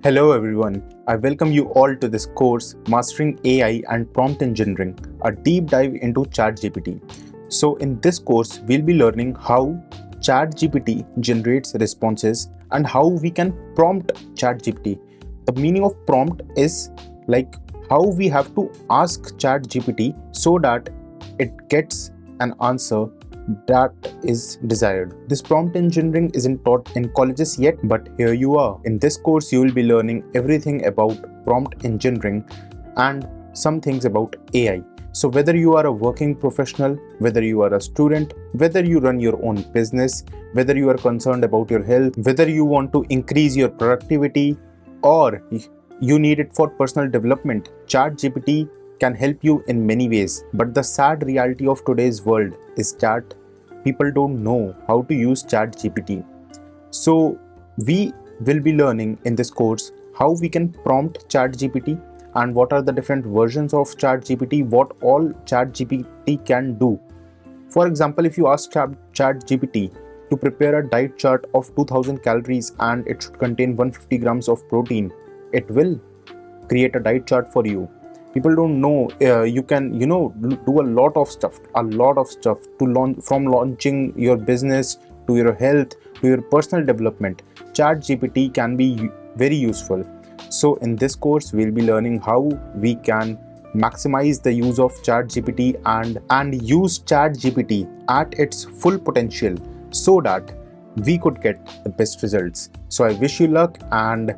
Hello everyone, I welcome you all to this course Mastering AI and Prompt Engineering, a deep dive into ChatGPT. So in this course, we'll be learning how ChatGPT generates responses and how we can prompt ChatGPT. The meaning of prompt is like how we have to ask ChatGPT so that it gets an answer that is desired. This prompt engineering isn't taught in colleges yet, but here you are. In this course, you will be learning everything about prompt engineering and some things about AI. So whether you are a working professional, whether you are a student, whether you run your own business, whether you are concerned about your health, whether you want to increase your productivity, or you need it for personal development, ChatGPT can help you in many ways. But the sad reality of today's world is that people don't know how to use ChatGPT. So we will be learning in this course how we can prompt ChatGPT and what are the different versions of ChatGPT, what all ChatGPT can do. For example, if you ask ChatGPT to prepare a diet chart of 2000 calories and it should contain 150 grams of protein, it will create a diet chart for you. People don't know you can do a lot of stuff to launch, from launching your business to your health to your personal development. ChatGPT can be very useful. So in this course we'll be learning how we can maximize the use of ChatGPT and use ChatGPT at its full potential so that we could get the best results. So I wish you luck and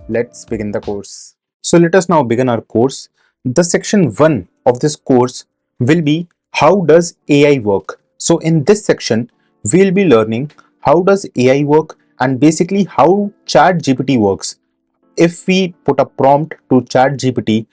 let's begin the course. So let us now begin our course. The section 1 of this course will be how does AI work. So in this section, we'll be learning how does AI work and basically how ChatGPT works. If we put a prompt to ChatGPT,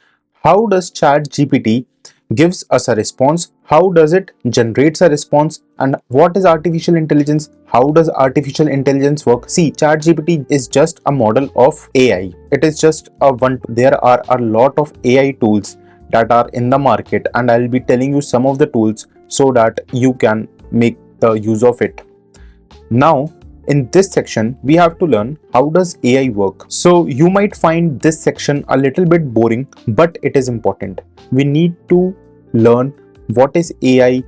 how does ChatGPT gives us a response, how does it generates a response, and what is artificial intelligence, how does artificial intelligence work. See, ChatGPT is just a model of AI. It is just a one. There are a lot of AI tools that are in the market and I'll be telling you some of the tools so that you can make the use of it. Now in this section we have to learn how does AI work. So you might find this section a little bit boring, but it is important. We need to learn what is AI,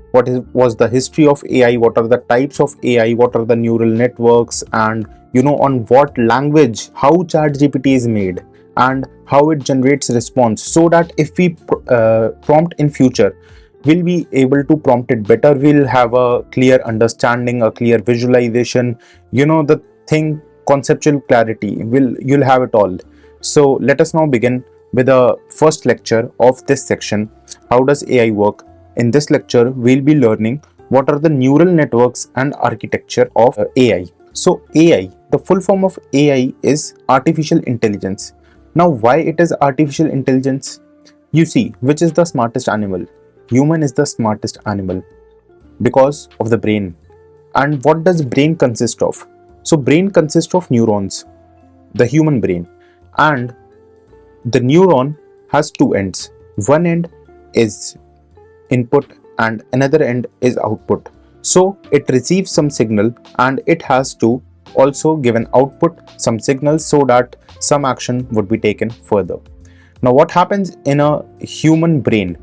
was the history of AI, what are the types of AI, what are the neural networks, and on what language, how ChatGPT is made and how it generates response, so that if we prompt in future, we'll be able to prompt it better. We'll have a clear understanding, a clear visualization, the thing, conceptual clarity, you'll have it all. So let us now begin with the first lecture of this section, how does AI work. In this lecture we'll be learning what are the neural networks and architecture of AI. So AI, the full form of AI is artificial intelligence. Now why it is artificial intelligence? You see, which is the smartest animal? Human is the smartest animal because of the brain. And what does brain consist of? So brain consists of neurons, the human brain, and the neuron has two ends. One end is input and another end is output. So it receives some signal and it has to also give an output, some signals, so that some action would be taken further. Now what happens in a human brain?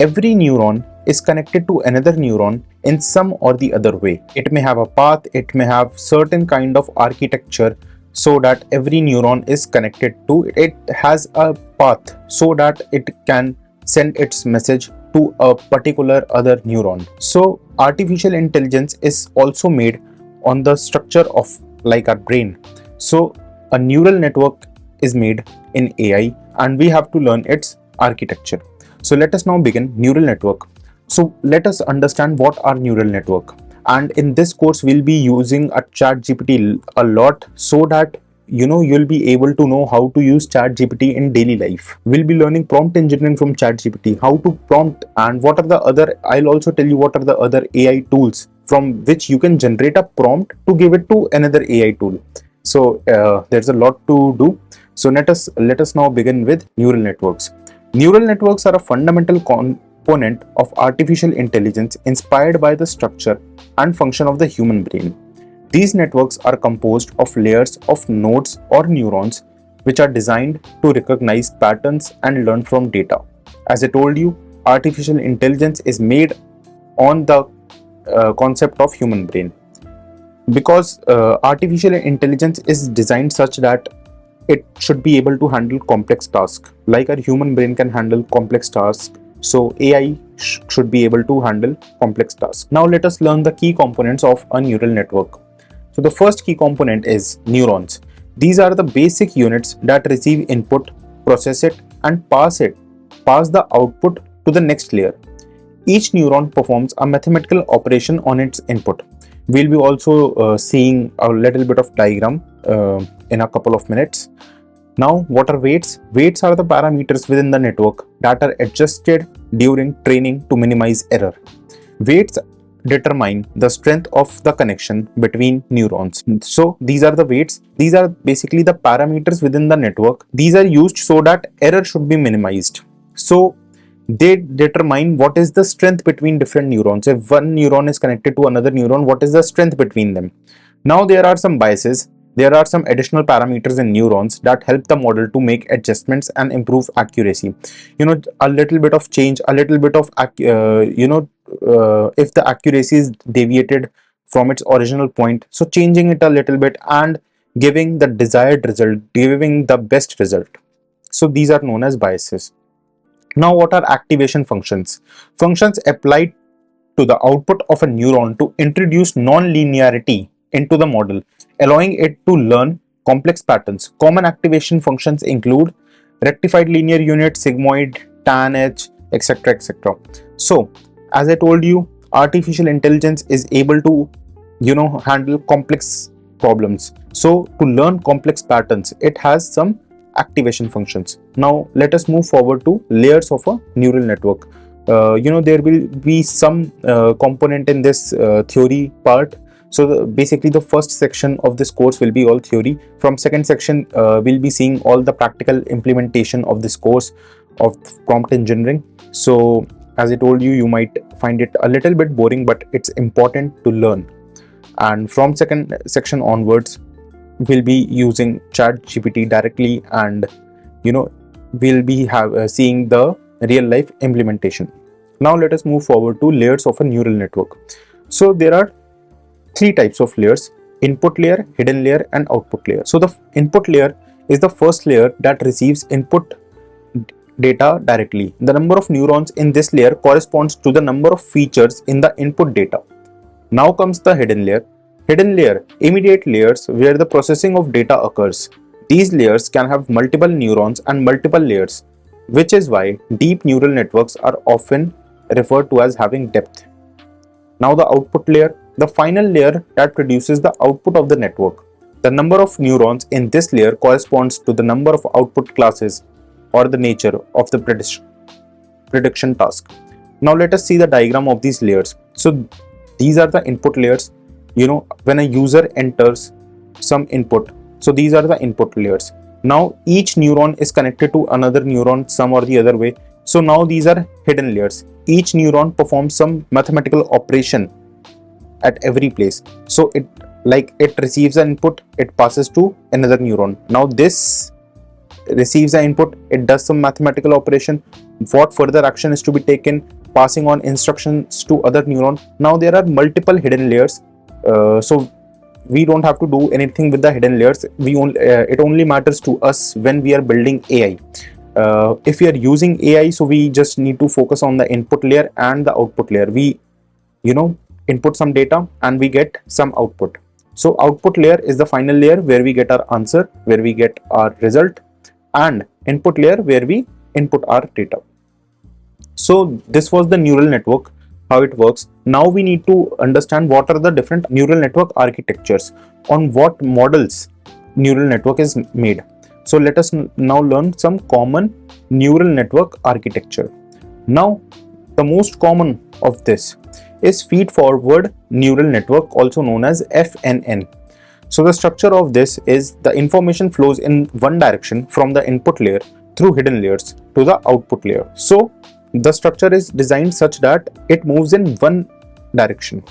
Every neuron is connected to another neuron in some or the other way. It may have a path, it may have certain kind of architecture so that every neuron is connected to it. It has a path so that it can send its message to a particular other neuron. So artificial intelligence is also made on the structure of like our brain. So a neural network is made in AI and we have to learn its architecture. So let us now begin neural network. So let us understand what are neural network. And in this course we'll be using a ChatGPT a lot so that you'll be able to know how to use ChatGPT in daily life. We'll be learning prompt engineering from ChatGPT, how to prompt, and what are the other, I'll also tell you what are the other AI tools from which you can generate a prompt to give it to another AI tool. So there's a lot to do. So let us now begin with neural networks. Neural networks are a fundamental component of artificial intelligence inspired by the structure and function of the human brain. These networks are composed of layers of nodes or neurons which are designed to recognize patterns and learn from data. As I told you, artificial intelligence is made on the concept of human brain, because artificial intelligence is designed such that it should be able to handle complex tasks like our human brain can handle complex tasks. So AI should be able to handle complex tasks. Now let us learn the key components of a neural network. So the first key component is neurons. These are the basic units that receive input, process it, and pass the output to the next layer. Each neuron performs a mathematical operation on its input. We'll be also seeing a little bit of diagram in a couple of minutes. Now, what are weights? Weights are the parameters within the network that are adjusted during training to minimize error. Weights determine the strength of the connection between neurons. So these are the weights. These are basically the parameters within the network. These are used so that error should be minimized. So they determine what is the strength between different neurons. If one neuron is connected to another neuron, what is the strength between them? Now there are some biases. There are some additional parameters in neurons that help the model to make adjustments and improve accuracy. A little bit of change, a little bit of if the accuracy is deviated from its original point, so changing it a little bit and giving the desired result, giving the best result. So these are known as biases. Now, what are activation functions? Functions apply to the output of a neuron to introduce non-linearity into the model, allowing it to learn complex patterns. Common activation functions include rectified linear unit, sigmoid, tan H, etc. etc. So, as I told you, artificial intelligence is able to handle complex problems. So, to learn complex patterns, it has some activation functions. Now let us move forward to layers of a neural network. There will be some component in this theory part. So basically the first section of this course will be all theory. From second section we'll be seeing all the practical implementation of this course of prompt engineering. So as I told you, you might find it a little bit boring, but it's important to learn. And from second section onwards, we'll be using ChatGPT directly, and we'll be seeing the real life implementation. Now let us move forward to layers of a neural network. So there are three types of layers: input layer, hidden layer, and output layer. So the input layer is the first layer that receives input data directly. The number of neurons in this layer corresponds to the number of features in the input data. Now comes the hidden layer. Hidden layer, immediate layers where the processing of data occurs. These layers can have multiple neurons and multiple layers, which is why deep neural networks are often referred to as having depth. Now the output layer, the final layer that produces the output of the network. The number of neurons in this layer corresponds to the number of output classes or the nature of the prediction task. Now let us see the diagram of these layers. So these are the input layers. When a user enters some input, so these are the input layers. Now each neuron is connected to another neuron some or the other way. So now these are hidden layers. Each neuron performs some mathematical operation at every place. So it receives an input, it passes to another neuron. Now this receives an input, it does some mathematical operation. What further action is to be taken? Passing on instructions to other neuron. Now there are multiple hidden layers. So we don't have to do anything with the hidden layers. It only matters to us when we are building AI. If we are using AI, so we just need to focus on the input layer and the output layer. We input some data and we get some output. So output layer is the final layer where we get our answer, where we get our result, and input layer where we input our data. So this was the neural network, how it works. Now we need to understand what are the different neural network architectures, on what models neural network is made. So let us now learn some common neural network architecture. Now the most common of this is feed forward neural network, also known as FNN. So the structure of this is the information flows in one direction from the input layer through hidden layers to the output layer. So the structure is designed such that it moves in one direction.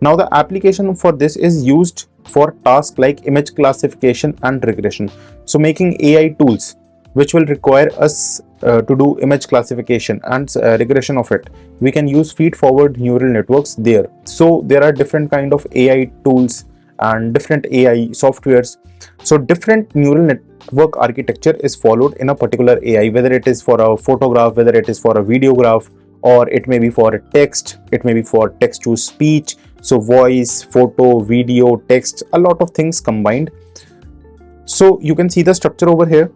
Now the application for this is used for tasks like image classification and regression. So making AI tools which will require us to do image classification and regression of it, we can use feed forward neural networks there. So there are different kind of AI tools and different AI softwares. So different neural network architecture is followed in a particular AI, whether it is for a photograph, whether it is for a videograph, or it may be for a text, it may be for text to speech. So voice, photo, video, text, a lot of things combined. So you can see the structure over here.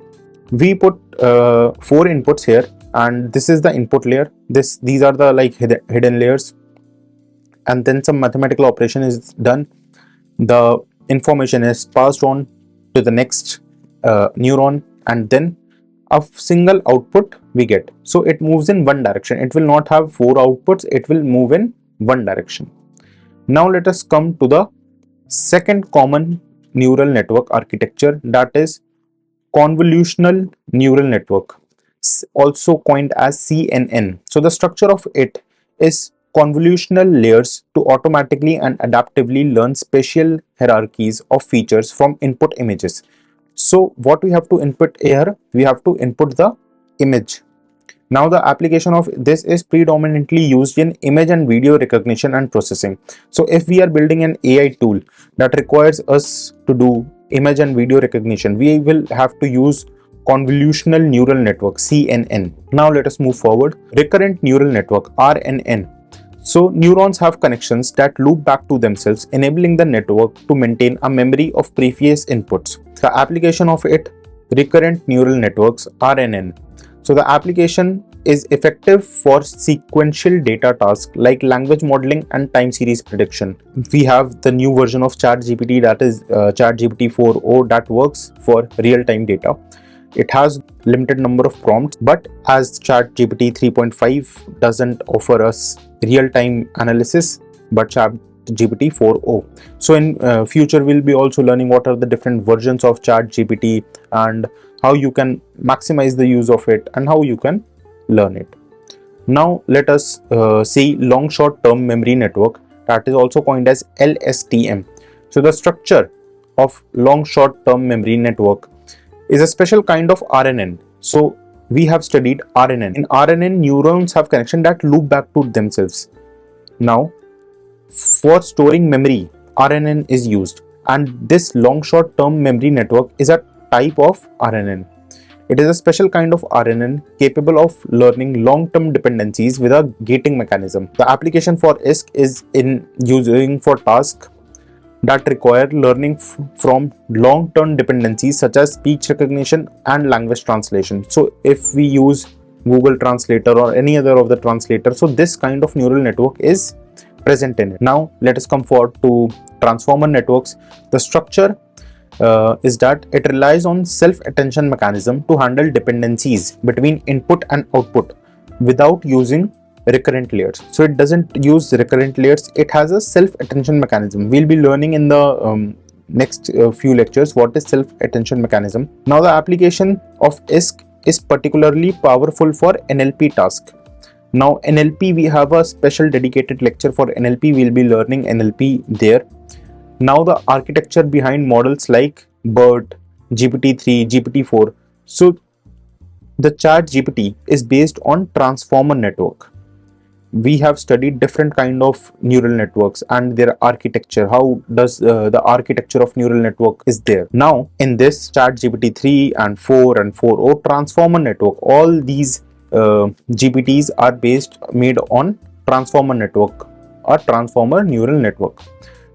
We put 4 inputs here, and this is the input layer. These are the like hidden layers, and then some mathematical operation is done. The information is passed on to the next neuron, and then a single output we get. So it moves in one direction. It will not have 4 outputs, it will move in one direction. Now let us come to the second common neural network architecture, that is convolutional neural network, also coined as CNN. So the structure of it is convolutional layers to automatically and adaptively learn spatial hierarchies of features from input images. So what we have to input here, we have to input the image. Now the application of this is predominantly used in image and video recognition and processing. So if we are building an AI tool that requires us to do image and video recognition, we will have to use convolutional neural network, CNN. Now let us move forward. Recurrent neural network, RNN. So neurons have connections that loop back to themselves, enabling the network to maintain a memory of previous inputs. The application of it, recurrent neural networks, RNN. So the application is effective for sequential data tasks like language modeling and time series prediction. We have the new version of ChatGPT, that is ChatGPT 4.0, that works for real-time data. It has limited number of prompts, but as ChatGPT 3.5 doesn't offer us real-time analysis, but ChatGPT 4.0. So in future we'll be also learning what are the different versions of ChatGPT and how you can maximize the use of it and how you can learn it. Now let us see long short term memory network, that is also coined as LSTM. So the structure of long short term memory network is a special kind of RNN. So we have studied RNN. In RNN, neurons have connection that loop back to themselves. Now for storing memory, RNN is used, and this long short term memory network is a type of RNN. It is a special kind of RNN capable of learning long-term dependencies with a gating mechanism. The application for ISK is in using for tasks that require learning from long-term dependencies such as speech recognition and language translation. So if we use Google Translator or any other of the translator, so this kind of neural network is present in it. Now let us come forward to transformer networks. The structure is that it relies on self-attention mechanism to handle dependencies between input and output without using recurrent layers. So it doesn't use recurrent layers, it has a self-attention mechanism. We'll be learning in the next few lectures what is self-attention mechanism. Now the application of ISK is particularly powerful for NLP task. Now NLP, we have a special dedicated lecture for NLP. We'll be learning NLP there. Now the architecture behind models like BERT, GPT-3, GPT-4. So the ChatGPT is based on transformer network. We have studied different kind of neural networks and their architecture. How does the architecture of neural network is there. Now in this ChatGPT 3 and 4 and 4.0 transformer network, all these GPTs are made on transformer network or transformer neural network.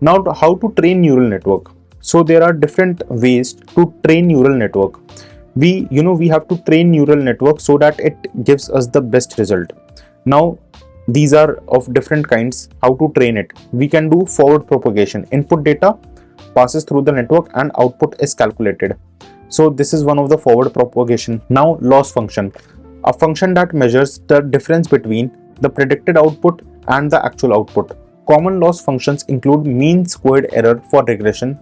Now how to train neural network. So there are different ways to train neural network. We have to train neural network so that it gives us the best result. Now these are of different kinds. How to train it? We can do forward propagation. Input data passes through the network and output is calculated. So this is one of the forward propagation. Now loss function, a function that measures the difference between the predicted output and the actual output. Common loss functions include mean squared error for regression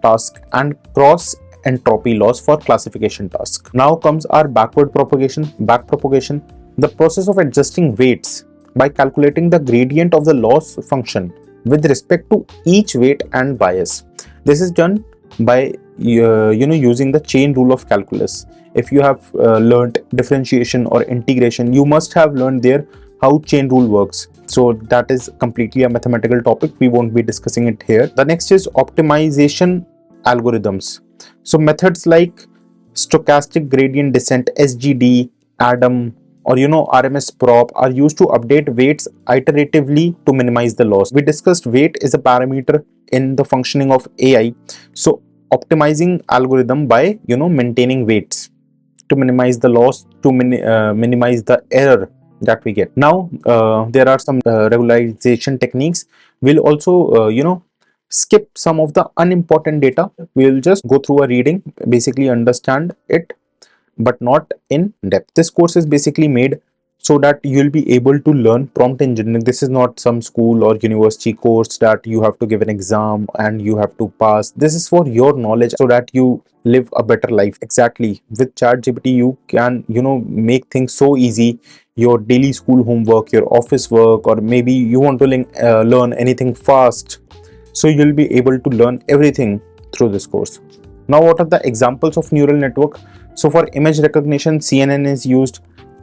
task and cross entropy loss for classification task. Now comes our backward propagation, backpropagation, the process of adjusting weights by calculating the gradient of the loss function with respect to each weight and bias. This is done by using the chain rule of calculus. If you have learned differentiation or integration, you must have learned there how chain rule works. So that is completely a mathematical topic. We won't be discussing it here. The next is optimization algorithms. So methods like stochastic gradient descent, SGD, ADAM, or RMS prop are used to update weights iteratively to minimize the loss. We discussed weight is a parameter in the functioning of AI. So optimizing algorithm by maintaining weights to minimize the loss, to minimize the error that we get. Now there are some regularization techniques. We'll also skip some of the unimportant data. We'll just go through a reading, basically understand it, but not in depth. This course is basically made so that you'll be able to learn prompt engineering. This is not some school or university course that you have to give an exam and you have to pass. This is for your knowledge so that you live a better life. Exactly. With ChatGPT, you can, make things so easy. Your daily school homework, your office work, or maybe you want to learn anything fast. So you'll be able to learn everything through this course. Now, what are the examples of neural network? So for image recognition, CNN is used.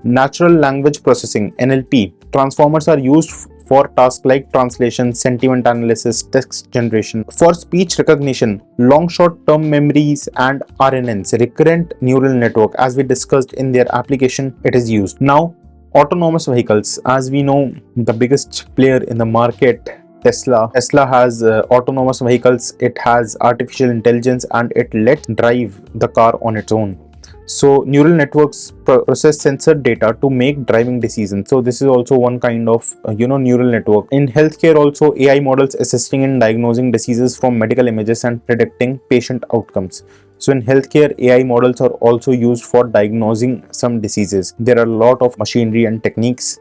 Natural language processing, NLP, transformers are used for tasks like translation, sentiment analysis, text generation. For speech recognition, long short-term memories and RNNs, recurrent neural network, as we discussed in their application, it is used. Now, autonomous vehicles, as we know, the biggest player in the market, Tesla has autonomous vehicles. It has artificial intelligence and it lets drive the car on its own. So neural networks process sensor data to make driving decisions. So this is also one kind of neural network. In healthcare also, AI models assisting in diagnosing diseases from medical images and predicting patient outcomes. So in healthcare, AI models are also used for diagnosing some diseases. There are a lot of machinery and techniques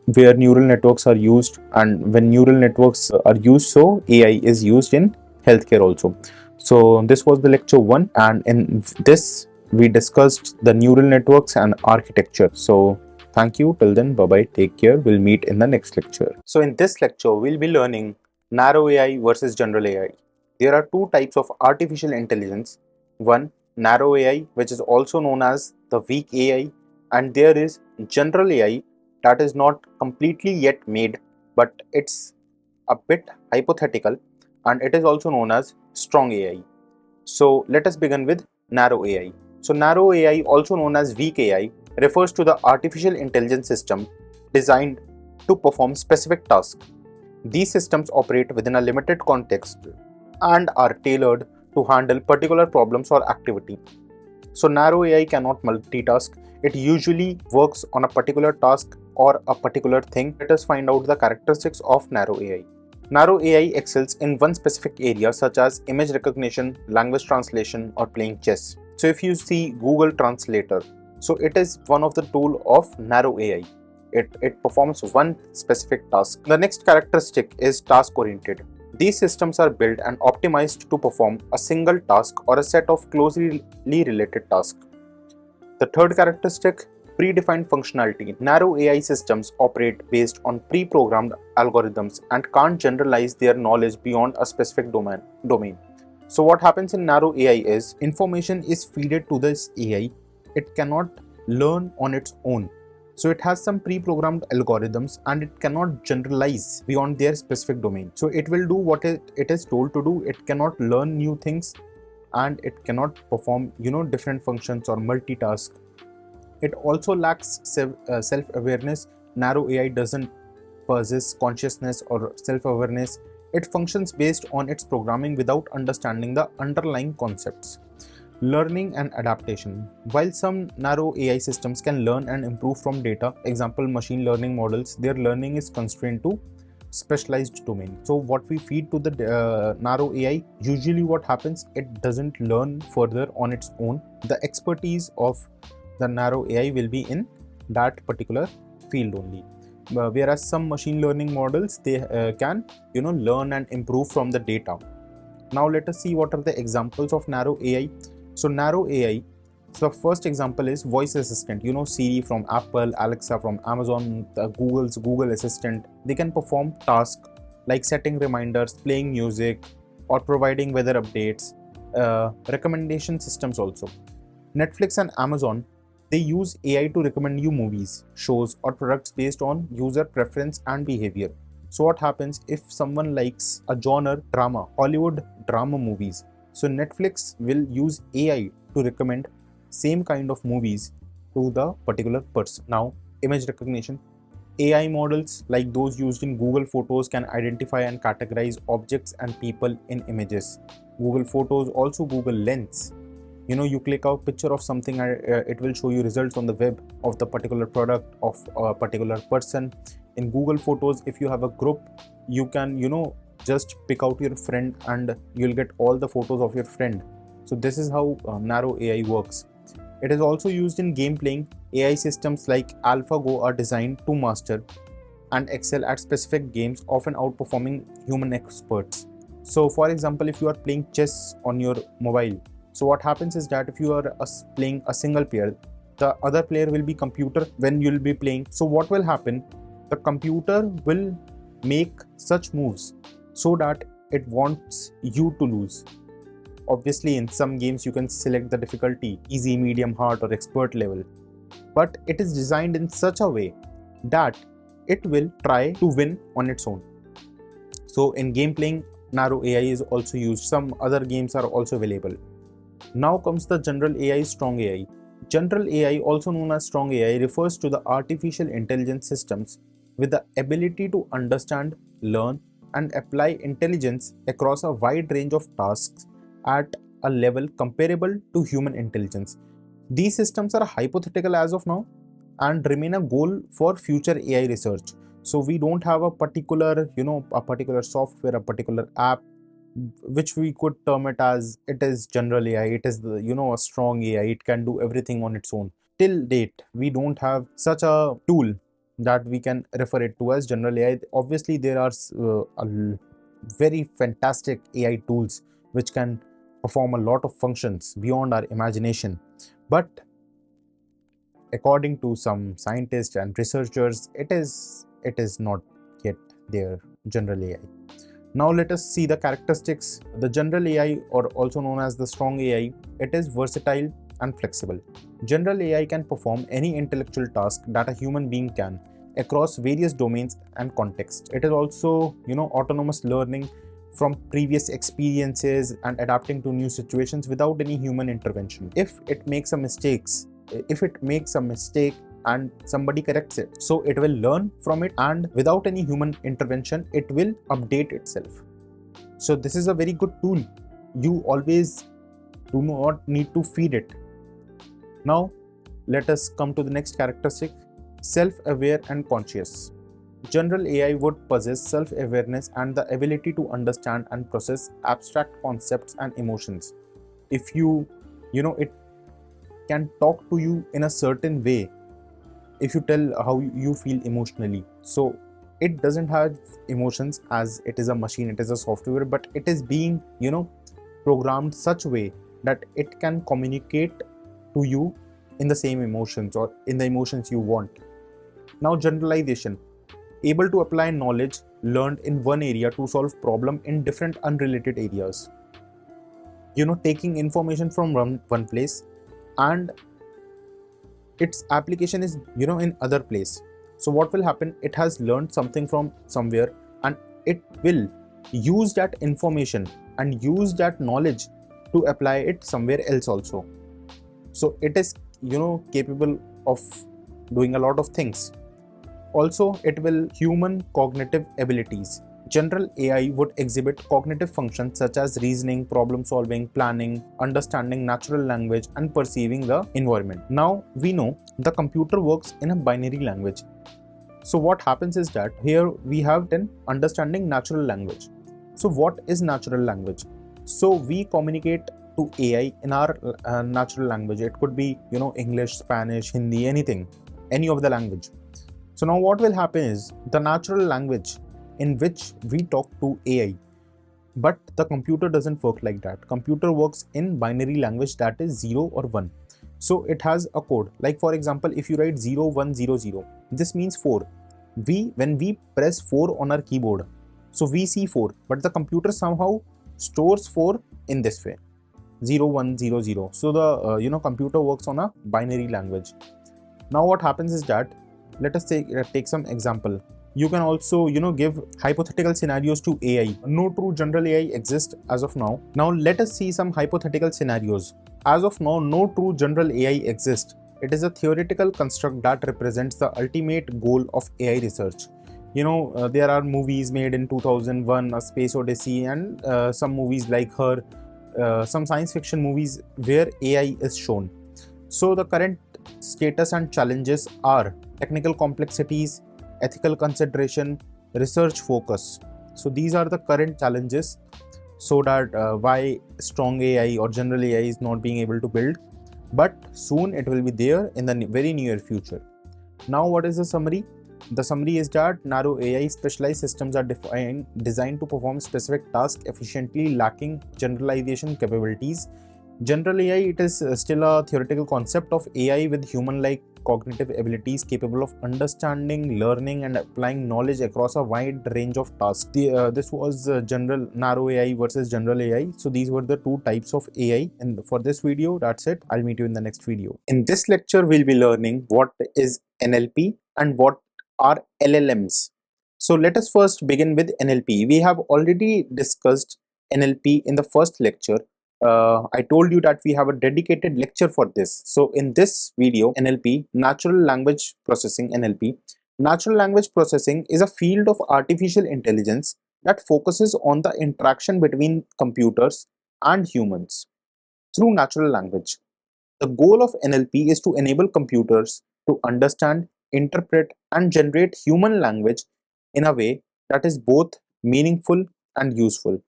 where neural networks are used, and when neural networks are used, so AI is used in healthcare also. So this was the lecture 1, and in this we discussed the neural networks and architecture. So thank you. Till then, bye bye, take care. We'll meet in the next lecture. So in this lecture we'll be learning narrow AI versus general AI. There are two types of artificial intelligence. One, narrow AI, which is also known as the weak AI, and there is general AI that is not completely yet made, but it's a bit hypothetical, and it is also known as strong AI. So let us begin with narrow AI. So narrow AI, also known as weak AI, refers to the artificial intelligence system designed to perform specific tasks. These systems operate within a limited context and are tailored to handle particular problems or activity. So narrow AI cannot multitask. It usually works on a particular task or a particular thing. Let us find out the characteristics of narrow AI. Narrow AI excels in one specific area, such as image recognition, language translation, or playing chess. So if you see Google Translator, so it is one of the tool of narrow AI. It performs one specific task. The next characteristic is task oriented. These systems are built and optimized to perform a single task or a set of closely related tasks. The third characteristic, predefined functionality. Narrow AI systems operate based on pre-programmed algorithms and can't generalize their knowledge beyond a specific domain. So what happens in narrow AI is information is fed to this AI. It cannot learn on its own. So it has some pre-programmed algorithms and it cannot generalize beyond their specific domain. So it will do what it is told to do. It cannot learn new things and it cannot perform different functions or multitask. It also lacks self-awareness. Narrow AI doesn't possess consciousness or self-awareness. It functions based on its programming without understanding the underlying concepts. Learning and adaptation. While some narrow AI systems can learn and improve from data, example machine learning models, their learning is constrained to specialized domain. So what we feed to the narrow AI, usually what happens, it doesn't learn further on its own. The expertise of the narrow AI will be in that particular field only. Whereas some machine learning models, they can learn and improve from the data. Now let us see what are the examples of narrow AI. So narrow AI, so the first example is voice assistant. Siri from Apple, Alexa from Amazon, Google's Google Assistant. They can perform tasks like setting reminders, playing music, or providing weather updates, recommendation systems also. Netflix and Amazon, they use AI to recommend you movies, shows, or products based on user preference and behavior. So what happens if someone likes a genre drama, Hollywood drama movies? So Netflix will use AI to recommend same kind of movies to the particular person. Now, image recognition. AI models like those used in Google Photos can identify and categorize objects and people in images. Google Photos, also Google Lens. You click a picture of something and it will show you results on the web of the particular product of a particular person. In Google Photos, if you have a group, you can just pick out your friend and you'll get all the photos of your friend. So this is how narrow AI works. It is also used in game playing. AI systems like AlphaGo are designed to master and excel at specific games, often outperforming human experts. So for example, if you are playing chess on your mobile, so what happens is that if you are playing a single player, the other player will be computer when you'll be playing. So what will happen? The computer will make such moves so that it wants you to lose. Obviously, in some games you can select the difficulty, easy, medium, hard, or expert level. But it is designed in such a way that it will try to win on its own. So in game playing, narrow AI is also used. Some other games are also available. Now comes the general AI, strong AI. General AI, also known as strong AI, refers to the artificial intelligence systems with the ability to understand, learn, and apply intelligence across a wide range of tasks at a level comparable to human intelligence. These systems are hypothetical as of now and remain a goal for future AI research. So we don't have a particular, a particular software, a particular app which we could term it as it is general AI, it is the a strong AI, it can do everything on its own. Till date, we don't have such a tool that we can refer it to as general AI. Obviously, there are very fantastic AI tools which can perform a lot of functions beyond our imagination, but according to some scientists and researchers, it is not yet their general AI. Now let us see the characteristics. The general AI, or also known as the strong AI, it is versatile and flexible. General AI can perform any intellectual task that a human being can across various domains and contexts. It is also, autonomous learning from previous experiences and adapting to new situations without any human intervention. If it makes a mistake and somebody corrects it, so it will learn from it, and without any human intervention it will update itself. So this is a very good tool. You always do not need to feed it. Now let us come to the next characteristic: self-aware and conscious. General AI would possess self-awareness and the ability to understand and process abstract concepts and emotions. If it can talk to you in a certain way if you tell how you feel emotionally. So it doesn't have emotions as it is a machine, it is a software, but it is being programmed such a way that it can communicate to you in the same emotions or in the emotions you want. Now generalization: able to apply knowledge learned in one area to solve problem in different unrelated areas. Taking information from one place and its application is in other place. So what will happen? It has learned something from somewhere and it will use that information and use that knowledge to apply it somewhere else also. So it is capable of doing a lot of things. Also, it will human cognitive abilities. General AI would exhibit cognitive functions such as reasoning, problem solving, planning, understanding natural language, and perceiving the environment. Now we know the computer works in a binary language. So what happens is that here we have then understanding natural language. So what is natural language? So we communicate to AI in our natural language. It could be English, Spanish, Hindi, anything, any of the language. So now what will happen is the natural language in which we talk to AI, but the computer doesn't work like that. Computer works in binary language, that is 0 or 1. So it has a code. Like for example, if you write 0100, this means 4. When we press 4 on our keyboard, so we see 4, but the computer somehow stores 4 in this way, 0 1 0 0. So the computer works on a binary language. Now what happens is that, let us take some example. You can also give hypothetical scenarios to AI. No true general AI exists as of now. Now let us see some hypothetical scenarios. As of now, no true general AI exists. It is a theoretical construct that represents the ultimate goal of AI research. There are movies made in 2001, A Space Odyssey, and some movies like Her, some science fiction movies where AI is shown. So the current status and challenges are technical complexities, ethical consideration, research focus. So these are the current challenges, so that why strong AI or general AI is not being able to build, but soon it will be there in the very near future. Now what is the summary? The summary is that narrow AI specialized systems are designed to perform specific tasks efficiently, lacking generalization capabilities. General AI, it is still a theoretical concept of AI with human-like cognitive abilities capable of understanding, learning, and applying knowledge across a wide range of tasks. This was general narrow AI versus general AI. So these were the two types of AI. And for this video, that's it. I'll meet you in the next video. In this lecture, we'll be learning what is NLP and what are LLMs. So let us first begin with NLP. We have already discussed NLP in the first lecture. I told you that we have a dedicated lecture for this. So in this video, NLP, natural language processing, NLP, natural language processing is a field of artificial intelligence that focuses on the interaction between computers and humans through natural language. The goal of NLP is to enable computers to understand, interpret, and generate human language in a way that is both meaningful and useful.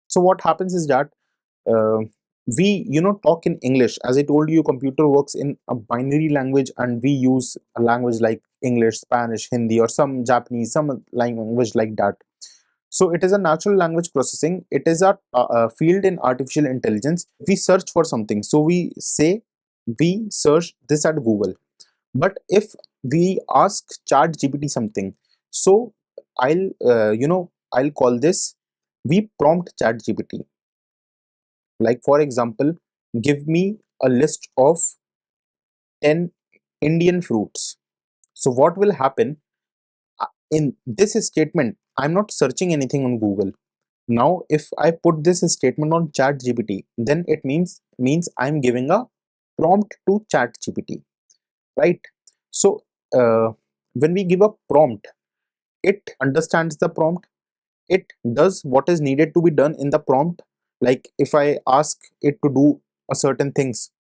So what happens is that uh, we talk in English. As I told you, computer works in a binary language, and we use a language like English, Spanish, Hindi, or some Japanese, some language like that. So it is a natural language processing. It is a field in artificial intelligence. We search for something, so we say we search this at Google. But if we ask ChatGPT something, so I'll call this, we prompt ChatGPT. Like for example, give me a list of 10 Indian fruits. So what will happen in this statement? I'm not searching anything on Google. Now, if I put this statement on ChatGPT, then it means I'm giving a prompt to ChatGPT, right? So when we give a prompt, it understands the prompt. It does what is needed to be done in the prompt. Like if I ask it to do a certain things,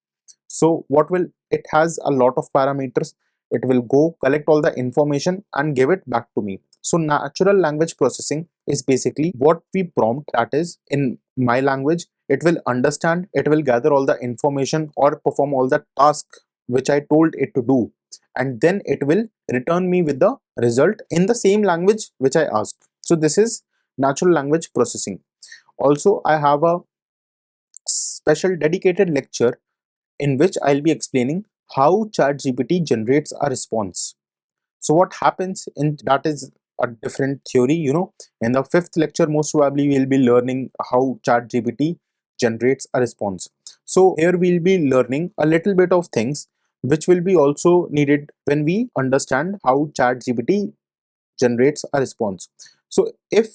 so what will it has a lot of parameters. It will go collect all the information and give it back to me. So natural language processing is basically what we prompt, that is in my language. It will understand, it will gather all the information or perform all the task which I told it to do, and then it will return me with the result in the same language which I asked. So this is natural language processing. Also, I have a special dedicated lecture in which I'll be explaining how ChatGPT generates a response. So what happens in that is a different theory. In the fifth lecture, most probably we'll be learning how ChatGPT generates a response. So here we'll be learning a little bit of things which will be also needed when we understand how ChatGPT generates a response. So if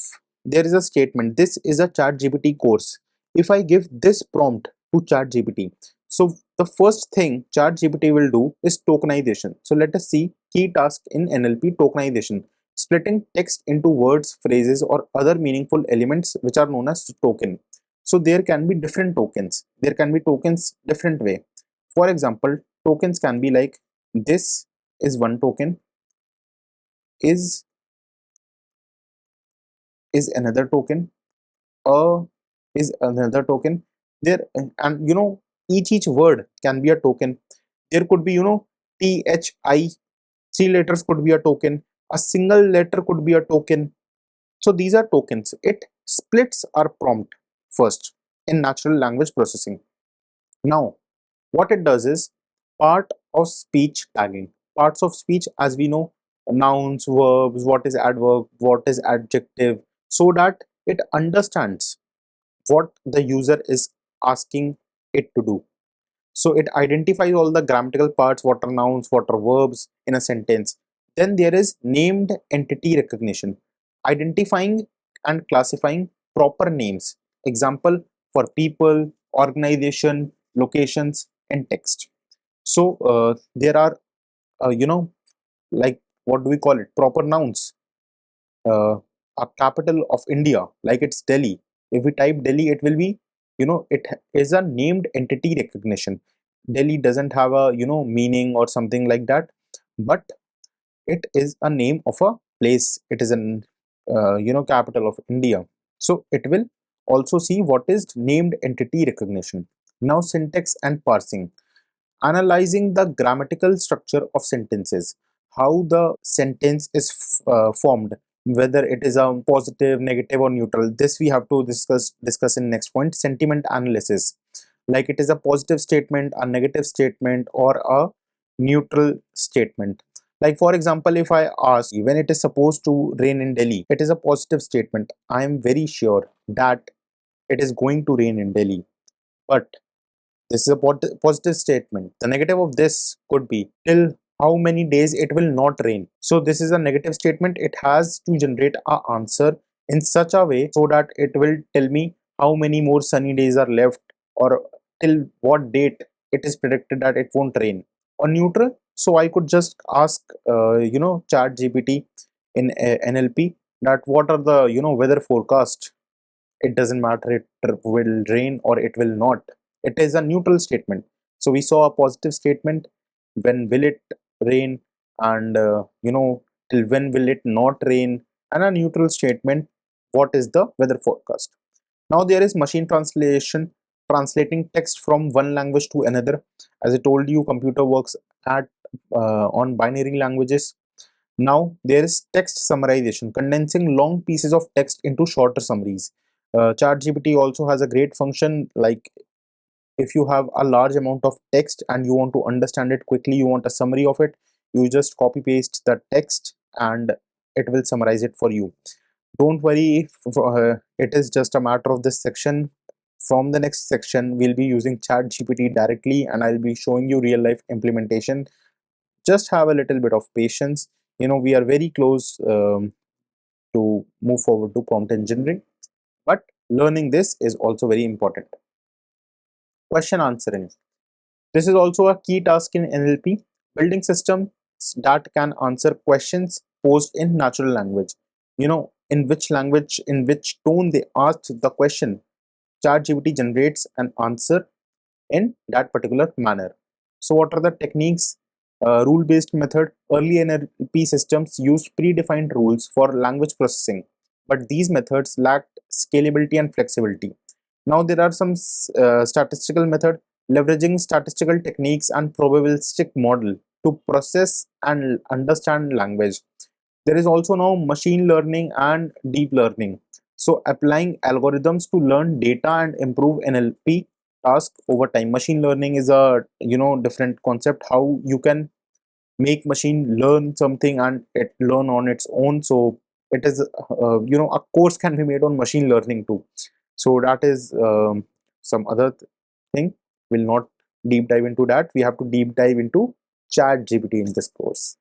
there is a statement, this is a ChatGPT course. If I give this prompt to ChatGPT, so the first thing ChatGPT will do is tokenization. So let us see key task in NLP: tokenization, splitting text into words, phrases, or other meaningful elements which are known as token. So there can be different tokens. There can be tokens different way. For example, tokens can be like this is one token, is another token, a is another token. There and each word can be a token. There could be THI, three letters could be a token, a single letter could be a token. So these are tokens. It splits our prompt first in natural language processing. Now what it does is part of speech tagging. Parts of speech, as we know, nouns, verbs, what is adverb, what is adjective, so that it understands what the user is asking it to do. So it identifies all the grammatical parts, what are nouns, what are verbs in a sentence. Then there is named entity recognition, identifying and classifying proper names. Example for people, organization, locations, and text. So there are, like what do we call it? Proper nouns. A capital of India, like it's Delhi. If we type Delhi, it will be, it is a named entity recognition. Delhi doesn't have a, meaning or something like that, but it is a name of a place. It is an, capital of India. So it will also see what is named entity recognition. Now, syntax and parsing, analyzing the grammatical structure of sentences, how the sentence is formed, whether it is a positive, negative, or neutral. This we have to discuss in next point. Sentiment analysis, like it is a positive statement, a negative statement, or a neutral statement. Like for example, if I ask when it is supposed to rain in Delhi, it is a positive statement. I am very sure that it is going to rain in Delhi, but this is a positive statement. The negative of this could be till how many days it will not rain. So this is a negative statement. It has to generate a answer in such a way so that it will tell me how many more sunny days are left, or till what date it is predicted that it won't rain. Or neutral. So I could just ask, Chat GPT in NLP, that what are the, weather forecast. It doesn't matter, it will rain or it will not. It is a neutral statement. So we saw a positive statement, when will it rain, and till when will it not rain, and a neutral statement, what is the weather forecast. Now there is machine translation, translating text from one language to another. As I told you, computer works at on binary languages. Now there is text summarization, condensing long pieces of text into shorter summaries. ChatGPT also has a great function, like if you have a large amount of text and you want to understand it quickly, you want a summary of it, you just copy paste the text and it will summarize it for you. Don't worry if it is just a matter of this section. From the next section, we'll be using ChatGPT directly and I'll be showing you real life implementation. Just have a little bit of patience. We are very close to move forward to prompt engineering, but learning this is also very important. Question answering, this is also a key task in NLP, building systems that can answer questions posed in natural language. In which language, in which tone they asked the question, ChatGPT generates an answer in that particular manner. So what are the techniques? Rule-based method. Early NLP systems used predefined rules for language processing, but these methods lacked scalability and flexibility. Now there are some statistical method, leveraging statistical techniques and probabilistic model to process and understand language. There is also now machine learning and deep learning. So applying algorithms to learn data and improve NLP task over time. Machine learning is a different concept, how you can make machine learn something and it learn on its own. So it is a course can be made on machine learning too. So that is some other thing. We'll not deep dive into that. We have to deep dive into Chat GPT in this course.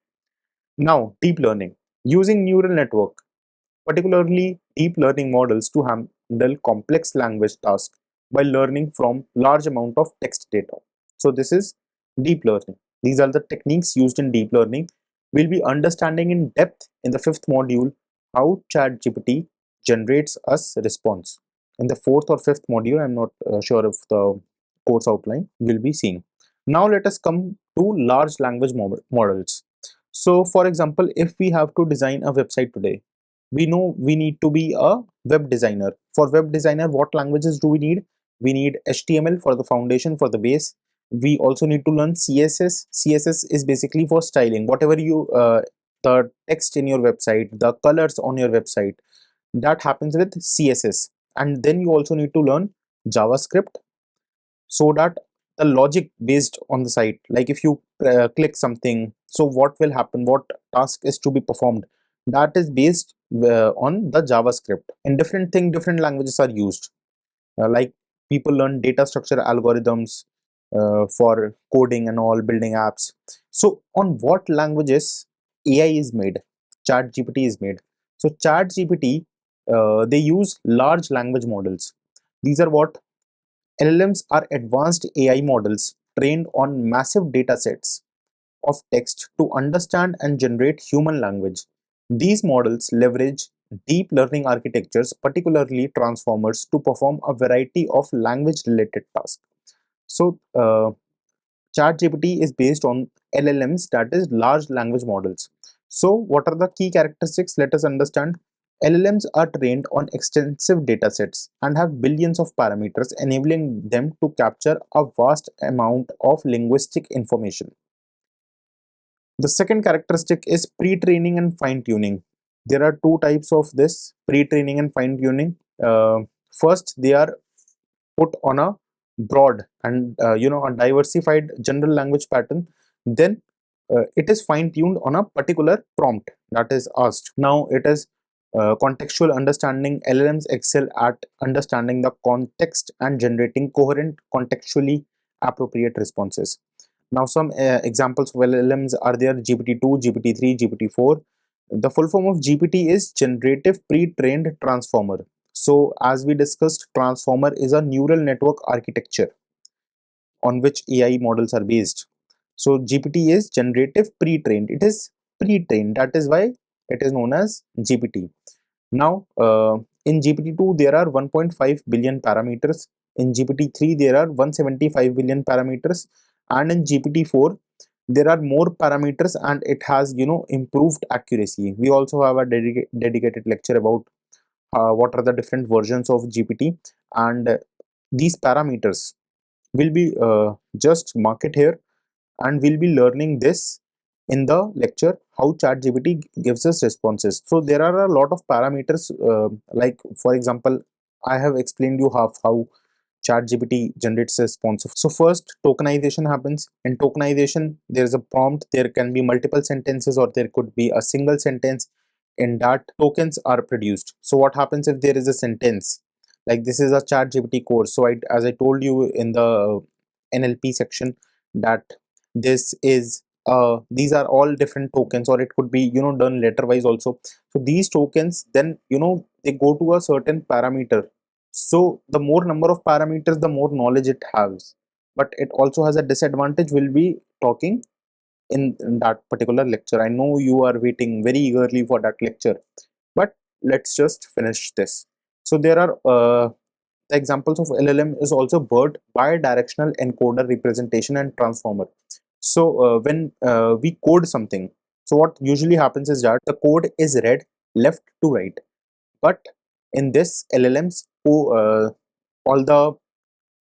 Now, deep learning, using neural network, particularly deep learning models, to handle complex language tasks by learning from large amount of text data. So this is deep learning. These are the techniques used in deep learning. We'll be understanding in depth in the fifth module how ChatGPT generates us response. In the fourth or fifth module, I'm not sure if the course outline will be seeing. Now let us come to large language models. So for example, if we have to design a website today, we know we need to be a web designer. For web designer, what languages do we need? We need HTML for the foundation, for the base. We also need to learn CSS. CSS is basically for styling. Whatever you the text in your website, the colors on your website, that happens with CSS. And then you also need to learn JavaScript, so that the logic based on the site, like if you click something, so what will happen, what task is to be performed, that is based on the JavaScript. In different languages are used. like people learn data structure algorithms for coding and all, building apps. So on what languages AI is made, chat gpt is made? So chat gpt, they use large language models. These are what LLMs are: advanced AI models trained on massive data sets of text to understand and generate human language. These models leverage deep learning architectures, particularly transformers, to perform a variety of language related tasks. So, ChatGPT is based on LLMs, that is, large language models. So, what are the key characteristics? Let us understand. LLMs are trained on extensive data sets and have billions of parameters, enabling them to capture a vast amount of linguistic information. The second characteristic is pre-training and fine-tuning. There are two types of this: pre-training and fine-tuning. First, they are put on a broad and a diversified general language pattern. Then it is fine-tuned on a particular prompt that is asked. Now it is contextual understanding. LLMs excel at understanding the context and generating coherent, contextually appropriate responses. Now, some examples of LLMs are there: GPT-2, GPT-3, GPT-4. The full form of GPT is Generative Pre-trained Transformer. So, as we discussed, Transformer is a neural network architecture on which AI models are based. So, GPT is Generative Pre-trained. It is pre-trained. That is why it is known as GPT. Now, in GPT-2, there are 1.5 billion parameters. In GPT-3, there are 175 billion parameters. And in GPT-4, there are more parameters and it has, improved accuracy. We also have a dedicated lecture about what are the different versions of GPT. And these parameters will be just marked here, and we'll be learning this in the lecture how ChatGPT gives us responses. So there are a lot of parameters, like for example, I have explained you how ChatGPT generates a response. So first, tokenization happens. In tokenization, there is a prompt. There can be multiple sentences or there could be a single sentence. In that, tokens are produced. So what happens if there is a sentence? Like this is a ChatGPT course. So as I told you in the NLP section, that this is these are all different tokens, or it could be done letter wise also. So these tokens then they go to a certain parameter. So the more number of parameters, the more knowledge it has, but it also has a disadvantage. We'll be talking in that particular lecture. I know you are waiting very eagerly for that lecture, but let's just finish this. So there are the examples of LLM is also BERT, bidirectional encoder representation and transformer. So when we code something, so what usually happens is that the code is read left to right, but in this LLMs, all the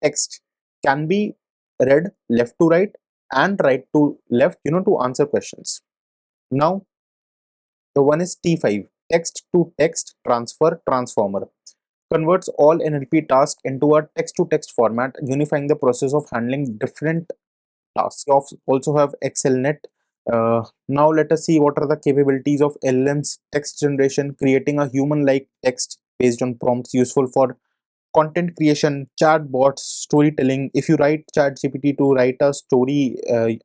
text can be read left to right and right to left, to answer questions. Now the one is T5, text to text transfer transformer, converts all NLP tasks into a text to text format, unifying the process of handling different tasks. We also have XLNet. Now let us see what are the capabilities of LLM's text generation, creating a human-like text based on prompts, useful for content creation, chatbots, storytelling. If you write ChatGPT to write a story,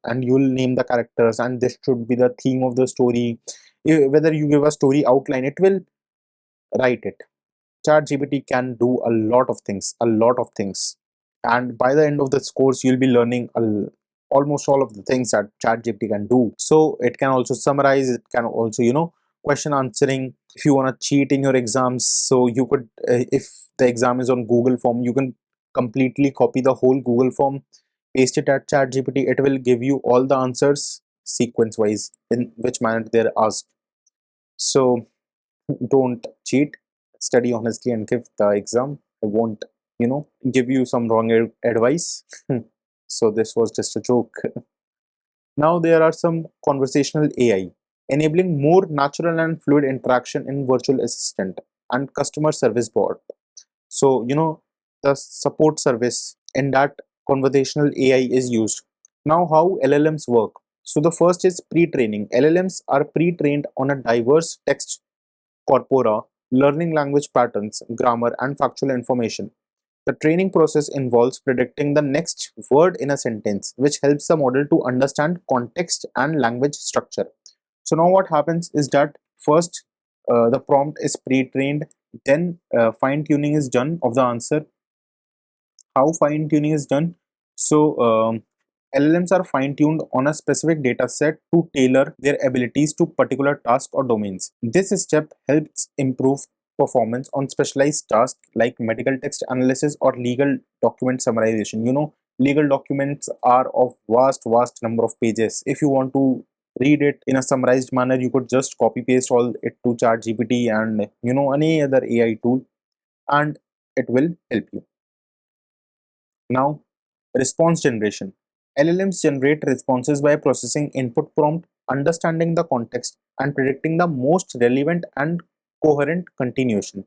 and you'll name the characters, and this should be the theme of the story. Whether you give a story outline, it will write it. ChatGPT can do a lot of things, a lot of things. And by the end of this course, you'll be learning almost all of the things that ChatGPT can do. So it can also summarize, it can also, question answering. If you want to cheat in your exams, so you could, if the exam is on Google form, you can completely copy the whole Google form, paste it at ChatGPT. It will give you all the answers sequence wise in which manner they're asked. So don't cheat, study honestly and give the exam. I won't give you some wrong advice. So this was just a joke. Now there are some conversational AI enabling more natural and fluid interaction in virtual assistant and customer service bot. So the support service, in that conversational AI is used. Now how LLMs work? So the first is pre-training. LLMs are pre-trained on a diverse text corpora, learning language patterns, grammar, and factual information. The training process involves predicting the next word in a sentence, which helps the model to understand context and language structure. So now what happens is that first the prompt is pre-trained, then fine tuning is done of the answer. How fine tuning is done? So LLMs are fine tuned on a specific data set to tailor their abilities to particular tasks or domains. This step helps improve performance on specialized tasks like medical text analysis or legal document summarization. Legal documents are of vast number of pages. If you want to read it in a summarized manner, you could just copy paste all it to ChatGPT and any other AI tool, and it will help you. Now, response generation. LLMs generate responses by processing input prompt, understanding the context, and predicting the most relevant and coherent continuation.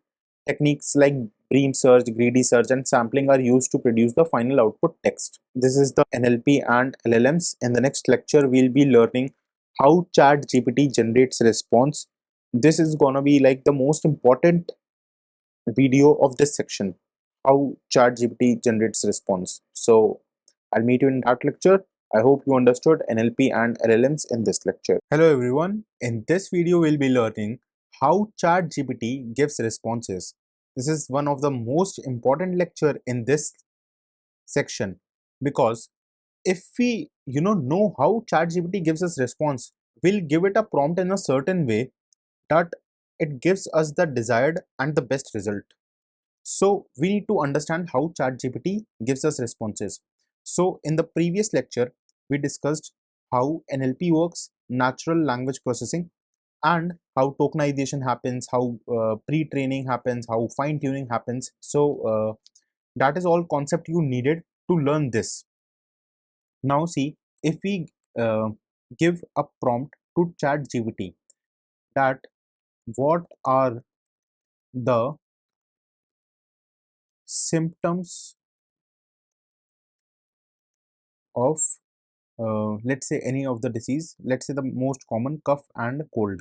Techniques like bream search, greedy search, and sampling are used to produce the final output text. This is the NLP and LLMs. In the next lecture, we'll be learning how ChatGPT generates response. This is gonna be like the most important video of this section, how ChatGPT generates response. So I'll meet you in that lecture. I hope you understood NLP and LLMs in this lecture. Hello everyone. In this video, we'll be learning how ChatGPT gives responses. This is one of the most important lecture in this section because if we know how ChatGPT gives us response, we'll give it a prompt in a certain way that it gives us the desired and the best result. So we need to understand how ChatGPT gives us responses. So in the previous lecture, we discussed how NLP works, natural language processing, and how tokenization happens, how pre-training happens, how fine-tuning happens. So that is all concept you needed to learn this. Now see, if we uh, give a prompt to ChatGPT that what are the symptoms of let's say any of the disease, let's say the most common cough and cold.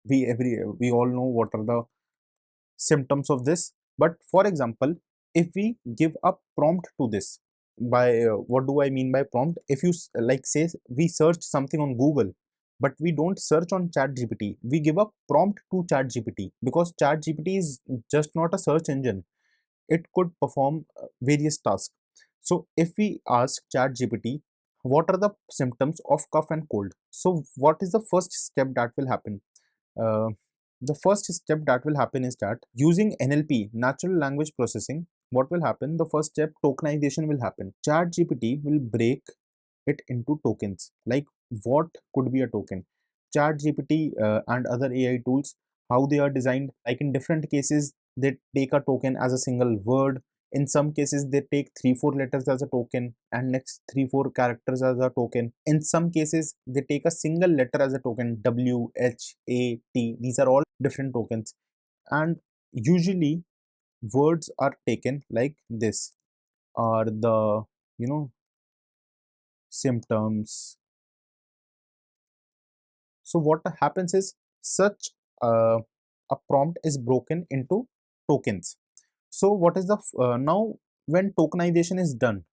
We all know what are the symptoms of this, but for example, if we give a prompt to this, by what do I mean by prompt? If you like say we search something on Google, but we don't search on ChatGPT, we give a prompt to ChatGPT because ChatGPT is just not a search engine. It could perform various tasks. So if we ask ChatGPT, what are the symptoms of cough and cold? So what is the first step that will happen? Uh, the first step that will happen is that using NLP, natural language processing, what will happen? The first step, tokenization will happen. ChatGPT will break it into tokens. Like what could be a token? ChatGPT and other AI tools, how they are designed, like in different cases, they take a token as a single word. In some cases, they take 3-4 letters as a token and next 3-4 characters as a token. In some cases, they take a single letter as a token, W, H, A, T. These are all different tokens. And usually, words are taken like this are the, symptoms. So what happens is such a prompt is broken into tokens. So what is the now when tokenization is done,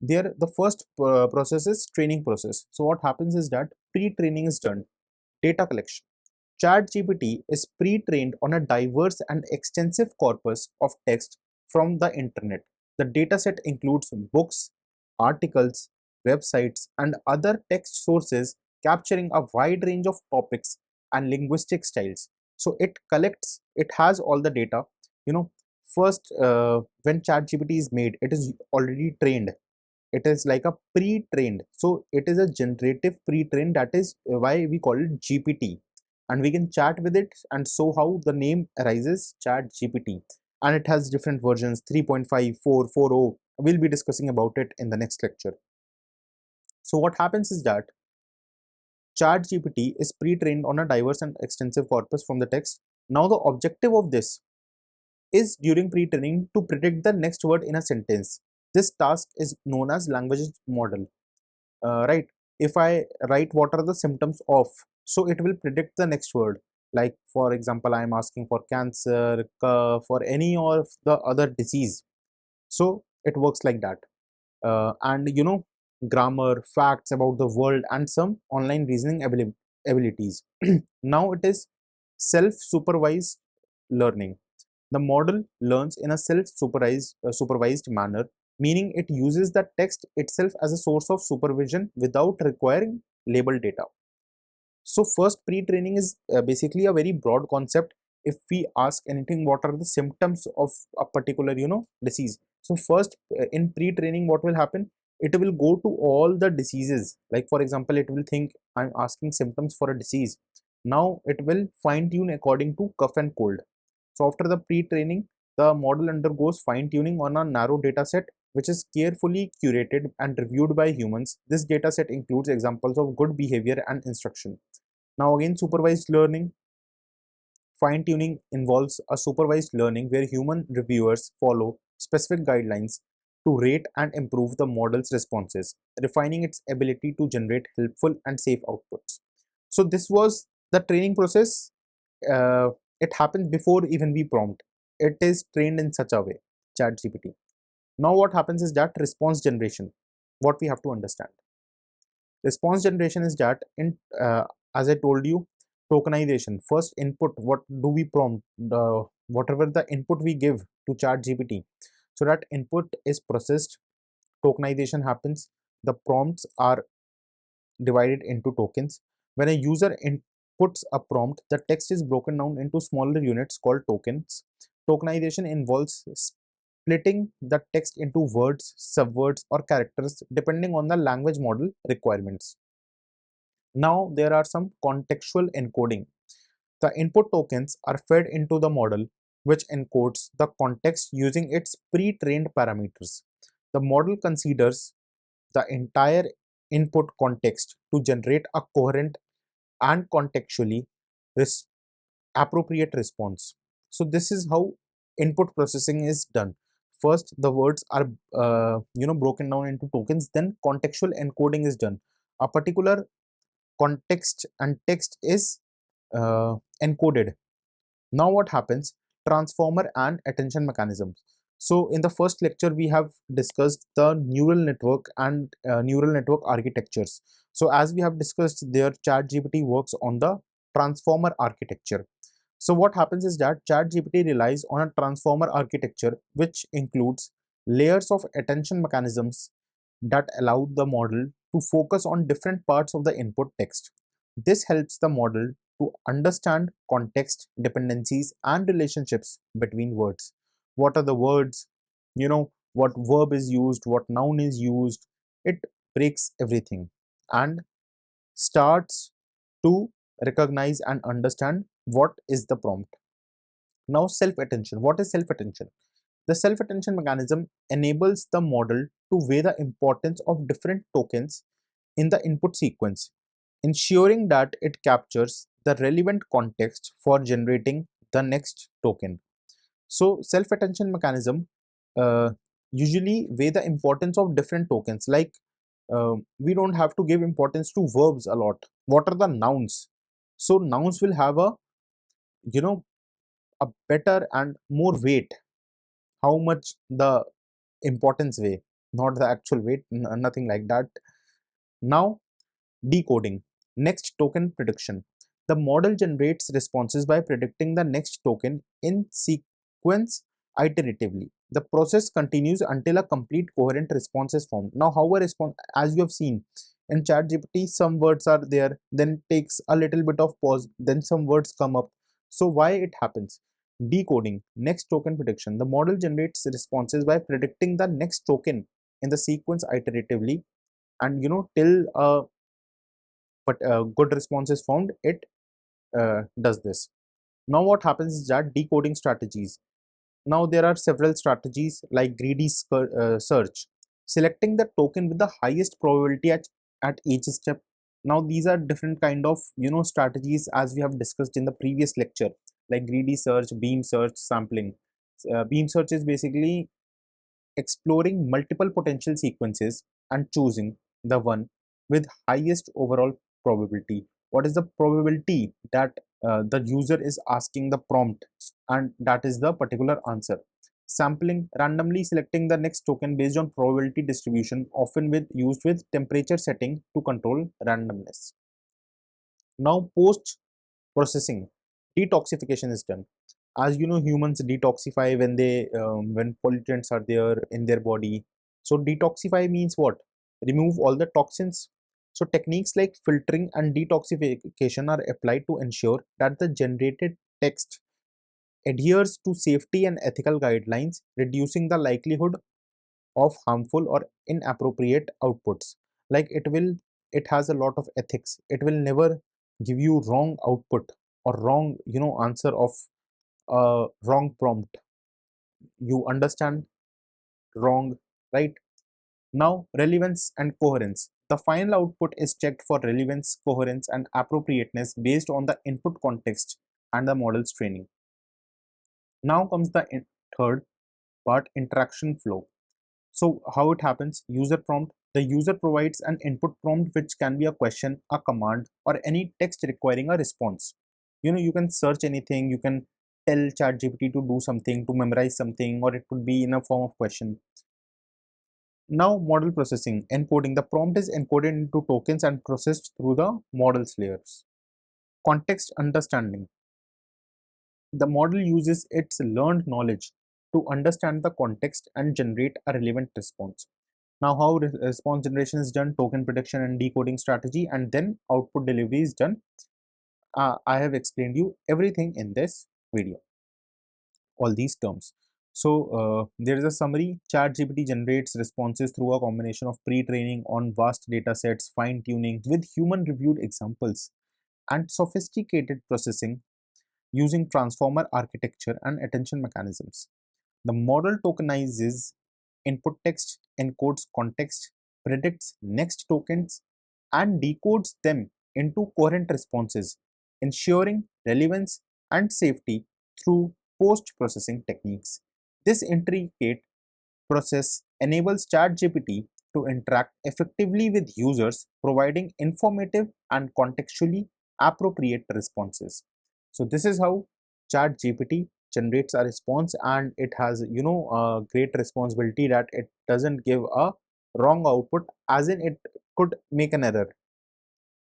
there the first process is training process. So what happens is that pre-training is done, data collection. ChatGPT is pre-trained on a diverse and extensive corpus of text from the internet. The dataset includes books, articles, websites, and other text sources capturing a wide range of topics and linguistic styles. So it has all the data. You know, first, when ChatGPT is made, it is already trained. It is like a pre-trained, so it is a generative pre-trained. That is why we call it GPT, and we can chat with it, and so how the name arises, Chat GPT. And it has different versions, 3.5, 4, 4.0. We'll be discussing about it in the next lecture. So what happens is that Chat GPT is pre-trained on a diverse and extensive corpus from the text. Now the objective of this is during pre-training to predict the next word in a sentence. This task is known as language model. Right, if I write what are the symptoms of, so it will predict the next word. Like for example, I'm asking for cancer, for any of the other disease. So it works like that. And grammar, facts about the world, and some online reasoning abilities. Now it is self-supervised learning. The model learns in a supervised manner, meaning it uses the text itself as a source of supervision without requiring label data. So first, pre-training is basically a very broad concept. If we ask anything, what are the symptoms of a particular disease? So first, in pre-training, what will happen? It will go to all the diseases. Like for example, it will think I'm asking symptoms for a disease. Now it will fine tune according to cough and cold. So after the pre-training, the model undergoes fine-tuning on a narrow data set, which is carefully curated and reviewed by humans. This data set includes examples of good behavior and instruction. Now again, supervised learning. Fine-tuning involves a supervised learning where human reviewers follow specific guidelines to rate and improve the model's responses, refining its ability to generate helpful and safe outputs. So this was the training process. uh, it happens before even we prompt. It is trained in such a way, ChatGPT. Now what happens is that response generation. What we have to understand. Response generation is that in as I told you, tokenization. First input, what do we prompt? Whatever the input we give to ChatGPT, so that input is processed, tokenization happens. The prompts are divided into tokens. When a user inputs a prompt, the text is broken down into smaller units called tokens. Tokenization involves splitting the text into words, subwords, or characters depending on the language model requirements. Now there are some contextual encoding. The input tokens are fed into the model, which encodes the context using its pre-trained parameters. The model considers the entire input context to generate a coherent and contextually res appropriate response. So this is how input processing is done. First, the words are broken down into tokens. Then contextual encoding is done. A particular context and text is encoded. Now what happens? Transformer and attention mechanisms. So in the first lecture we have discussed the neural network and neural network architectures. So as we have discussed there, ChatGPT works on the transformer architecture. So what happens is that ChatGPT relies on a transformer architecture which includes layers of attention mechanisms that allow the model to focus on different parts of the input text. This helps the model to understand context, dependencies, and relationships between words. What are the words? What verb is used, what noun is used. It breaks everything and starts to recognize and understand what is the prompt. Now, self attention. What is self attention? The self attention mechanism enables the model to weigh the importance of different tokens in the input sequence, ensuring that it captures the relevant context for generating the next token. So, self attention mechanism uh, usually weigh the importance of different tokens. Like we don't have to give importance to verbs a lot. What are the nouns? So, nouns will have a you know a better and more weight. How much the importance weigh, not the actual weight, nothing like that. Now decoding. Next token prediction. The model generates responses by predicting the next token in sequence iteratively. The process continues until a complete coherent response is formed. Now, how a response, as you have seen in ChatGPT, some words are there, then takes a little bit of pause, then some words come up. So, why it happens? Decoding. Next token prediction. The model generates responses by predicting the next token in the sequence iteratively, and till good response is found, it does this. Now what happens is that decoding strategies. Now there are several strategies like greedy search, selecting the token with the highest probability at each step. Now these are different kind of strategies as we have discussed in the previous lecture, like greedy search, beam search, sampling. Beam search is basically exploring multiple potential sequences and choosing the one with highest overall probability. what is the probability that the user is asking the prompt, and that is the particular answer. Sampling, randomly selecting the next token based on probability distribution, often with used with temperature setting to control randomness. Now post processing, detoxification is done. As you know, humans detoxify when they when pollutants are there in their body. So detoxify means what? Remove all the toxins. So techniques like filtering and detoxification are applied to ensure that the generated text adheres to safety and ethical guidelines, reducing the likelihood of harmful or inappropriate outputs. Like it has a lot of ethics. It will never give you wrong output or wrong, answer of a wrong prompt. You understand? Wrong, right? Now relevance and coherence. The final output is checked for relevance, coherence, and appropriateness based on the input context and the model's training. Now comes the third part, interaction flow. So how it happens? User prompt. The user provides an input prompt, which can be a question, a command, or any text requiring a response. You can search anything, you can tell ChatGPT to do something, to memorize something, or it could be in a form of question. Now model processing, encoding. The prompt is encoded into tokens and processed through the model's layers. Context understanding. The model uses its learned knowledge to understand the context and generate a relevant response. Now, how response generation is done, token prediction and decoding strategy, and then output delivery is done. I have explained you everything in this video, all these terms. So there is a summary. ChatGPT generates responses through a combination of pre-training on vast data sets, fine-tuning with human-reviewed examples, and sophisticated processing using transformer architecture and attention mechanisms. The model tokenizes input text, encodes context, predicts next tokens, and decodes them into coherent responses, ensuring relevance and safety through post-processing techniques. This intricate process enables ChatGPT to interact effectively with users, providing informative and contextually appropriate responses. So this is how ChatGPT generates a response, and it has a great responsibility that it doesn't give a wrong output, as in it could make an error.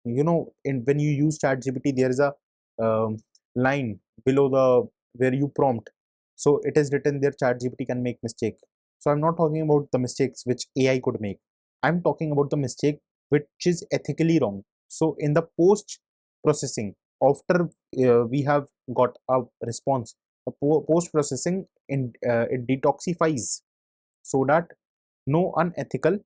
In when you use ChatGPT, there is a line below the where you prompt, so it is written there ChatGPT can make mistake. So I'm not talking about the mistakes which AI could make. I'm talking about the mistake which is ethically wrong. So in the post processing, after we have got a response, the post processing it detoxifies so that no unethical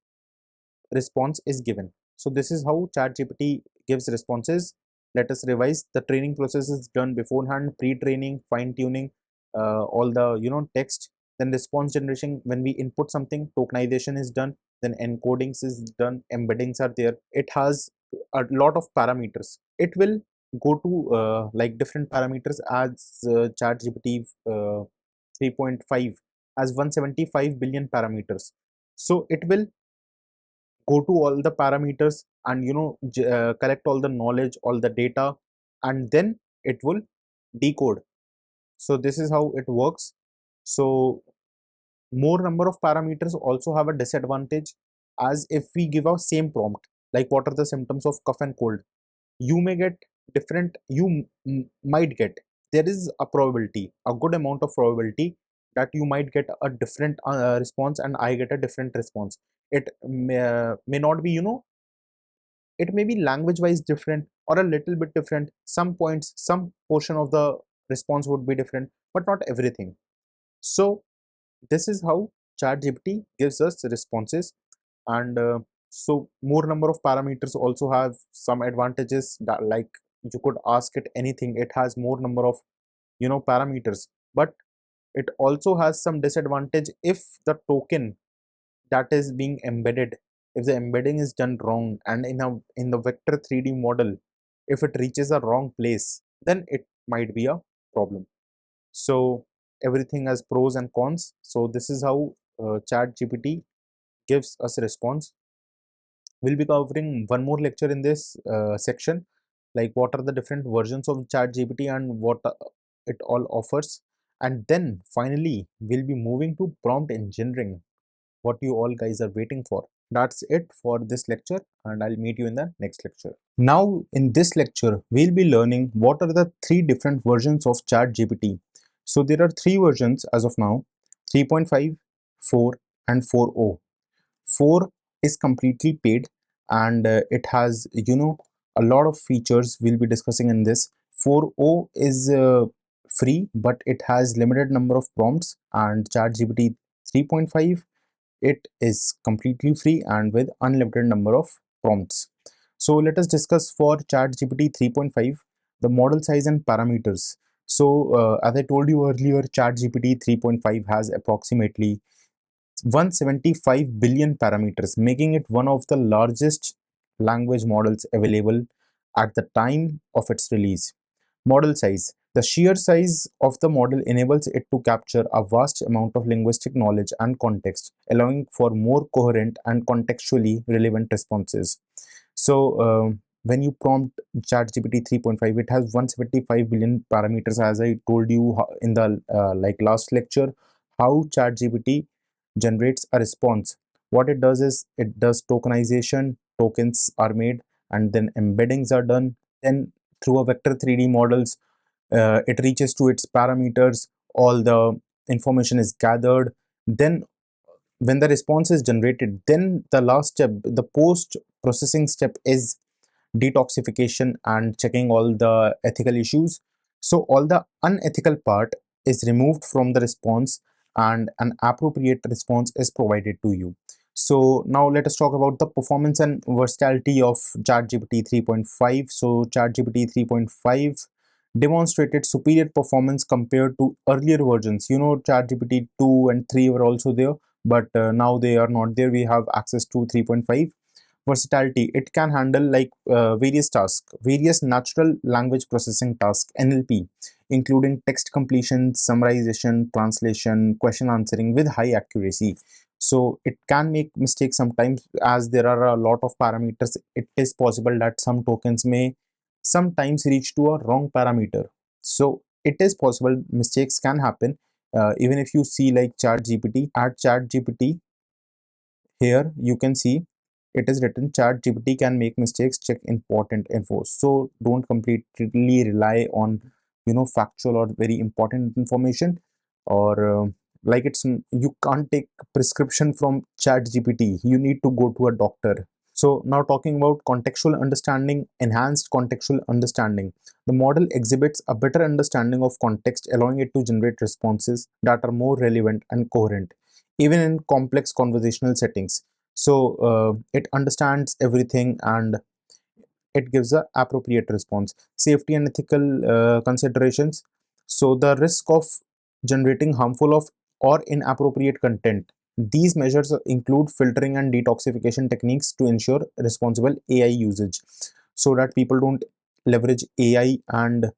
response is given. So this is how ChatGPT gives responses. Let us revise. The training process is done beforehand, pre-training, fine-tuning, all the text. Then response generation, when we input something, tokenization is done. Then encodings is done. Embeddings are there. It has a lot of parameters. It will go to like different parameters as ChatGPT 3.5 as 175 billion parameters. So it will go to all the parameters and collect all the knowledge, all the data, and then it will decode. So this is how it works. So more number of parameters also have a disadvantage, as if we give a same prompt, like what are the symptoms of cough and cold, you may get different, might get, there is a probability, a good amount of probability, that you might get a different response and I get a different response. It may not be, it may be language wise different or a little bit different. Some points, some portion of the response would be different, but not everything. So this is how ChatGPT gives us responses. And so more number of parameters also have some advantages, that like you could ask it anything, it has more number of parameters. But it also has some disadvantage if the token that is being embedded, if the embedding is done wrong, and in the vector 3D model, if it reaches a wrong place, then it might be a problem. So everything has pros and cons. So this is how chat gpt gives us a response. We'll be covering one more lecture in this section. like what are the different versions of ChatGPT and what it all offers. And then finally, we'll be moving to prompt engineering, what you all guys are waiting for. That's it for this lecture, and I'll meet you in the next lecture. Now, in this lecture, we'll be learning what are the three different versions of ChatGPT. So there are three versions as of now: 3.5, 4, and 4.0. 4 is completely paid, and it has, a lot of features we'll be discussing in this. 4.0 is free, but it has limited number of prompts, and ChatGPT 3.5, it is completely free and with unlimited number of prompts. So let us discuss for ChatGPT 3.5 the model size and parameters. So as I told you earlier, ChatGPT 3.5 has approximately 175 billion parameters, making it one of the largest language models available at the time of its release. Model size. The sheer size of the model enables it to capture a vast amount of linguistic knowledge and context, allowing for more coherent and contextually relevant responses. So, when you prompt ChatGPT 3.5, it has 175 billion parameters, as I told you in the like last lecture, how ChatGPT generates a response. What it does is it does tokenization, tokens are made, and then embeddings are done. Then through a vector 3D models, it reaches to its parameters, all the information is gathered. Then when the response is generated, then the last step, the post processing step, is detoxification and checking all the ethical issues. So all the unethical part is removed from the response and an appropriate response is provided to you. So now let us talk about the performance and versatility of ChatGPT 3.5. So ChatGPT 3.5 demonstrated superior performance compared to earlier versions. ChatGPT 2 and 3 were also there, but now they are not there. We have access to 3.5. Versatility: it can handle like various tasks, various natural language processing tasks, NLP, including text completion, summarization, translation, question answering with high accuracy. So it can make mistakes sometimes, as there are a lot of parameters. It is possible that some tokens may sometimes reach to a wrong parameter. So it is possible mistakes can happen. Even if you see like chat gpt, here you can see it is written ChatGPT can make mistakes, check important info. So don't completely rely on factual or very important information, or like you can't take prescription from ChatGPT. You need to go to a doctor. So now talking about contextual understanding, enhanced contextual understanding. The model exhibits a better understanding of context, allowing it to generate responses that are more relevant and coherent, even in complex conversational settings. So it understands everything and it gives a appropriate response. Safety and ethical considerations. So the risk of generating harmful of or inappropriate content. These measures include filtering and detoxification techniques to ensure responsible AI usage, so that people don't leverage AI and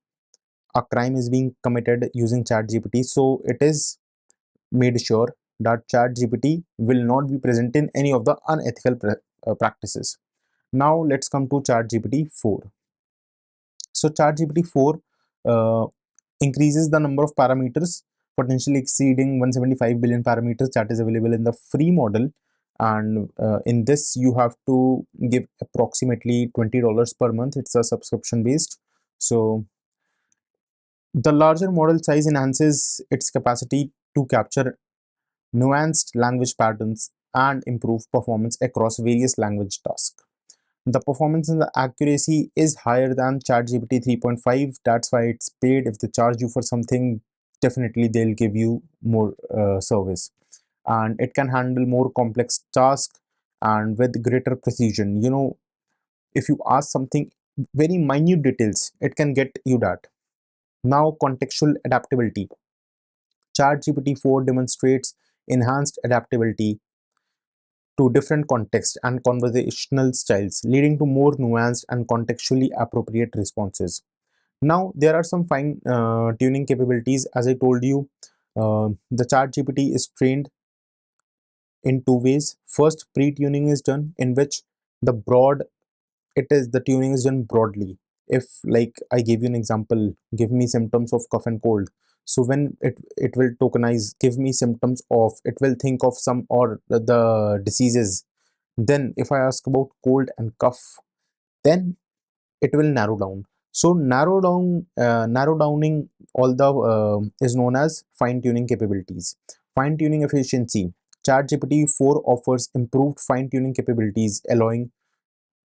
a crime is being committed using ChatGPT. So it is made sure that ChatGPT will not be present in any of the unethical practices. Now let's come to ChatGPT 4. So ChatGPT 4 uh, increases the number of parameters, potentially exceeding 175 billion parameters that is available in the free model. And in this, you have to give approximately $20 per month. It's a subscription based. So the larger model size enhances its capacity to capture nuanced language patterns and improve performance across various language tasks. The performance and the accuracy is higher than ChatGPT 3.5. That's why it's paid. If they charge you for something, definitely they'll give you more service. And it can handle more complex tasks and with greater precision. If you ask something very minute details, it can get you that. Now, contextual adaptability. ChatGPT 4 demonstrates enhanced adaptability to different contexts and conversational styles, leading to more nuanced and contextually appropriate responses. Now, there are some fine tuning capabilities. As I told you, the ChatGPT is trained in two ways. First, pre-tuning is done, in which the tuning is done broadly. If like I gave you an example, give me symptoms of cough and cold. So when it will tokenize, give me symptoms of, it will think of some or the diseases. Then if I ask about cold and cough, then it will narrow down. So narrow downing all the is known as fine tuning capabilities. Fine tuning efficiency. ChatGPT 4 offers improved fine tuning capabilities, allowing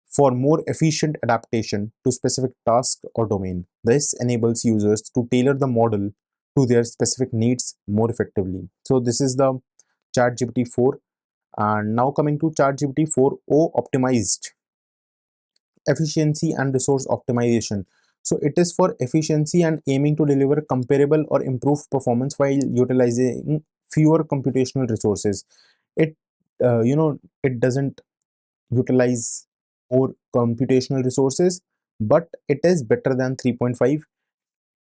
for more efficient adaptation to specific task or domain. This enables users to tailor the model to their specific needs more effectively. So this is the ChatGPT 4. And now coming to ChatGPT 4o optimized efficiency and resource optimization. So it is for efficiency and aiming to deliver comparable or improved performance while utilizing fewer computational resources. It it doesn't utilize more computational resources, but it is better than 3.5.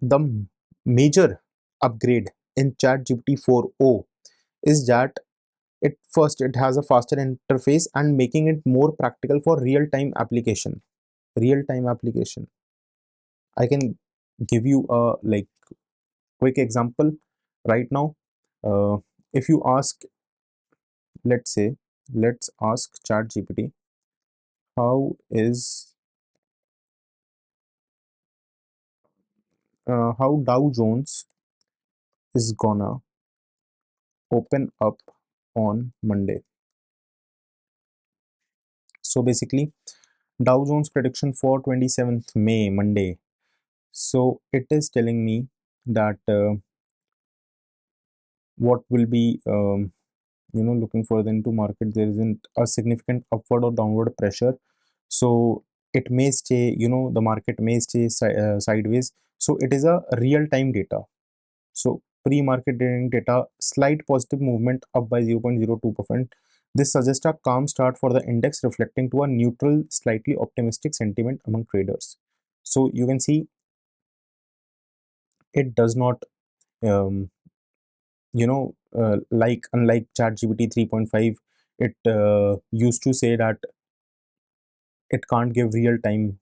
The major upgrade in ChatGPT 4o is that it has a faster interface and making it more practical for real-time application. Real-time application. I can give you a like quick example right now. Uh, if you ask, let's say, let's ask ChatGPT, how is how Dow Jones is gonna open up on Monday. So basically, Dow Jones prediction for 27th May, Monday. So it is telling me that what will be looking further into market, there isn't a significant upward or downward pressure. So it may stay, the market may stay sideways. So it is a real time data. So pre-market trading data, slight positive movement up by 0.02%. This suggests a calm start for the index, reflecting to a neutral, slightly optimistic sentiment among traders. So you can see it does not, um, like unlike ChatGPT 3.5, it used to say that it can't give real-time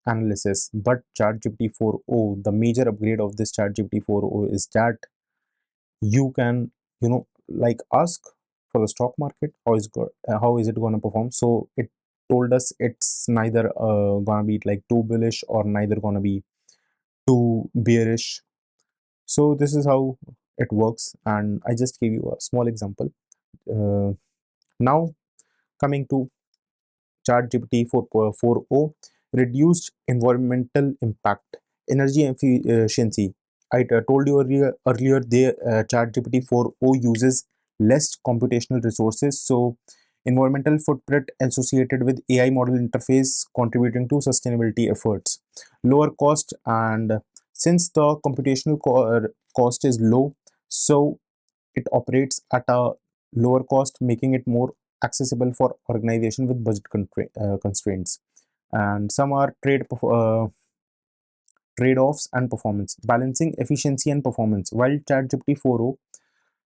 analysis. But ChatGPT 4o, the major upgrade of this ChatGPT 4o is that you can like ask for the stock market how is it going to perform. So it told us it's neither gonna be like too bullish or neither gonna be too bearish. So this is how it works, and I just gave you a small example. Now coming to ChatGPT 4.4o, reduced environmental impact, energy efficiency. I told you earlier the ChatGPT 4o uses less computational resources, so environmental footprint associated with AI model interface contributing to sustainability efforts. Lower cost, and since the computational cost is low, so it operates at a lower cost, making it more accessible for organization with budget constraints. And some are trade-offs and performance, balancing efficiency and performance. While ChatGPT 4o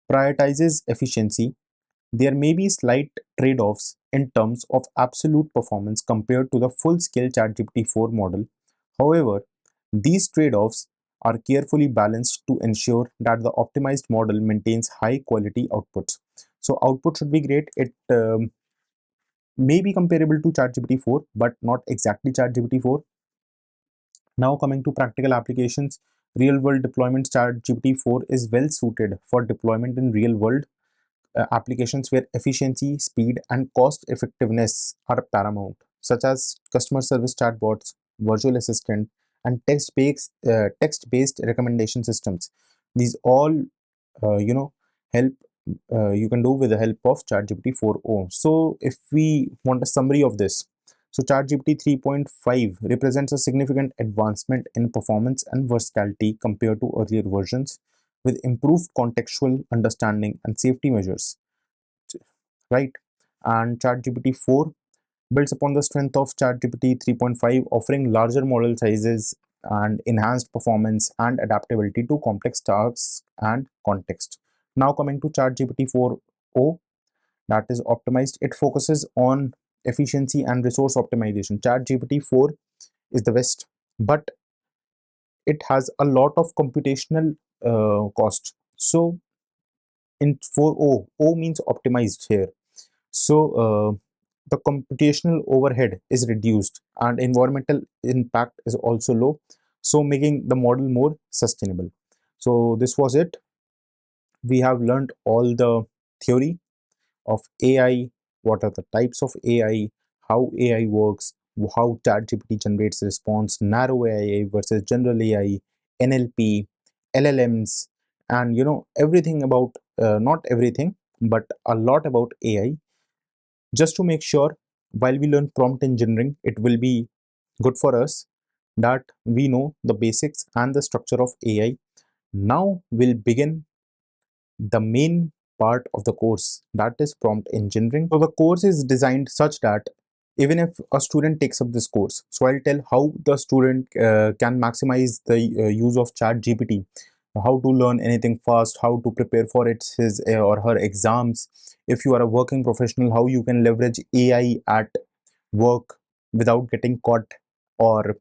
prioritizes efficiency, there may be slight trade-offs in terms of absolute performance compared to the full-scale ChatGPT 4 model. However, these trade-offs are carefully balanced to ensure that the optimized model maintains high-quality outputs. So output should be great. It may be comparable to ChatGPT 4, but not exactly ChatGPT 4. Now coming to practical applications, real-world deployment, ChatGPT 4 is well suited for deployment in real-world applications where efficiency, speed, and cost effectiveness are paramount, such as customer service chatbots, virtual assistant, and text-based recommendation systems. These all, help you can do with the help of ChatGPT 4o. So, if we want a summary of this, so ChatGPT 3.5 represents a significant advancement in performance and versatility compared to earlier versions, with improved contextual understanding and safety measures, right? And ChatGPT 4 builds upon the strength of ChatGPT 3.5, offering larger model sizes and enhanced performance and adaptability to complex tasks and context. Now coming to ChatGPT 4o, that is optimized. It focuses on efficiency and resource optimization. ChatGPT 4 is the best. but it has a lot of computational cost. So in for O means optimized here. So the computational overhead is reduced and environmental impact is also low, so making the model more sustainable. So this was it. We have learned all the theory of AI, what are the types of AI, how AI works, how ChatGPT generates response, narrow AI versus general AI, NLP, LLMs, and everything about not everything, but a lot about AI. Just to make sure, while we learn prompt engineering, it will be good for us that we know the basics and the structure of AI. Now we'll begin the main part of the course, that is prompt engineering. So the course is designed such that even if a student takes up this course, so I'll tell how the student can maximize the use of ChatGPT, how to learn anything fast, how to prepare for his or her exams. If you are a working professional, how you can leverage AI at work without getting caught, or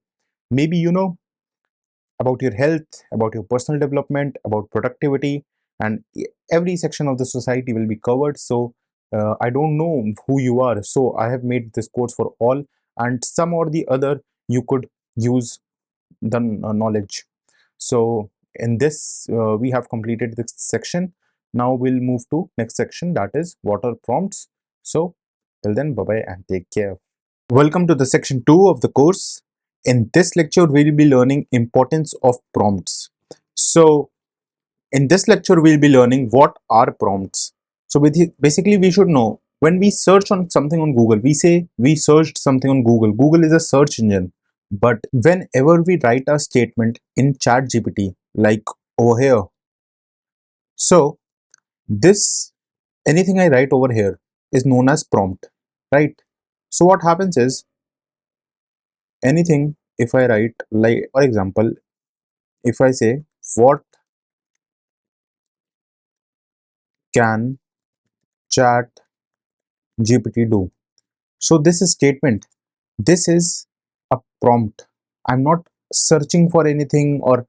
maybe about your health, about your personal development, about productivity, and every section of the society will be covered. So I don't know who you are, so I have made this course for all, and some or the other you could use the knowledge. So in this we have completed this section. Now we'll move to next section, that is what are prompts. So till then, bye bye and take care. Welcome to the section 2 of the course. In this lecture, we'll be learning importance of prompts. So in this lecture, we'll be learning what are prompts. So basically, we should know when we search on something on Google, we say we searched something on Google. Google is a search engine. But whenever we write a statement in ChatGPT, like over here, so this anything I write over here is known as prompt, right? So what happens is anything if I write, like for example, if I say what can chat GPT do, so this is statement, this is a prompt. I'm not searching for anything, or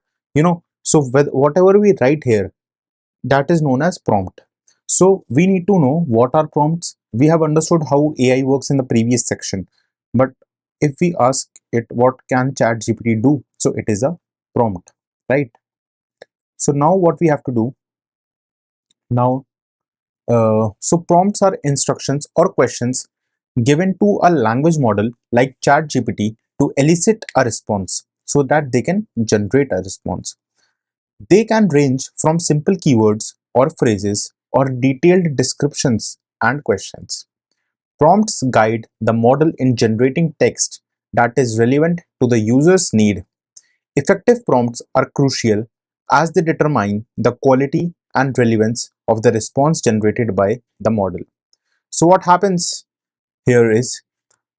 so whatever we write here, that is known as prompt. So we need to know what are prompts. We have understood how AI works in the previous section, but if we ask it what can chat GPT do, so it is a prompt, right? So now what we have to do now, so prompts are instructions or questions given to a language model like ChatGPT to elicit a response so that they can generate a response. They can range from simple keywords or phrases or detailed descriptions and questions. Prompts guide the model in generating text that is relevant to the user's need. Effective prompts are crucial as they determine the quality and relevance of the response generated by the model. So what happens here is,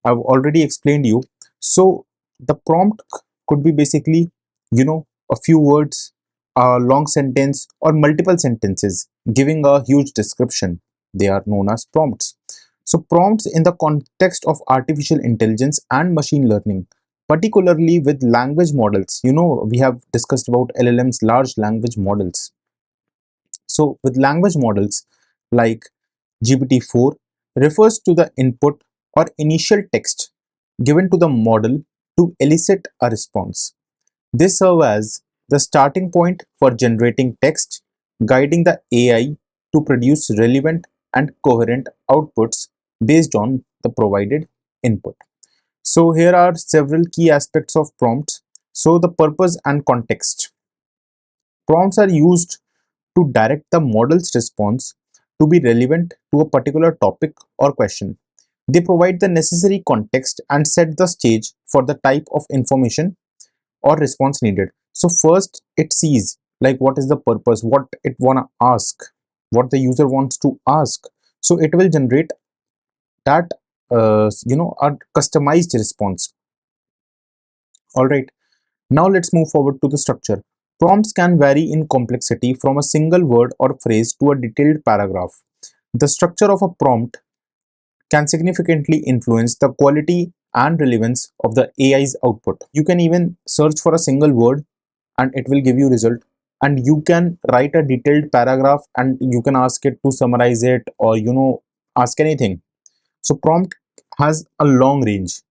I've already explained you. So the prompt could be basically, a few words, a long sentence, or multiple sentences giving a huge description. They are known as prompts. So prompts in the context of artificial intelligence and machine learning, particularly with language models. We have discussed about LLMs, large language models. So with language models like GPT-4 refers to the input or initial text given to the model to elicit a response. This serves as the starting point for generating text, guiding the AI to produce relevant and coherent outputs based on the provided input. So here are several key aspects of prompts. So the purpose and context. Prompts are used to direct the model's response to be relevant to a particular topic or question. They provide the necessary context and set the stage for the type of information or response needed. So first it sees like what is the purpose, what it wanna ask, what the user wants to ask. So it will generate that a customized response. All right. Now let's move forward to the structure. Prompts can vary in complexity from a single word or phrase to a detailed paragraph. The structure of a prompt can significantly influence the quality and relevance of the AI's output. You can even search for a single word and it will give you result, and you can write a detailed paragraph and you can ask it to summarize it, or ask anything. So prompt has a long range,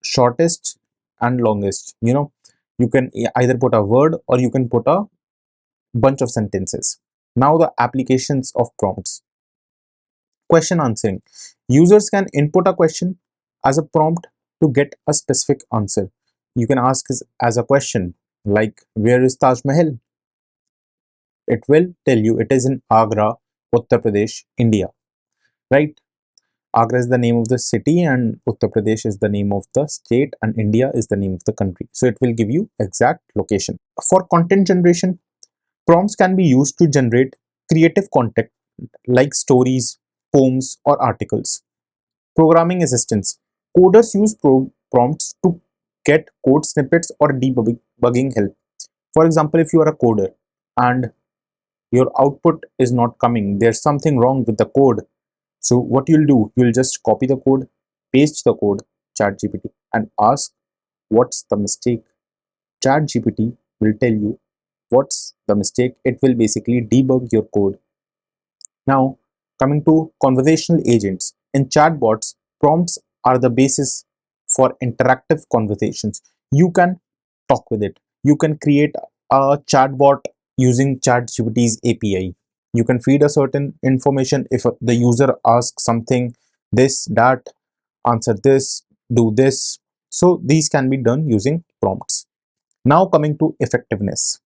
shortest and longest. You can either put a word or you can put a bunch of sentences. Now the applications of prompts. Question answering. Users can input a question as a prompt to get a specific answer. You can ask as a question like, where is Taj Mahal? It will tell you it is in Agra, Uttar Pradesh, India, right? Agra is the name of the city and Uttar Pradesh is the name of the state and India is the name of the country. So it will give you exact location. For content generation, prompts can be used to generate creative content like stories, poems, or articles. Programming assistance. Coders use prompts to get code snippets or debugging help. For example, if you are a coder and your output is not coming, there's something wrong with the code. So what you'll do, you'll just copy the code, paste the code, ChatGPT, and ask what's the mistake. ChatGPT will tell you what's the mistake. It will basically debug your code. Now, coming to conversational agents. In chatbots, prompts are the basis for interactive conversations. You can talk with it. You can create a chatbot using ChatGPT's API. You can feed a certain information. If the user asks something, this, that, answer this, do this. So these can be done using prompts. Now coming to effectiveness.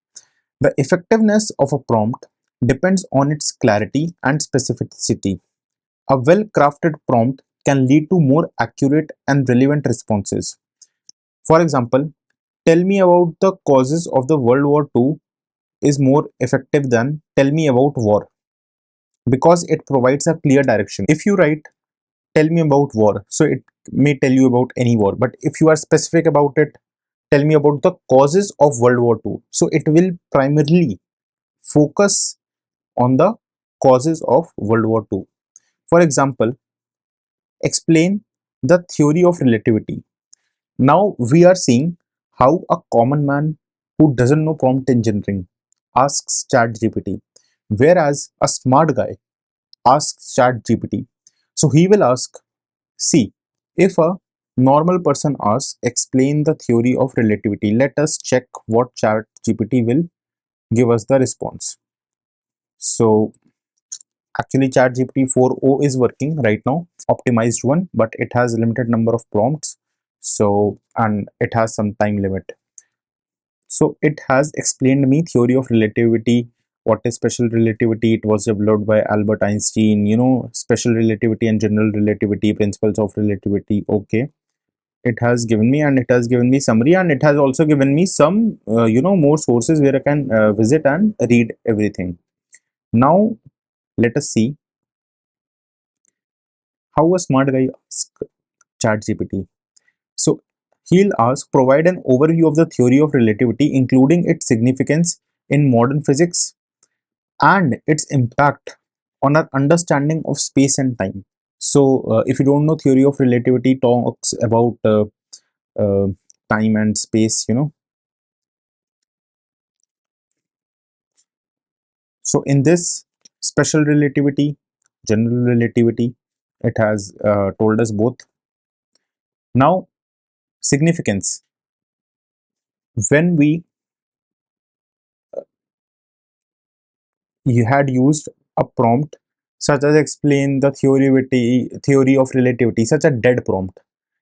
The effectiveness of a prompt depends on its clarity and specificity. A well-crafted prompt can lead to more accurate and relevant responses. For example, tell me about the causes of the World War II is more effective than tell me about war, because it provides a clear direction. If you write tell me about war, so it may tell you about any war, but if you are specific about it, tell me about the causes of World War II, so it will primarily focus on the causes of World War II. For example, explain the theory of relativity. Now we are seeing how a common man who doesn't know prompt engineering asks ChatGPT, whereas a smart guy asks ChatGPT. So he will ask, see, if a normal person asks, explain the theory of relativity, let us check what ChatGPT will give us the response. So actually ChatGPT 4.0 is working right now, optimized one, but it has a limited number of prompts. So, and it has some time limit. So it has explained me theory of relativity, what is special relativity. It was developed by Albert Einstein, special relativity and general relativity, principles of relativity. Okay. It has given me, and it has given me summary, and it has also given me some, more sources where I can visit and read everything. Now, let us see how a smart guy asks ChatGPT. So he'll ask, provide an overview of the theory of relativity, including its significance in modern physics and its impact on our understanding of space and time. So if you don't know, theory of relativity talks about uh, time and space. So in this special relativity, general relativity, it has told us both. Now, significance. When we you had used a prompt such as explain the theory of relativity, such a dead prompt,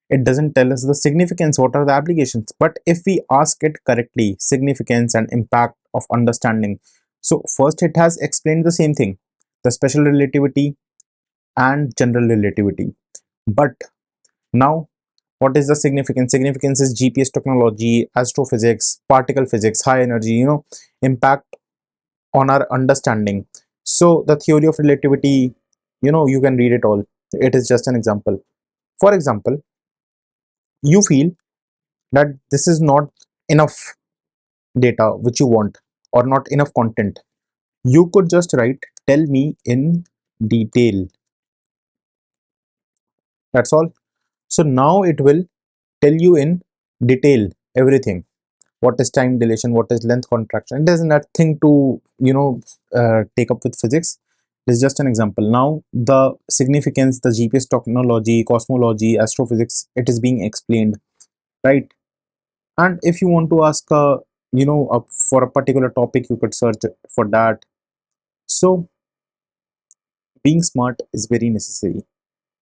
it doesn't tell us the significance, what are the applications. But if we ask it correctly, significance and impact of understanding, so first it has explained the same thing, the special relativity and general relativity. But now what is the significance? Significance is GPS technology, astrophysics, particle physics, high energy, impact on our understanding. So the theory of relativity, you can read it all. It is just an example. For example, you feel that this is not enough data which you want, or not enough content. You could just write tell me in detail. That's all. So now it will tell you in detail everything. What is time dilation, what is length contraction. It has nothing to take up with physics. This is just an example. Now the significance, the GPS technology, cosmology, astrophysics, it is being explained, right? And if you want to ask for a particular topic, you could search for that. So being smart is very necessary.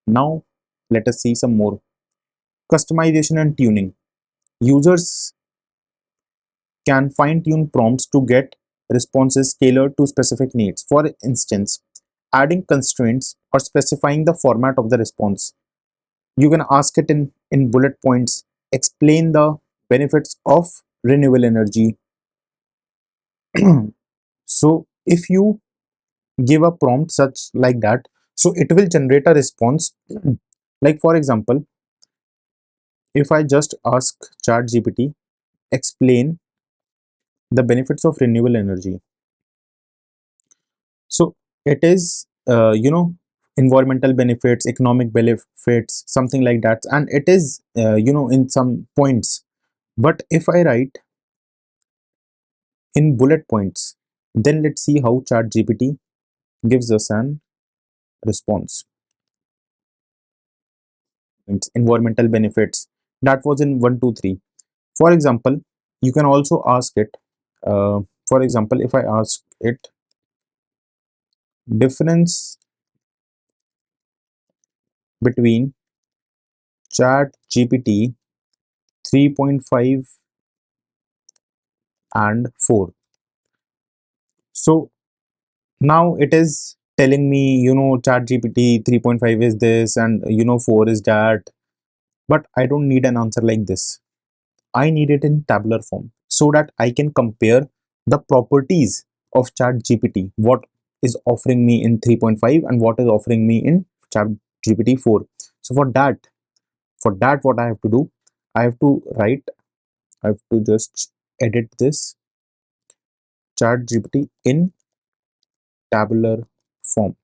Now let us see some more. Customization and tuning. Users can fine-tune prompts to get responses tailored to specific needs. For instance, adding constraints or specifying the format of the response. You can ask it in bullet points, explain the benefits of renewable energy. So if you give a prompt such like that, so it will generate a response. Like for example, if I just ask ChatGPT, explain the benefits of renewable energy. So it is environmental benefits, economic benefits, something like that, and it is in some points. But if I write in bullet points, then let's see how ChatGPT gives us an response. It's environmental benefits, that was in 1 2 3. For example, you can also ask it, for example, if I ask it difference between ChatGPT 3.5 and 4. So now it is telling me, ChatGPT 3.5 is this and 4 is that, but I don't need an answer like this. I need it in tabular form so that I can compare the properties of ChatGPT, what is offering me in 3.5 and what is offering me in ChatGPT 4. So for that what I have to do, I have to write, I have to just edit this ChatGPT in tabular form.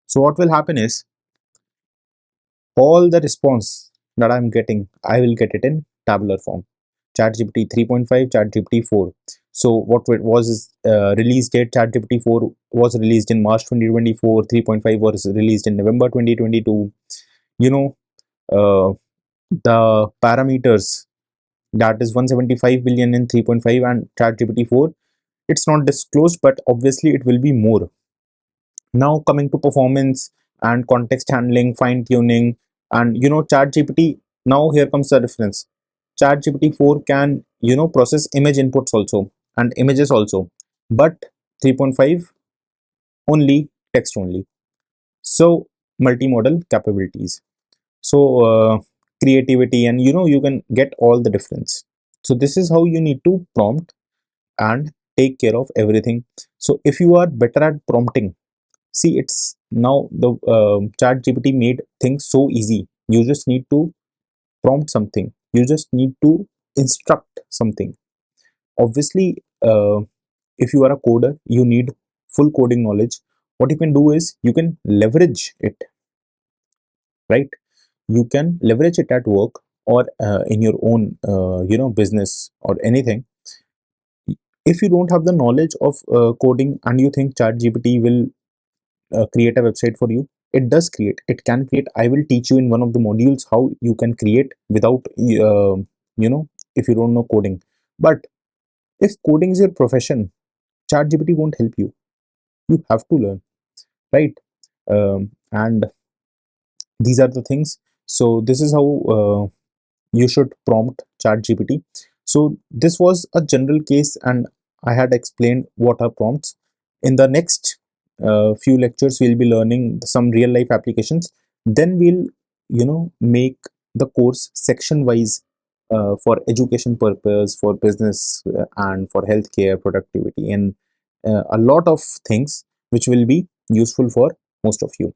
So what will happen is all the response that I'm getting, I will get it in tabular form. ChatGPT 3.5, ChatGPT 4. So what was release date? ChatGPT 4 was released in March 2024. 3.5 was released in November 2022. You know, uh, the parameters, that is 175 billion in 3.5 and ChatGPT 4. It's not disclosed, but obviously it will be more. Now coming to performance and context handling, fine tuning, and ChatGPT. Now here comes the difference. ChatGPT 4 can process image inputs also and images also, but 3.5 only text only. So multimodal capabilities. So creativity, and you can get all the difference. So this is how you need to prompt and take care of everything. So if you are better at prompting, see, it's now the chat gpt made things so easy. You just need to prompt something, you just need to instruct something. Obviously, if you are a coder, you need full coding knowledge. What you can do is you can leverage it, right? You can leverage it at work or in your own business or anything. If you don't have the knowledge of coding and you think chat gpt will create a website for you, it does create, it can create. I will teach you in one of the modules how you can create without if you don't know coding. But if coding is your profession, ChatGPT won't help you. You have to learn, right? And these are the things. So this is how you should prompt ChatGPT. So this was a general case, and I had explained what are prompts. In the next few lectures, we'll be learning some real life applications. Then we'll make the course section wise, for education purpose, for business, and for healthcare, productivity, and a lot of things which will be useful for most of you.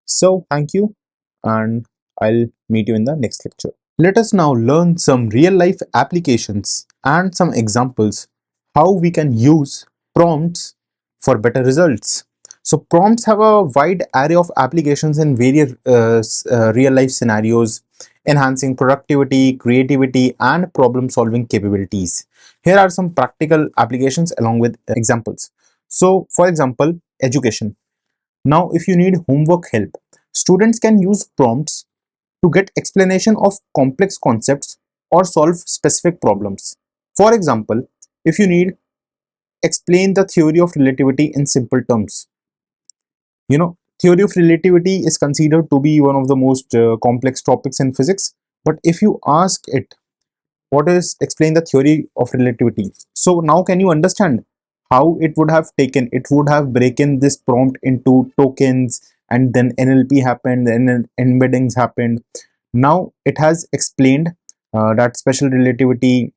So thank you, and I'll meet you in the next lecture. Let us now learn some real life applications and some examples how we can use prompts for better results. So prompts have a wide array of applications in various real life scenarios. enhancing productivity, creativity, and problem solving capabilities. Here are some practical applications along with examples. So, for example, education. Now, if you need homework help, students can use prompts to get explanation of complex concepts or solve specific problems. For example, if you need explain the theory of relativity in simple terms. Theory of relativity is considered to be one of the most complex topics in physics. But if you ask it, what is explain the theory of relativity? So now can you understand how it would have taken? It would have broken this prompt into tokens, and then NLP happened, then embeddings happened. Now it has explained that special relativity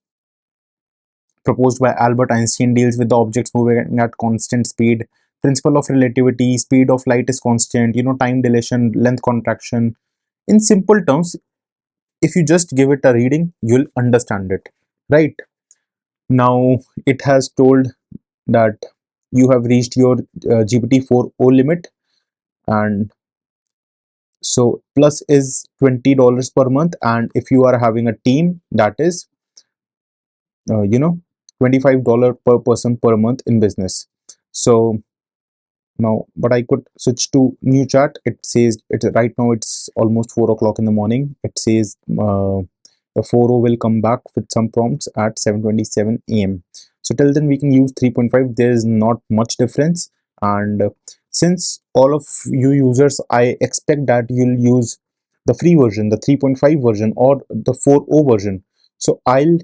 proposed by Albert Einstein deals with the objects moving at constant speed. Principle of relativity, speed of light is constant, time dilation, length contraction. In simple terms, if you just give it a reading, you'll understand it, right? Now, it has told that you have reached your GPT-4 O limit, and so plus is $20 per month, and if you are having a team, that is, uh, you know, $25 per person per month in business. So now, but I could switch to new chat. It says it right now it's almost 4 o'clock in the morning. It says the 4.0 will come back with some prompts at 7:27 a.m. So till then we can use 3.5. There is not much difference, and since all of you users, I expect that you'll use the free version, the 3.5 version, or the 4.0 version. So I'll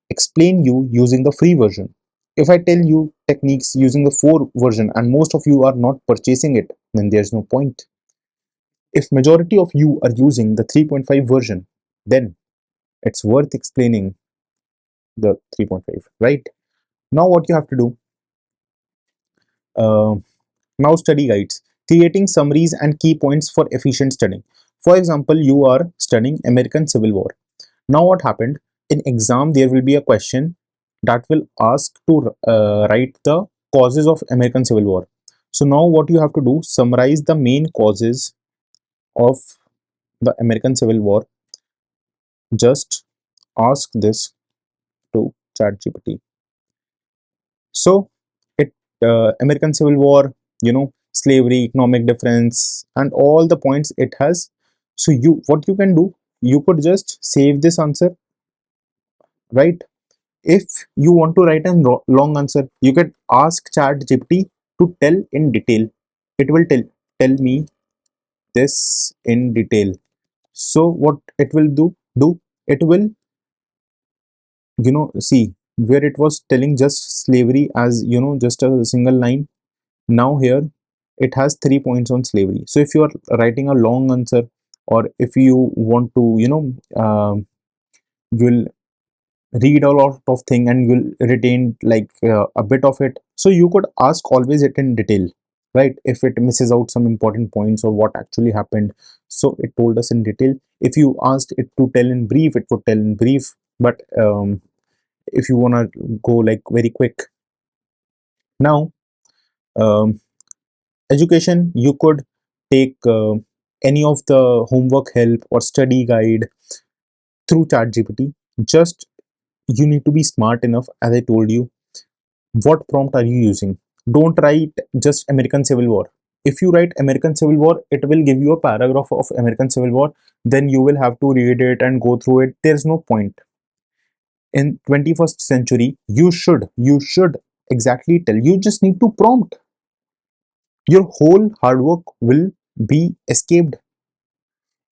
explain you using the free version. If I tell you techniques using the 4 version and most of you are not purchasing it, then there's no point. If majority of you are using the 3.5 version, then it's worth explaining the 3.5, right? Now what you have to do, uh, now study guides, creating summaries and key points for efficient studying. For example, you are studying American Civil War. Now what happened? In exam, there will be a question that will ask to write the causes of American Civil War. So now what you have to do, summarize the main causes of the American Civil War. Just ask this to ChatGPT. So it American Civil War, slavery, economic difference, and all the points it has. So what you can do, you could just save this answer, right? If you want to write a long answer, you can ask ChatGPT to tell in detail. It will tell me this in detail. So what it will do it will see where it was telling just slavery as just a single line. Now here it has 3 points on slavery. So if you are writing a long answer, or if you want to you'll read a lot of thing and you'll retain like a bit of it, so you could ask always it in detail, right? If it misses out some important points or what actually happened, so it told us in detail. If you asked it to tell in brief, it would tell in brief. But if you want to go like very quick, now um, education, you could take any of the homework help or study guide through ChatGPT. Just you need to be smart enough, as I told you. What prompt are you using? Don't write just American Civil War. If you write American Civil War, it will give you a paragraph of American Civil War. Then you will have to read it and go through it. There's no point. In 21st century, you should exactly tell. You just need to prompt. Your whole hard work will be escaped.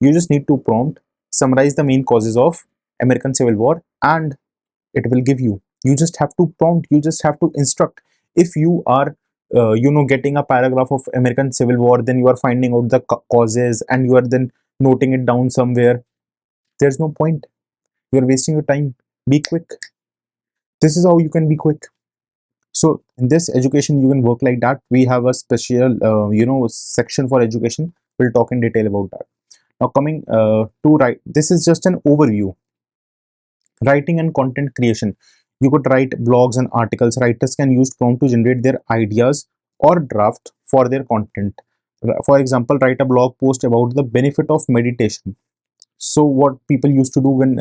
You just need to prompt, summarize the main causes of American Civil War, and it will give you. You just have to prompt, you just have to instruct. If you are getting a paragraph of American Civil War, then you are finding out the causes and you are then noting it down somewhere. There's no point. You are wasting your time. Be quick. This is how you can be quick. So in this education, you can work like that. We have a special section for education. We'll talk in detail about that. Now coming to write, this is just an overview. Writing and content creation. You could write blogs and articles. Writers can use prompt to generate their ideas or draft for their content. For example, write a blog post about the benefit of meditation. So what people used to do when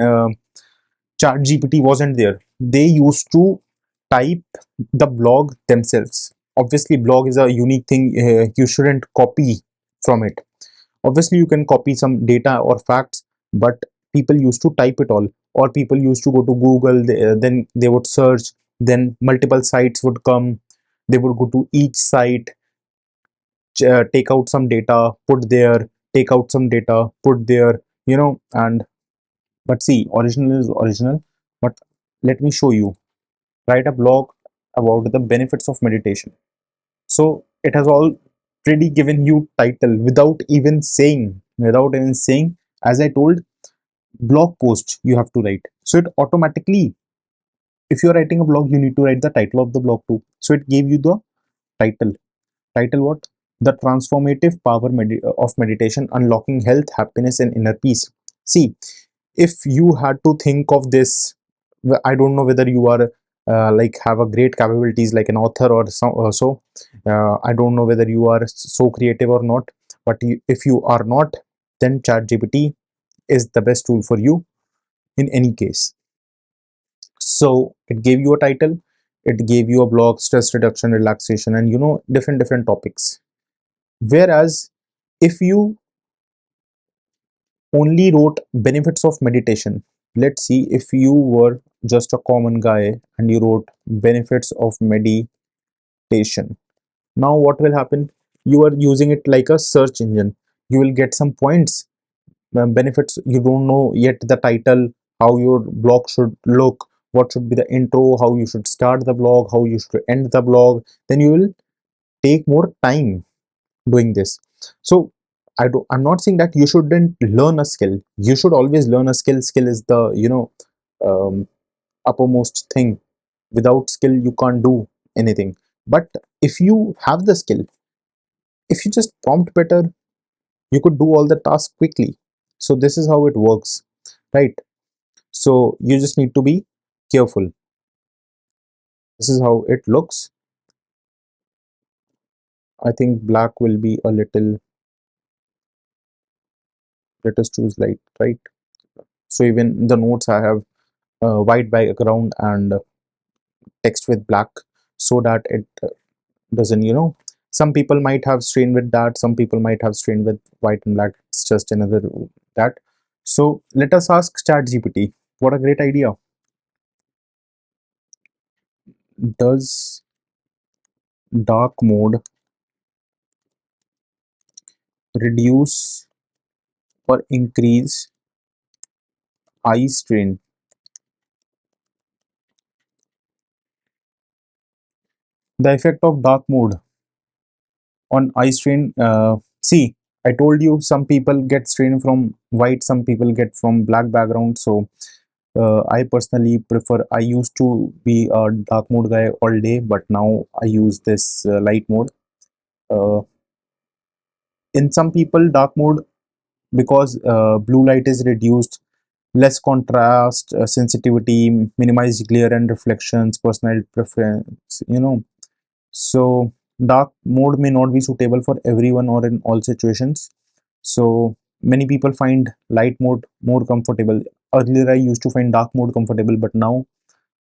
ChatGPT wasn't there, they used to type the blog themselves. Obviously, blog is a unique thing. You shouldn't copy from it. Obviously, you can copy some data or facts, but people used to type it all, or people used to go to Google. Then they would search. Then multiple sites would come. They would go to each site, take out some data, put there, take out some data, put there. And but see, original is original. But let me show you. Write a blog about the benefits of meditation. So it has already given you title without even saying, as I told, blog post you have to write. So it automatically, if you're writing a blog, you need to write the title of the blog too. So it gave you the title. Title what? The transformative power of meditation, unlocking health, happiness, and inner peace. See, if you had to think of this, I don't know whether you are like have a great capabilities like an author or so. I don't know whether you are so creative or not, but if you are not, then ChatGPT is the best tool for you in any case. So it gave you a title, it gave you a blog, stress reduction, relaxation, and different topics. Whereas if you only wrote benefits of meditation, let's see, if you were just a common guy and you wrote benefits of meditation, now what will happen? You are using it like a search engine. You will get some points, benefits. You don't know yet the title, how your blog should look, what should be the intro, how you should start the blog, how you should end the blog. Then you will take more time doing this. So I'm not saying that you shouldn't learn a skill. You should always learn a skill. Skill is the um, uppermost thing. Without skill you can't do anything. But if you have the skill, if you just prompt better, you could do all the tasks quickly. So this is how it works, right? So you just need to be careful. This is how it looks. I think black will be a little, let us choose light, right? So even the notes I have white background and text with black, so that it doesn't, some people might have strain with that, some people might have strain with white and black. It's just another that. So let us ask ChatGPT. What a great idea. Does dark mode reduce or increase eye strain? The effect of dark mode on eye strain. See, I told you some people get strain from white, some people get from black background. So I personally prefer, I used to be a dark mode guy all day, but now I use this light mode. uh, in some people, dark mode, because blue light is reduced, less contrast, sensitivity, minimized glare and reflections, personal preference. So dark mode may not be suitable for everyone or in all situations. So many people find light mode more comfortable. Earlier I used to find dark mode comfortable, but now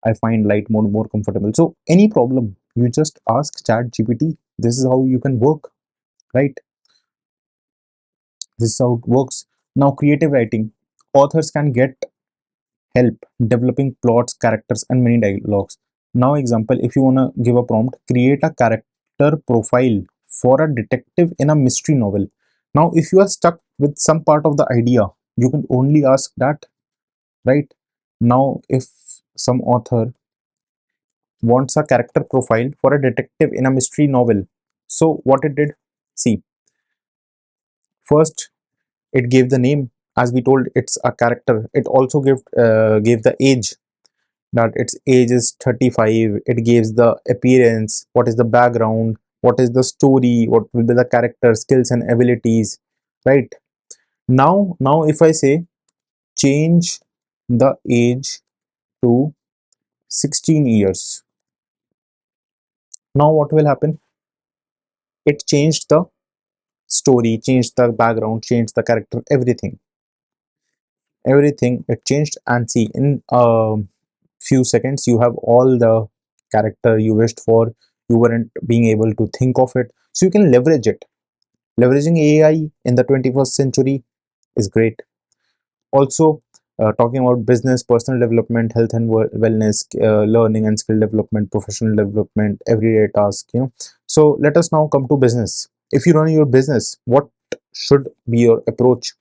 I find light mode more comfortable. So any problem, you just ask Chat GPT. This is how you can work, right? This is how it works. Now creative writing. Authors can get help developing plots, characters, and many dialogues. Now, example, if you want to give a prompt, create a character profile for a detective in a mystery novel. Now, if you are stuck with some part of the idea, you can only ask that, right? Now, if some author wants a character profile for a detective in a mystery novel, so what it did, see, first it gave the name. As we told, it's a character. It also gave the age, that its age is 35. It gives the appearance, what is the background, what is the story, what will be the character skills and abilities, right? Now if I say change the age to 16 years, now what will happen? It changed the story, changed the background, changed the character, everything. everything it changed. And see, in a few seconds you have all the character you wished for. You weren't being able to think of it, so you can leverage it. Leveraging AI in the 21st century is great. Also, talking about business, personal development, health and wellness, learning and skill development, professional development, everyday task, so let us now come to business. If you run your business, what should be your approach?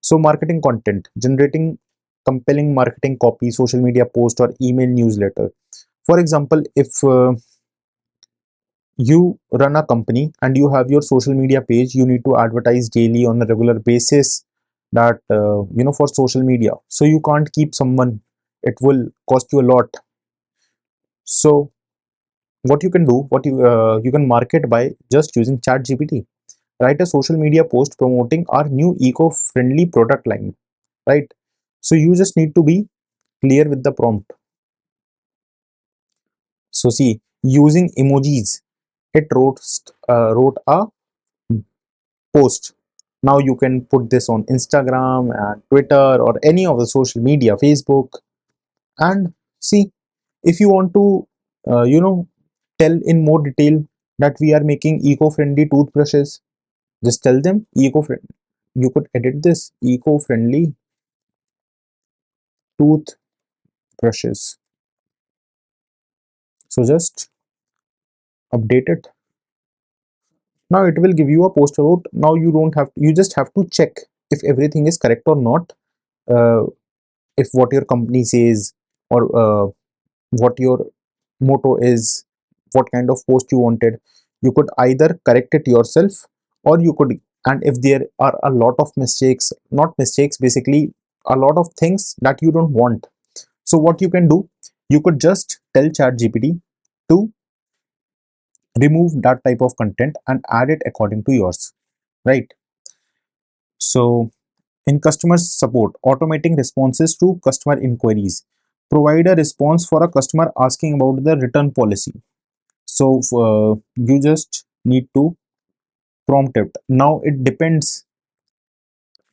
So marketing content, generating compelling marketing copy, social media post or email newsletter. For example, if you run a company and you have your social media page, you need to advertise daily on a regular basis, that for social media, so you can't keep someone, it will cost you a lot. So what you can do, what you can market by just using chat gpt. Write a social media post promoting our new eco-friendly product line, right? So you just need to be clear with the prompt. So see, using emojis, it wrote a post. Now you can put this on Instagram and Twitter or any of the social media, Facebook. And see, if you want to tell in more detail that we are making eco-friendly toothbrushes, just tell them eco-friendly. You could edit this eco-friendly toothbrushes. So just update it. Now it will give you a post about. Now you don't have, you just have to check if everything is correct or not. uh, if what your company says, or what your motto is, what kind of post you wanted, you could either correct it yourself, or you could. And if there are a lot of mistakes, not mistakes, basically a lot of things that you don't want, so what you can do, you could just tell ChatGPT to remove that type of content and add it according to yours, right? So in customer support, automating responses to customer inquiries. Provide a response for a customer asking about the return policy. So you just need to prompt it. Now it depends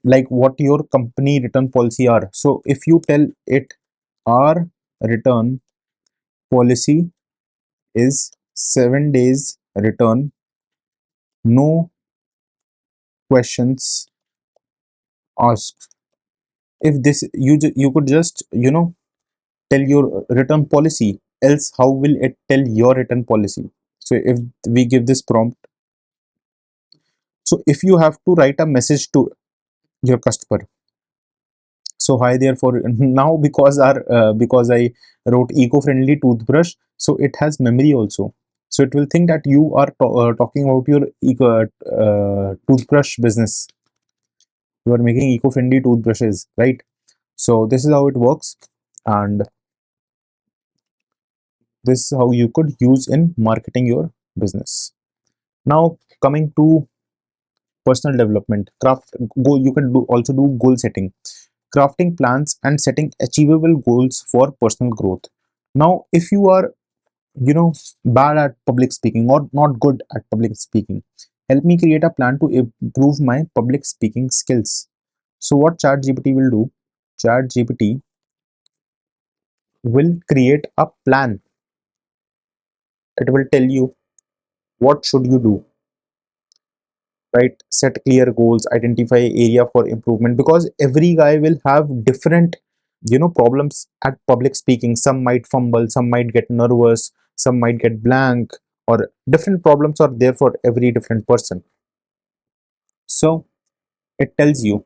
like what your company return policy are. So if you tell it our return policy is 7 days return, no questions asked. If this you could just tell your return policy, else how will it tell your return policy? So if we give this prompt, so if you have to write a message to your customer, so hi therefore now because I wrote eco-friendly toothbrush, so it has memory also, so it will think that you are talking about your toothbrush business. You are making eco-friendly toothbrushes, right? So this is how it works, and this is how you could use in marketing your business. Now coming to personal development, craft go you can do also do goal setting, crafting plans and setting achievable goals for personal growth. Now if you are bad at public speaking or not good at public speaking, help me create a plan to improve my public speaking skills. So what chat gpt will do, chat gpt will create a plan. It will tell you what should you do, right? Set clear goals, identify area for improvement, because every guy will have different problems at public speaking. Some might fumble, some might get nervous, some might get blank, or different problems are there for every different person. So it tells you,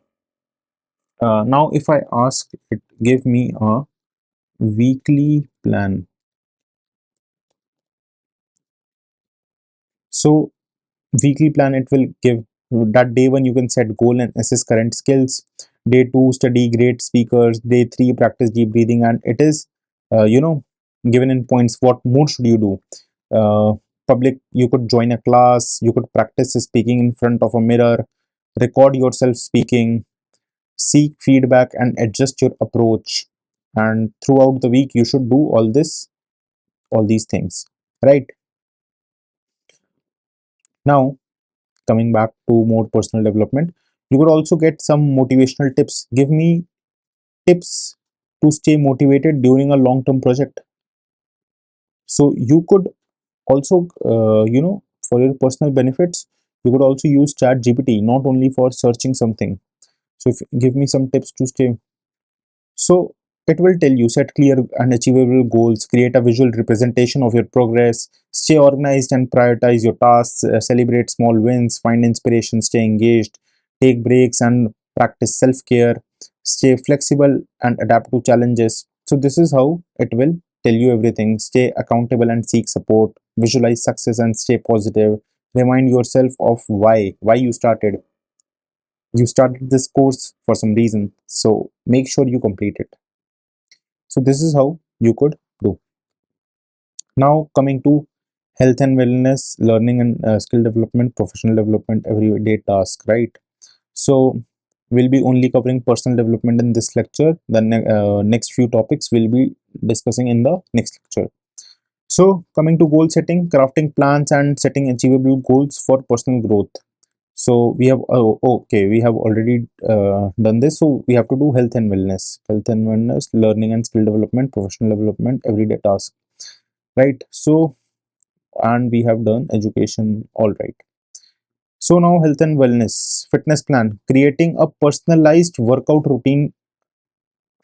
now if I ask it, give me a weekly plan. So weekly plan, it will give that day one you can set goal and assess current skills. Day two, study great speakers. Day three, practice deep breathing. And it is given in points what more should you do. Public, you could join a class, you could practice speaking in front of a mirror, record yourself speaking, seek feedback and adjust your approach. And throughout the week you should do all these things, right? Now coming back to more personal development, you could also get some motivational tips. Give me tips to stay motivated during a long-term project. So you could also, for your personal benefits, you could also use chat gpt not only for searching something. So if give me some tips to stay. So it will tell you set clear and achievable goals, create a visual representation of your progress, stay organized and prioritize your tasks, celebrate small wins, find inspiration, stay engaged, take breaks and practice self-care, stay flexible and adapt to challenges. So this is how it will tell you everything. Stay accountable and seek support, visualize success and stay positive. Remind yourself of why you started. You started this course for some reason, so make sure you complete it. So this is how you could do. Now coming to health and wellness, learning and skill development, professional development, everyday task, right? So we'll be only covering personal development in this lecture. The next few topics we'll be discussing in the next lecture. So coming to goal setting, crafting plans and setting achievable goals for personal growth. So we have okay, we have already done this. So we have to do health and wellness, learning and skill development, professional development, everyday task, right? So and we have done education, all right. So now health and wellness, fitness plan, creating a personalized workout routine,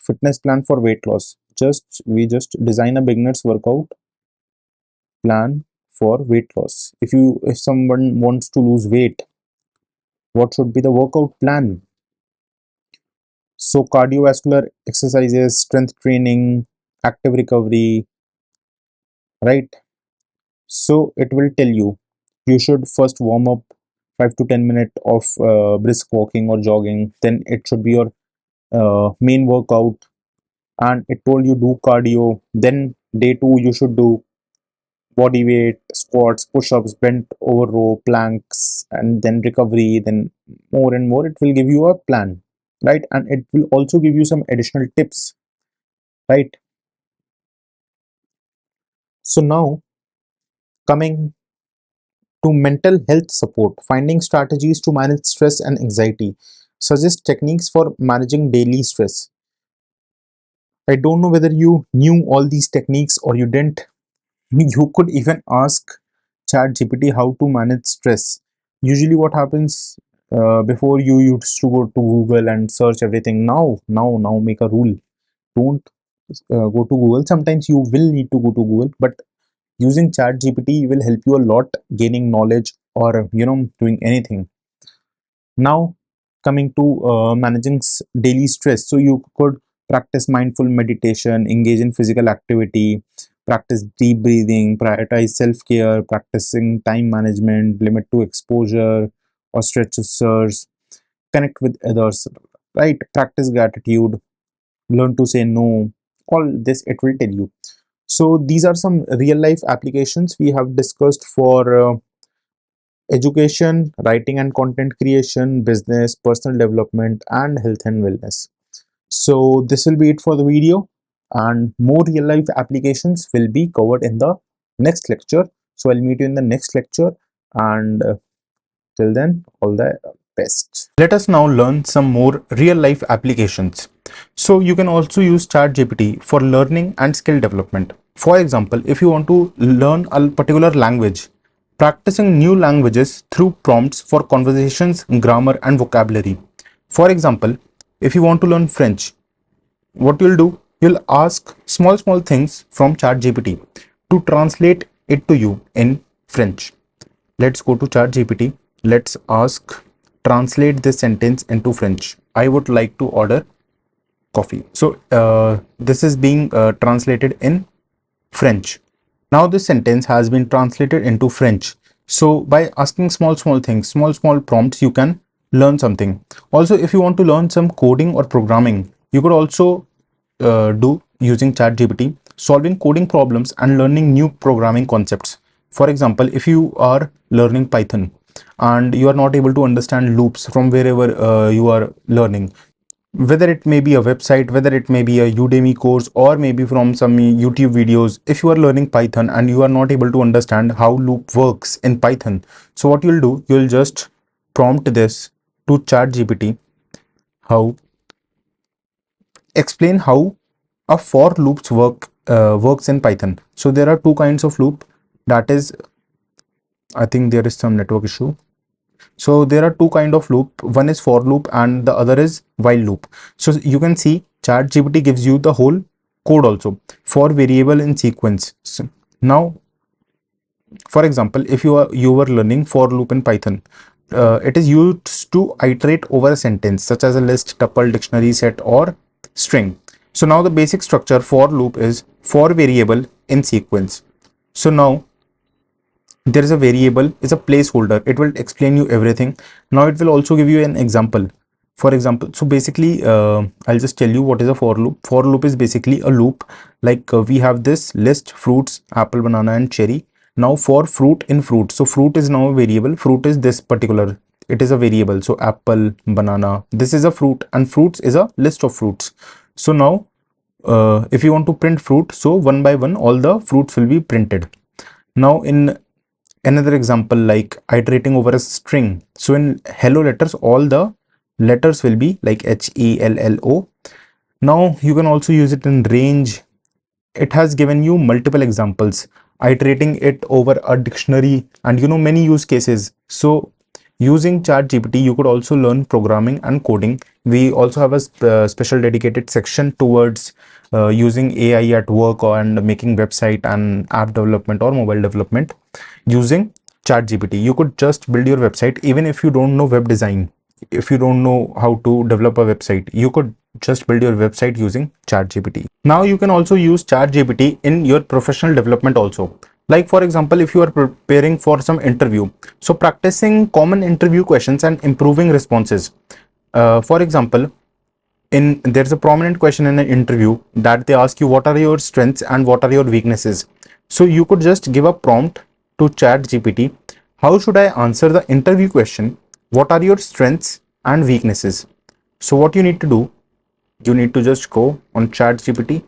fitness plan for weight loss. Just we just design a beginner's workout plan for weight loss. If someone wants to lose weight, what should be the workout plan? So cardiovascular exercises, strength training, active recovery, right? So it will tell you you should first warm up 5 to 10 minutes of brisk walking or jogging. Then it should be your main workout, and it told you do cardio. Then day 2 you should do body weight, squats, push-ups, bent over row, planks, and then recovery. Then more and more it will give you a plan, right? And it will also give you some additional tips, right? So now coming to mental health support, finding strategies to manage stress and anxiety, suggest techniques for managing daily stress. I don't know whether you knew all these techniques or you didn't. You could even ask ChatGPT how to manage stress. Usually what happens, before you used to go to Google and search everything. Now make a rule. Don't go to Google. Sometimes you will need to go to Google, but using ChatGPT will help you a lot gaining knowledge or doing anything. Now coming to managing daily stress. So you could practice mindful meditation, engage in physical activity, practice deep breathing, prioritize self-care, practicing time management, limit to exposure or stressors, connect with others, right? Practice gratitude, learn to say no. All this it will tell you. So these are some real life applications we have discussed for education, writing and content creation, business, personal development, and health and wellness. So this will be it for the video, and more real life applications will be covered in the next lecture. So I'll meet you in the next lecture, and till then, all the best. Let us now learn some more real life applications. So you can also use ChatGPT for learning and skill development. For example, if you want to learn a particular language, practicing new languages through prompts for conversations, grammar, and vocabulary. For example, if you want to learn French, what you'll do, you'll ask small things from ChatGPT to translate it to you in French. Let's go to ChatGPT. Let's ask, translate this sentence into French. I would like to order coffee. So this is being translated in French. Now this sentence has been translated into French. So by asking small things, small prompts, you can learn something. Also, if you want to learn some coding or programming, you could also do using ChatGPT, solving coding problems and learning new programming concepts. For example, if you are learning Python and you are not able to understand loops from wherever you are learning, whether it may be a website, whether it may be a Udemy course, or maybe from some YouTube videos. If you are learning Python and you are not able to understand how loop works in Python, so what you'll do, you'll just prompt this to ChatGPT, how explain how a for loops works in Python. So there are two kinds of loop. That is, I think there is some network issue. So there are two kind of loop. One is for loop and the other is while loop. So you can see ChatGPT gives you the whole code also for variable in sequence. So now, for example, if you were learning for loop in Python, it is used to iterate over a sentence such as a list, tuple, dictionary, set, or string. So now the basic structure for loop is for variable in sequence. So now there is a variable, is a placeholder. It will explain you everything. Now it will also give you an example. For example, so basically, I'll just tell you what is a for loop. For loop is basically a loop like we have this list, fruits, apple, banana, and cherry. Now for fruit in fruit, so fruit is now a variable. Fruit is this particular, it is a variable. So apple, banana, this is a fruit, and fruits is a list of fruits. So now if you want to print fruit, so one by one all the fruits will be printed. Now in another example, like iterating over a string, so in hello letters all the letters will be like HELLO. Now you can also use it in range. It has given you multiple examples, iterating it over a dictionary, and many use cases. So using ChatGPT you could also learn programming and coding. We also have a special dedicated section towards using AI at work and making website and app development or mobile development using ChatGPT. You could just build your website even if you don't know web design. If you don't know how to develop a website, you could just build your website using ChatGPT. Now you can also use ChatGPT in your professional development also. Like for example, if you are preparing for some interview, so practicing common interview questions and improving responses. For example, there's a prominent question in an interview that they ask you what are your strengths and what are your weaknesses. So you could just give a prompt to ChatGPT. How should I answer the interview question? What are your strengths and weaknesses? So what you need to do, you need to just go on ChatGPT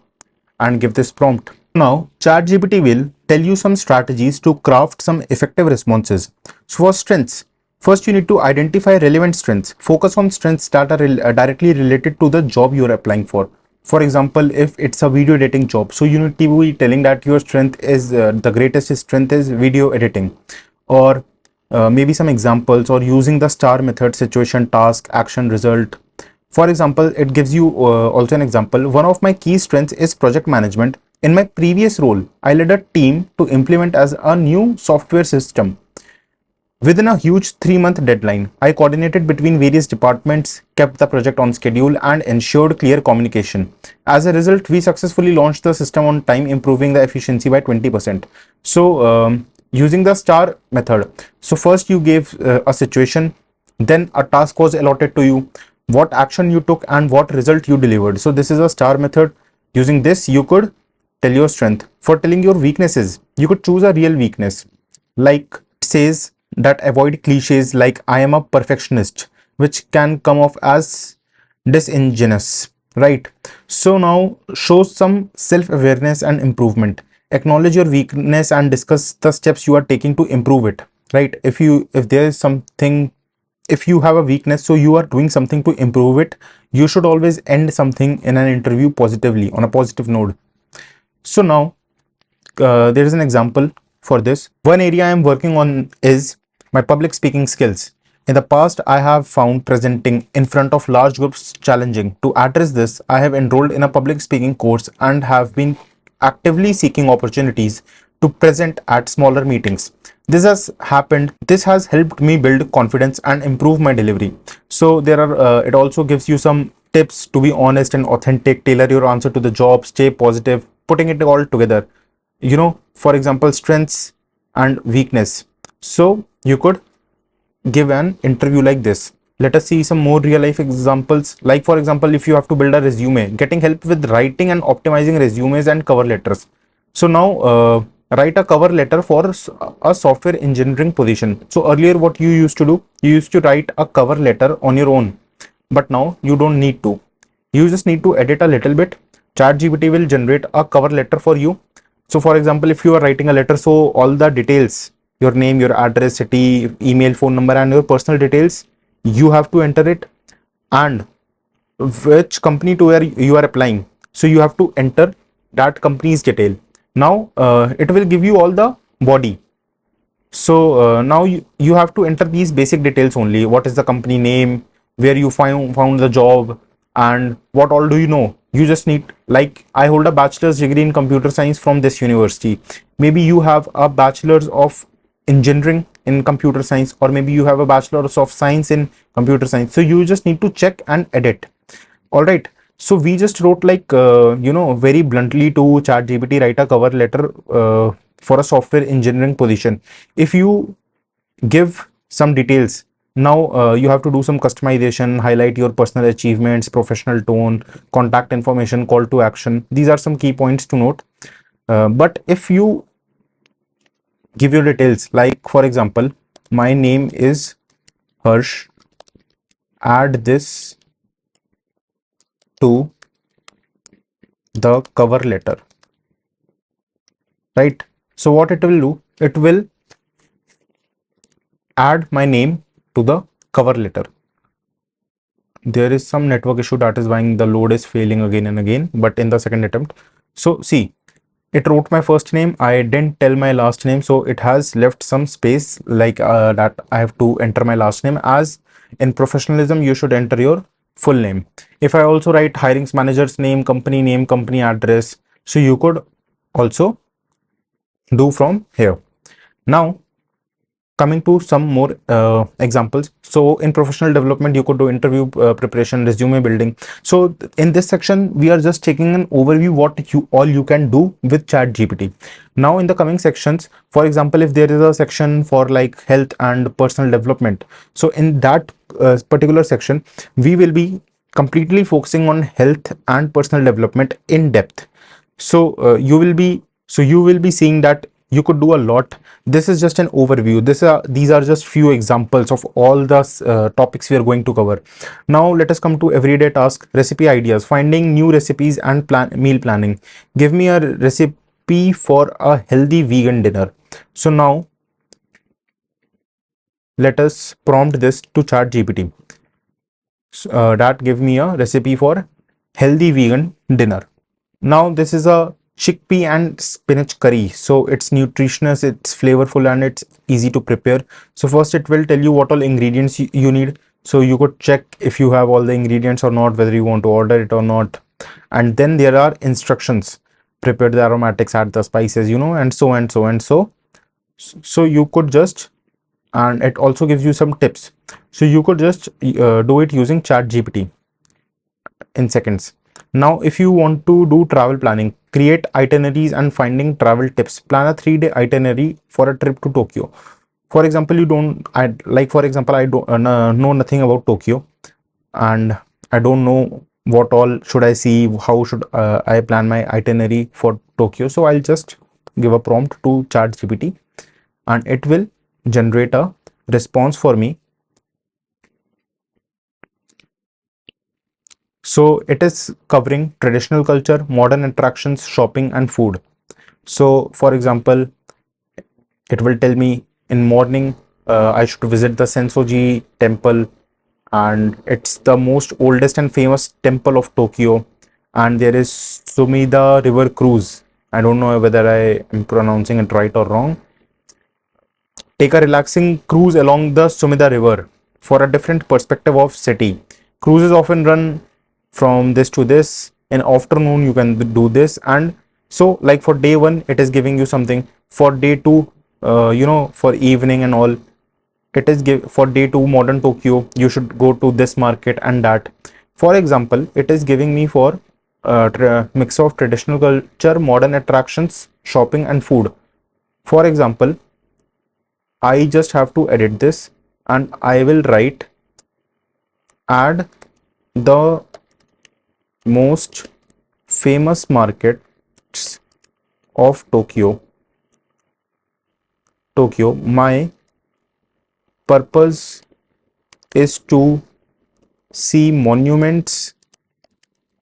and give this prompt. Now ChatGPT will tell you some strategies to craft some effective responses. So for strengths, first you need to identify relevant strengths. Focus on strengths that are directly related to the job you are applying for. For example, if it's a video editing job, so you need to be telling that your strength is the greatest strength is video editing, or maybe some examples, or using the star method: situation, task, action, result. For example, it gives you also an example. One of my key strengths is project management. In my previous role, I led a team to implement as a new software system. Within a huge 3-month deadline, I coordinated between various departments, kept the project on schedule, and ensured clear communication. As a result, we successfully launched the system on time, improving the efficiency by 20%. So, using the star method, so first you gave a situation, then a task was allotted to you, what action you took, and what result you delivered. So, this is a star method. Using this, you could tell your strength. For telling your weaknesses, you could choose a real weakness, like says that avoid cliches like I am a perfectionist, which can come off as disingenuous, right? So now show some self-awareness and improvement. Acknowledge your weakness and discuss the steps you are taking to improve it, right? If there is something, if you have a weakness, so you are doing something to improve it, you should always end something in an interview positively, on a positive note. So now there is an example for this. One area I am working on is my public speaking skills. In the past, I have found presenting in front of large groups challenging. To address this, I have enrolled in a public speaking course and have been actively seeking opportunities to present at smaller meetings. This has helped me build confidence and improve my delivery. So there are it also gives you some tips to be honest and authentic, tailor your answer to the job, stay positive, putting it all together. For example, strengths and weakness. So you could give an interview like this. Let us see some more real life examples. Like for example, if you have to build a resume, getting help with writing and optimizing resumes and cover letters. So now write a cover letter for a software engineering position. So earlier what you used to do, you used to write a cover letter on your own, but now you don't need to. You just need to edit a little bit. ChatGPT will generate a cover letter for you. So for example, if you are writing a letter, so all the details, your name, your address, city, email, phone number, and your personal details, you have to enter it. And which company to where you are applying. So you have to enter that company's detail. Now it will give you all the body. So now you have to enter these basic details only. What is the company name, where you found the job, and what all do you know. You just need, like, I hold a bachelor's degree in computer science from this university. Maybe you have a bachelor's of engineering in computer science, or maybe you have a bachelor's of science in computer science. So you just need to check and edit. All right. So we just wrote, like, very bluntly to ChatGPT, write a cover letter for a software engineering position. If you give some details, now you have to do some customization, highlight your personal achievements, professional tone, contact information, call to action. These are some key points to note. But if you give your details, like for example, my name is Harsh, add this to the cover letter, right? So what it will do, it will add my name to the cover letter. There is some network issue, that is why the load is failing again and again, but in the second attempt. So see, it wrote my first name, I didn't tell my last name, so it has left some space, like that I have to enter my last name. As in professionalism, you should enter your full name. If I also write hiring manager's name, company address, so you could also do from here. Now coming to some more examples. So in professional development, you could do interview preparation, resume building. So in this section, we are just taking an overview what you can do with ChatGPT. Now in the coming sections, for example, if there is a section for like health and personal development, so in that particular section, we will be completely focusing on health and personal development in depth. So you will be seeing that you could do a lot. This is just an overview. These are just few examples of all the topics we are going to cover. Now let us come to everyday task, recipe ideas, finding new recipes and meal planning. Give me a recipe for a healthy vegan dinner. So now let us prompt this to ChatGPT. That give me a recipe for healthy vegan dinner. Now this is a chickpea and spinach curry. So it's nutritious, it's flavorful, and it's easy to prepare. So first it will tell you what all ingredients you need. So you could check if you have all the ingredients or not, whether you want to order it or not. And then there are instructions. Prepare the aromatics, add the spices, and so and so and so. So you could just, and it also gives you some tips. So you could just do it using ChatGPT in seconds. Now, if you want to do travel planning, create itineraries and finding travel tips. Plan a 3-day itinerary for a trip to Tokyo. For example, for example, I don't know nothing about Tokyo, and I don't know what all should I see, how should I plan my itinerary for Tokyo. So I'll just give a prompt to ChatGPT and it will generate a response for me. So it is covering traditional culture, modern attractions, shopping, and food. So for example, it will tell me in morning I should visit the Sensoji temple, and it's the most oldest and famous temple of Tokyo. And there is Sumida River cruise. I don't know whether I am pronouncing it right or wrong. Take a relaxing cruise along the Sumida River for a different perspective of city. Cruises often run from this to this. In afternoon, you can do this. And so, like for day one, it is giving you something. For day two, for evening and all, it is give for day two modern Tokyo. You should go to this market and that. For example, it is giving me for mix of traditional culture, modern attractions, shopping, and food. For example, I just have to edit this and I will write add the most famous markets of Tokyo. My purpose is to see monuments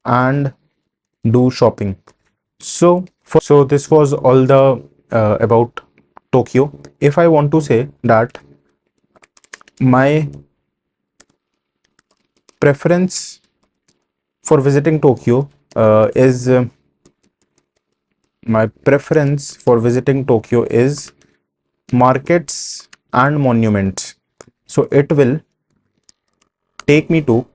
and do shopping. So this was all the about Tokyo. If I want to say that my preference for visiting Tokyo is my preference for visiting Tokyo is markets and monuments. So it will take me to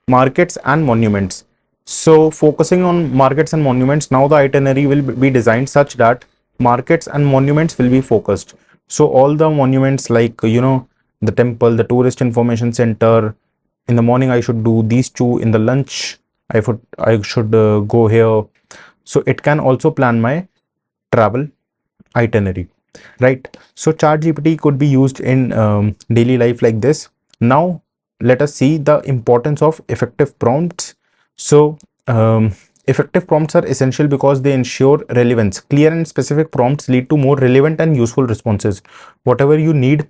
markets and monuments. So focusing on markets and monuments, now the itinerary will be designed such that markets and monuments will be focused. So all the monuments like, the temple, the tourist information center, in the morning I should do these two, in the lunch I should go here. So it can also plan my travel itinerary, right? So ChatGPT could be used in daily life like this. Now let us see the importance of effective prompts. So effective prompts are essential because they ensure relevance. Clear and specific prompts lead to more relevant and useful responses. Whatever you need,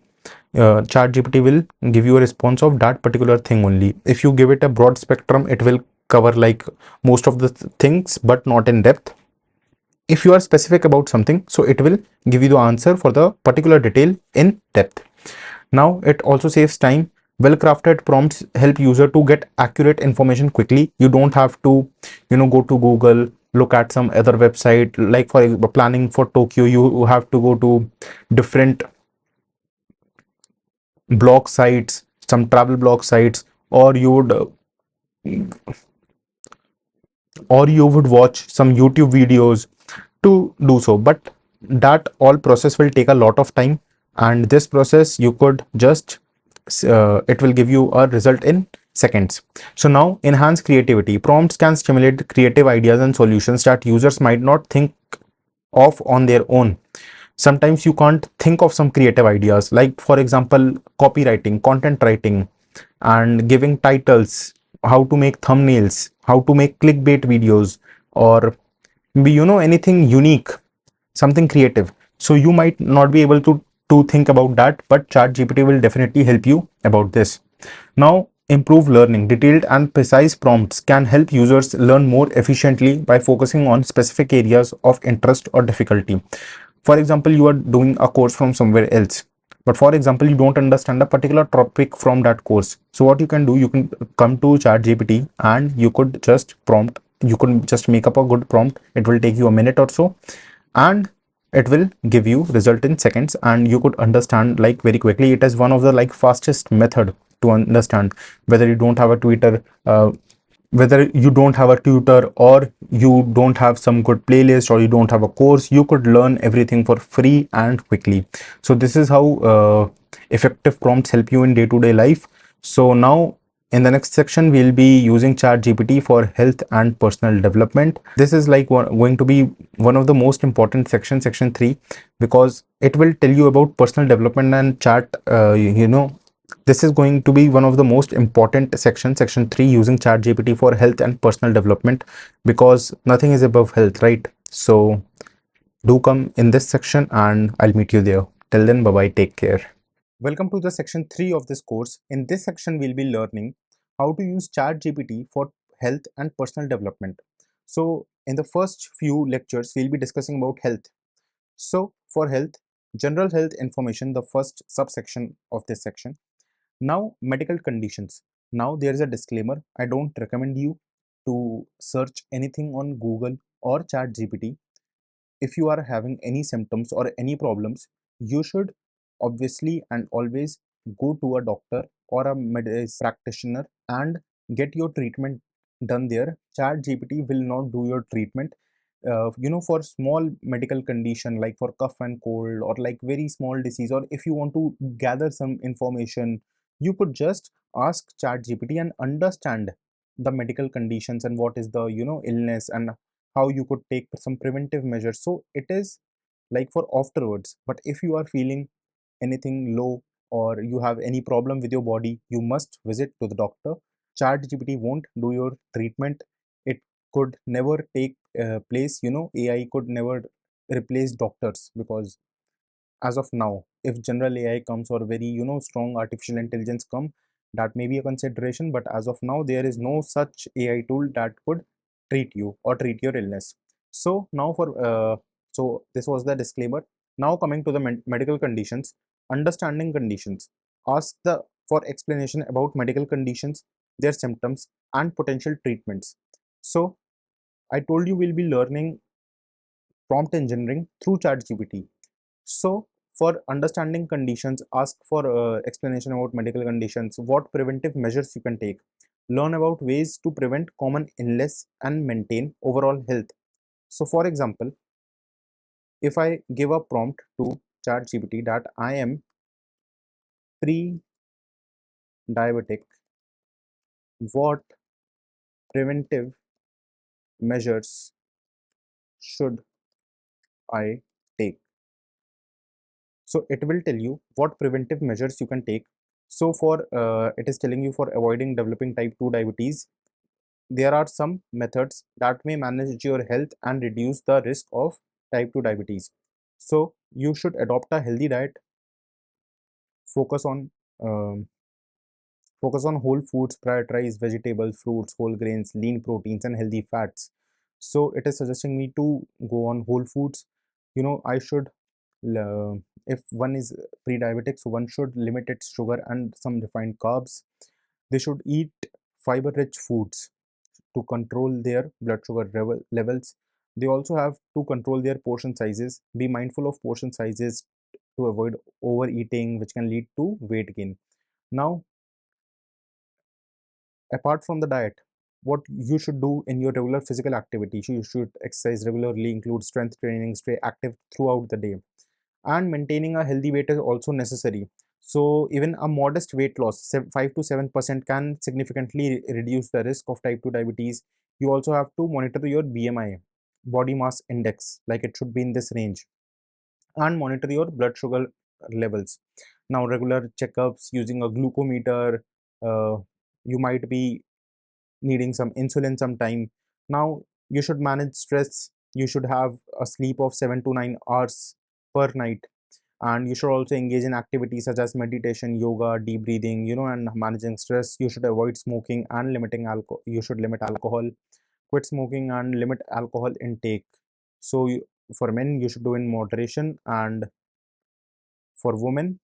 ChatGPT will give you a response of that particular thing only. If you give it a broad spectrum, it will cover like most of the things but not in depth. If you are specific about something, so it will give you the answer for the particular detail in depth. Now it also saves time. Well crafted prompts help user to get accurate information quickly. You don't have to go to Google, look at some other website. Like for planning for Tokyo, you have to go to different blog sites, some travel blog sites, or you would watch some YouTube videos to do so, but that all process will take a lot of time, and this process you could just it will give you a result in seconds. So now enhance creativity. Prompts can stimulate creative ideas and solutions that users might not think of on their own. Sometimes you can't think of some creative ideas, like for example copywriting, content writing, and giving titles, how to make thumbnails, how to make clickbait videos, or maybe anything unique, something creative. So you might not be able to think about that, but ChatGPT will definitely help you about this. Now improve learning. Detailed and precise prompts can help users learn more efficiently by focusing on specific areas of interest or difficulty. For example, you are doing a course from somewhere else, but for example you don't understand a particular topic from that course. So what you can do, you can come to ChatGPT and you could just make up a good prompt. It will take you a minute or so, and it will give you result in seconds, and you could understand like very quickly. It is one of the like fastest method to understand. Whether you don't have a Twitter, whether you don't have a tutor, or you don't have some good playlist, or you don't have a course, you could learn everything for free and quickly. So this is how effective prompts help you in day-to-day life. So now in the next section we'll be using ChatGPT for health and personal development. This is like going to be one of the most important section 3, because it will tell you about personal development and this is going to be one of the most important section 3, using ChatGPT for health and personal development, because nothing is above health, right? So do come in this section and I'll meet you there. Till then, bye bye, take care. Welcome to the section 3 of this course. In this section we'll be learning how to use ChatGPT for health and personal development. So in the first few lectures we'll be discussing about health. So for health, general health information, the first subsection of this section. Now, medical conditions. Now, there is a disclaimer. I don't recommend you to search anything on Google or ChatGPT. If you are having any symptoms or any problems, you should obviously and always go to a doctor or a medicine practitioner and get your treatment done there. ChatGPT will not do your treatment. For small medical condition like for cough and cold, or like very small disease, or if you want to gather some information, you could just ask ChatGPT and understand the medical conditions and what is the illness, and how you could take some preventive measures. So it is like for afterwards. But if you are feeling anything low, or you have any problem with your body, you must visit to the doctor. ChatGPT won't do your treatment. It could never take place. AI could never replace doctors, because as of now, if general AI comes, or very strong artificial intelligence come, that may be a consideration, but as of now there is no such AI tool that could treat you or treat your illness. So now so this was the disclaimer. Now coming to the medical conditions. Understanding conditions. Ask the for explanation about medical conditions. their symptoms, and potential treatments. So I told you we'll be learning prompt engineering through ChatGPT. So for understanding conditions, ask for explanation about medical conditions, what preventive measures you can take, learn about ways to prevent common illness and maintain overall health. So for example, if I give a prompt to ChatGPT that I am pre-diabetic, what preventive measures should I take? So it will tell you what preventive measures you can take. So for it is telling you for avoiding developing type 2 diabetes, there are some methods that may manage your health and reduce the risk of type 2 diabetes. So you should adopt a healthy diet, focus on um, focus on whole foods, prioritize vegetables, fruits, whole grains, lean proteins, and healthy fats. So it is suggesting me to go on whole foods. I should, if one is pre-diabetic, so one should limit its sugar and some refined carbs. They should eat fiber-rich foods to control their blood sugar levels. They also have to control their portion sizes. Be mindful of portion sizes to avoid overeating, which can lead to weight gain. Now, apart from the diet, what you should do in your regular physical activity, you should exercise regularly, include strength training, stay active throughout the day, and maintaining a healthy weight is also necessary. So even a modest weight loss, 5 to 7%, can significantly reduce the risk of type 2 diabetes. You also have to monitor your BMI, body mass index, like it should be in this range, and monitor your blood sugar levels. Now regular checkups using a glucometer, uh, you might be needing some insulin sometime. Now you should manage stress. You should have a sleep of 7 to 9 hours per night, and you should also engage in activities such as meditation, yoga, deep breathing, and managing stress. You should avoid smoking and limiting alcohol. You should limit alcohol, quit smoking, and limit alcohol intake. So for men you should do in moderation, and for women,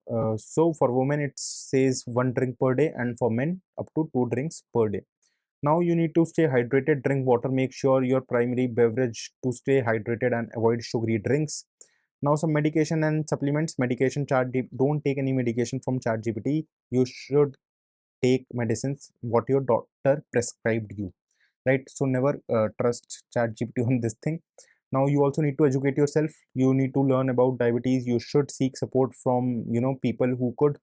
for women it says one drink per day, and for men up to two drinks per day. Now you need to stay hydrated, drink water, make sure your primary beverage to stay hydrated and avoid sugary drinks. Now some medication and supplements. Medication chart, don't take any medication from ChatGPT. You should take medicines what your doctor prescribed you, right? So never trust ChatGPT on this thing. Now you also need to educate yourself. You need to learn about diabetes. You should seek support from people who could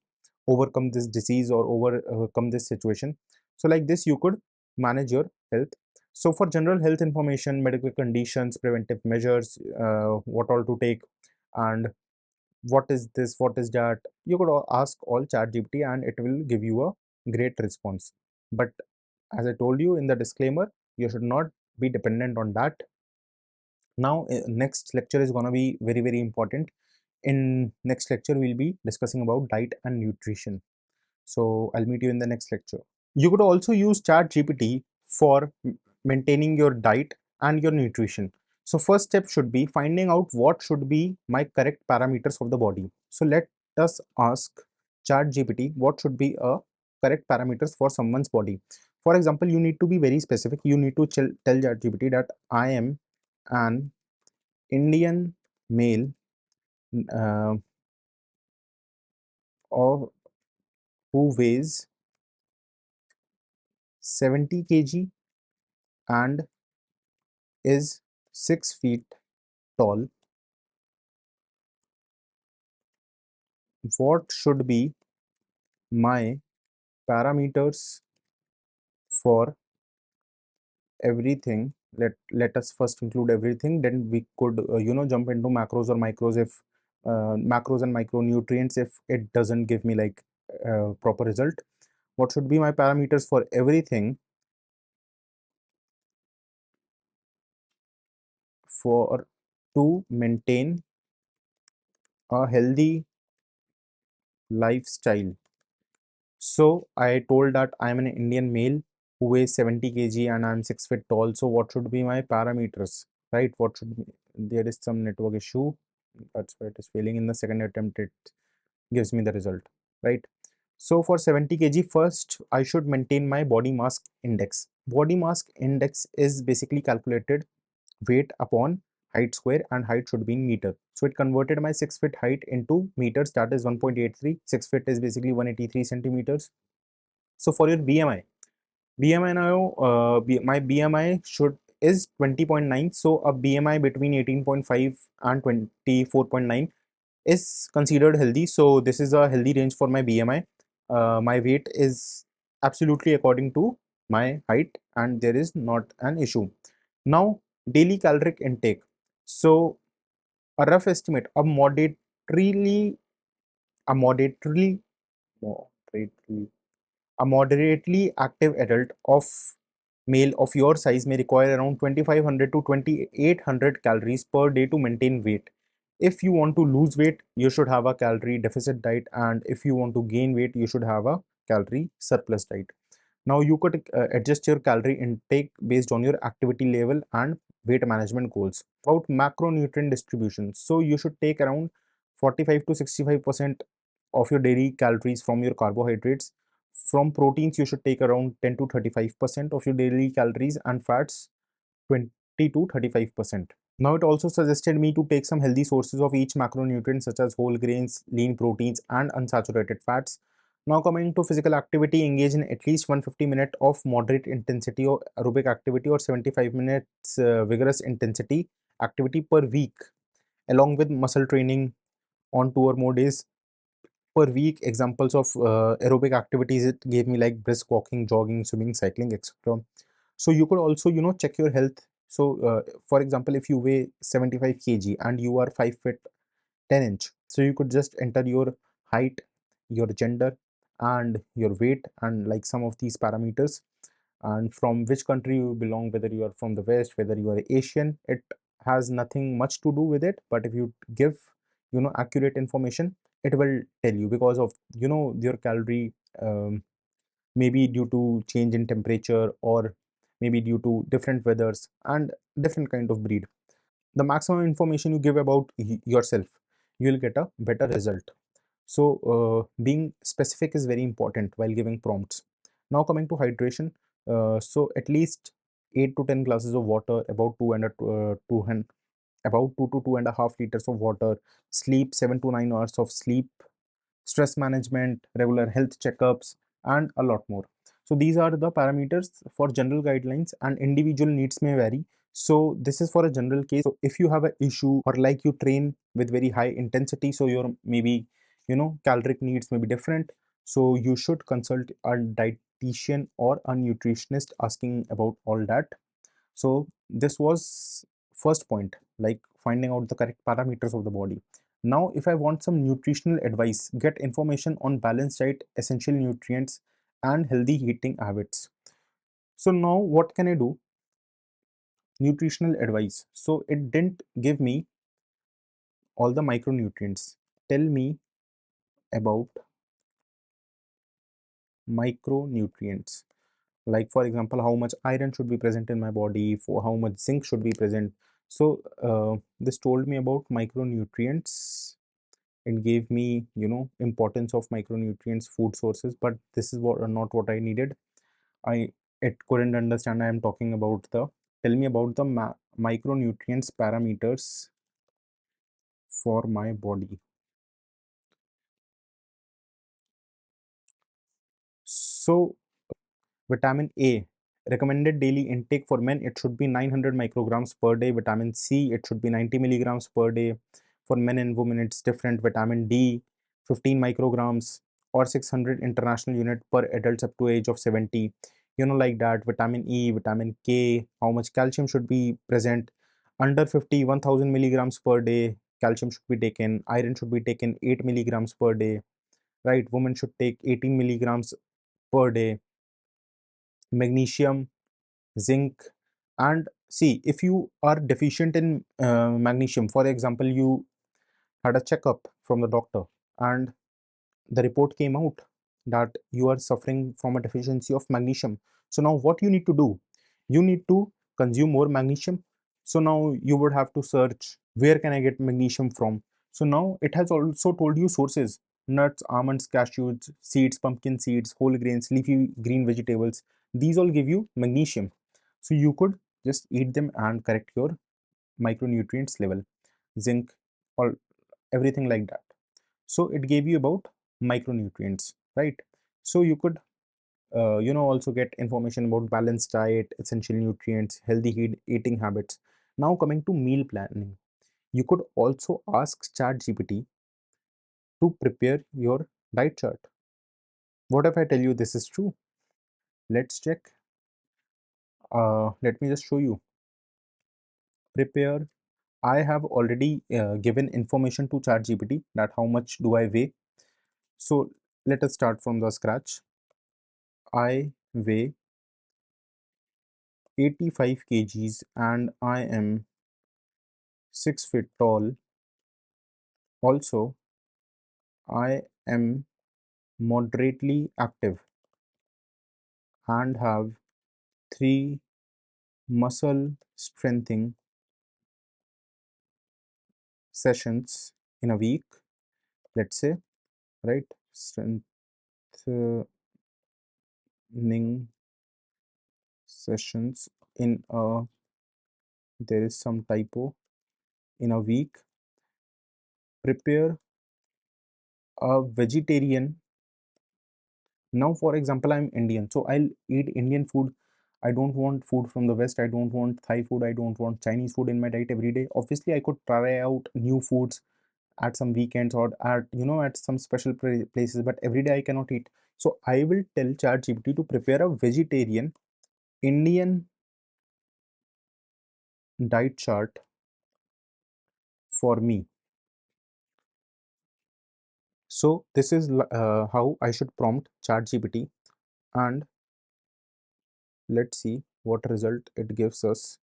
overcome this disease or overcome this situation. So like this you could manage your health. So for general health information, medical conditions, preventive measures, what all to take, and what is this, what is that, you could ask all ChatGPT and it will give you a great response. But as I told you in the disclaimer, you should not be dependent on that. Now next lecture is going to be very very important. In next lecture we'll be discussing about diet and nutrition. So I'll meet you in the next lecture. You could also use ChatGPT for maintaining your diet and your nutrition. So first step should be finding out what should be my correct parameters of the body. So let us ask ChatGPT what should be a correct parameters for someone's body. For example, you need to be very specific. You need to tell ChatGPT that I am an Indian male, uh, or who weighs 70 kg and is 6 feet tall. What should be my parameters for everything? Let us first include everything, then we could jump into macros or micros, if macros and micronutrients, if it doesn't give me like proper result. What should be my parameters for everything for to maintain a healthy lifestyle? So I told that I'm an Indian male who weighs 70 kg and I'm 6 feet tall. So what should be my parameters, right? What should be, there is some network issue. That's why it is failing in the second attempt. It gives me the result, right? So for 70 kg, first I should maintain my body mass index. Body mass index is basically calculated weight upon height square, and height should be in meter. So it converted my 6 feet height into meters, that is 1.83. 6 feet is basically 183 centimeters. So for your BMI, BMI now, my BMI should is 20.9. So a BMI between 18.5 and 24.9 is considered healthy. So this is a healthy range for my BMI. My weight is absolutely according to my height, and there is not an issue. Now, daily caloric intake. So a rough estimate, a moderately, moderately, a moderately active adult of male of your size may require around 2500 to 2800 calories per day to maintain weight. If you want to lose weight, you should have a calorie deficit diet, and if you want to gain weight, you should have a calorie surplus diet. Now you could adjust your calorie intake based on your activity level and weight management goals. About macronutrient distribution, so you should take around 45 to 65% of your daily calories from your carbohydrates. From proteins, you should take around 10 to 35% of your daily calories, and fats 20 to 35%. Now it also suggested me to take some healthy sources of each macronutrient such as whole grains, lean proteins, and unsaturated fats. Now coming to physical activity, engage in at least 150 minutes of moderate intensity or aerobic activity, or 75 minutes vigorous intensity activity per week, along with muscle training on 2 or more days per week. Examples of aerobic activities it gave me, like brisk walking, jogging, swimming, cycling, etc. So you could also, check your health. So for example, if you weigh 75 kg and you are 5 feet 10 inch, so you could just enter your height, your gender, and your weight, and like some of these parameters, and from which country you belong, whether you are from the west, whether you are Asian. It has nothing much to do with it, but if you give, accurate information, it will tell you, because of, your calorie, maybe due to change in temperature, or maybe due to different weathers and different kind of breed. The maximum information you give about yourself, you will get a better result. So being specific is very important while giving prompts. Now coming to hydration, so at least 8 to 10 glasses of water, about about 2 to 2.5 liters of water, sleep 7 to 9 hours of sleep, stress management, regular health checkups, and a lot more. So these are the parameters for general guidelines, and individual needs may vary. So this is for a general case. So if you have an issue, or like you train with very high intensity, so your maybe, caloric needs may be different. So you should consult a dietitian or a nutritionist asking about all that. So this was first point, like finding out the correct parameters of the body. Now if I want some nutritional advice, get information on balanced diet, essential nutrients, and healthy eating habits. So now what can I do? Nutritional advice, so it didn't give me all the micronutrients. Tell me about micronutrients, like for example, how much iron should be present in my body, for how much zinc should be present. So this told me about micronutrients. It gave me, importance of micronutrients, food sources, but this is what not what I needed. I It couldn't understand I am talking about the, tell me about the micronutrients parameters for my body. So vitamin A, recommended daily intake for men, it should be 900 micrograms per day. Vitamin C, it should be 90 milligrams per day. For men and women, it's different. Vitamin D, 15 micrograms, or 600 international unit per adults up to age of 70. Like that. Vitamin E, vitamin K, how much calcium should be present. Under 50, 1000 milligrams per day. Calcium should be taken. Iron should be taken 8 milligrams per day. Right? Women should take 18 milligrams per day. Magnesium, zinc, and see, if you are deficient in magnesium, for example, you had a checkup from the doctor, and the report came out that you are suffering from a deficiency of magnesium. So now what you need to do, you need to consume more magnesium. So now you would have to search, where can I get magnesium from? So now it has also told you sources. nuts, almonds, cashews, seeds, pumpkin seeds, whole grains, leafy green vegetables. These all give you magnesium. So you could just eat them and correct your micronutrients level, zinc, or everything like that. So it gave you about micronutrients, right? So you could also get information about balanced diet, essential nutrients, healthy eating habits. Now coming to meal planning, you could also ask ChatGPT to prepare your diet chart. What if I tell you this is true? Let's check. Let me just show you. Prepare. I have already given information to ChatGPT that how much do I weigh. So let us start from the scratch. I weigh 85 kgs and I am 6 feet tall. Also, I am moderately active and have 3 muscle strengthening sessions in a week, let's say, right? Strengthening sessions in a, there is some typo, in a week. Prepare a vegetarian. Now, for example, I'm Indian, so I'll eat Indian food. I don't want food from the West. I don't want Thai food. I don't want Chinese food in my diet every day. Obviously, I could try out new foods at some weekends or at at some special places, but every day I cannot eat. So I will tell ChatGPT to prepare a vegetarian Indian diet chart for me. So this is how I should prompt ChatGPT, and let's see what result it gives us.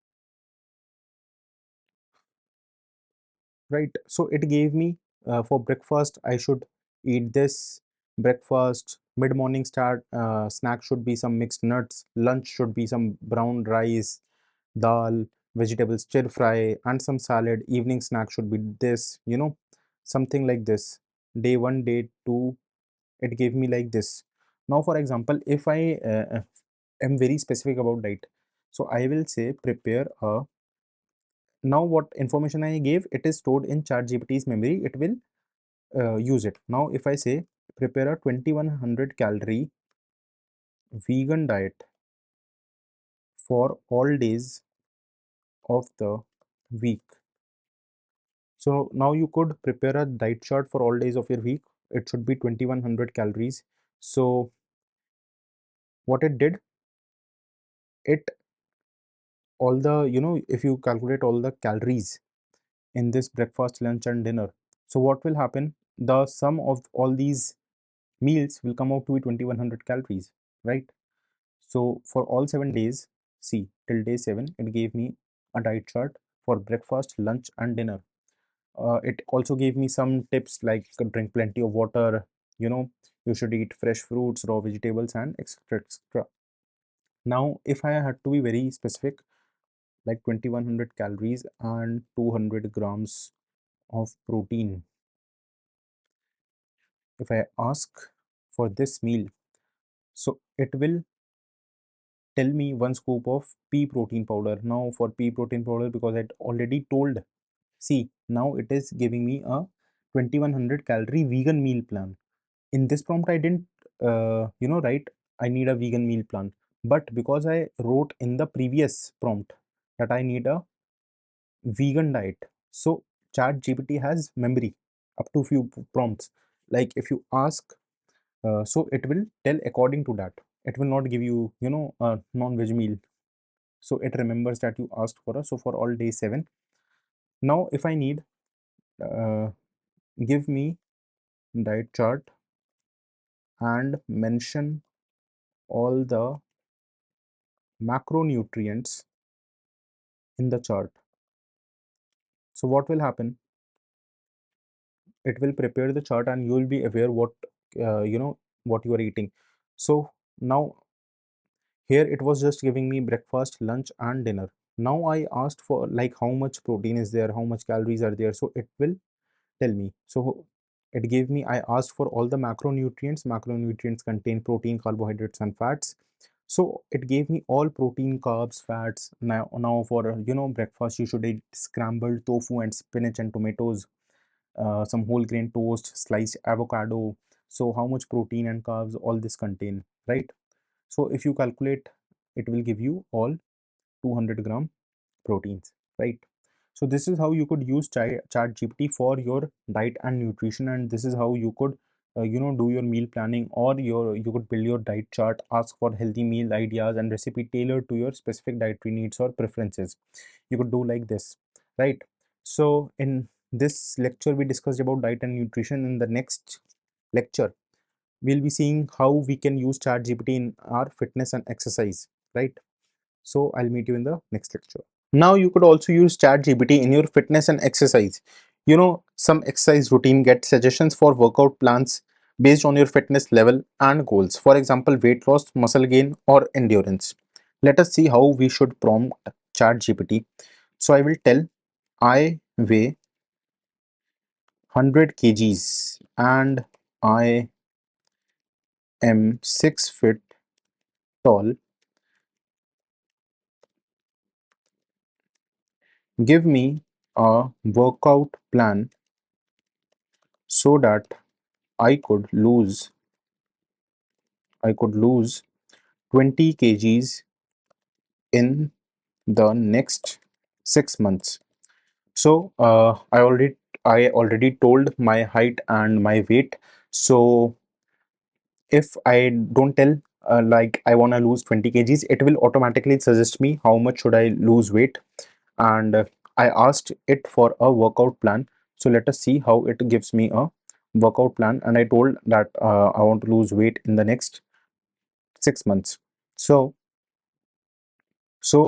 Right, so it gave me for breakfast I should eat this. Breakfast, mid-morning start snack should be some mixed nuts. Lunch should be some brown rice, dal, vegetables stir fry, and some salad. Evening snack should be this, something like this. Day one, day two, it gave me like this. Now for example, if I am very specific about diet, so I will say prepare a, now what information I gave, it is stored in ChatGPT's memory. It will use it. Now if I say prepare a 2100 calorie vegan diet for all days of the week. So now you could prepare a diet chart for all days of your week. It should be 2100 calories. So what it did, it all the, if you calculate all the calories in this breakfast, lunch and dinner, so what will happen, the sum of all these meals will come out to be 2100 calories, right? So for all 7 days, see till day 7, it gave me a diet chart for breakfast, lunch and dinner. It also gave me some tips like drink plenty of water, you know you should eat fresh fruits, raw vegetables and etc, etc. Now if I had to be very specific, like 2100 calories and 200 grams of protein, if I ask for this meal, so it will tell me 1 scoop of pea protein powder. Now for pea protein powder, because I already told, see now it is giving me a 2100 calorie vegan meal plan. In this prompt I didn't write I need a vegan meal plan, but because I wrote in the previous prompt that I need a vegan diet, so chat gpt has memory up to few prompts. Like if you ask, so it will tell according to that. It will not give you a non-veg meal. So it remembers that you asked for a, so for all day 7. Now if I need, uh, give me diet chart and mention all the macronutrients in the chart. So what will happen, it will prepare the chart and you will be aware what what you are eating. So now here it was just giving me breakfast, lunch and dinner. Now I asked for like how much protein is there, how much calories are there, so it will tell me. So it gave me, I asked for all the macronutrients. Macronutrients contain protein, carbohydrates, and fats. So it gave me all protein, carbs, fats. Now for breakfast, you should eat scrambled tofu and spinach and tomatoes, some whole grain toast, sliced avocado. So how much protein and carbs all this contain, right? So if you calculate, it will give you all 200 gram proteins, right? So this is how you could use ChatGPT for your diet and nutrition, and this is how you could do your meal planning, or you could build your diet chart, ask for healthy meal ideas and recipe tailored to your specific dietary needs or preferences. You could do like this, right? So in this lecture we discussed about diet and nutrition. In the next lecture we'll be seeing how we can use ChatGPT in our fitness and exercise, right? So I'll meet you in the next lecture. Now you could also use ChatGPT in your fitness and exercise. Some exercise routine get suggestions for workout plans based on your fitness level and goals. For example, weight loss, muscle gain, or endurance. Let us see how we should prompt ChatGPT. So I will tell, I weigh 100 kgs and I am 6 feet tall. Give me a workout plan so that I could lose I could lose 20 kgs in the next 6 months. So I already told my height and my weight. So if I don't tell like I want to lose 20 kgs, it will automatically suggest me how much should I lose weight. And I asked it for a workout plan. So let us see how it gives me a workout plan. And I told that I want to lose weight in the next 6 months. So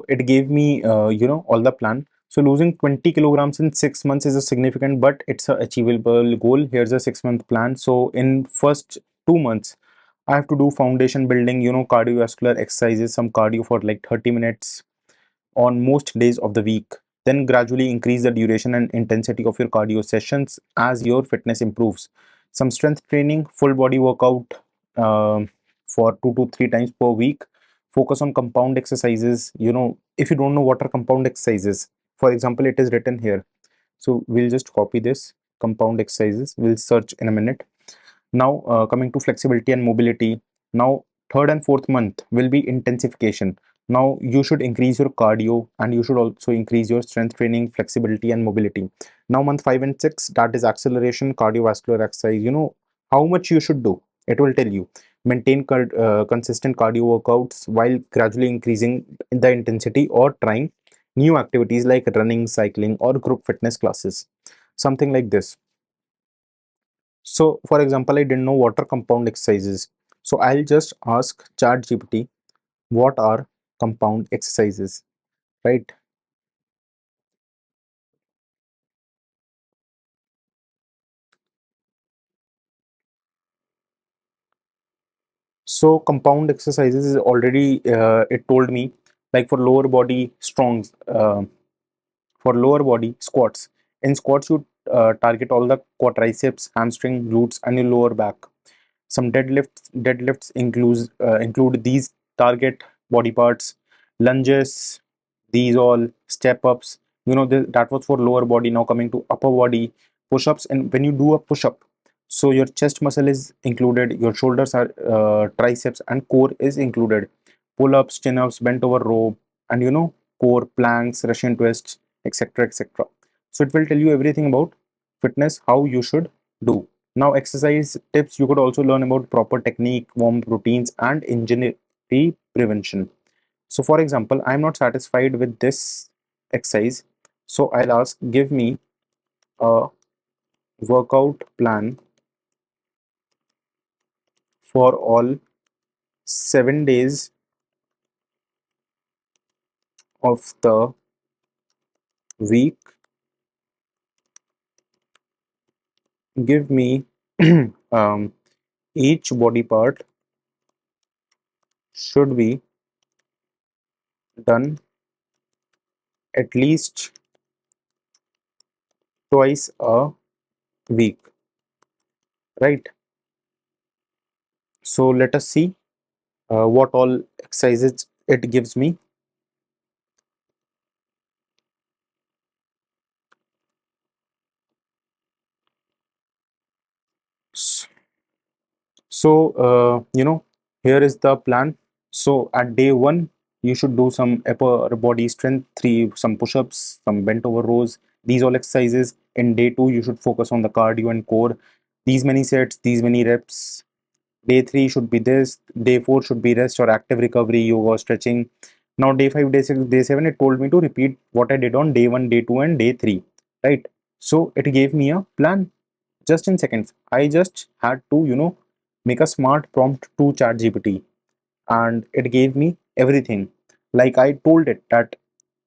it gave me all the plan. So losing 20 kilograms in 6 months is a significant, but it's a achievable goal. Here's a 6 month plan. So in first 2 months I have to do foundation building, cardiovascular exercises, some cardio for like 30 minutes on most days of the week. Then gradually increase the duration and intensity of your cardio sessions as your fitness improves. Some strength training, full body workout um, for 2 to 3 times per week. Focus on compound exercises. If you don't know what are compound exercises, for example, it is written here. So we'll just copy this compound exercises. We'll search in a minute. Now, coming to flexibility and mobility. Now, third and fourth month will be intensification. Now, you should increase your cardio and you should also increase your strength training, flexibility, and mobility. Now, month 5 and 6, that is acceleration, cardiovascular exercise. How much you should do. It will tell you. Maintain consistent cardio workouts while gradually increasing the intensity or trying new activities like running, cycling, or group fitness classes. Something like this. So for example, I didn't know what are compound exercises. So I'll just ask ChatGPT what are compound exercises, right? So compound exercises is already it told me, like for lower body strongs, for lower body squats. In squats, you target all the quadriceps, hamstring, glutes, and your lower back. Some deadlifts include these target body parts. Lunges, these all step ups. That was for lower body. Now coming to upper body, push ups. And when you do a push up, so your chest muscle is included, your shoulders are triceps, and core is included. Pull ups, chin ups, bent over row, and core planks, Russian twists, etc., etc. So it will tell you everything about fitness, how you should do. Now, exercise tips, you could also learn about proper technique, warm routines, and injury prevention. So, for example, I'm not satisfied with this exercise. So, I'll ask, give me a workout plan for all 7 days of the week. Give me um, each body part should be done at least twice a week. right? So let us see what all exercises it gives me. S- So, here is the plan. So, at day one, you should do some upper body strength, some push-ups, some bent over rows. These all exercises. In day two, you should focus on the cardio and core. These many sets, these many reps. Day three should be this. Day four should be rest or active recovery, yoga, stretching. Now, day five, day six, day seven, it told me to repeat what I did on day one, day two, and day three. Right. So, it gave me a plan just in seconds. I just had to, make a smart prompt to ChatGPT and it gave me everything. Like I told it that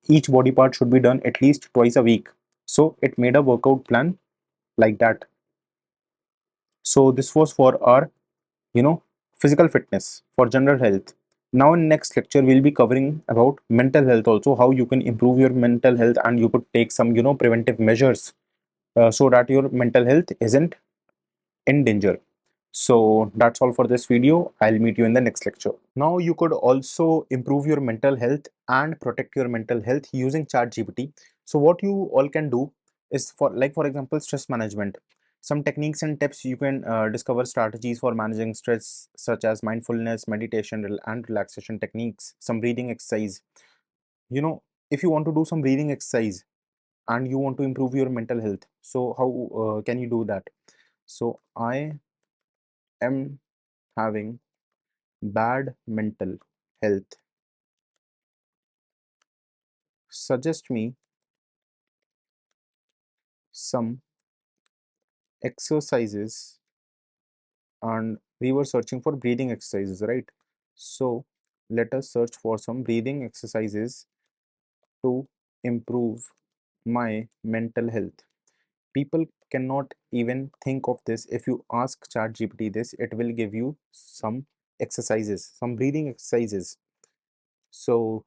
each body part should be done at least twice a week. So it made a workout plan like that. So this was for our, physical fitness for general health. Now in next lecture we'll be covering about mental health also, how you can improve your mental health and you could take some, preventive measures so that your mental health isn't in danger. So that's all for this video. I'll meet you in the next lecture. Now you could also improve your mental health and protect your mental health using ChatGPT. So what you all can do is for example, stress management. Some techniques and tips you can discover strategies for managing stress such as mindfulness, meditation, and relaxation techniques, some breathing exercise. You know, if you want to do some breathing exercise and you want to improve your mental health, so how can you do that? So I am having bad mental health. Suggest me some exercises, and we were searching for breathing exercises, right? So let us search for some breathing exercises to improve my mental health. People cannot even think of this. If you ask ChatGPT this, it will give you some exercises, some breathing exercises. So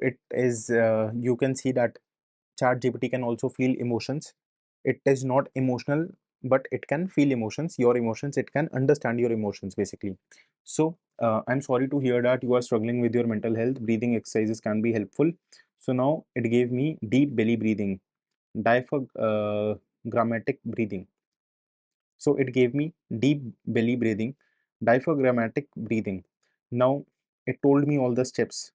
it is you can see that ChatGPT can also feel emotions. It is not emotional, but it can feel emotions, your emotions. It can understand your emotions basically. So I'm sorry to hear that you are struggling with your mental health. Breathing exercises can be helpful. So now it gave me deep belly breathing, diaphragmatic breathing. So it gave me deep belly breathing, diaphragmatic breathing. Now it told me all the steps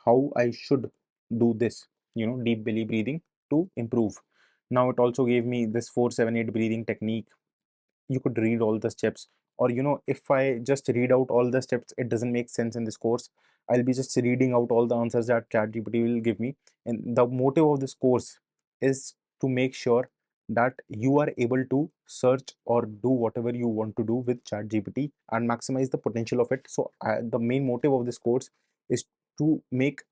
how I should do this, deep belly breathing to improve. Now it also gave me this 478 breathing technique. You could read all the steps, or if I just read out all the steps, it doesn't make sense in this course. I'll be just reading out all the answers that ChatGPT will give me. And the motive of this course is to make sure that you are able to search or do whatever you want to do with ChatGPT and maximize the potential of it. So the main motive of this course is to make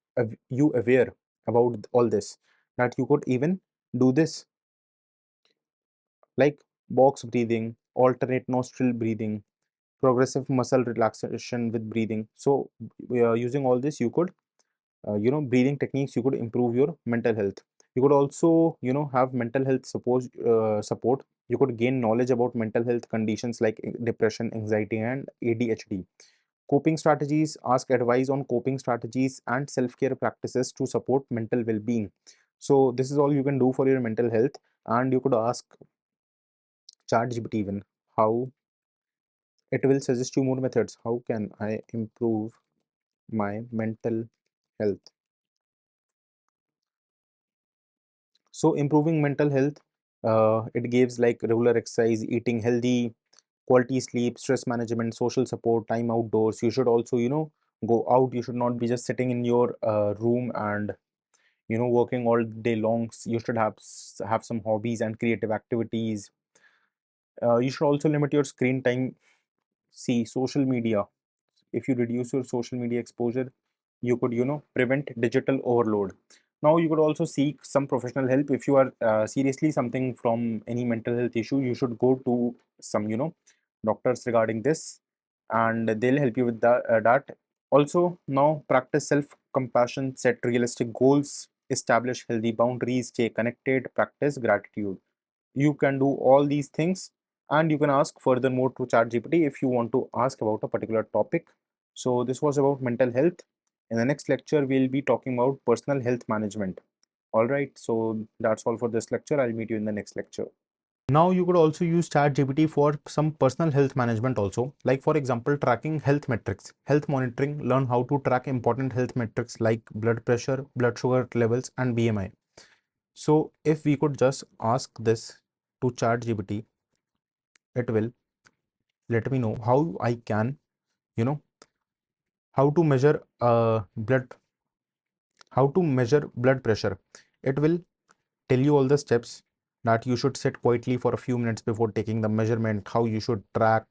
you aware about all this, that you could even do this, like box breathing, alternate nostril breathing, progressive muscle relaxation with breathing. So using all this, you could breathing techniques, you could improve your mental health. You could also have mental health support. You could gain knowledge about mental health conditions like depression, anxiety, and ADHD. Coping strategies, ask advice on coping strategies and self-care practices to support mental well-being. So this is all you can do for your mental health. And you could ask ChatGPT even how it will suggest you more methods. How can I improve my mental health? So improving mental health, it gives like regular exercise, eating healthy, quality sleep, stress management, social support, time outdoors. You should also, go out. You should not be just sitting in your room and working all day long. You should have some hobbies and creative activities. You should also limit your screen time. See, social media, if you reduce your social media exposure, you could prevent digital overload. Now you could also seek some professional help. If you are seriously something from any mental health issue, you should go to some doctors regarding this, and they'll help you with that. Also, now practice self compassion, set realistic goals, establish healthy boundaries, stay connected, practice gratitude. You can do all these things, and you can ask furthermore to ChatGPT if you want to ask about a particular topic. So this was about mental health. In the next lecture, we'll be talking about personal health management. All right, so that's all for this lecture. I'll meet you in the next lecture. Now you could also use ChatGPT for some personal health management also, like for example, tracking health metrics, health monitoring, learn how to track important health metrics like blood pressure, blood sugar levels, and BMI. So if we could just ask this to ChatGPT, it will let me know how I can, you know, how to measure how to measure blood pressure. It will tell you all the steps that you should sit quietly for a few minutes before taking the measurement, how you should track.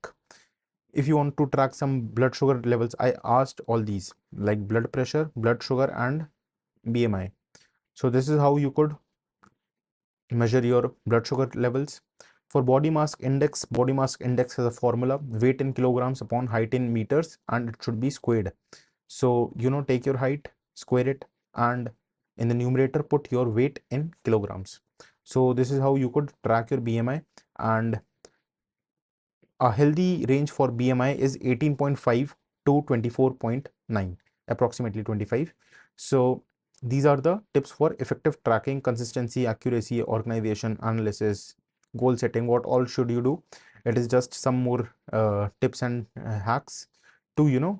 If you want to track some blood sugar levels, I asked all these like blood pressure, blood sugar, and BMI. So this is how you could measure your blood sugar levels. For body mass index has a formula, weight in kilograms upon height in meters, and it should be squared. So, take your height, square it, and in the numerator, put your weight in kilograms. So this is how you could track your BMI, and a healthy range for BMI is 18.5 to 24.9, approximately 25. So these are the tips for effective tracking, consistency, accuracy, organization, analysis, goal setting. What all should you do? It is just some more tips and hacks to,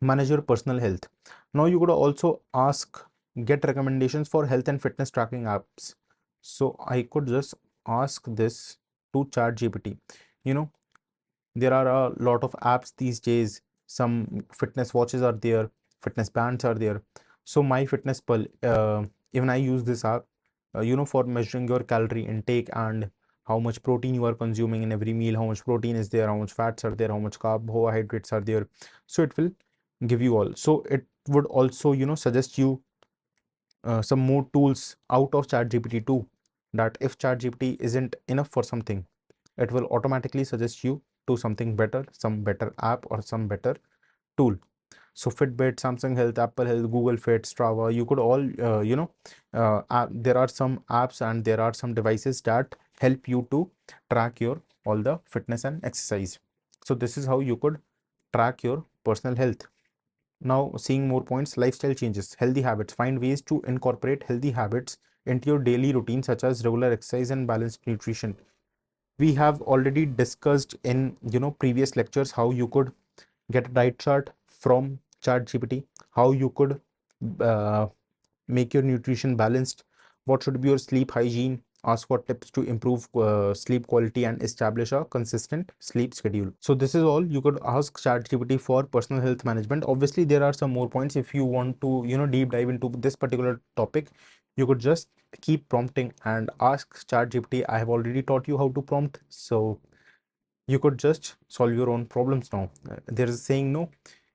manage your personal health. Now you could also ask, get recommendations for health and fitness tracking apps. So I could just ask this to ChatGPT. You know, there are a lot of apps these days. Some fitness watches are there, fitness bands are there. So my fitness pal, even I use this app, for measuring your calorie intake and how much protein you are consuming in every meal, how much protein is there, how much fats are there, how much carbohydrates are there. So it will give you all. So it would also, suggest you some more tools out of ChatGPT too, that if ChatGPT isn't enough for something, it will automatically suggest you to something better, some better app or some better tool. So Fitbit, Samsung Health, Apple Health, Google Fit, Strava, you could all, there are some apps and there are some devices that help you to track your all the fitness and exercise. So this is how you could track your personal health. Now, seeing more points, lifestyle changes, healthy habits. Find ways to incorporate healthy habits into your daily routine, such as regular exercise and balanced nutrition. We have already discussed in previous lectures how you could get a diet chart from ChatGPT, how you could uh, make your nutrition balanced, what should be your sleep hygiene, ask for tips to improve sleep quality and establish a consistent sleep schedule. So this is all you could ask ChatGPT for personal health management. Obviously there are some more points. If you want to deep dive into this particular topic, you could just keep prompting and ask ChatGPT. I have already taught you how to prompt, so you could just solve your own problems now. There is a saying, no,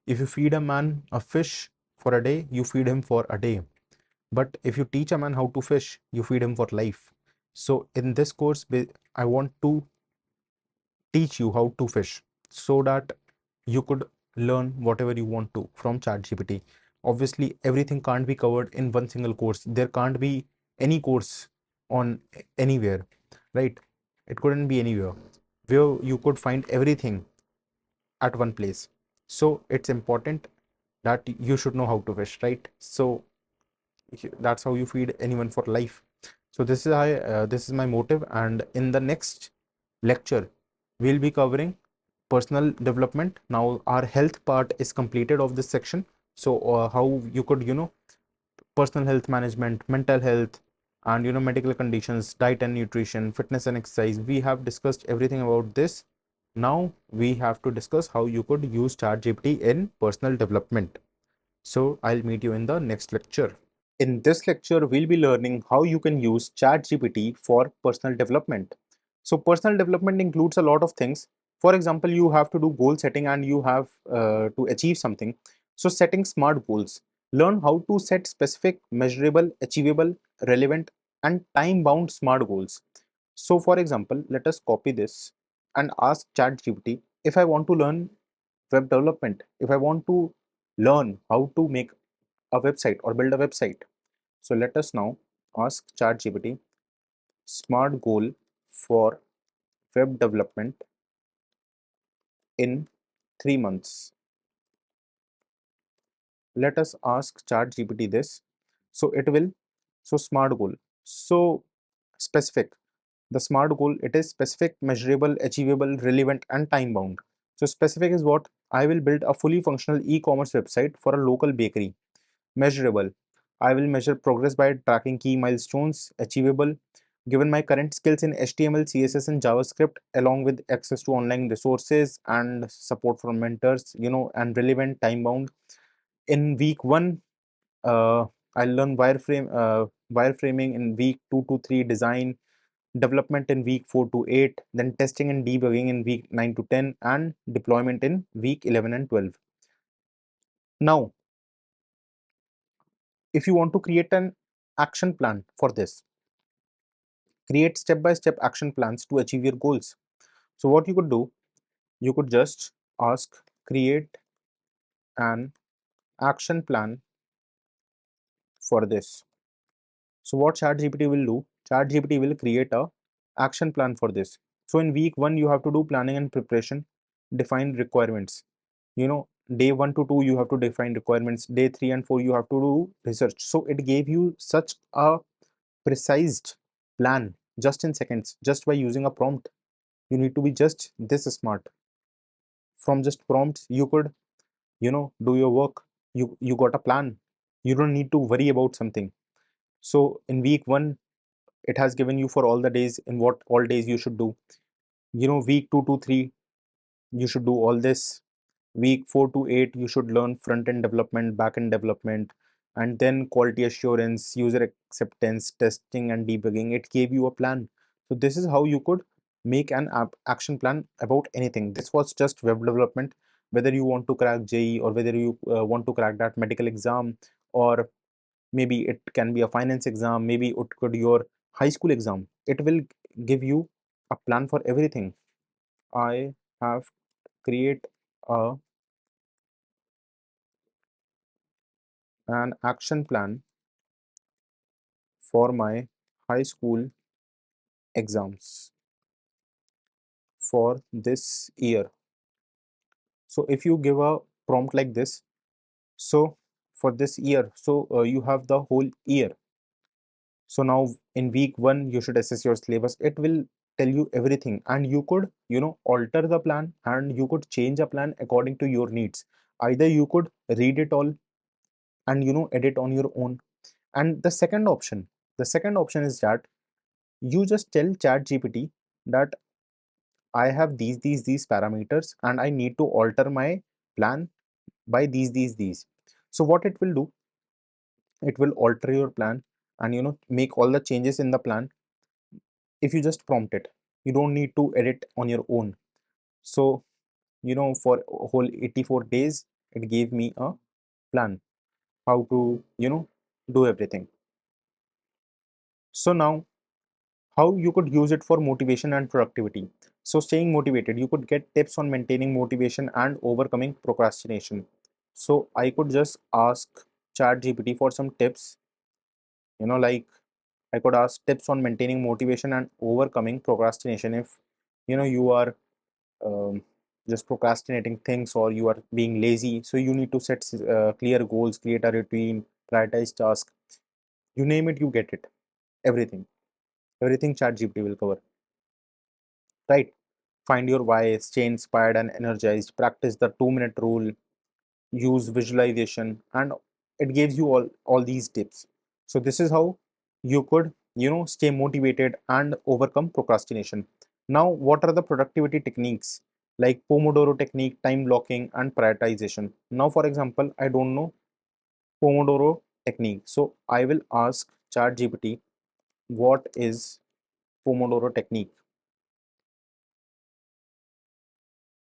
if you feed a man a fish for a day, you feed him for a day. But if you teach a man how to fish, you feed him for life. So in this course, I want to teach you how to fish so that you could learn whatever you want to from ChatGPT. Obviously, everything can't be covered in one single course. There can't be any course on anywhere, right? It couldn't be anywhere where you could find everything at one place. So it's important that you should know how to fish, right? So that's how you feed anyone for life. So this is my motive, and in the next lecture we'll be covering personal development. Now our health part is completed of this section. So how you could personal health management, mental health, and medical conditions, diet and nutrition, fitness and exercise, we have discussed everything about this. Now we have to discuss how you could use ChatGPT in personal development. So I'll meet you in the next lecture. In this lecture, we'll be learning how you can use ChatGPT for personal development. So personal development includes a lot of things. For example, you have to do goal setting and you have to achieve something. So setting smart goals. Learn how to set specific, measurable, achievable, relevant, and time-bound smart goals. So for example, let us copy this and ask ChatGPT, if I want to learn web development, if I want to learn how to make a website or build a website. So let us now ask ChatGPT, smart goal for web development in 3 months. Let us ask ChatGPT this. So it will, so smart goal. So specific. The smart goal, it is specific, measurable, achievable, relevant, and time bound. So specific is what? I will build a fully functional e-commerce website for a local bakery. Measurable, I will measure progress by tracking key milestones. Achievable, given my current skills in HTML, CSS, and JavaScript, along with access to online resources and support from mentors, and relevant, time bound. In week one, uh, I'll learn wireframing in week 2 to 3, design development in week 4 to 8, then testing and debugging in week 9 to 10, and deployment in week 11 and 12. Now, if you want to create an action plan for this, create step-by-step action plans to achieve your goals. So what you could do, you could just ask, create an action plan for this. So what ChatGPT will do, ChatGPT will create a action plan for this. So in week 1, you have to do planning and preparation, define requirements. Day 1 to 2, you have to define requirements. Day 3 and 4, you have to do research. So it gave you such a precise plan just in seconds, just by using a prompt. You need to be just this smart. From just prompts, you could, do your work. You got a plan. You don't need to worry about something. So in week 1, it has given you for all the days, in what all days you should do. Week 2 to 3, you should do all this. Week 4 to 8, you should learn front end development, back end development, and then quality assurance, user acceptance, testing, and debugging. It gave you a plan. So this is how you could make an action plan about anything. This was just web development. Whether you want to crack JE, or whether you want to crack that medical exam, or maybe it can be a finance exam, maybe it could your high school exam. It will give you a plan for everything. I have create a an action plan for my high school exams for this year. So if you give a prompt like this, so for this year, so you have the whole year. So now in week 1, you should assess your syllabus. It will tell you everything, and you could, alter the plan, and you could change a plan according to your needs. Either you could read it all and edit on your own. And the second option is that you just tell ChatGPT that I have these parameters, and I need to alter my plan by these. So what it will do, it will alter your plan, and make all the changes in the plan if you just prompt it. You don't need to edit on your own. So for a whole 84 days, it gave me a plan how to do everything. So now, how you could use it for motivation and productivity. So staying motivated, you could get tips on maintaining motivation and overcoming procrastination. So I could just ask ChatGPT for some tips, like I could ask tips on maintaining motivation and overcoming procrastination. If you are um, just procrastinating things, or you are being lazy, so you need to set clear goals, create a routine, prioritize tasks. You name it, you get it. Everything ChatGPT will cover, right? Find your why, stay inspired and energized, practice the 2-minute rule, use visualization, and it gives you all these tips. So this is how you could stay motivated and overcome procrastination. Now, what are the productivity techniques like Pomodoro technique, time blocking, and prioritization? Now, for example, I don't know Pomodoro technique, so I will ask ChatGPT what is Pomodoro technique.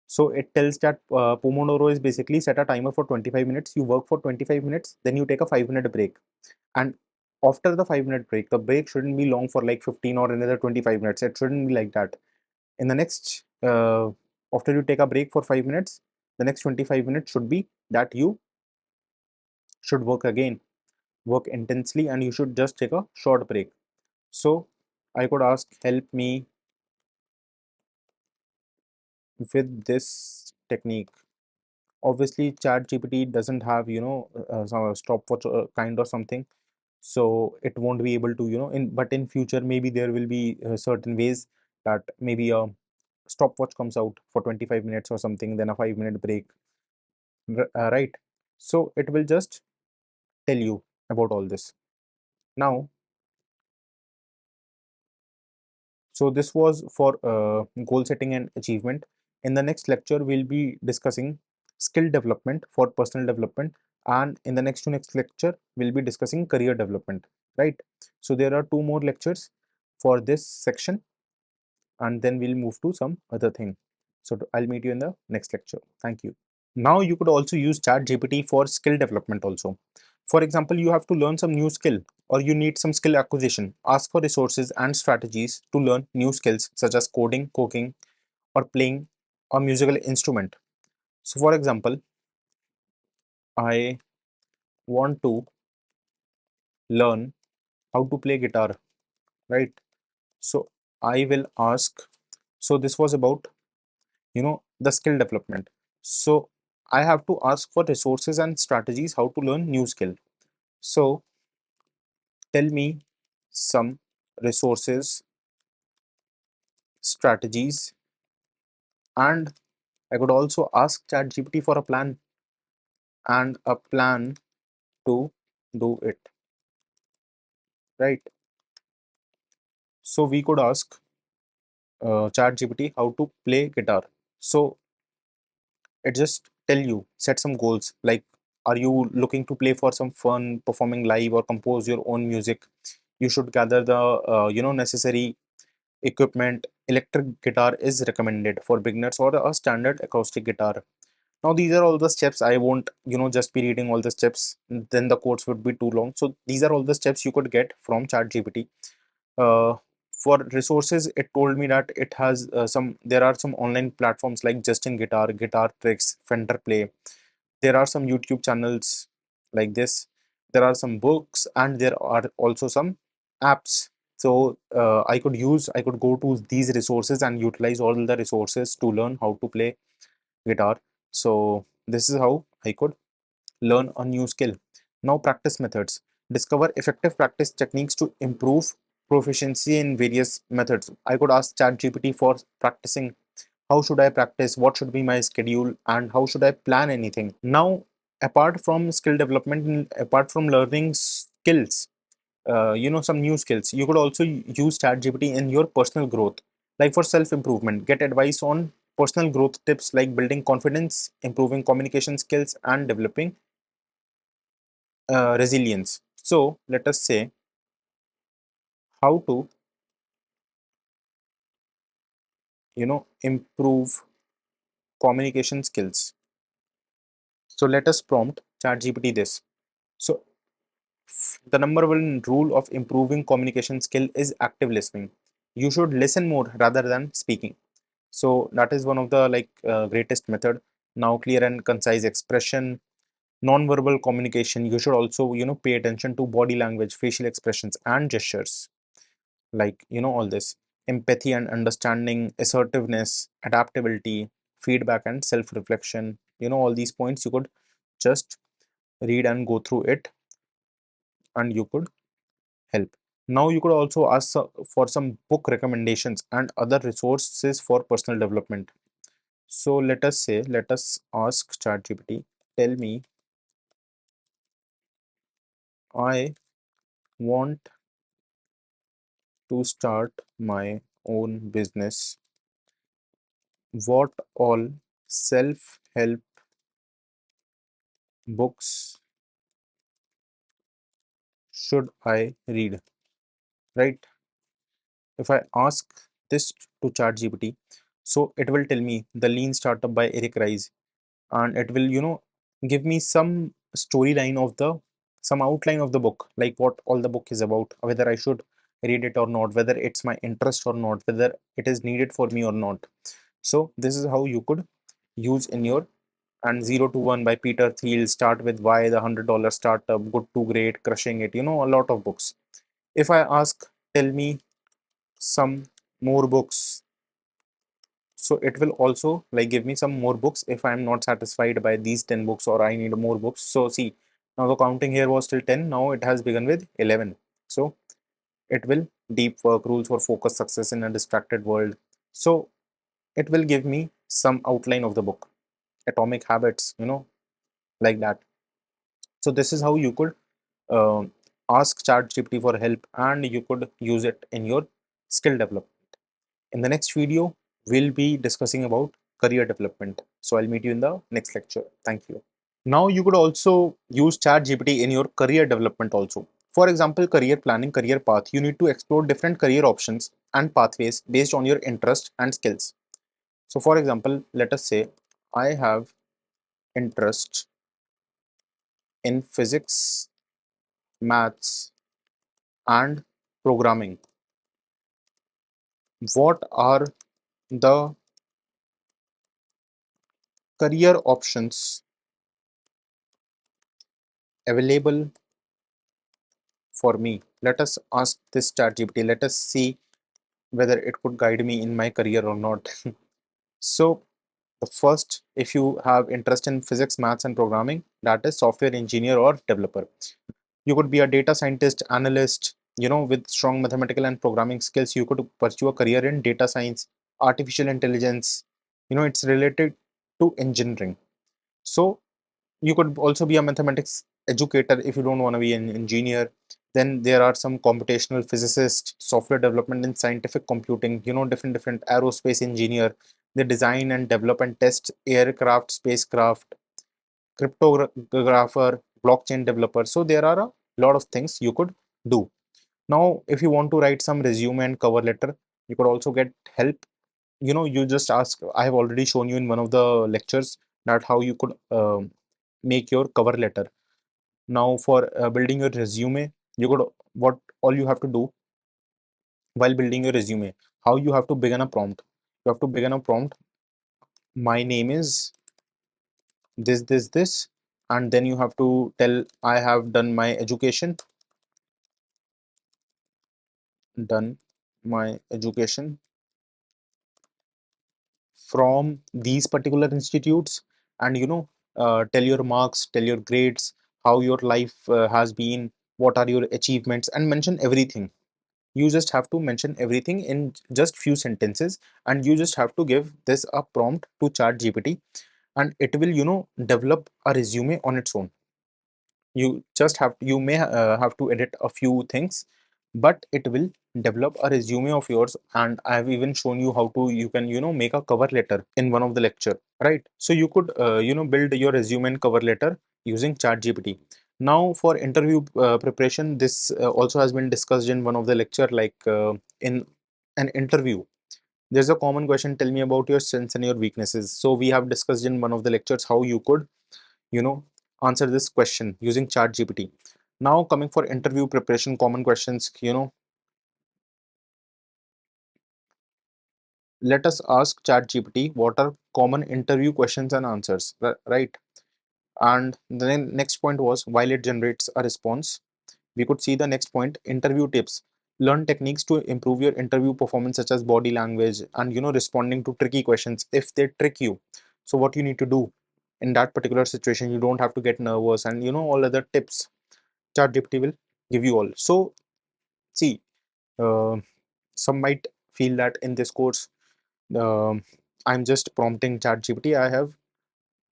So it tells that Pomodoro is basically set a timer for 25 minutes. You work for 25 minutes, then you take a 5-minute break. And after the 5-minute break, the break shouldn't be long for like 15 or another 25 minutes. It shouldn't be like that. In the next, after you take a break for 5 minutes, the next 25 minutes should be that you should work again, work intensely, and you should just take a short break. So I could ask, help me with this technique. Obviously, ChatGPT doesn't have, some stopwatch kind or something, so it won't be able to, but in future, maybe there will be certain ways that maybe a stopwatch comes out for 25 minutes or something, then a 5-minute break, right? So it will just tell you about all this. Now, so this was for goal setting and achievement. In the next lecture, we'll be discussing skill development for personal development, and in the next lecture, we'll be discussing career development, right? So there are two more lectures for this section, and then we'll move to some other thing. So I'll meet you in the next lecture. Thank you. Now you could also use ChatGPT for skill development also. For example, you have to learn some new skill or you need some skill acquisition. Ask for resources and strategies to learn new skills such as coding, cooking, or playing a musical instrument. So for example, I want to learn how to play guitar, right? So I will ask, so this was about, the skill development. So I have to ask for resources and strategies how to learn new skill. So tell me some resources, strategies, and I could also ask ChatGPT for a plan and a plan to do it, right? So we could ask ChatGPT how to play guitar. So it just tell you, set some goals like, are you looking to play for some fun, performing live, or compose your own music? You should gather the necessary equipment. Electric guitar is recommended for beginners or a standard acoustic guitar. Now these are all the steps. I won't just be reading all the steps, then the course would be too long. So these are all the steps you could get from ChatGPT. uh, for resources, it told me that it has there are some online platforms like Justin Guitar, Guitar Tricks, Fender Play. There are some YouTube channels like this. There are some books, and there are also some apps. So I could go to these resources and utilize all the resources to learn how to play guitar. So this is how I could learn a new skill. Now, practice methods. Discover effective practice techniques to improve proficiency in various methods. I could ask ChatGPT for practicing. How should I practice? What should be my schedule? And how should I plan anything? Now, apart from skill development, and apart from learning skills, some new skills, you could also use ChatGPT in your personal growth, like for self improvement. Get advice on personal growth tips like building confidence, improving communication skills, and developing resilience. So let us say how to improve communication skills. So let us prompt ChatGPT this. So the number one rule of improving communication skill is active listening. You should listen more rather than speaking. So that is one of the greatest method. Now, clear and concise expression, non-verbal communication. You should also pay attention to body language, facial expressions, and gestures. Like all this empathy and understanding, assertiveness, adaptability, feedback, and self-reflection. All these points you could just read and go through it, and you could help. Now you could also ask for some book recommendations and other resources for personal development. So let us ask ChatGPT, tell me, I want to start my own business. What all self-help books should I read? Right? If I ask this to ChatGPT, so it will tell me The Lean Startup by Eric Ries, and it will, give me some storyline of the some outline of the book, like what all the book is about, whether I should read it or not, whether it's my interest or not, whether it is needed for me or not. So this is how you could use in your and Zero to One by Peter Thiel, Start with Why, The $100 Startup, Good to Great, Crushing It, a lot of books. If I ask, tell me some more books. So it will also like give me some more books if I'm not satisfied by these 10 books or I need more books. So see, now the counting here was till 10, now it has begun with 11. So it will deep work, rules for focus, success in a distracted world. So it will give me some outline of the book, atomic habits, like that. So this is how you could uh, ask ChatGPT for help and you could use it in your skill development. In the next video, we'll be discussing about career development. So I'll meet you in the next lecture. Thank you. Now you could also use ChatGPT in your career development also. For example, career planning, career path. You need to explore different career options and pathways based on your interest and skills. So for example, let us say I have interest in physics, maths, and programming. What are the career options available for me? Let us ask this ChatGPT. Let us see whether it could guide me in my career or not. So the first, if you have interest in physics, maths, and programming, that is software engineer or developer. You could be a data scientist, analyst, with strong mathematical and programming skills. You could pursue a career in data science, artificial intelligence. It's related to engineering. So you could also be a mathematics educator if you don't want to be an engineer. Then there are some computational physicists, software development in scientific computing, different aerospace engineer. They design and develop and test aircraft, spacecraft, cryptographer, blockchain developer. So there are a lot of things you could do. Now if you want to write some resume and cover letter, you could also get help. You just ask. I have already shown you in one of the lectures that how you could make your cover letter. Now for building your resume, you could what all you have to do while building your resume, how you have to begin a prompt. You have to begin a prompt. My name is this, and then you have to tell I have done my education, done my education from these particular institutes, and tell your marks, tell your grades, how your life has been, what are your achievements, and mention everything. You just have to mention everything in just few sentences, and you just have to give this a prompt to chat gpt, and it will develop a resume on its own. You may have to edit a few things, but it will develop a resume of yours. And I have even shown you how to you can make a cover letter in one of the lecture, right? So you could build your resume and cover letter using chat gpt. Now for interview preparation, this also has been discussed in one of the lecture, like in an interview there's a common question, tell me about your strengths and your weaknesses. So we have discussed in one of the lectures how you could you know answer this question using chat gpt. Now coming for interview preparation, common questions, let us ask chat gpt what are common interview questions and answers, right? And the next point was, while it generates a response, we could see the next point, interview tips. Learn techniques to improve your interview performance, such as body language and responding to tricky questions if they trick you. So what you need to do in that particular situation, you don't have to get nervous, and all other tips ChatGPT will give you all. So see, uh, some might feel that in this course, um, I'm just prompting ChatGPT. I have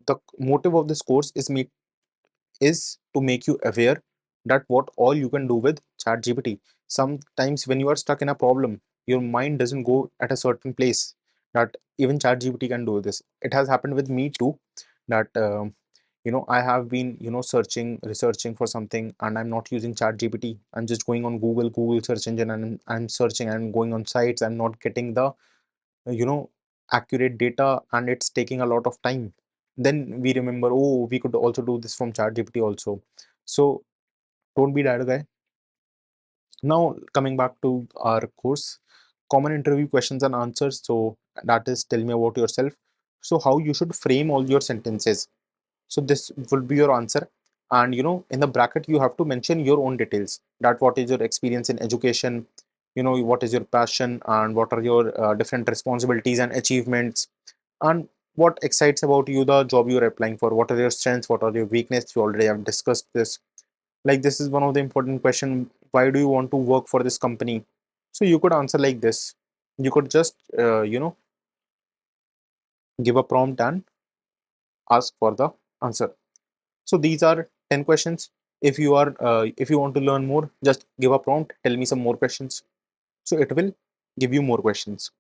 the motive of this course is to make you aware that what all you can do with ChatGPT. Sometimes when you are stuck in a problem, your mind doesn't go at a certain place that even ChatGPT can do this. It has happened with me too, that I have been searching, researching for something, and I'm not using ChatGPT. I'm just going on Google search engine, and I'm searching. I'm going on sites. I'm not getting the you know accurate data, and it's taking a lot of time. Then we remember, oh, we could also do this from ChatGPT also. So don't be that guy. Now coming back to our course, common interview questions and answers. So that is, tell me about yourself. So how you should frame all your sentences. So this will be your answer, and in the bracket you have to mention your own details, that what is your experience in education, what is your passion and what are your different responsibilities and achievements, and what excites about you, the job you're applying for, what are your strengths, what are your weaknesses. You already have discussed this. Like, this is one of the important question: why do you want to work for this company? So you could answer like this. You could just give a prompt and ask for the answer. So these are 10 questions. If you want to learn more, just give a prompt, tell me some more questions, so it will give you more questions.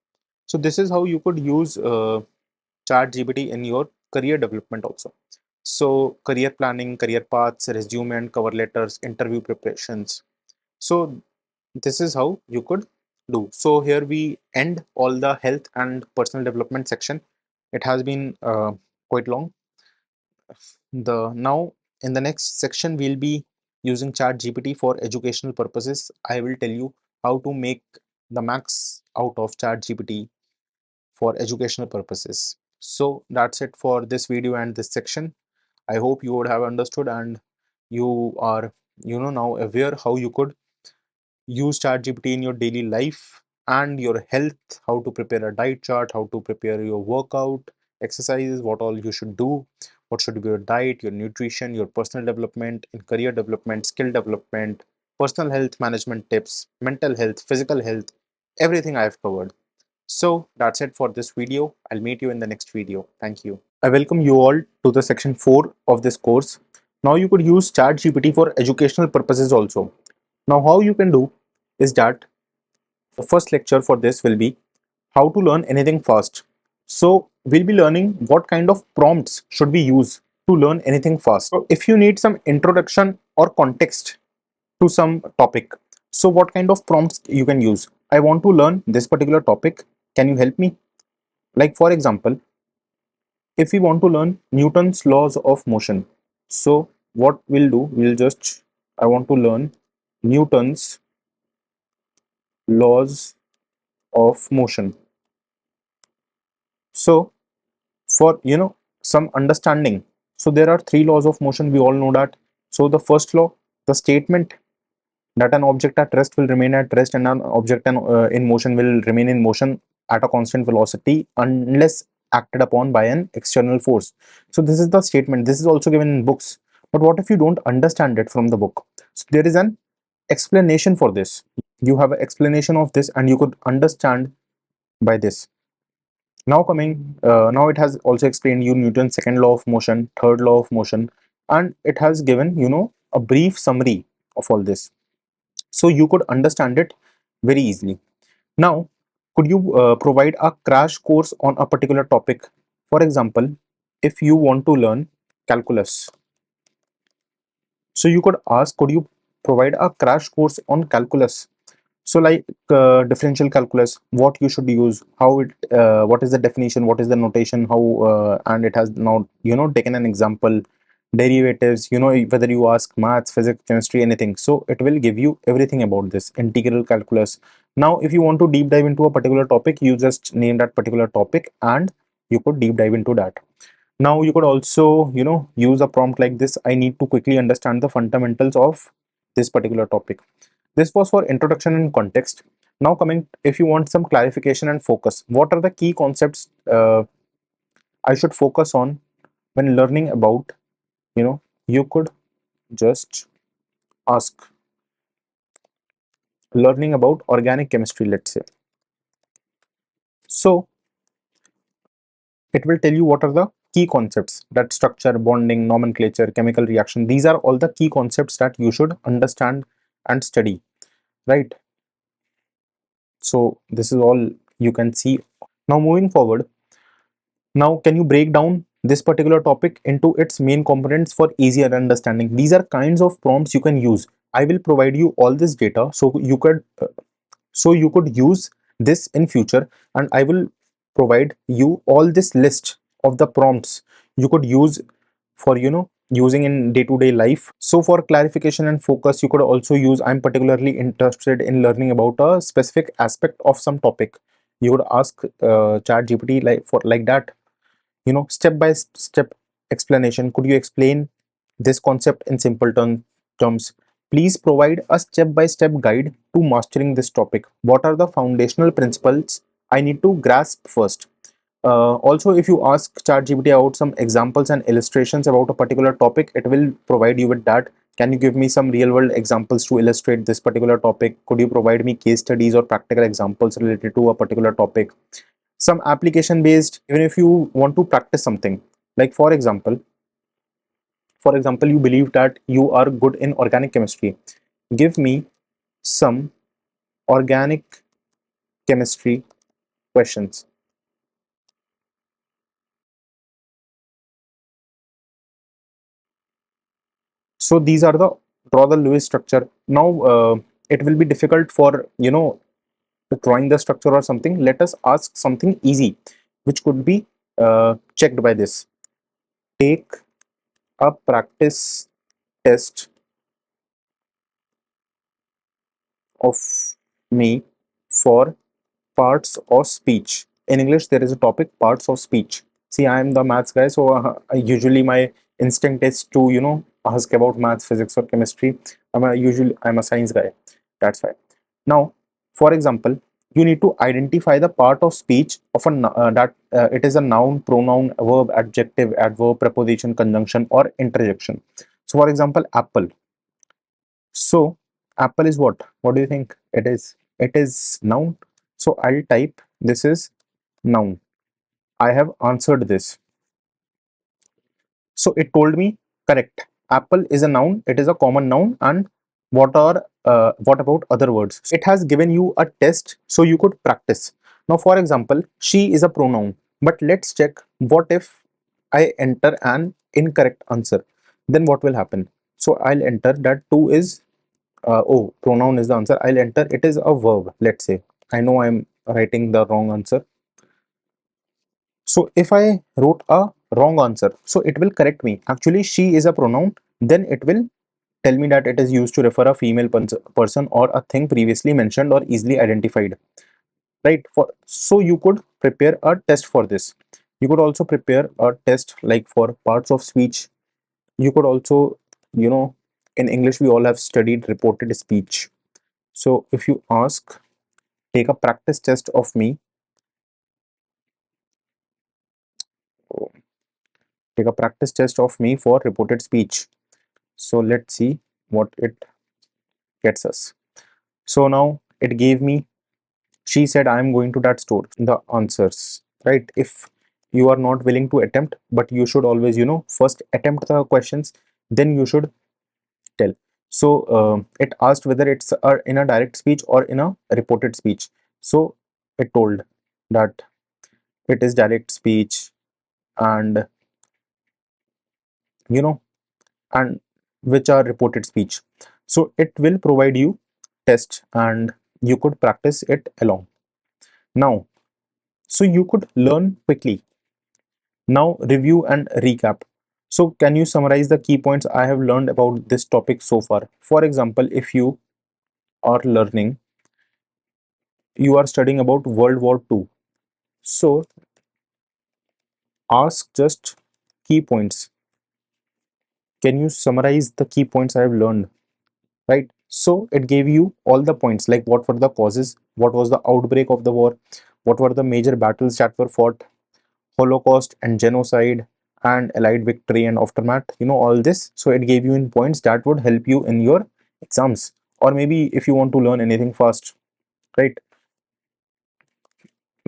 So this is how you could use chat gpt in your career development also. So career planning, career paths, resume and cover letters, interview preparations. So this is how you could do. So here we end all the health and personal development section. It has been quite long. The now In the next section we'll be using chat gpt for educational purposes. I will tell you how to make the max out of chat gpt for educational purposes. So that's it for this video and this section. I hope you would have understood, and you are now aware how you could use ChatGPT in your daily life and your health, how to prepare a diet chart, how to prepare your workout, exercises, what all you should do, what should be your diet, your nutrition, your personal development, in career development, skill development, personal health management tips, mental health, physical health, everything I have covered. So that's it for this video. I'll meet you in the next video. Thank you. I welcome you all to the section 4 of this course. Now you could use ChatGPT for educational purposes also. Now how you can do is that the first lecture for this will be how to learn anything fast. So we'll be learning what kind of prompts should we use to learn anything fast. So if you need some introduction or context to some topic, so what kind of prompts you can use? I want to learn this particular topic. Can you help me? Like for example, if we want to learn Newton's laws of motion, so what we'll do, I want to learn Newton's laws of motion. So for some understanding, so there are three laws of motion, we all know that. So the first law, the statement that an object at rest will remain at rest and an object in motion will remain in motion at a constant velocity unless acted upon by an external force. So this is the statement. This is also given in books, but what if you don't understand it from the book? So there is an explanation for this. You have an explanation of this and you could understand by this. Now it has also explained you Newton's second law of motion, third law of motion, and it has given a brief summary of all this, so you could understand it very easily. Now, could you provide a crash course on a particular topic? For example, if you want to learn calculus, so you could ask, could you provide a crash course on calculus? So like differential calculus, what you should use, how it, what is the definition, what is the notation, how, and it has now taken an example, derivatives, whether you ask maths, physics, chemistry, anything. So it will give you everything about this integral calculus. Now, if you want to deep dive into a particular topic, you just name that particular topic and you could deep dive into that. Now you could also use a prompt like this: I need to quickly understand the fundamentals of this particular topic. This was for introduction and context. Now coming, if you want some clarification and focus, what are the key concepts I should focus on when learning about, you could just ask, learning about organic chemistry, let's say. So it will tell you what are the key concepts, that structure, bonding, nomenclature, chemical reaction. These are all the key concepts that you should understand and study, right? So this is all you can see. Now moving forward, now can you break down this particular topic into its main components for easier understanding? These are kinds of prompts you can use. I will provide you all this data so you could use this in future, and I will provide you all this list of the prompts you could use for using in day-to-day life. So for clarification and focus, you could also use, I'm particularly interested in learning about a specific aspect of some topic. You would ask chat gpt like that, step by step explanation. Could you explain this concept in simple terms? Please provide a step-by-step guide to mastering this topic. What are the foundational principles I need to grasp first? Also, if you ask ChatGPT about some examples and illustrations about a particular topic, it will provide you with that. Can you give me some real-world examples to illustrate this particular topic? Could you provide me case studies or practical examples related to a particular topic? Some application-based, even if you want to practice something. Like for example, you believe that you are good in organic chemistry. Give me some organic chemistry questions. So these are the draw the Lewis structure. Now it will be difficult for drawing the structure or something. Let us ask something easy, which could be checked by this. Take a practice test of me for parts of speech. In English, there is a topic parts of speech. See, I am the maths guy, so usually my instinct is to ask about maths, physics, or chemistry. I'm a science guy. That's why. Now, for example, you need to identify the part of speech of that it is a noun, pronoun, verb, adjective, adverb, preposition, conjunction, or interjection. So, for example, apple. So apple is what? What do you think it is? It is noun. So I'll type this is noun. I have answered this. So it told me correct. Apple is a noun. It is a common noun. And what about other words? It has given you a test so you could practice. Now, for example, she is a pronoun. But let's check what if I enter an incorrect answer. Then what will happen? So I'll enter that two is oh, pronoun is the answer. I'll enter it is a verb, let's say. I know I'm writing the wrong answer. So if I wrote a wrong answer, so it will correct me. Actually, she is a pronoun. Then it will tell me that it is used to refer a female person or a thing previously mentioned or easily identified. Right? So you could prepare a test for this. You could also prepare a test like for parts of speech. You could also, you know, in English, we all have studied reported speech. So if you ask, take a practice test of me, take a practice test of me for reported speech. So let's see what it gets us. So now it gave me, she said, I am going to that store, the answers, right? If you are not willing to attempt, but you should always, first attempt the questions, then you should tell. So it asked whether it's in a direct speech or in a reported speech. So it told that it is direct speech, and you know and which are reported speech. So it will provide you test and you could practice it along. Now, so you could learn quickly. Now review and recap. So can you summarize the key points I have learned about this topic so far? For example, if you are learning, you are studying about World War II. So ask just key points. Can you summarize the key points I have learned? Right? So it gave you all the points like what were the causes, what was the outbreak of the war, what were the major battles that were fought, Holocaust and genocide, and Allied victory and aftermath, all this. So it gave you in points that would help you in your exams, or maybe if you want to learn anything fast, right?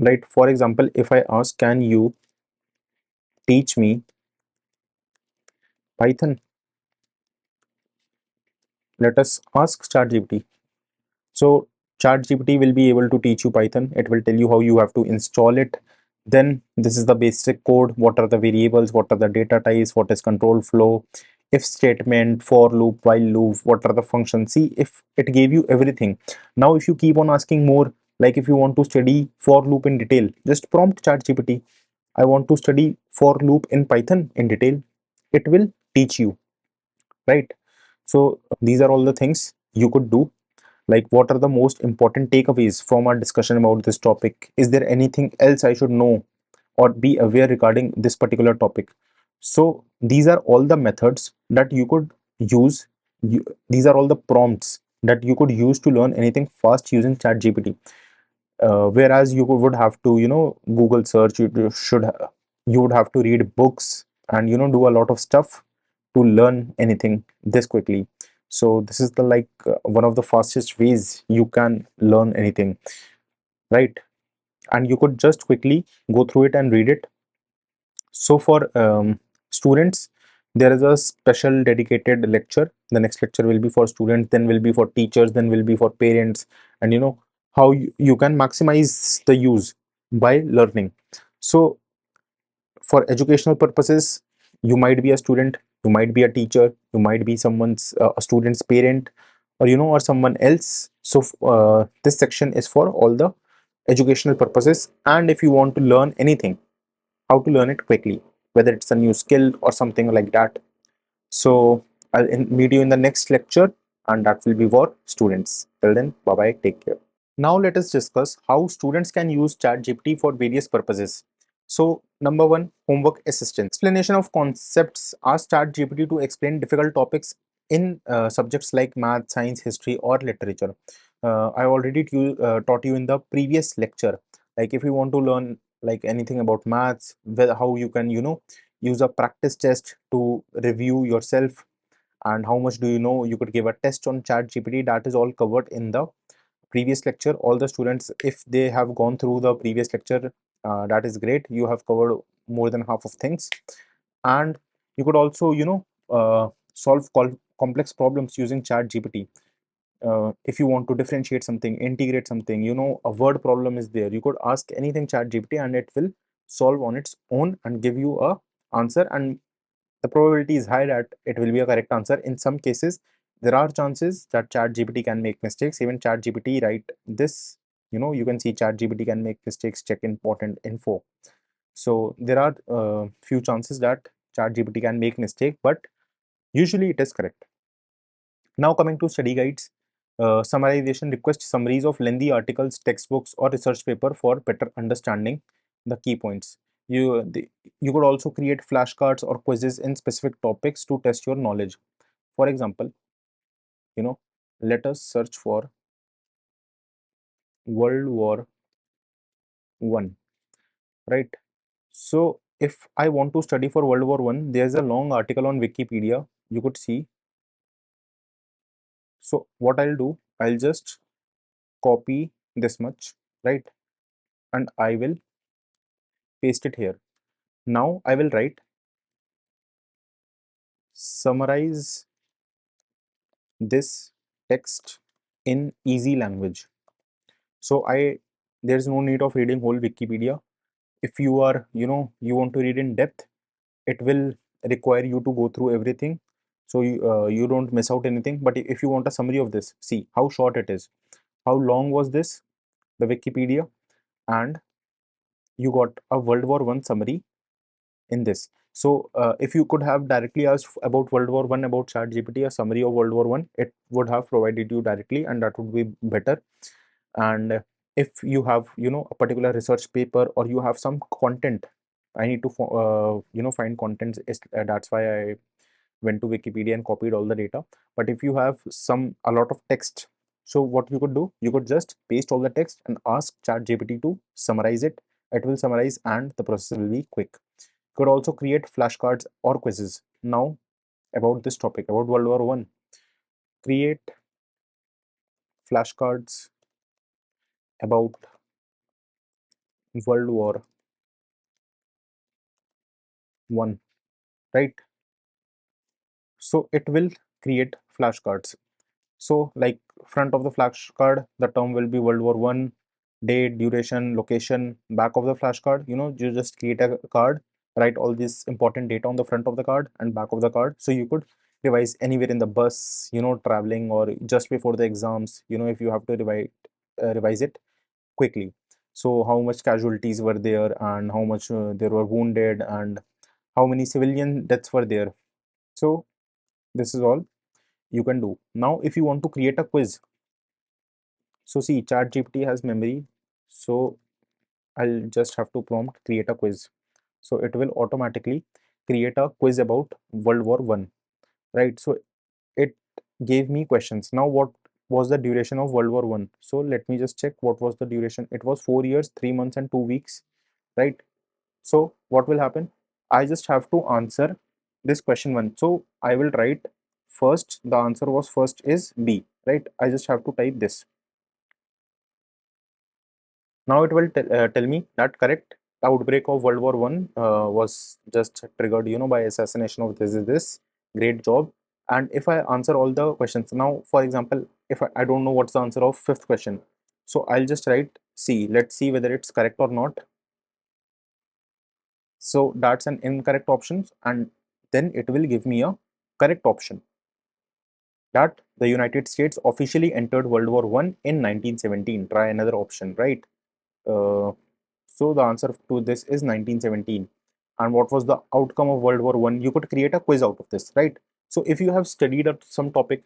Right. For example, if I ask, can you teach me Python? Let us ask ChatGPT. So ChatGPT will be able to teach you Python. It will tell you how you have to install it. Then this is the basic code. What are the variables? What are the data types? What is control flow? If statement, for loop, while loop, what are the functions? See, if it gave you everything. Now, if you keep on asking more, like if you want to study for loop in detail, just prompt ChatGPT. I want to study for loop in Python in detail. It will teach you, right? So these are all the things you could do. Like, what are the most important takeaways from our discussion about this topic? Is there anything else I should know or be aware regarding this particular topic? So these are all the methods that you could use These are all the prompts that you could use to learn anything fast using ChatGPT. Whereas you would have to, Google search. You would have to read books and do a lot of stuff to learn anything this quickly. So this is the one of the fastest ways you can learn anything, right? And you could just quickly go through it and read it. So for students, there is a special dedicated lecture. The next lecture will be for students, then will be for teachers, then will be for parents, and how you can maximize the use by learning. So for educational purposes, you might be a student, you might be a teacher, you might be someone's a student's parent, or or someone else. So this section is for all the educational purposes, and if you want to learn anything, how to learn it quickly, whether it's a new skill or something like that. So I'll meet you in the next lecture, and that will be for students. Till then, bye bye, take care. Now let us discuss how students can use ChatGPT for various purposes. So number one, homework assistance. Explanation of concepts. Ask ChatGPT to explain difficult topics in subjects like math, science, history, or literature. I already taught you in the previous lecture. Like if you want to learn like anything about maths, how you can use a practice test to review yourself, and how much do you know, you could give a test on ChatGPT. That is all covered in the previous lecture. All the students, if they have gone through the previous lecture, that is great, you have covered more than half of things. And you could also solve complex problems using ChatGPT. If you want to differentiate something, integrate something, a word problem is there, you could ask anything ChatGPT and it will solve on its own and give you a answer, and the probability is high that it will be a correct answer. In some cases, there are chances that ChatGPT can make mistakes. Even ChatGPT write this, you can see ChatGPT can make mistakes, check important info. So there are few chances that ChatGPT can make mistake, but usually it is correct. Now coming to study guides, summarization. Request summaries of lengthy articles, textbooks, or research paper for better understanding the key points. You could also create flashcards or quizzes in specific topics to test your knowledge. For example, you know, let us search for World War I, right? So if I want to study for World War I, there's a long article on Wikipedia. You could see. So what I'll do, I'll just copy this much, right? And I will paste it here. Now I will write summarize this text in easy language. So there's no need of reading whole Wikipedia. If you are, you want to read in depth, it will require you to go through everything. So you don't miss out anything. But if you want a summary of this, see how short it is. How long was this, the Wikipedia? And you got a World War I summary in this. So if you could have directly asked about World War I about ChatGPT, a summary of World War I, it would have provided you directly, and that would be better. And if you have a particular research paper, or you have some content, I need to find contents. That's why I went to Wikipedia and copied all the data. But if you have a lot of text, so what you could do, you could just paste all the text and ask ChatGPT to summarize it. It will summarize, and the process will be quick. You could also create flashcards or quizzes. Now about this topic, about World War I, create flashcards about World War I, right? So it will create flashcards. So like front of the flashcard, the term will be World War I, date, duration, location. Back of the flashcard, you just create a card, write all this important data on the front of the card and back of the card. So you could revise anywhere in the bus, traveling, or just before the exams, if you have to revise it quickly. So how much casualties were there, and how much there were wounded, and how many civilian deaths were there. So this is all you can do. Now if you want to create a quiz, so see, ChatGPT has memory. So I'll just have to prompt create a quiz. So it will automatically create a quiz about World War I, right? So it gave me questions. Now, what was the duration of World War One? So let me just check what was the duration. It was 4 years, 3 months, and 2 weeks, right? So what will happen? I just have to answer this question one. So I will write first. The answer was first is B, right? I just have to type this. Now it will tell me that correct. The outbreak of World War One was just triggered, by assassination of this. Great job. And if I answer all the questions now, for example, if I don't know what's the answer of fifth question, so I'll just write C. Let's see whether it's correct or not. So that's an incorrect option, and then it will give me a correct option that the United States officially entered World War One in 1917. Try another option, right? Uh, so the answer to this is 1917. And what was the outcome of World War One? You could create a quiz out of this, right? So if you have studied some topic,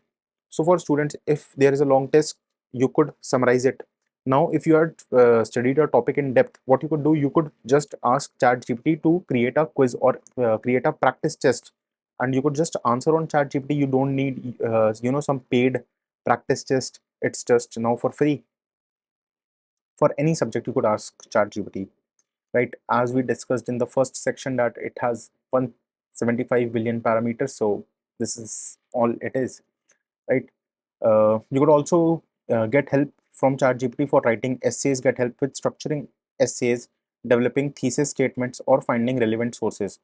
so for students, if there is a long test, you could summarize it. Now, if you had studied a topic in depth, what you could do, you could just ask ChatGPT to create a quiz or create a practice test, and you could just answer on ChatGPT. You don't need, some paid practice test. It's just now for free. For any subject, you could ask ChatGPT, right? As we discussed in the first section that it has 175 billion parameters, so this is all it is, right? You could also get help from ChatGPT for writing essays, get help with structuring essays, developing thesis statements, or finding relevant sources,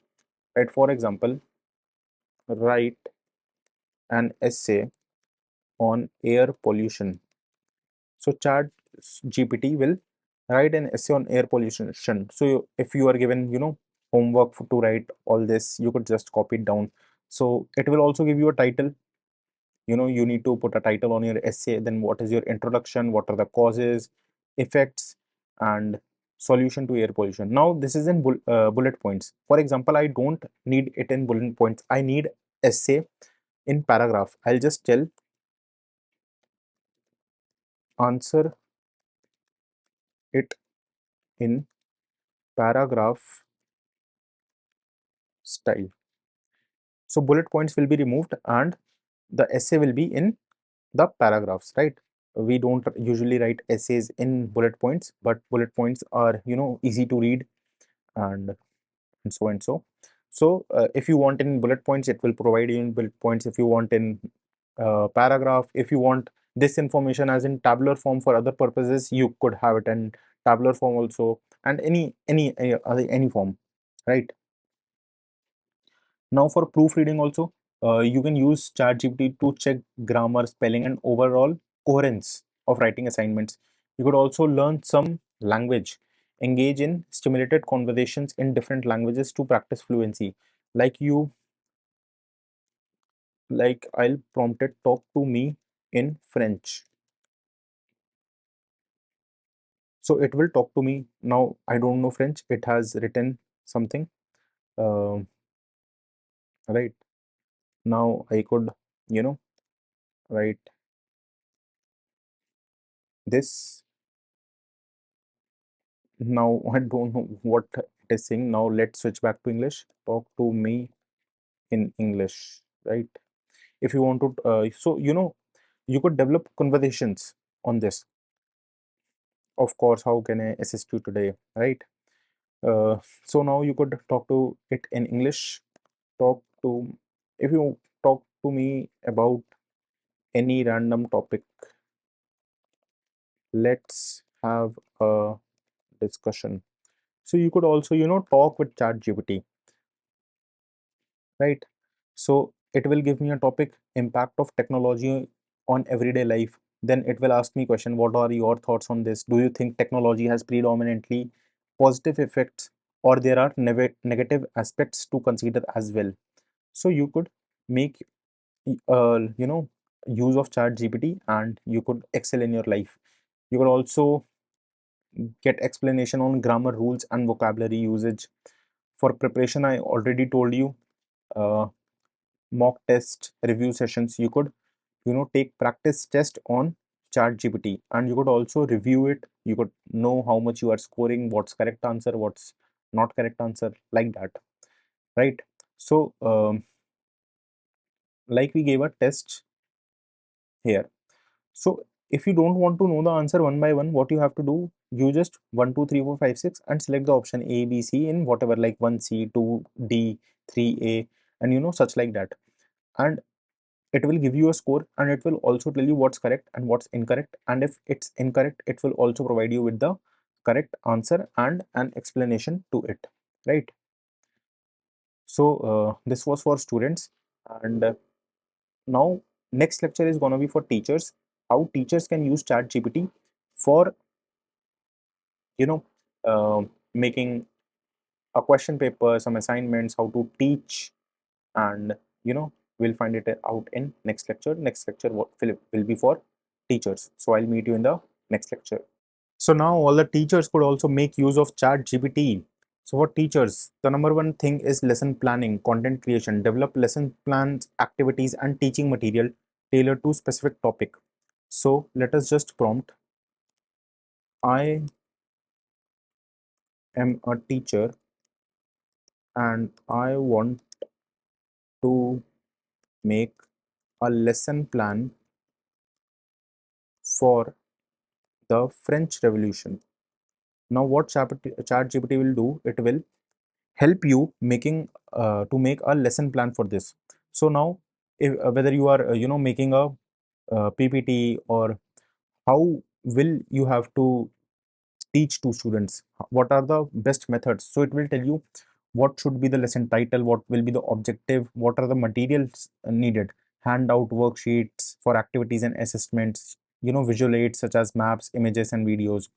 right? For example, write an essay on air pollution. So chat GPT will write an essay on air pollution. So if you are given, homework to write all this, you could just copy it down. So it will also give you a title. You need to put a title on your essay. Then what is your introduction? What are the causes, effects, and solution to air pollution? Now this is in bullet points. For example, I don't need it in bullet points. I need essay in paragraph. I'll just tell answer it in paragraph style. So bullet points will be removed and the essay will be in the paragraphs, right? We don't usually write essays in bullet points, but bullet points are, easy to read, and so and so. So if you want in bullet points, it will provide you in bullet points. If you want in paragraph, if you want this information as in tabular form for other purposes, you could have it in tabular form also, and any form, right? Now for proofreading also, you can use ChatGPT to check grammar, spelling, and overall coherence of writing assignments. You could also learn some language, engage in stimulated conversations in different languages to practice fluency. Like you, like I'll prompt it, talk to me in French. So it will talk to me. Now I don't know French. It has written something, um, right? Now I could, you know, write this. Now I don't know what it is saying. Now let's switch back to English. Talk to me in English, right? If you want to, so you could develop conversations on this. Of course, how can I assist you today, right? So now you could talk to it in English. Talk to, if you talk to me about any random topic, let's have a discussion. So you could also, talk with ChatGPT, right? So it will give me a topic, impact of technology on everyday life. Then it will ask me question, what are your thoughts on this? Do you think technology has predominantly positive effects, or there are negative aspects to consider as well? So you could make use of chat gpt and you could excel in your life. You could also get explanation on grammar rules and vocabulary usage. For preparation, I already told you, uh, mock test review sessions. You could, take practice test on chat gpt and you could also review it. You could know how much you are scoring, what's correct answer, what's not correct answer, like that, right? So like we gave a test here. So if you don't want to know the answer one by one, what you have to do, you just 1 2 3 4 5 6 and select the option A, B, C in whatever, like 1C, 2D, 3A, and such like that. And it will give you a score, and it will also tell you what's correct and what's incorrect. And if it's incorrect, it will also provide you with the correct answer and an explanation to it, right? So this was for students, and now next lecture is going to be for teachers, how teachers can use chat gpt for you know making a question paper, some assignments, how to teach, and we'll find it out in next lecture. Next lecture what will be for teachers, so I'll meet you in the next lecture. So now all the teachers could also make use of chat gpt. So for teachers, the number one thing is lesson planning, content creation. Develop lesson plans, activities, and teaching material tailored to specific topic. So let us just prompt, I am a teacher and I want to make a lesson plan for the French Revolution. Now, what ChatGPT will do? It will help you making to make a lesson plan for this. So now, if whether you are making a PPT, or how will you have to teach to students, what are the best methods, so it will tell you what should be the lesson title, what will be the objective, what are the materials needed, handout, worksheets for activities and assessments, visual aids such as maps, images, and videos,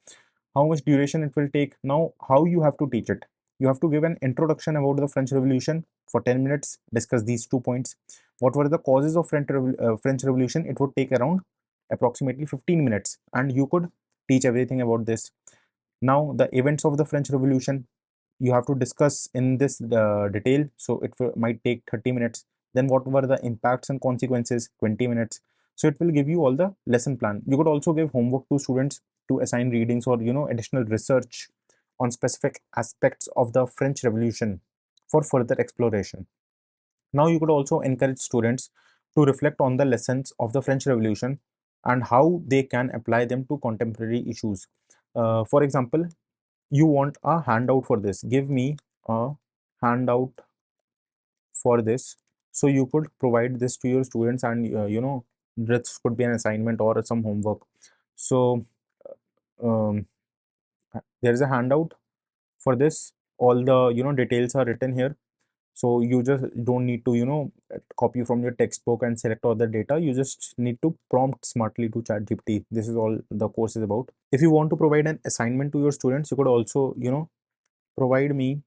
how much duration it will take. Now how you have to teach it, you have to give an introduction about the French Revolution for 10 minutes, discuss these 2 points. What were the causes of French Revolution? It would take around approximately 15 minutes, and you could teach everything about this. Now the events of the French Revolution, you have to discuss in this detail, so it might take 30 minutes. Then what were the impacts and consequences? 20 minutes. So it will give you all the lesson plan. You could also give homework to students to assign readings, or additional research on specific aspects of the French Revolution for further exploration. Now you could also encourage students to reflect on the lessons of the French Revolution and how they can apply them to contemporary issues. For example, you want a handout for this, give me a handout for this. So you could provide this to your students, and this could be an assignment or some homework. So um, there is a handout for this, all the details are written here. So you just don't need to copy from your textbook and select all the data. You just need to prompt smartly to ChatGPT. This is all the course is about. If you want to provide an assignment to your students, you could also provide me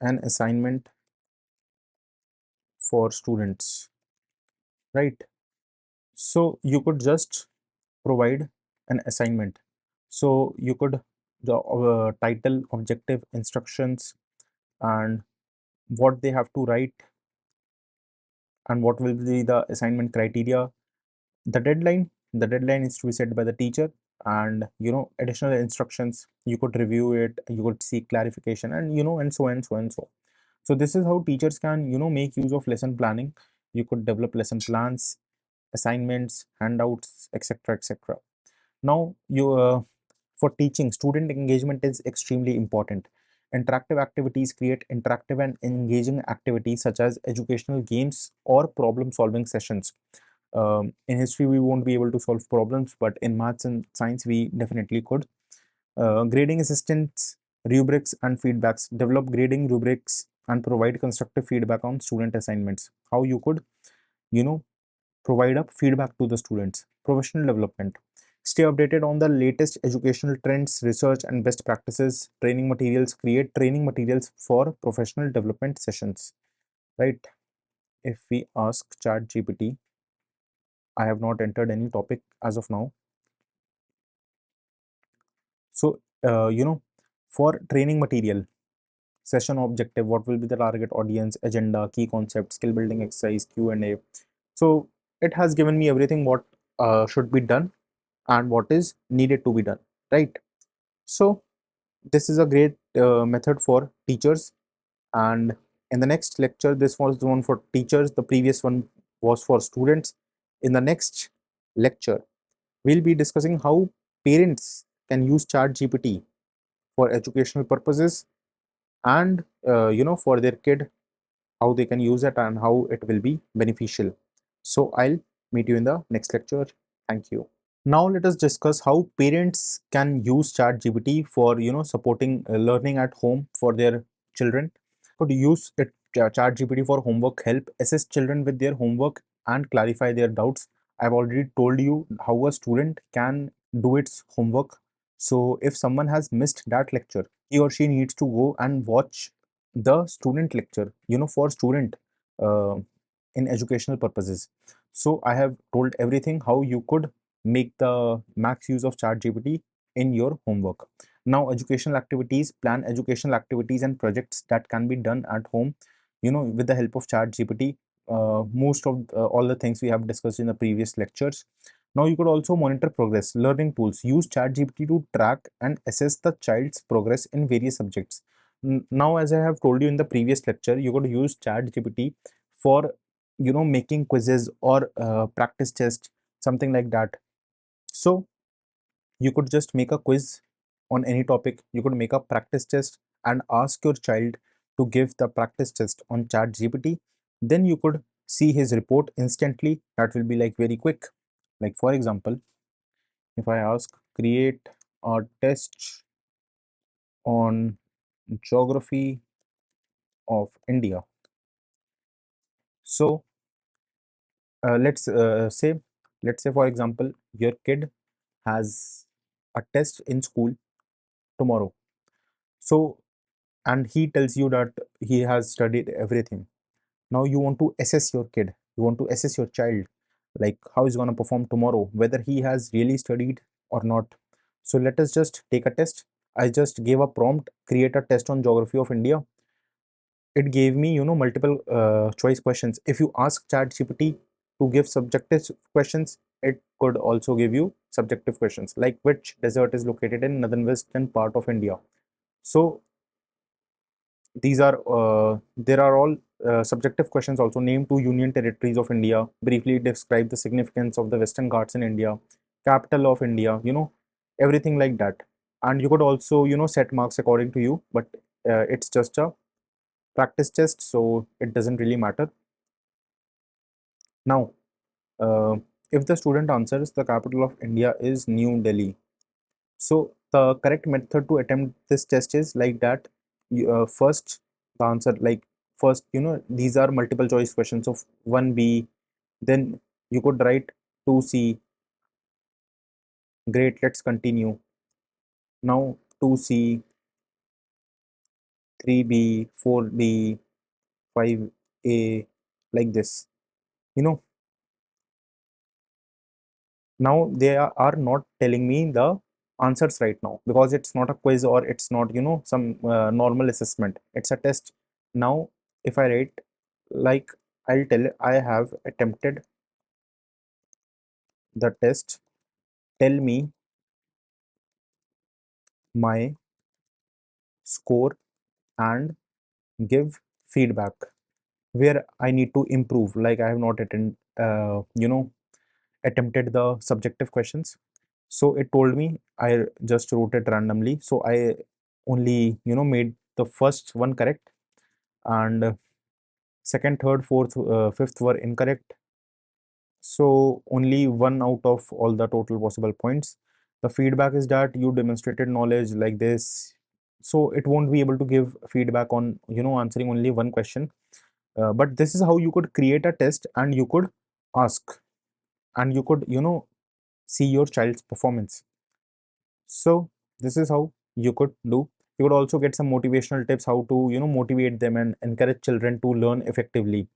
an assignment for students, right? So you could just provide an assignment. So you could the title, objective, instructions, and what they have to write, and what will be the assignment criteria. The deadline is to be set by the teacher, and additional instructions, you could review it, you could seek clarification, and and so and so and so. So this is how teachers can make use of lesson planning. You could develop lesson plans, assignments, handouts, etc, etc. Now you for teaching, student engagement is extremely important. Interactive activities, create interactive and engaging activities such as educational games or problem solving sessions. In history we won't be able to solve problems, but in maths and science we definitely could. Grading assistance, rubrics and feedbacks. Develop grading rubrics and provide constructive feedback on student assignments. How you could you know provide up feedback to the students. Professional development, stay updated on the latest educational trends, research, and best practices. Training materials, create training materials for professional development sessions, right? If we ask chat gpt, I have not entered any topic as of now. So for training material, session objective, what will be the target audience, agenda, key concept, skill building exercise, Q&A. So it has given me everything what should be done and what is needed to be done, right? So this is a great method for teachers. And in the next lecture, this was the one for teachers, the previous one was for students. In the next lecture, we'll be discussing how parents can use ChatGPT for educational purposes and for their kid, how they can use it and how it will be beneficial. So I'll meet you in the next lecture. Thank you. Now let us discuss how parents can use ChatGPT for supporting learning at home for their children. Could use it ChatGPT for homework help, assist children with their homework and clarify their doubts. I've already told you how a student can do its homework. So if someone has missed that lecture, he or she needs to go and watch the student lecture, for student uh, in educational purposes. So I have told everything how you could make the max use of ChatGPT in your homework. Now, educational activities, plan educational activities and projects that can be done at home, with the help of ChatGPT. Most of all the things we have discussed in the previous lectures. Now, you could also monitor progress. Learning tools. Use ChatGPT to track and assess the child's progress in various subjects. Now, as I have told you in the previous lecture, you could use ChatGPT for making quizzes or practice tests, something like that. So you could just make a quiz on any topic. You could make a practice test and ask your child to give the practice test on ChatGPT. Then you could see his report instantly. That will be like very quick. Like for example, if I ask create a test on geography of India. So let's say for example your kid has a test in school tomorrow. So and he tells you that he has studied everything. Now you want to assess your kid, you want to assess your child, like how he's going to perform tomorrow, whether he has really studied or not. So let us just take a test. I just gave a prompt, create a test on geography of India. It gave me multiple choice questions. If you ask ChatGPT to give subjective questions, it could also give you subjective questions like which desert is located in northern western part of India. So these are there are all subjective questions also. Name two union territories of India, briefly describe the significance of the Western Ghats in India, capital of India, everything like that. And you could also set marks according to you, but it's just a practice test, so it doesn't really matter. Now uh, if the student answers the capital of India is New Delhi, so the correct method to attempt this test is like that. First, the answer like first, these are multiple choice questions of 1B. Then you could write 2C. Great, let's continue. Now 2C, 3B, 4B, 5A, like this. You know, now they are not telling me the answers right now because it's not a quiz or it's not some normal assessment, it's a test. Now if I write like, I'll tell I have attempted the test, tell me my score and give feedback where I need to improve, like I have not attempted the subjective questions. So it told me, I just wrote it randomly, so I only made the first one correct, and second, third, fourth, fifth were incorrect. So only one out of all the total possible points. The feedback is that you demonstrated knowledge like this, so it won't be able to give feedback on answering only one question. But this is how you could create a test and you could ask, and you could see your child's performance. So this is how you could do. You could also get some motivational tips how to motivate them and encourage children to learn effectively.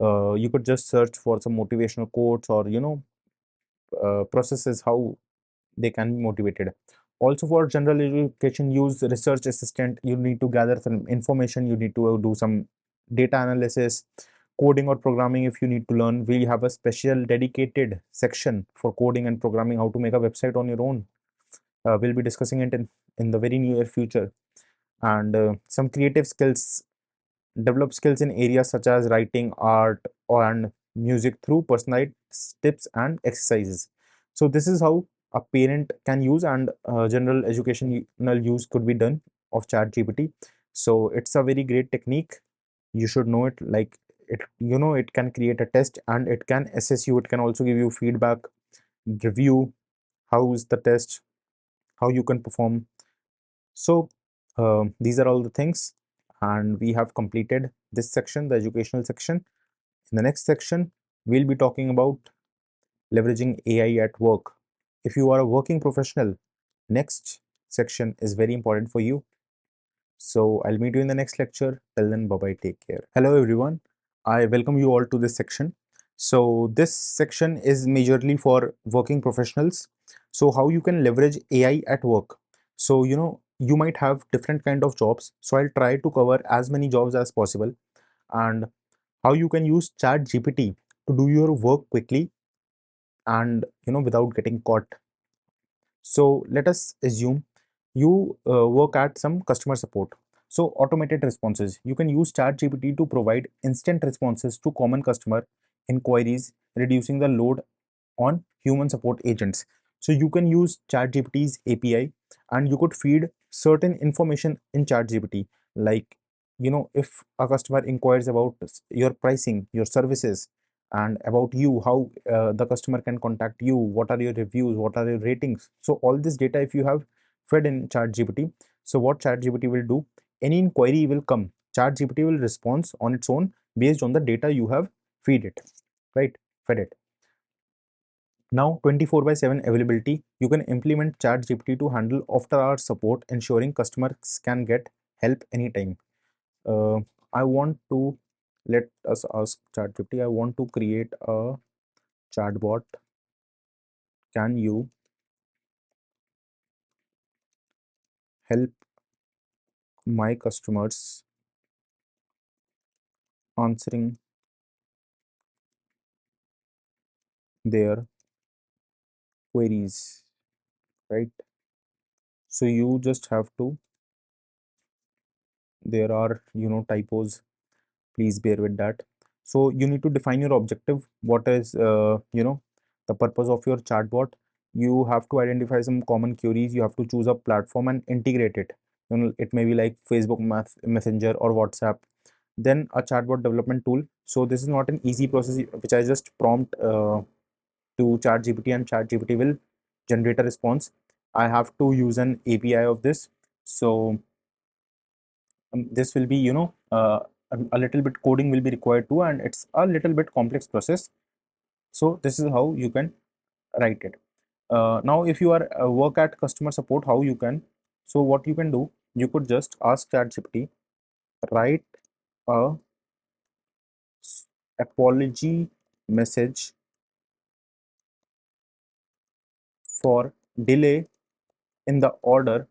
You could just search for some motivational quotes or processes how they can be motivated. Also for general education use, research assistant, you need to gather some information, you need to do some data analysis. Coding or programming, if you need to learn, we have a special dedicated section for coding and programming, how to make a website on your own. We'll be discussing it in the very near future. And some creative skills, develop skills in areas such as writing, art, and music through personalized tips and exercises. So this is how a parent can use, and general educational use could be done of ChatGPT. So it's a very great technique. You should know it. Like it, it can create a test and it can assess you. It can also give you feedback, review how is the test, how you can perform. So these are all the things, and we have completed this section, the educational section. In the next section, we'll be talking about leveraging AI at work. If you are a working professional, next section is very important for you. So I'll meet you in the next lecture. Till then, bye bye, take care. Hello, everyone. I welcome you all to this section. So this section is majorly for working professionals. So how you can leverage AI at work. So you might have different kind of jobs. So I'll try to cover as many jobs as possible, and how you can use Chat GPT to do your work quickly and without getting caught. So let us assume you work at some customer support. So automated responses. You can use ChatGPT to provide instant responses to common customer inquiries, reducing the load on human support agents. So you can use ChatGPT's API and you could feed certain information in ChatGPT, like if a customer inquires about your pricing, your services, and about you, how the customer can contact you, what are your reviews, what are your ratings. So all this data, if you have fed in ChatGPT, so what ChatGPT will do, any inquiry will come, ChatGPT will respond on its own based on the data you have feed it, right? Fed it. Now 24 by 7 availability. You can implement ChatGPT to handle after hours support, ensuring customers can get help anytime. uh, I want to let us ask ChatGPT. I want to create a chatbot. Can you help my customers answering their queries? Right. So you just have to. There are typos. Please bear with that. So you need to define your objective. What is the purpose of your chatbot? You have to identify some common queries. You have to choose a platform and integrate it. It may be like Facebook Messenger or WhatsApp. Then a chatbot development tool. So this is not an easy process which I just prompt to ChatGPT and ChatGPT will generate a response. I have to use an API of this. So this will be a little bit coding will be required too, and it's a little bit complex process. So this is how you can write it. Now if you are work at customer support, how you can, so what you can do, you could just ask ChatGPT, write a apology message for delay in the order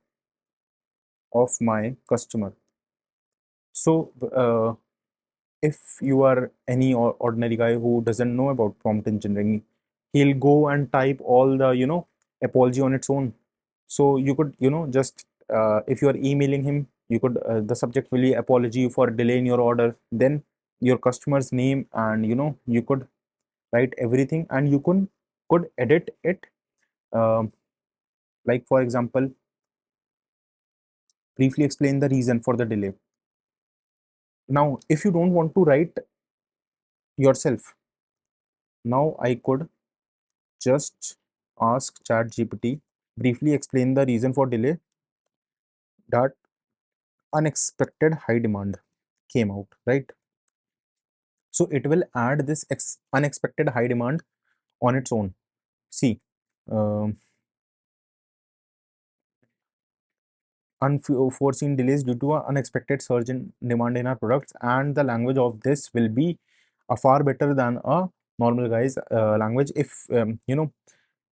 of my customer. So if you are any ordinary guy who doesn't know about prompt engineering, he'll go and type all the apology on its own. So you could just if you are emailing him, you could the subject will be apology for delay in your order, then your customer's name, and you could write everything, and you could edit it. um, like for example, briefly explain the reason for the delay. Now if you don't want to write yourself, now I could just ask ChatGPT, briefly explain the reason for delay, that unexpected high demand came out, right? So it will add this unexpected high demand on its own. See, um, unforeseen delays due to an unexpected surge in demand in our products, and the language of this will be a far better than a normal guy's language. If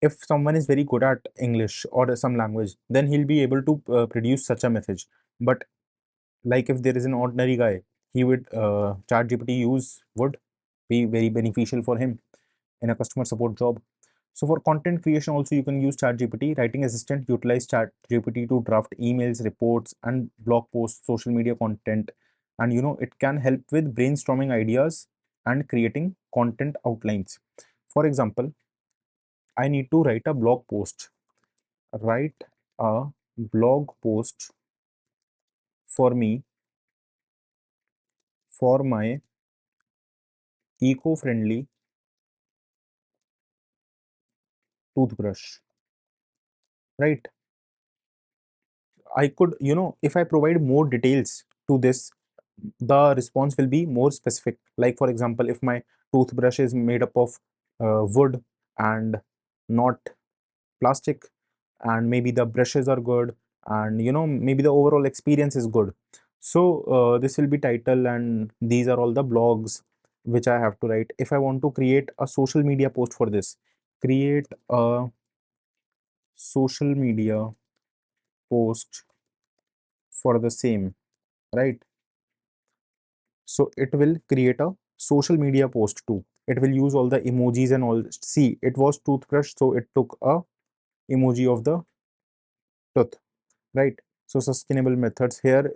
if someone is very good at English or some language, then he'll be able to produce such a message. But like if there is an ordinary guy, he would chat gpt use would be very beneficial for him in a customer support job. So for content creation also, you can use chat gpt. Writing assistant utilize chat gpt to draft emails, reports, and blog posts, social media content, and it can help with brainstorming ideas and creating content outlines. For example, I need to write a blog post. Write a blog post for me for my eco-friendly toothbrush. Right? I could, if I provide more details to this, the response will be more specific. Like, for example, if my toothbrush is made up of wood and not plastic, and maybe the brushes are good, and maybe the overall experience is good. So this will be title, and these are all the blogs which I have to write. If I want to create a social media post for this, create a social media post for the same, right? So it will create a social media post too. It will use all the emojis and all. See, it was toothbrush, so it took a emoji of the tooth, right? So sustainable methods here,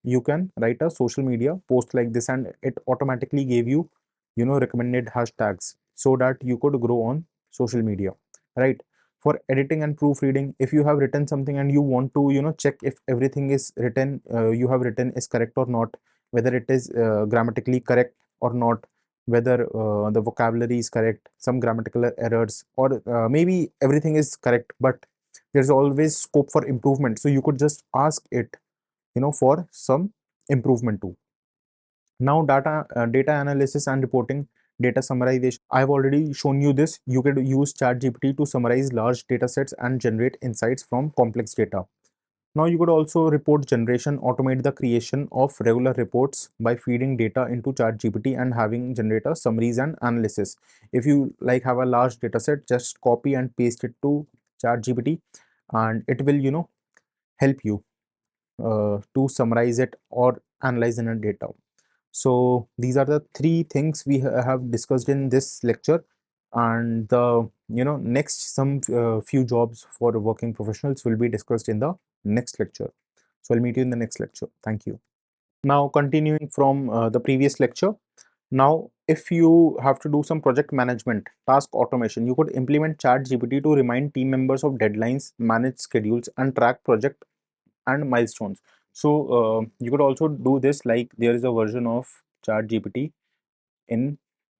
you can write a social media post like this, and it automatically gave you, recommended hashtags so that you could grow on social media, right? For editing and proofreading, if you have written something and you want to, check if everything is written, you have written is correct or not, whether it is grammatically correct or not, whether the vocabulary is correct, some grammatical errors, or maybe everything is correct, but there's always scope for improvement, so you could just ask it, for some improvement too. Now, data analysis and reporting, data summarization, I've already shown you this. You could use ChatGPT to summarize large data sets and generate insights from complex data. Now you could also report generation, automate the creation of regular reports by feeding data into ChatGPT and having generator summaries and analysis. If you like have a large data set, just copy and paste it to ChatGPT, and it will, help you to summarize it or analyze in a data. So these are the three things we have discussed in this lecture, and the next some few jobs for working professionals will be discussed in the next lecture. So I'll meet you in the next lecture. Thank you. Now continuing from the previous lecture, now if you have to do some project management, task automation, you could implement ChatGPT to remind team members of deadlines, manage schedules, and track project and milestones. So you could also do this, like there is a version of ChatGPT in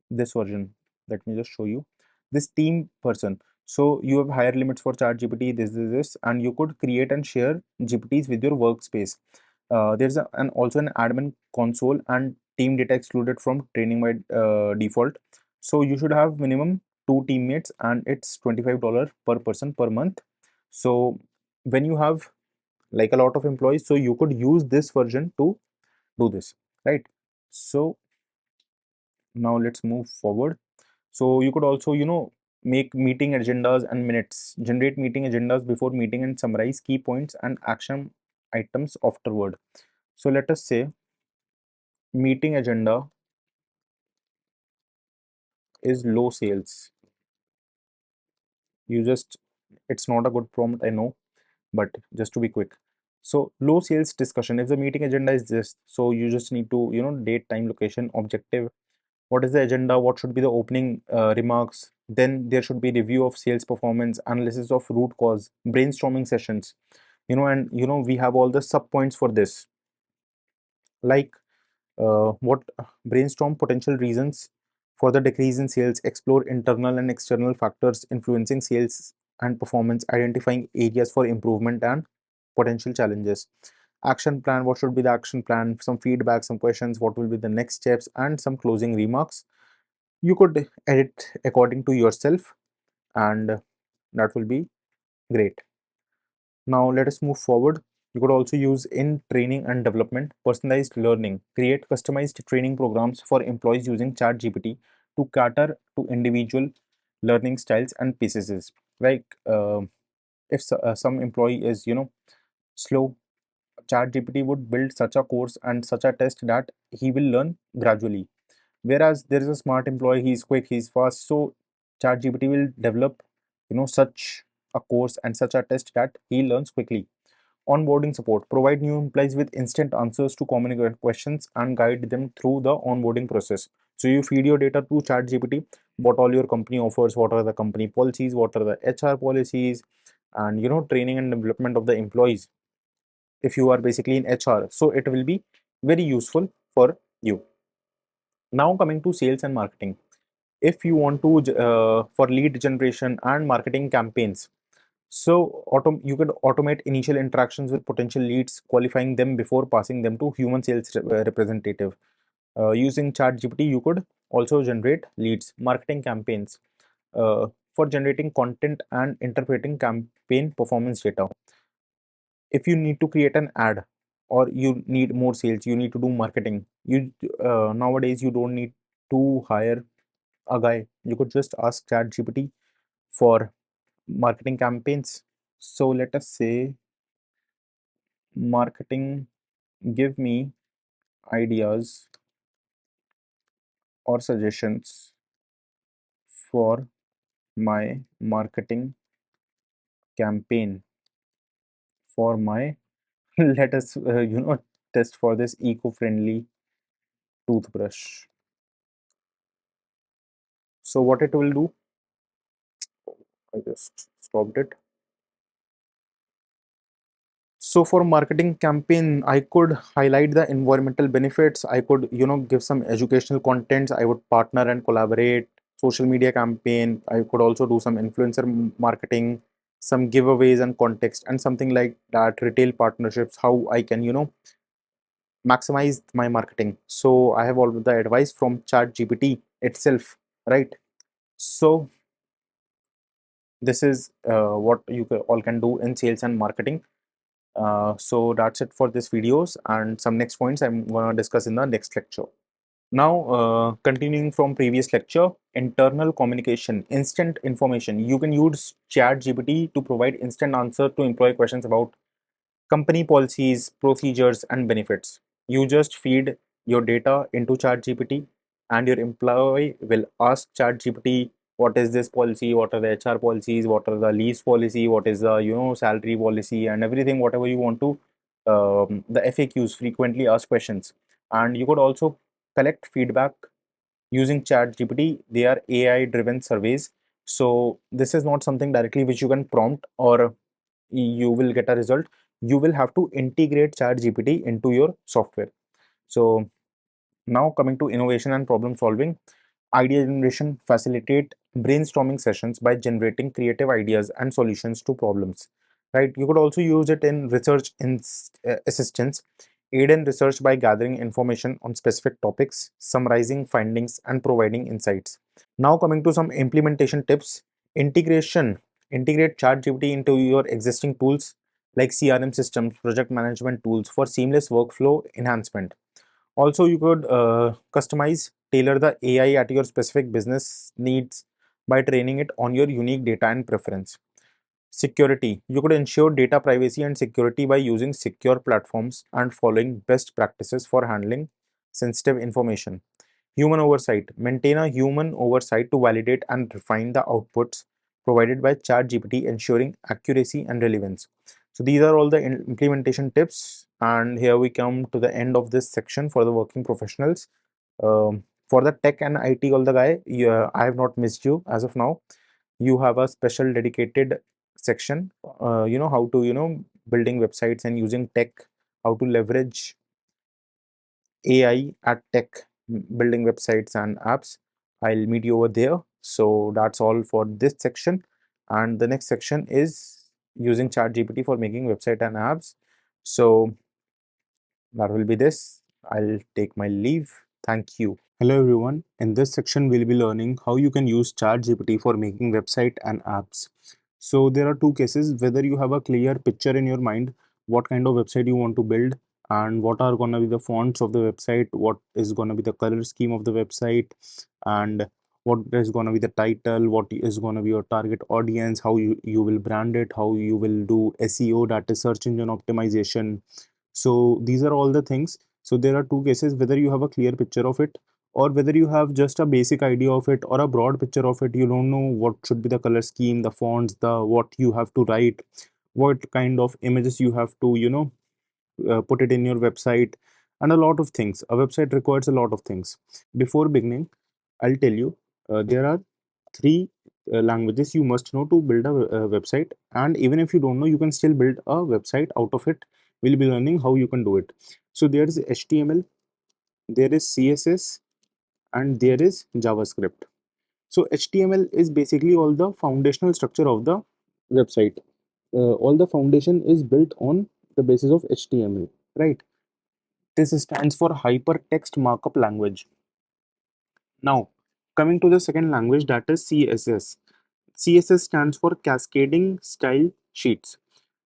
this version. Let me just show you this team person. So you have higher limits for ChatGPT, this, and you could create and share GPTs with your workspace. There's also an admin console and team data excluded from training by default. So you should have minimum two teammates, and it's $25 per person per month. So when you have like a lot of employees, so you could use this version to do this, right? So now let's move forward. So you could also, make meeting agendas and minutes, generate meeting agendas before meeting, and summarize key points and action items afterward. So let us say meeting agenda is low sales. You just, it's not a good prompt, I know, but just to be quick. So low sales discussion, if the meeting agenda is this, so you just need to, date, time, location, objective, what is the agenda, what should be the opening remarks, then there should be review of sales performance, analysis of root cause, brainstorming sessions, and we have all the sub points for this, like what brainstorm potential reasons for the decrease in sales, explore internal and external factors influencing sales and performance, identifying areas for improvement and potential challenges. Action plan, what should be the action plan, some feedback, some questions, what will be the next steps, and some closing remarks. You could edit according to yourself, and that will be great. Now let us move forward. You could also use in training and development, personalized learning, create customized training programs for employees using ChatGPT to cater to individual learning styles and paces. Like if some employee is slow, ChatGPT would build such a course and such a test that he will learn gradually. Whereas there is a smart employee, he's quick, he's fast, so ChatGPT will develop such a course and such a test that he learns quickly. Onboarding support, provide new employees with instant answers to common questions and guide them through the onboarding process. So you feed your data to ChatGPT, what all your company offers, what are the company policies, what are the HR policies, and training and development of the employees if you are basically in HR. So it will be very useful for you. Now coming to sales and marketing. If you want to for lead generation and marketing campaigns, so you could automate initial interactions with potential leads, qualifying them before passing them to human sales representative. Using ChatGPT, you could also generate leads, marketing campaigns, for generating content and interpreting campaign performance data. If you need to create an ad or you need more sales, you need to do marketing. You nowadays you don't need to hire a guy. You could just ask ChatGPT for marketing campaigns. So let us say marketing, give me ideas or suggestions for my marketing campaign for my let us test for this eco-friendly toothbrush. So what it will do, I just stopped it. So for marketing campaign, I could highlight the environmental benefits. I could, give some educational contents. I would partner and collaborate. Social media campaign. I could also do some influencer marketing, some giveaways and context, and something like that. Retail partnerships. How I can, maximize my marketing. So I have all the advice from ChatGPT itself, right? So this is what you all can do in sales and marketing. So that's it for this videos, and some next points I'm gonna discuss in the next lecture. Now, continuing from previous lecture, internal communication, instant information. You can use ChatGPT to provide instant answer to employee questions about company policies, procedures, and benefits. You just feed your data into ChatGPT, and your employee will ask ChatGPT, what is this policy, what are the HR policies, what are the lease policy, what is the salary policy, and everything, whatever you want to, the FAQs, frequently asked questions. And you could also collect feedback using ChatGPT. They are AI driven surveys, so this is not something directly which you can prompt or you will get a result. You will have to integrate ChatGPT into your software. So now coming to innovation and problem solving, idea generation, facilitate brainstorming sessions by generating creative ideas and solutions to problems. Right? You could also use it in research in assistance, aid in research by gathering information on specific topics, summarizing findings, and providing insights. Now coming to some implementation tips. Integration. Integrate ChatGPT into your existing tools like CRM systems, project management tools for seamless workflow enhancement. Also, you could customize, tailor the AI at your specific business needs by training it on your unique data and preference. Security. You could ensure data privacy and security by using secure platforms and following best practices for handling sensitive information. Human oversight. Maintain a human oversight to validate and refine the outputs provided by ChatGPT, ensuring accuracy and relevance. So these are all the implementation tips. And here we come to the end of this section for the working professionals. For the tech and IT, all the guy, yeah, I have not missed you as of now. You have a special dedicated section. How to building websites and using tech, how to leverage AI at tech, building websites and apps. I'll meet you over there. So that's all for this section. And the next section is using ChatGPT for making website and apps. So that will be this. I'll take my leave. Thank you. Hello everyone. In this section, we'll be learning how you can use ChatGPT for making website and apps. So there are two cases, whether you have a clear picture in your mind, what kind of website you want to build and what are going to be the fonts of the website, what is going to be the color scheme of the website, and what is going to be the title, what is going to be your target audience, how you will brand it, how you will do SEO, that is search engine optimization. So these are all the things. So there are two cases, whether you have a clear picture of it or whether you have just a basic idea of it or a broad picture of it. You don't know what should be the color scheme, the fonts, the what you have to write, what kind of images you have to put it in your website, and a lot of things. A website requires a lot of things. Before beginning, I'll tell you, there are three languages you must know to build a website, and even if you don't know, you can still build a website out of it. We'll be learning how you can do it. So there is HTML, there is CSS, and there is JavaScript. So HTML is basically all the foundational structure of the website. All the foundation is built on the basis of HTML, right? This stands for Hypertext Markup Language. Now, coming to the second language, that is CSS. CSS stands for Cascading Style Sheets.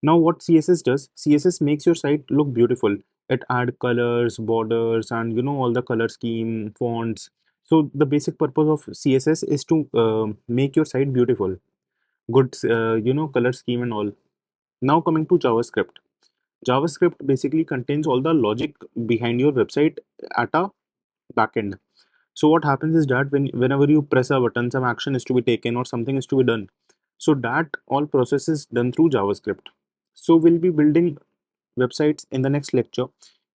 Now, what CSS does? CSS makes your site look beautiful. It adds colors, borders, and all the color scheme, fonts. So the basic purpose of CSS is to make your site beautiful, good, color scheme and all. Now coming to JavaScript. JavaScript basically contains all the logic behind your website at a backend. So what happens is that whenever you press a button, some action is to be taken or something is to be done. So that all process is done through JavaScript. So we'll be building websites in the next lecture.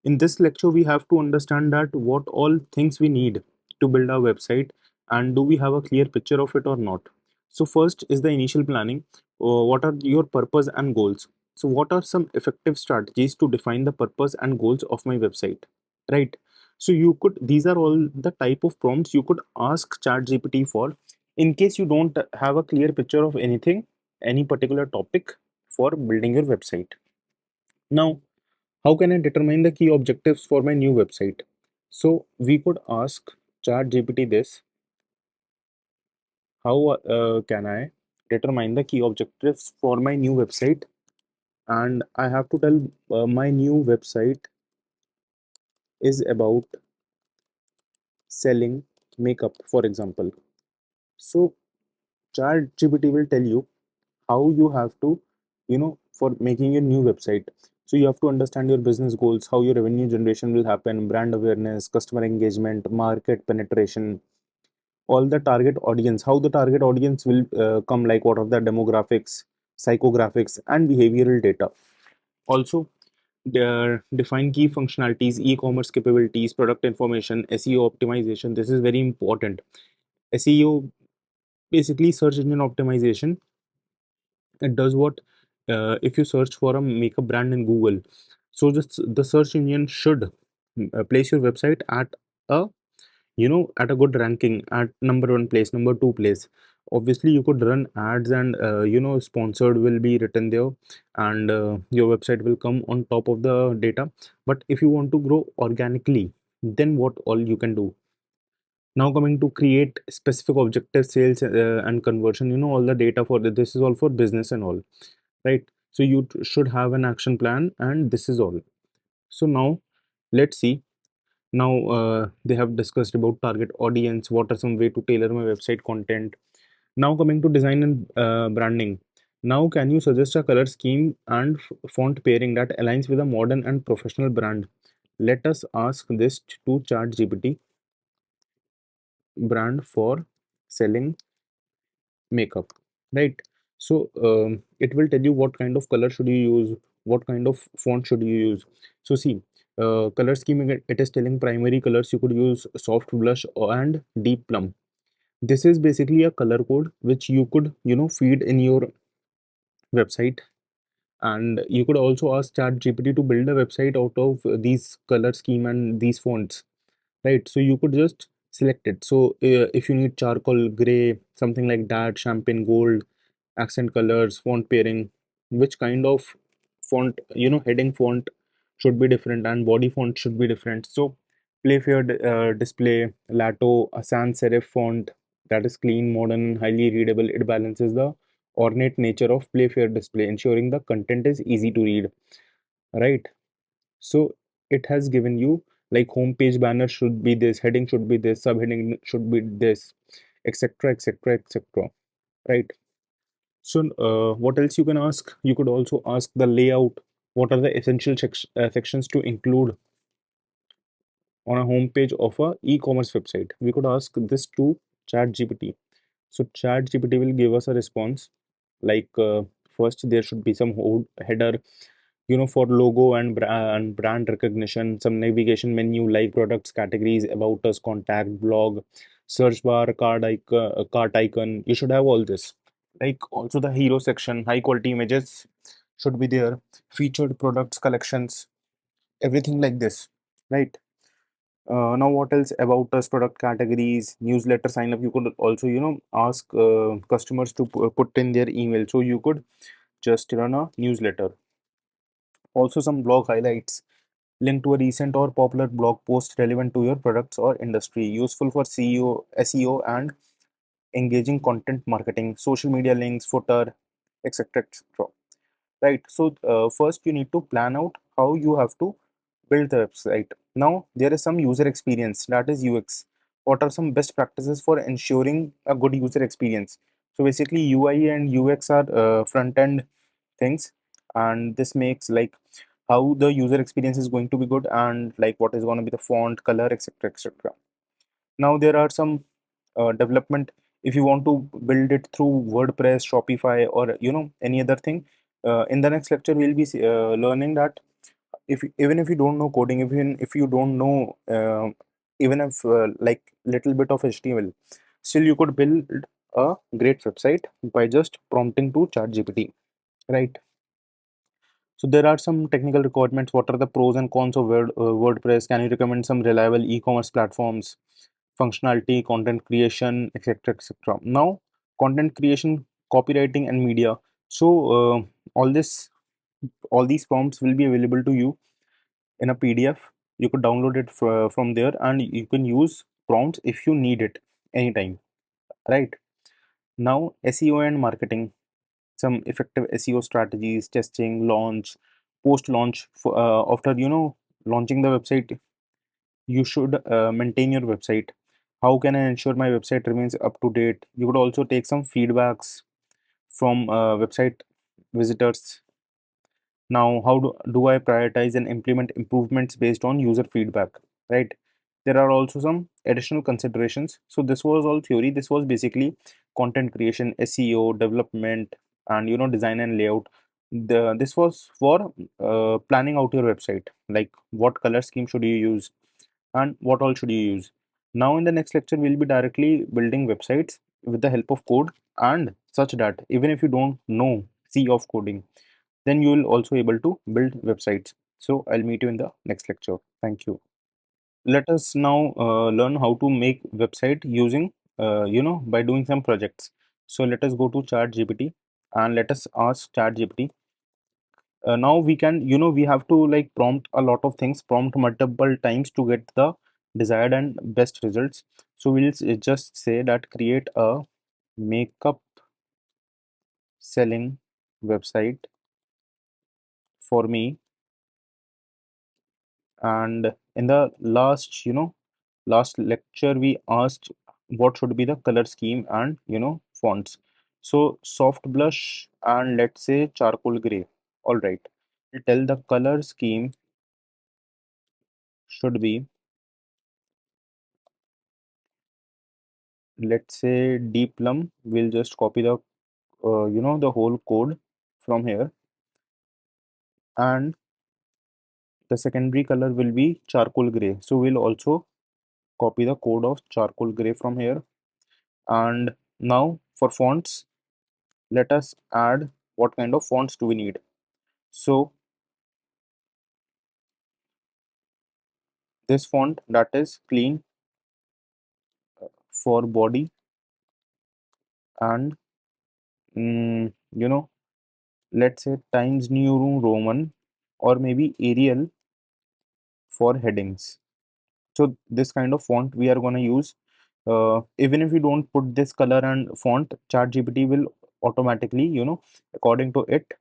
In this lecture, we have to understand that what all things we need to build our website, and do we have a clear picture of it or not. So first is the initial planning. What are your purpose and goals? So what are some effective strategies to define the purpose and goals of my website, right? So you could, these are all the type of prompts you could ask ChatGPT for in case you don't have a clear picture of anything, any particular topic for building your website. Now, how can I determine the key objectives for my new website? So we could ask ChatGPT this: how can I determine the key objectives for my new website? And I have to tell my new website is about selling makeup, for example. So ChatGPT will tell you how you have to, for making your new website. So you have to understand your business goals, how your revenue generation will happen, brand awareness, customer engagement, market penetration, all the target audience, how the target audience will come, like what are the demographics, psychographics, and behavioral data. Also, define key functionalities, e-commerce capabilities, product information, SEO optimization. This is very important. SEO, basically search engine optimization. It does what, if you search for a makeup brand in Google, so just the search engine should place your website at a, at a good ranking, at number one place, number two place. Obviously you could run ads, and sponsored will be written there, and your website will come on top of the data. But if you want to grow organically, then what all you can do? Now coming to create specific objective, sales and conversion, all the data for this is all for business and all, right? So you should have an action plan, and this is all. So now let's see. Now they have discussed about target audience, what are some way to tailor my website content. Now coming to design and branding. Now can you suggest a color scheme and font pairing that aligns with a modern and professional brand? Let us ask this to ChatGPT. Brand for selling makeup, right? So it will tell you what kind of color should you use, what kind of font should you use. So see, color scheme, it is telling primary colors you could use soft blush and deep plum. This is basically a color code which you could, feed in your website. And you could also ask ChatGPT to build a website out of these color scheme and these fonts, right? So you could just select it. So if you need charcoal gray, something like that, champagne gold, accent colors, font pairing, which kind of font, heading font should be different and body font should be different. So Playfair display, Lato, a sans serif font that is clean, modern, highly readable. It balances the ornate nature of Playfair display, ensuring the content is easy to read, right? So it has given you, like, homepage banner should be this, heading should be this, subheading should be this, etc, etc, etc, right? So what else you can ask? You could also ask the layout. What are the essential sections to include on a homepage of a e-commerce website? We could ask this to ChatGPT. So ChatGPT will give us a response like, first there should be some header, for logo and and brand recognition, some navigation menu like products, categories, about us, contact, blog, search bar, cart icon. You should have all this. Like also the hero section, high quality images should be there, featured products, collections, everything like this, right? Now what else about us, product categories, newsletter sign up. You could also ask customers to put in their email, so you could just run a newsletter. Also some blog highlights, link to a recent or popular blog post relevant to your products or industry, useful for CEO, SEO, and engaging content marketing, social media links, footer, etc. etc. Right. So first you need to plan out how you have to build the website. Now there is some user experience, that is UX. What are some best practices for ensuring a good user experience? So basically UI and UX are front end things, and this makes like how the user experience is going to be good, and like what is going to be the font color, etc etc. Now there are some development. If you want to build it through WordPress, Shopify, or any other thing, in the next lecture we'll be learning that even if you don't know coding, even if you don't know even if like little bit of HTML, still you could build a great website by just prompting to ChatGPT, right? So there are some technical requirements. What are the pros and cons of WordPress? Can you recommend some reliable e-commerce platforms? Functionality, content creation, etc., etc. Now, content creation, copywriting, and media. So all this, all these prompts will be available to you in a PDF. You could download it from there, and you can use prompts if you need it anytime. Right now, SEO and marketing, some effective SEO strategies, testing, launch, post launch. For after launching the website, you should maintain your website. How can I ensure my website remains up to date? You could also take some feedbacks from website visitors. Now how do I prioritize and implement improvements based on user feedback, right? There are also some additional considerations. So this was all theory. This was basically content creation, SEO, development, and design and layout. This was for planning out your website, like what color scheme should you use and what all should you use. Now in the next lecture we'll be directly building websites with the help of code, and such that even if you don't know C of coding, then you will also able to build websites. So I'll meet you in the next lecture. Thank you. Let us now learn how to make website using by doing some projects. So let us go to ChatGPT and let us ask ChatGPT. Now we can, we have to like prompt a lot of things, prompt multiple times to get the desired and best results. So we'll just say that create a makeup selling website for me. And in the last lecture we asked what should be the color scheme and fonts. So soft blush and let's say charcoal gray. All right, we'll tell the color scheme should be, let's say, deep plum. We'll just copy the the whole code from here, and the secondary color will be charcoal gray, so we'll also copy the code of charcoal gray from here. And now for fonts, let us add what kind of fonts do we need. So this font, that is clean for body, and let's say Times New Roman, or maybe Arial for headings. So this kind of font we are going to use. Even if you don't put this color and font, ChatGPT will automatically, according to it,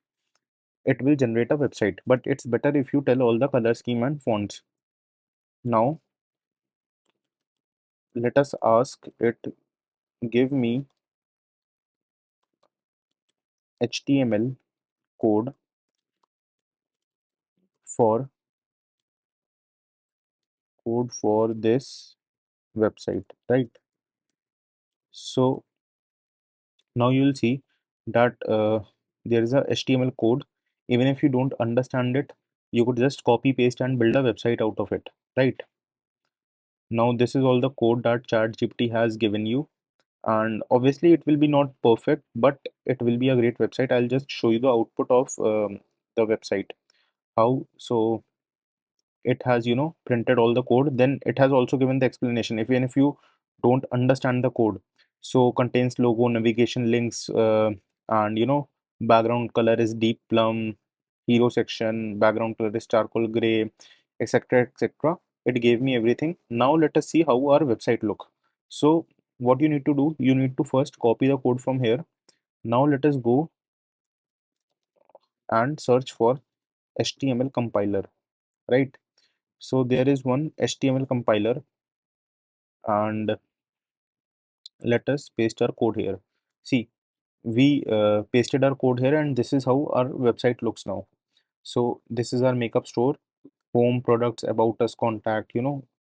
it will generate a website. But it's better if you tell all the color scheme and fonts. Now let us ask it, give me HTML code for this website, right? So now you will see that there is a HTML code Even if you don't understand it, you could just copy paste and build a website out of it, right? Now this is all the code that ChatGPT has given you, and obviously it will be not perfect, but it will be a great website. I'll just show you the output of the website. How? So it has, printed all the code, then it has also given the explanation even if you don't understand the code. So contains logo, navigation links, and background color is deep plum, hero section background color is charcoal gray, etc, etc. It gave me everything. Now let us see how our website look. So what you need to do, you need to first copy the code from here. Now let us go and search for HTML compiler, right? So there is one HTML compiler, and let us paste our code here. See, we pasted our code here, and this is how our website looks now. So this is our makeup store, home, products, about us, contact,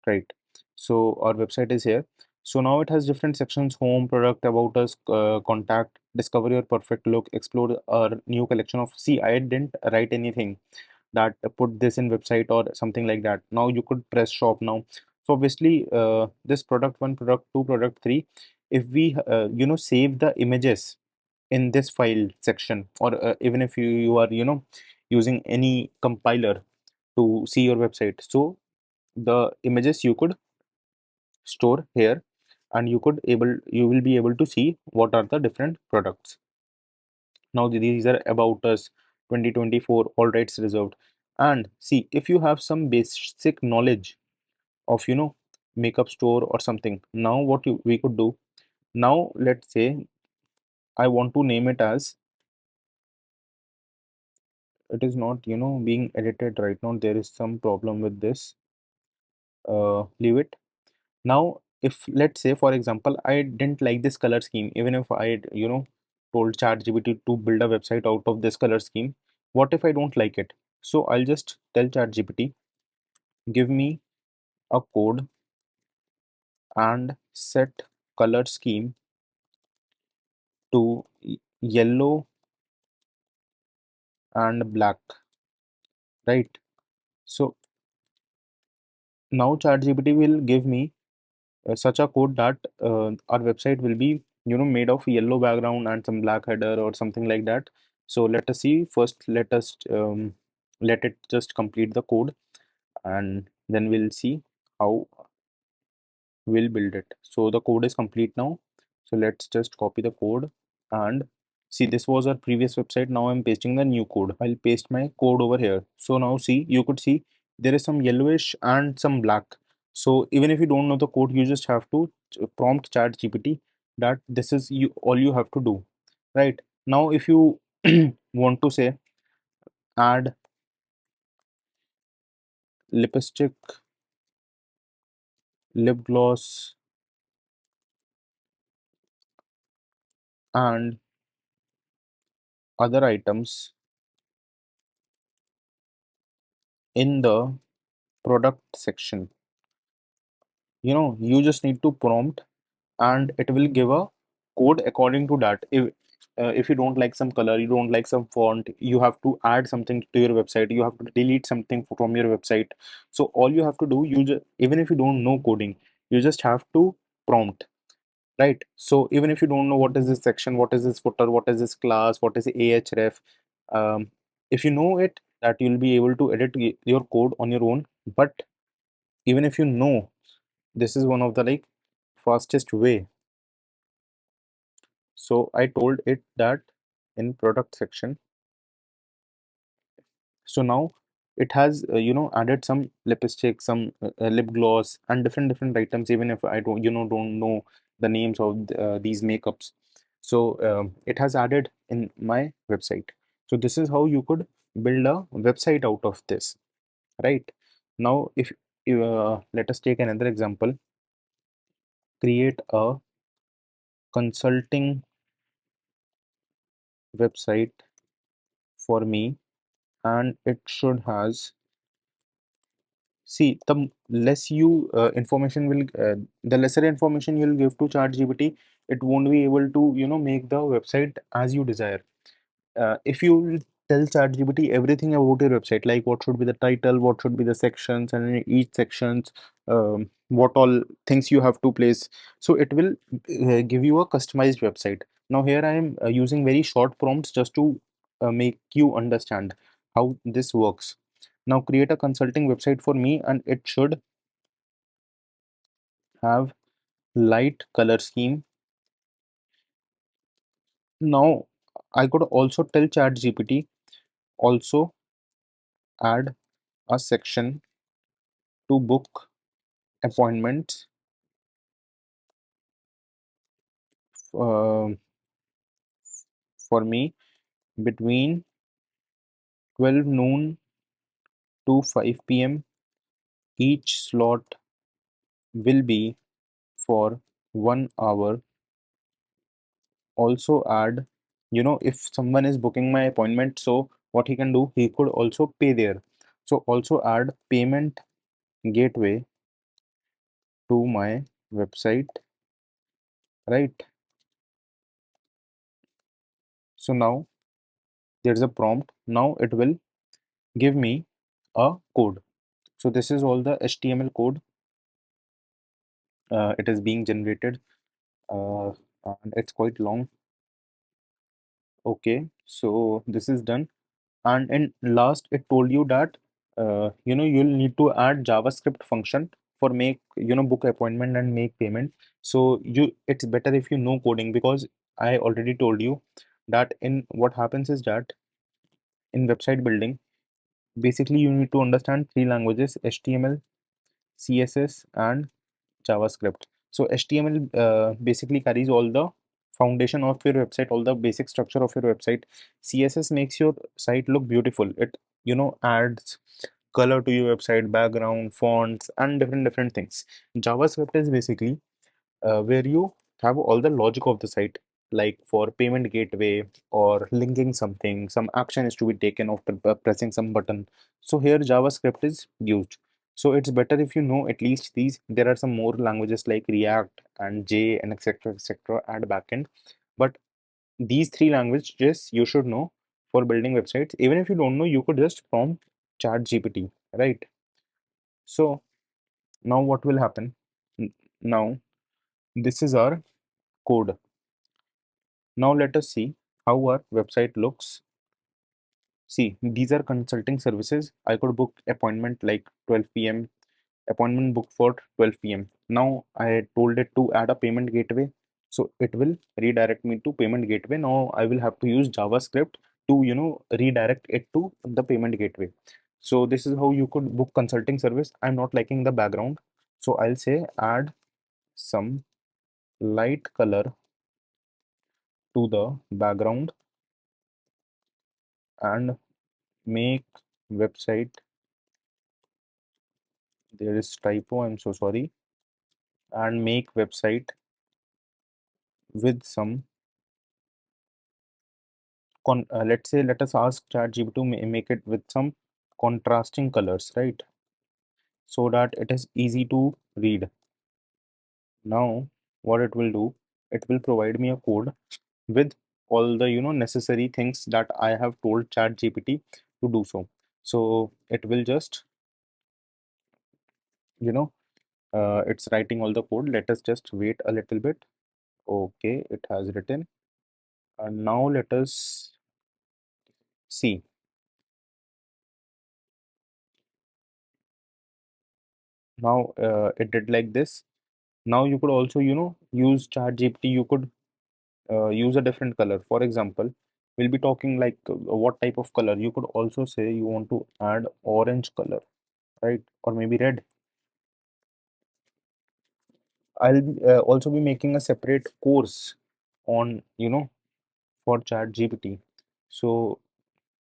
right? So our website is here. So now it has different sections: home, product, about us, contact, discover your perfect look, explore our new collection of. See, I didn't write anything that put this in website or something like that. Now you could press shop now. So obviously this product 1, product 2, product 3, if we save the images in this file section, or even if you are using any compiler to see your website, so the images you could store here, and you will be able to see what are the different products. Now these are about us 2024, all rights reserved. And see, if you have some basic knowledge of makeup store or something, now what we could do, now let's say I want to name it as, it is not being edited right now, there is some problem with this. Leave it. Now if let's say for example I didn't like this color scheme, even if I told ChatGPT to build a website out of this color scheme, what if I don't like it? So I'll just tell ChatGPT, give me a code and set color scheme to yellow and black, right? So now ChatGPT will give me such a code that our website will be made of yellow background and some black header or something like that. So let us see first, let us let it just complete the code, and then we'll see how we'll build it. So the code is complete now. So let's just copy the code, and see, this was our previous website. Now I'm pasting the new code. I'll paste my code over here. So now see, you could see there is some yellowish and some black. So even if you don't know the code, you just have to prompt chat gpt that this is you all you have to do, right? Now if you want to say add lipstick, lip gloss, and other items in the product section, you just need to prompt, and it will give a code according to that. If you don't like some color, you don't like some font, you have to add something to your website, you have to delete something from your website. So all you have to do, even if you don't know coding, you just have to prompt, right? So even if you don't know what is this section, what is this footer, what is this class, what is ahref, if you know it, that you'll be able to edit your code on your own. But even if you know, this is one of the like fastest way. So I told it that in product section. So now it has added some lipstick, some lip gloss, and different items, even if I don't know the names of these makeups. So it has added in my website. So this is how you could build a website out of this, right? Now if let us take another example. Create a consulting website for me, and it should has. See, the less you information will, the lesser information you'll give to ChatGPT, it won't be able to, make the website as you desire. If you tell ChatGPT everything about your website, like what should be the title, what should be the sections, and in each sections, what all things you have to place. So it will give you a customized website. Now here I am using very short prompts just to make you understand how this works. Now create a consulting website for me, and it should have light color scheme. Now I could also tell ChatGPT also add a section to book appointments uh, for me between 12 noon to 5 p.m. Each slot will be for 1 hour. Also add, if someone is booking my appointment, so what he can do, he could also pay there. So also add payment gateway to my website, right? So now there's a prompt. Now it will give me a code. So this is all the HTML code. It is being generated, uh, and it's quite long. Okay, so this is done. And in last, it told you that you'll need to add JavaScript function for make book appointment and make payment. So it's better if you know coding, because I already told you that in what happens is that in website building, basically you need to understand three languages: HTML, CSS, and JavaScript. So HTML basically carries all the foundation of your website, all the basic structure of your website. CSS makes your site look beautiful. It adds color to your website, background, fonts, and different things. JavaScript is basically where you have all the logic of the site, like for payment gateway or linking something, some action is to be taken after pressing some button. So here JavaScript is used. So it's better if you know at least these. There are some more languages like React and J and etc at backend, but these three languages you should know for building websites. Even if you don't know, you could just prompt chat GPT, right? So now what will happen? Now this is our code. Now let us see how our website looks. See, these are consulting services. I could book appointment like 12 p.m. Appointment booked for 12 p.m. Now I told it to add a payment gateway. So it will redirect me to payment gateway. Now I will have to use JavaScript to, redirect it to the payment gateway. So this is how you could book consulting service. I'm not liking the background. So I'll say add some light color to the background and make website. There is typo, I'm so sorry. And make website with some let's say, let us ask ChatGPT to make it with some contrasting colors, right? So that it is easy to read. Now what it will do, it will provide me a code with all the necessary things that I have told ChatGPT to do. So it will just you know it's writing all the code. Let us just wait a little bit. Okay, it has written. And now let us see. Now it did like this. Now you could also use chat gpt. You could use a different color. For example, we'll be talking like what type of color. You could also say you want to add orange color, right? Or maybe red. I'll also be making a separate course on for chat gpt. So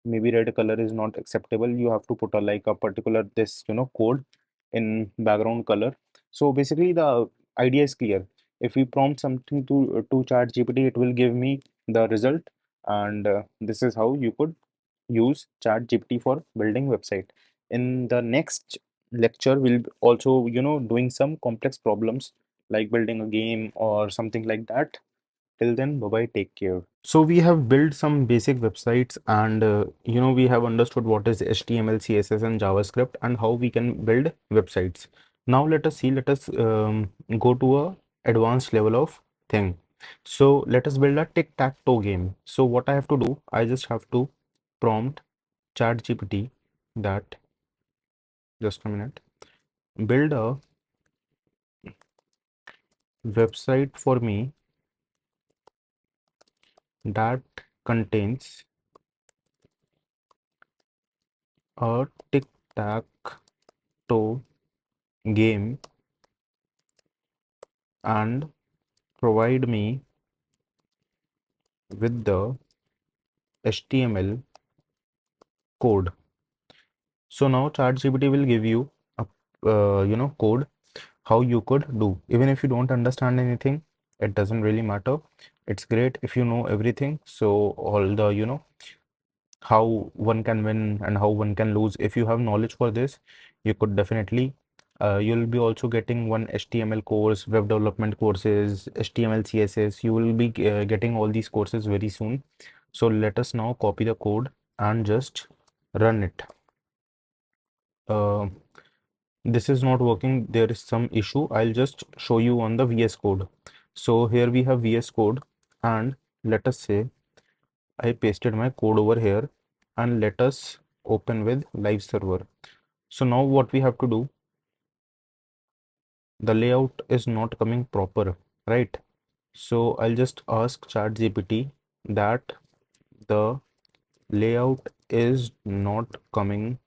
maybe red color is not acceptable. You have to put a like a particular this code in background color. So basically the idea is clear. If we prompt something to chat gpt, it will give me the result. And this is how you could use chat gpt for building website. In the next lecture, we'll also doing some complex problems like building a game or something like that. Till then, bye bye, take care. So we have built some basic websites and we have understood what is HTML, CSS and JavaScript and how we can build websites. Now let us go to a advanced level of thing. So let us build a tic-tac-toe game. So what I have to do, I just have to prompt ChatGPT that, just a minute, build a website for me that contains a tic-tac-toe game and provide me with the HTML code. So now ChatGPT will give you a code how you could do. Even if you don't understand anything, it doesn't really matter. It's great if you know everything. So all the how one can win and how one can lose. If you have knowledge for this, you could definitely you'll be also getting one HTML course, web development courses, HTML, CSS. You will be getting all these courses very soon. So let us now copy the code and just run it. Uh, this is not working. There is some issue. I'll just show you on the VS Code. So here we have VS Code and let us say I pasted my code over here and let us open with live server. So now what we have to do, the layout is not coming proper, right? So I'll just ask ChatGPT that the layout is not coming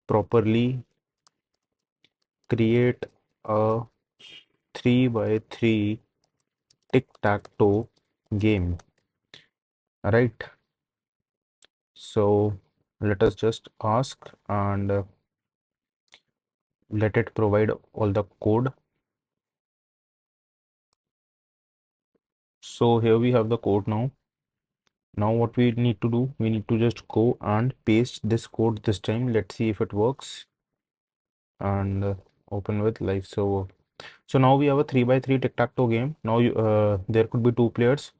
properly. Create a 3 by 3 tic-tac-toe game, right? So let us just ask and let it provide all the code. So here we have the code now. Now what we need to do, we need to just go and paste this code this time. Let's see if it works and open with live server. So now we have a 3 by 3 tic-tac-toe game. Now there could be two players.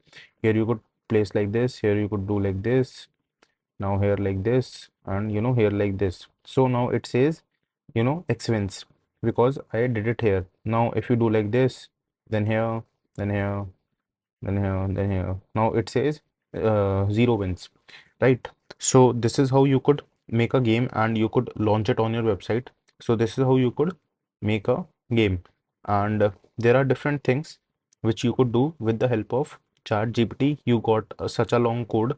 Here you could place like this. Here you could do like this. Now here like this and here like this. So now it says X wins because I did it here. Now if you do like this, then here, then here, then here, then here. Now it says 0 wins, right? So this is how you could make a game and you could launch it on your website. So this is how you could make a game. And there are different things which you could do with the help of ChatGPT. You got such a long code.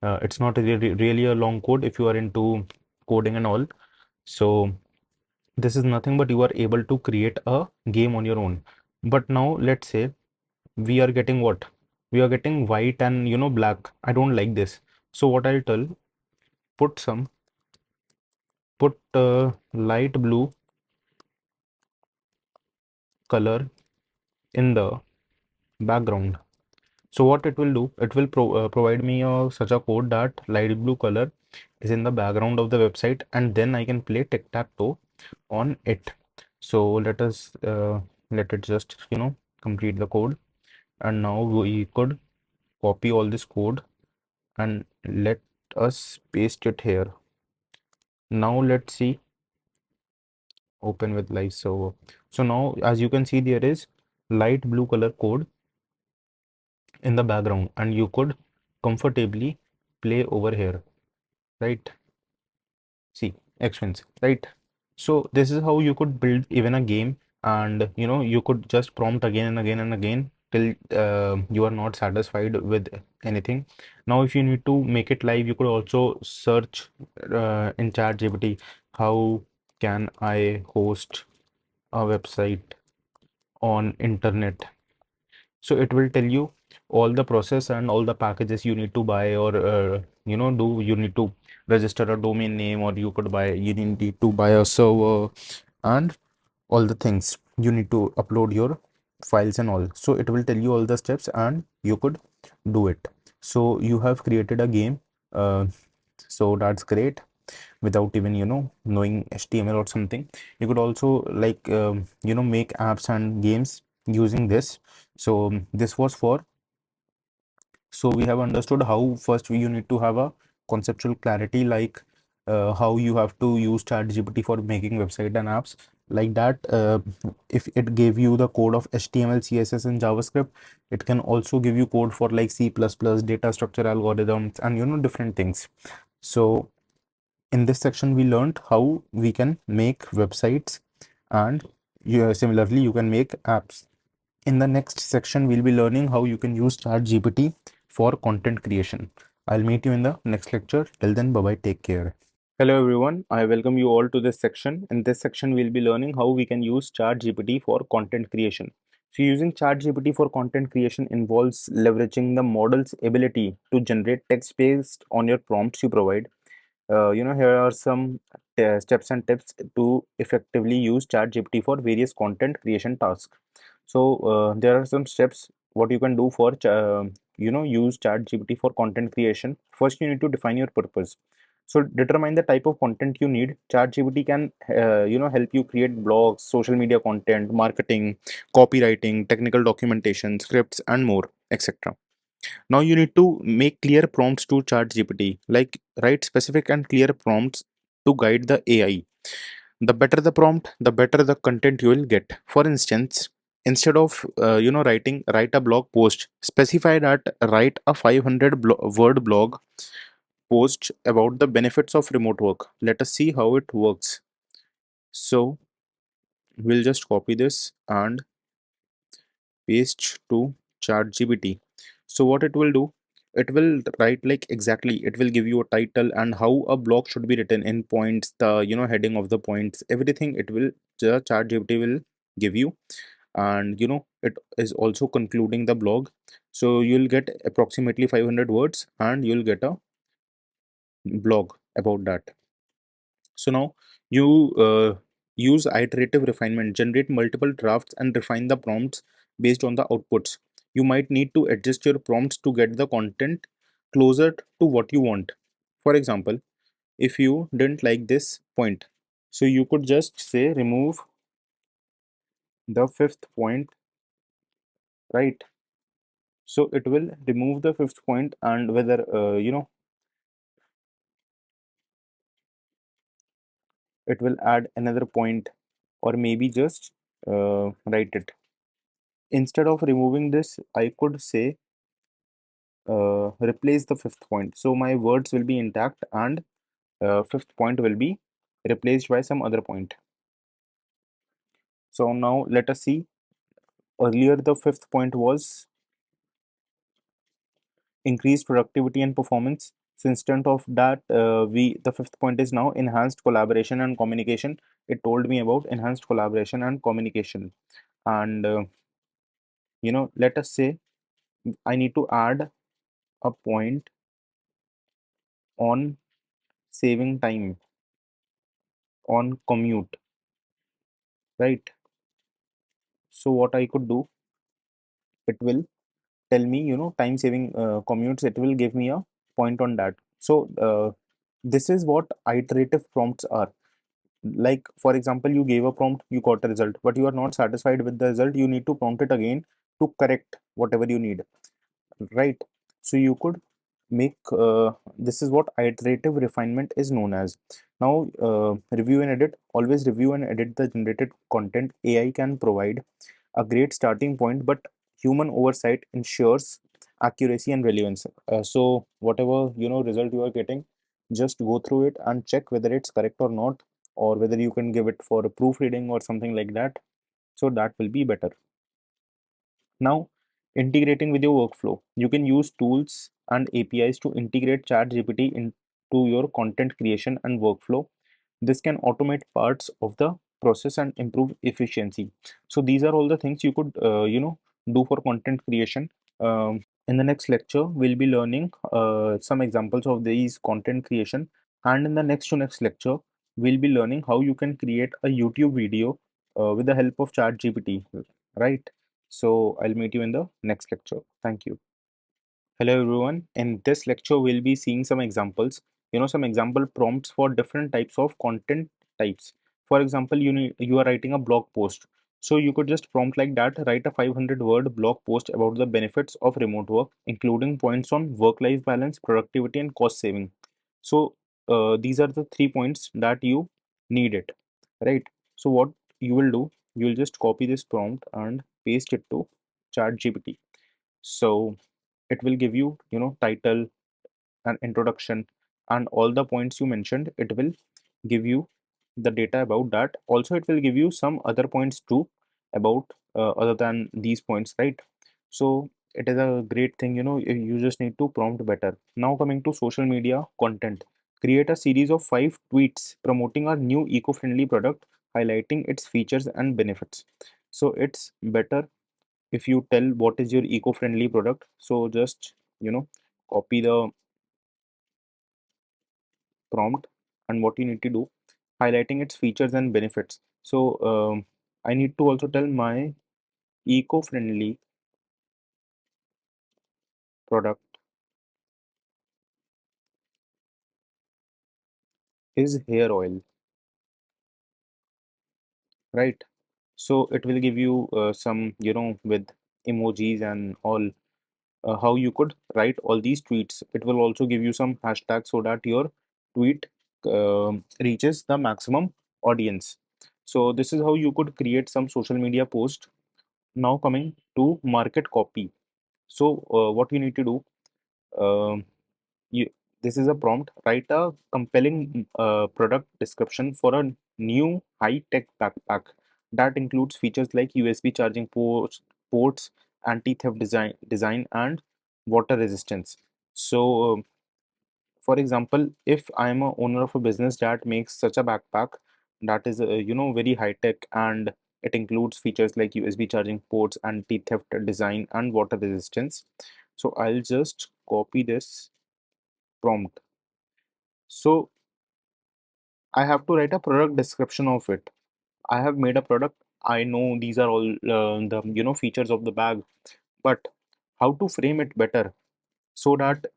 It's not really a long code if you are into coding and all. So this is nothing but you are able to create a game on your own. But now let's say we are getting what? We are getting white and black. I don't like this. So what I'll tell, put some, put light blue color in the background. So what it will do, it will provide me such a code that light blue color is in the background of the website and then I can play tic-tac-toe on it. So let it just complete the code and now we could copy all this code and let us paste it here. Now let's see, open with live server. So now as you can see there is light blue color code in the background and you could comfortably play over here, right? See, actions, right? So this is how you could build even a game and you could just prompt again and again and again till you are not satisfied with anything. Now if you need to make it live, you could also search in ChatGPT, how can I host a website on internet? So it will tell you all the process and all the packages you need to buy or do you need to register a domain name or you need to buy a server and all the things you need to upload your files and all. So it will tell you all the steps and you could do it. So you have created a game. uh, so that's great without even knowing HTML or something. You could also make apps and games using this. So this was for So we have understood how first you need to have a conceptual clarity, like how you have to use ChatGPT for making website and apps like that. If it gave you the code of HTML, CSS, and JavaScript, it can also give you code for like C++, data structure algorithms, and different things. So in this section, we learned how we can make websites, and similarly, you can make apps. In the next section, we'll be learning how you can use ChatGPT for content creation. I'll meet you in the next lecture. Till then, bye bye. Take care. Hello everyone, I welcome you all to this section. In this section, we'll be learning how we can use ChatGPT for content creation. So using ChatGPT for content creation involves leveraging the model's ability to generate text based on your prompts you provide. Here are some steps and tips to effectively use ChatGPT for various content creation tasks. So there are some steps what you can do for use ChatGPT for content creation. First, you need to define your purpose. So determine the type of content you need. ChatGPT can help you create blogs, social media content, marketing, copywriting, technical documentation, scripts, and more, etc. Now you need to make clear prompts to ChatGPT, like write specific and clear prompts to guide the AI. The better the prompt, the better the content you will get. For instance, instead of write a blog post, specify that write a 500 word blog post about the benefits of remote work. Let us see how it works. So we'll just copy this and paste to ChatGPT. So what it will do, it will write like exactly, it will give you a title and how a blog should be written in points, the heading of the points, everything it will, the ChatGPT will give you. And it is also concluding the blog. So you'll get approximately 500 words and you'll get a blog about that. So now you use iterative refinement, generate multiple drafts and refine the prompts based on the outputs. You might need to adjust your prompts to get the content closer to what you want. For example, if you didn't like this point, so you could just say remove the fifth point, right? So it will remove the fifth point, and whether it will add another point, or maybe just write it. Instead of removing this, I could say replace the fifth point. So my words will be intact and fifth point will be replaced by some other point. So now let us see. Earlier the fifth point was increased productivity and performance. So instead of that, the fifth point is now enhanced collaboration and communication. It told me about enhanced collaboration and communication. And let us say I need to add a point on saving time on commute, right? So what I could do, it will tell me, time saving commutes, it will give me a point on that. So this is what iterative prompts are. Like for example, you gave a prompt, you got a result, but you are not satisfied with the result, you need to prompt it again to correct whatever you need, right? So you could make this is what iterative refinement is known as. Now review and edit, always review and edit the generated content. AI can provide a great starting point, but human oversight ensures accuracy and relevance. So whatever result you are getting, just go through it and check whether it's correct or not, or whether you can give it for a proofreading or something like that. So that will be better. Now, integrating with your workflow, you can use tools and APIs to integrate ChatGPT into your content creation and workflow. This can automate parts of the process and improve efficiency. So these are all the things you could do for content creation. In the next lecture, we'll be learning some examples of these content creation, and in the next to next lecture, we'll be learning how you can create a YouTube video with the help of ChatGPT, right? So I'll meet you in the next lecture. Thank you. Hello everyone. In this lecture, we'll be seeing some examples, some example prompts for different types of content types. For example, you are writing a blog post. So you could just prompt like that, write a 500 word blog post about the benefits of remote work, including points on work life balance, productivity, and cost saving. So these are the 3 points that you need it, right? So what you will do, you will just copy this prompt and paste it to ChatGPT. So it will give you, title and introduction and all the points you mentioned. It will give you the data about that. Also it will give you some other points too about other than these points, right? So it is a great thing, you just need to prompt better. Now coming to social media content, create a series of 5 tweets promoting our new eco-friendly product, highlighting its features and benefits. So it's better if you tell what is your eco-friendly product. So just, copy the prompt and what you need to do, highlighting its features and benefits. So I need to also tell my eco-friendly product is hair oil, right? So it will give you some, with emojis and all, how you could write all these tweets. It will also give you some hashtags so that your tweet reaches the maximum audience. So this is how you could create some social media post. Now coming to market copy. So what you need to do, um, you this is a prompt, write a compelling product description for a new high-tech backpack that includes features like USB charging ports, anti-theft design and water resistance. So for example, if I am a owner of a business that makes such a backpack that is very high tech, and it includes features like USB charging ports, anti-theft design and water resistance. So I'll just copy this prompt. So I have to write a product description of it. I have made a product. I know these are all the features of the bag, but how to frame it better so that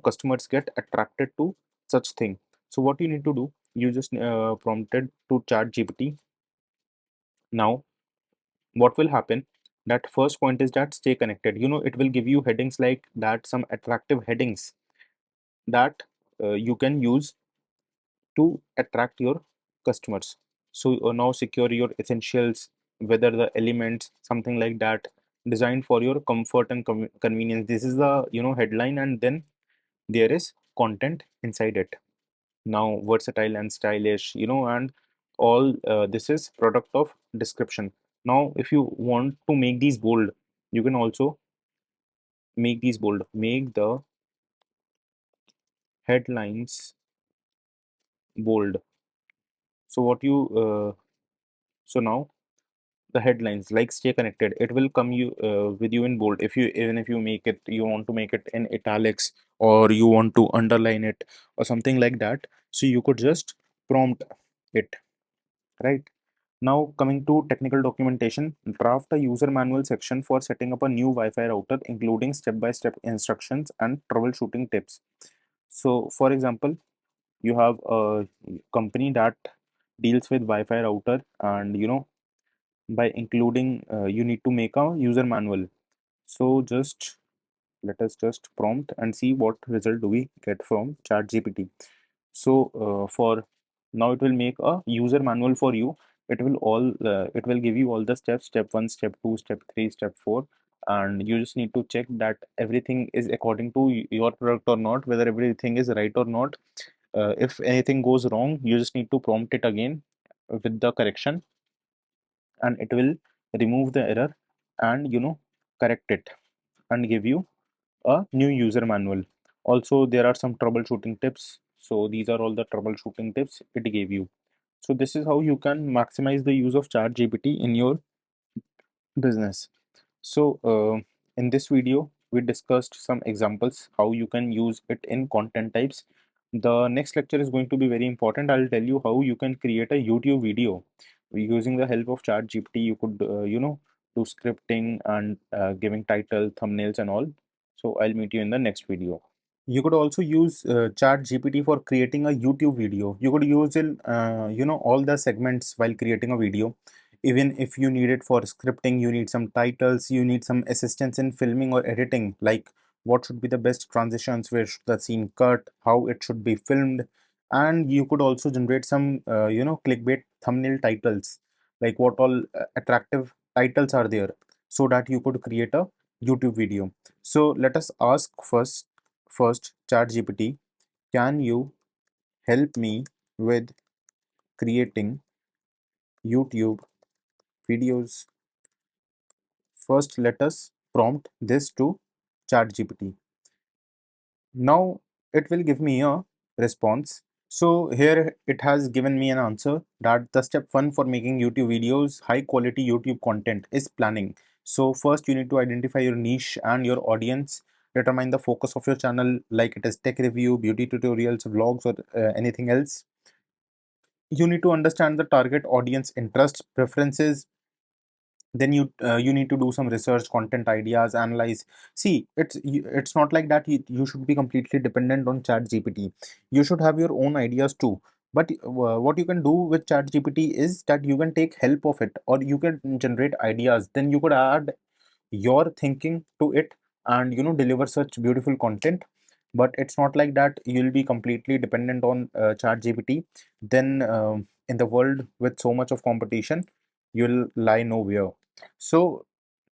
customers get attracted to such thing. So what you need to do, you just prompted to chat GPT. Now what will happen, that first point is that stay connected. It will give you headings like that, some attractive headings that you can use to attract your customers. So now secure your essentials, whether the elements, something like that, designed for your comfort and convenience. This is the headline, and then there is content inside it. Now versatile and stylish, and all this is product of description. Now if you want to make these bold, you can also make these bold. Make the headlines bold. So what you so now the headlines like stay connected, it will come you with you in bold. If you, even if you make it, you want to make it in italics, or you want to underline it or something like that, so you could just prompt it, right? Now coming to technical documentation, draft a user manual section for setting up a new Wi-Fi router, including step-by-step instructions and troubleshooting tips. So for example, you have a company that deals with Wi-Fi router, and by including you need to make a user manual. So just let us just prompt and see what result do we get from ChatGPT. So for now it will make a user manual for you. It will give you all the steps, step 1, step 2, step 3, step 4, and you just need to check that everything is according to your product or not, whether everything is right or not. If anything goes wrong, you just need to prompt it again with the correction, and it will remove the error and correct it and give you a new user manual. Also there are some troubleshooting tips, so these are all the troubleshooting tips it gave you. So this is how you can maximize the use of chat gpt in your business. So in this video we discussed some examples how you can use it in content types. The next lecture is going to be very important. I'll tell you how you can create a YouTube video using the help of chat gpt. You could do scripting and giving title, thumbnails and all. So I'll meet you in the next video. You could also use chat gpt for creating a YouTube video. You could use in all the segments while creating a video. Even if you need it for scripting, you need some titles, you need some assistance in filming or editing, like what should be the best transitions, where should the scene cut, how it should be filmed. And you could also generate some clickbait thumbnail titles, like what all attractive titles are there, so that you could create a YouTube video. So let us ask first ChatGPT, can you help me with creating YouTube videos? First, let us prompt this to ChatGPT. Now it will give me a response. So here it has given me an answer that the step one for making YouTube videos, high quality YouTube content, is planning. So first you need to identify your niche and your audience, determine the focus of your channel, like it is tech review, beauty tutorials, vlogs, or anything else. You need to understand the target audience interests, preferences. Then you need to do some research, content ideas, analyze. See, it's not like that you should be completely dependent on chat gpt. You should have your own ideas too. But what you can do with chat gpt is that you can take help of it, or you can generate ideas, then you could add your thinking to it, and deliver such beautiful content. But it's not like that you'll be completely dependent on chat gpt. Then in the world with so much of competition, you'll lie nowhere. So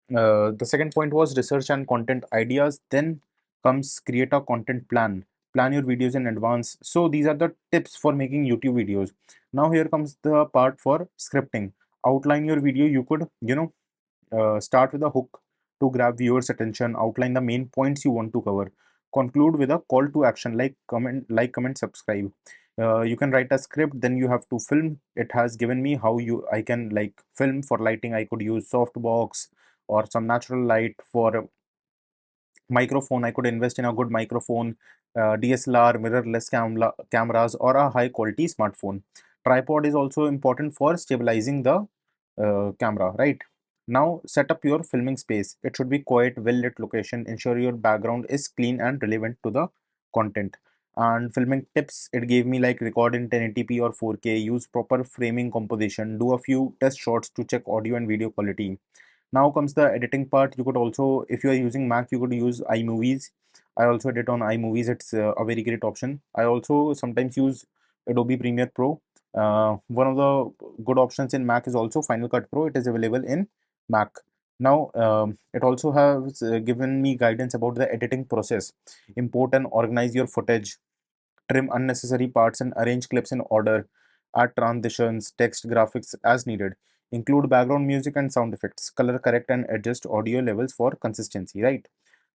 the second point was research and content ideas. Then comes create a content plan. Plan your videos in advance. So these are the tips for making YouTube videos. Now here comes the part for scripting. Outline your video. You could start with a hook to grab viewers' attention. Outline the main points you want to cover. Conclude with a call to action, like comment, subscribe. You can write a script, then you have to film. It has given me how I can like film. For lighting, I could use softbox or some natural light. For microphone, I could invest in a good microphone, DSLR, mirrorless cameras, or a high quality smartphone. Tripod is also important for stabilizing the camera, right? Now set up your filming space. It should be quiet, well lit location. Ensure your background is clean and relevant to the content. And filming tips, it gave me like record in 1080p or 4K, use proper framing composition, do a few test shots to check audio and video quality. Now comes the editing part. You could also, if you are using Mac, you could use iMovies. I also edit on iMovies. It's a very great option. I also sometimes use Adobe Premiere Pro. One of the good options in Mac is also Final Cut Pro. It is available in Mac. Now, it also has given me guidance about the editing process. Import and organize your footage, trim unnecessary parts and arrange clips in order, add transitions, text, graphics as needed, include background music and sound effects, color correct and adjust audio levels for consistency, right?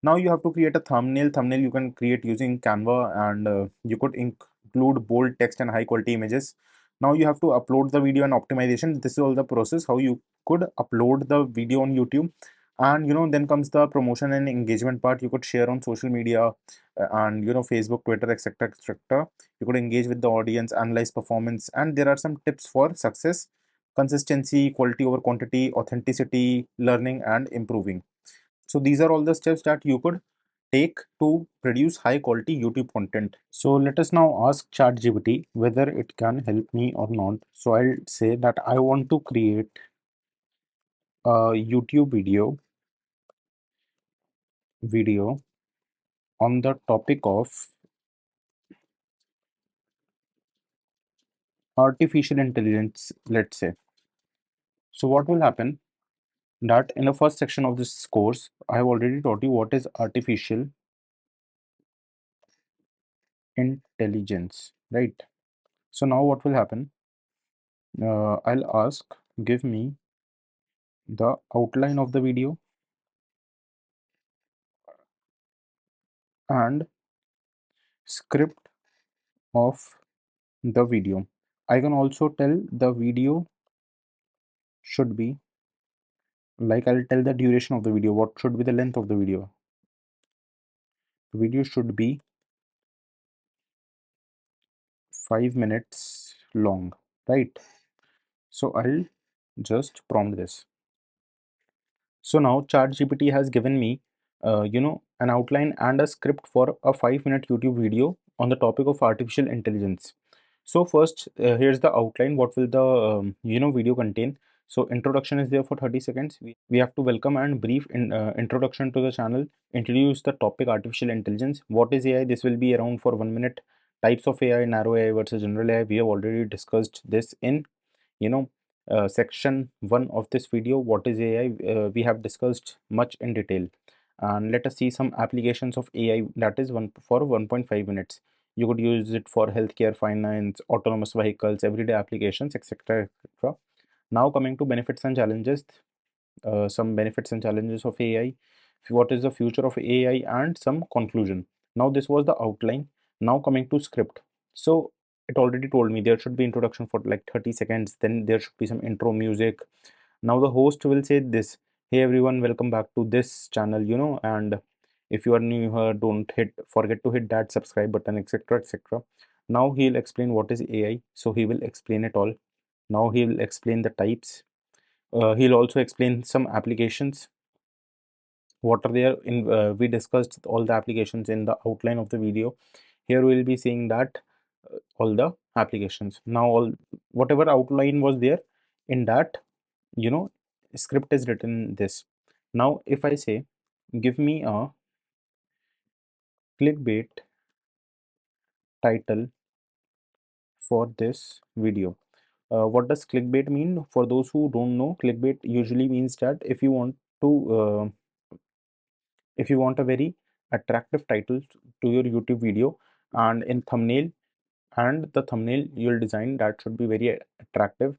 Now you have to create a thumbnail. Thumbnail you can create using Canva, and you could include bold text and high quality images. Now you have to upload the video and optimization. This is all the process how you could upload the video on YouTube. And then comes the promotion and engagement part. You could share on social media, and Facebook, Twitter, etc, etc. You could engage with the audience, analyze performance, and there are some tips for success: consistency, quality over quantity, authenticity, learning, and improving. So these are all the steps that you could take to produce high quality YouTube content. So let us now ask ChatGPT whether it can help me or not. So I'll say that I want to create a YouTube video on the topic of artificial intelligence, let's say. So what will happen, that in the first section of this course, I have already taught you what is artificial intelligence, right? So now what will happen, I'll ask, give me the outline of the video and script of the video. I can also tell the video should be, like I'll tell the duration of the video, what should be the length of the video. The video should be 5 minutes long, right? So I'll just prompt this. So now ChatGPT has given me, an outline and a script for a 5-minute YouTube video on the topic of artificial intelligence. So first, here's the outline. What will the video contain? So introduction is there for 30 seconds. We have to welcome and brief introduction to the channel, introduce the topic artificial intelligence. What is AI? This will be around for 1 minute. Types of AI, narrow AI versus general AI. We have already discussed this in, you know, section 1 of this video. What is AI? We have discussed much in detail. And let us see some applications of AI, that is one for 1.5 minutes. You could use it for healthcare, finance, autonomous vehicles, everyday applications, etc, etc. Now coming to benefits and challenges, some benefits and challenges of AI, what is the future of AI, and some conclusion. Now this was the outline. Now coming to script. So it already told me there should be introduction for like 30 seconds, then there should be some intro music. Now the host will say this: hey everyone, welcome back to this channel, and if you are new here, don't forget to hit that subscribe button, etc, etc. Now he'll explain what is AI, so he will explain it all. Now he will explain the types. He'll also explain some applications, what are there in. We discussed all the applications in the outline of the video. Here we'll be seeing that all the applications. Now all whatever outline was there in that, you know script is written this. Now if I say give me a clickbait title for this video. What does clickbait mean? For those who don't know, clickbait usually means that to if you want a very attractive title to your YouTube video, and in thumbnail, and the thumbnail you'll design that should be very attractive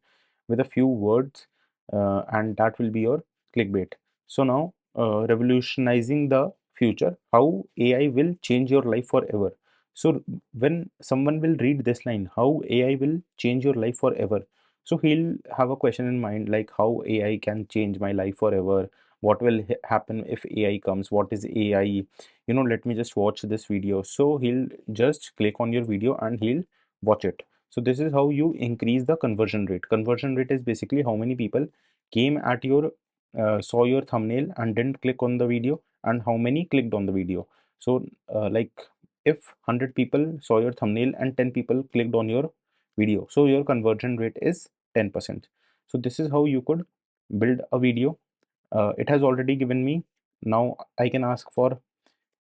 with a few words, and that will be your clickbait. So now, revolutionizing the future, how AI will change your life forever. So when someone will read this line, how AI will change your life forever, so he'll have a question in mind like how AI can change my life forever. What will happen if AI comes? What is AI? Let me just watch this video. So he'll just click on your video and he'll watch it. So this is how you increase the conversion rate. Conversion rate is basically how many people came at your saw your thumbnail and didn't click on the video, and how many clicked on the video. So like if 100 people saw your thumbnail and 10 people clicked on your video, so your conversion rate is 10%. So this is how you could build a video. It has already given me. Now I can ask for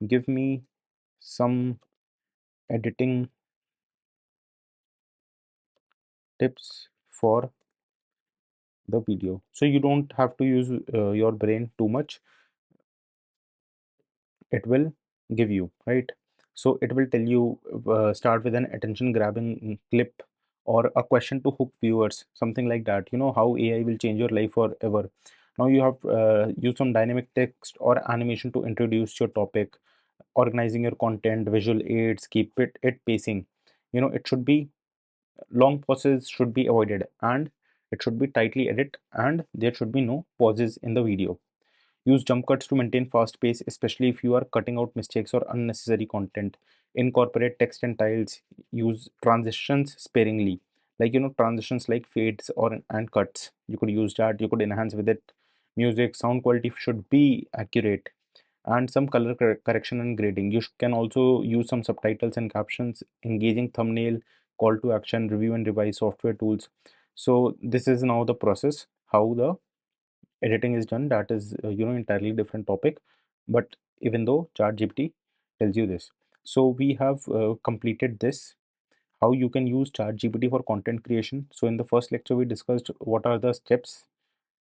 give me some editing tips for the video. So you don't have to use your brain too much. It will give you, right? So it will tell you, start with an attention grabbing clip or a question to hook viewers, something like that. How AI will change your life forever. Now you have used some dynamic text or animation to introduce your topic, organizing your content, visual aids, keep it pacing. It should be long pauses should be avoided, and it should be tightly edited, and there should be no pauses in the video. Use jump cuts to maintain fast pace, especially if you are cutting out mistakes or unnecessary content. Incorporate text and tiles. Use transitions sparingly, like transitions like fades or and cuts. You could use that. You could enhance with it. Music sound quality should be accurate, and some color correction and grading. You can also use some subtitles and captions, engaging thumbnail, call to action, review and revise software tools. So this is now the process how the editing is done. That is entirely different topic, but even though ChatGPT tells you this, so we have completed this, how you can use ChatGPT for content creation. So in the first lecture we discussed what are the steps,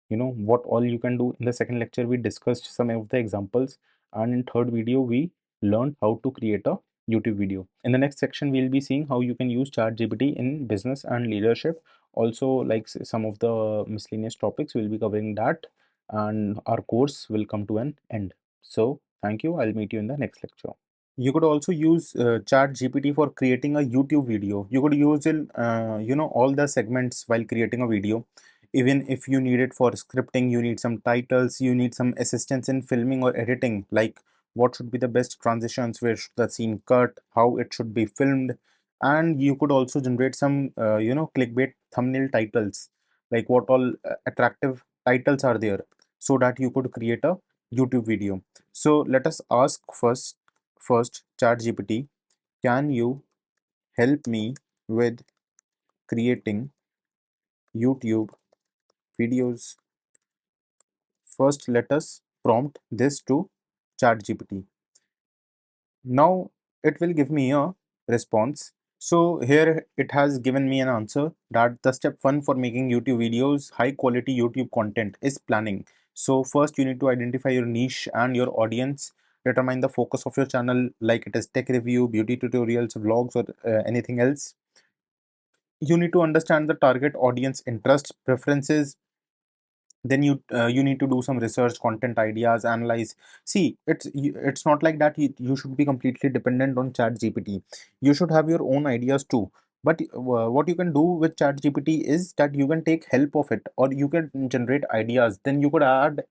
what all you can do. In the second lecture we discussed some of the examples, and in third video we learned how to create a YouTube video. In the next section we'll be seeing how you can use ChatGPT in business and leadership. Also, like some of the miscellaneous topics, we'll be covering that, and our course will come to an end. So thank you. I'll meet you in the next lecture. You could also use chat gpt for creating a YouTube video. You could use in all the segments while creating a video. Even if you need it for scripting, you need some titles, you need some assistance in filming or editing, like what should be the best transitions, where should the scene cut, how it should be filmed. And you could also generate some clickbait thumbnail titles, like what all attractive titles are there, so that you could create a YouTube video. So let us ask first ChatGPT, can you help me with creating YouTube videos. First, let us prompt this to ChatGPT. Now it will give me a response. So here it has given me an answer that the step one for making YouTube videos, high quality YouTube content is planning. So first you need to identify your niche and your audience, determine the focus of your channel, like it is tech review, beauty tutorials, vlogs, or anything else. You need to understand the target audience interest, preferences. Then you need to do some research, content ideas, analyze. See, it's not like that you should be completely dependent on chat gpt. You should have your own ideas too. But what you can do with chat gpt is that you can take help of it, or you can generate ideas, then you could add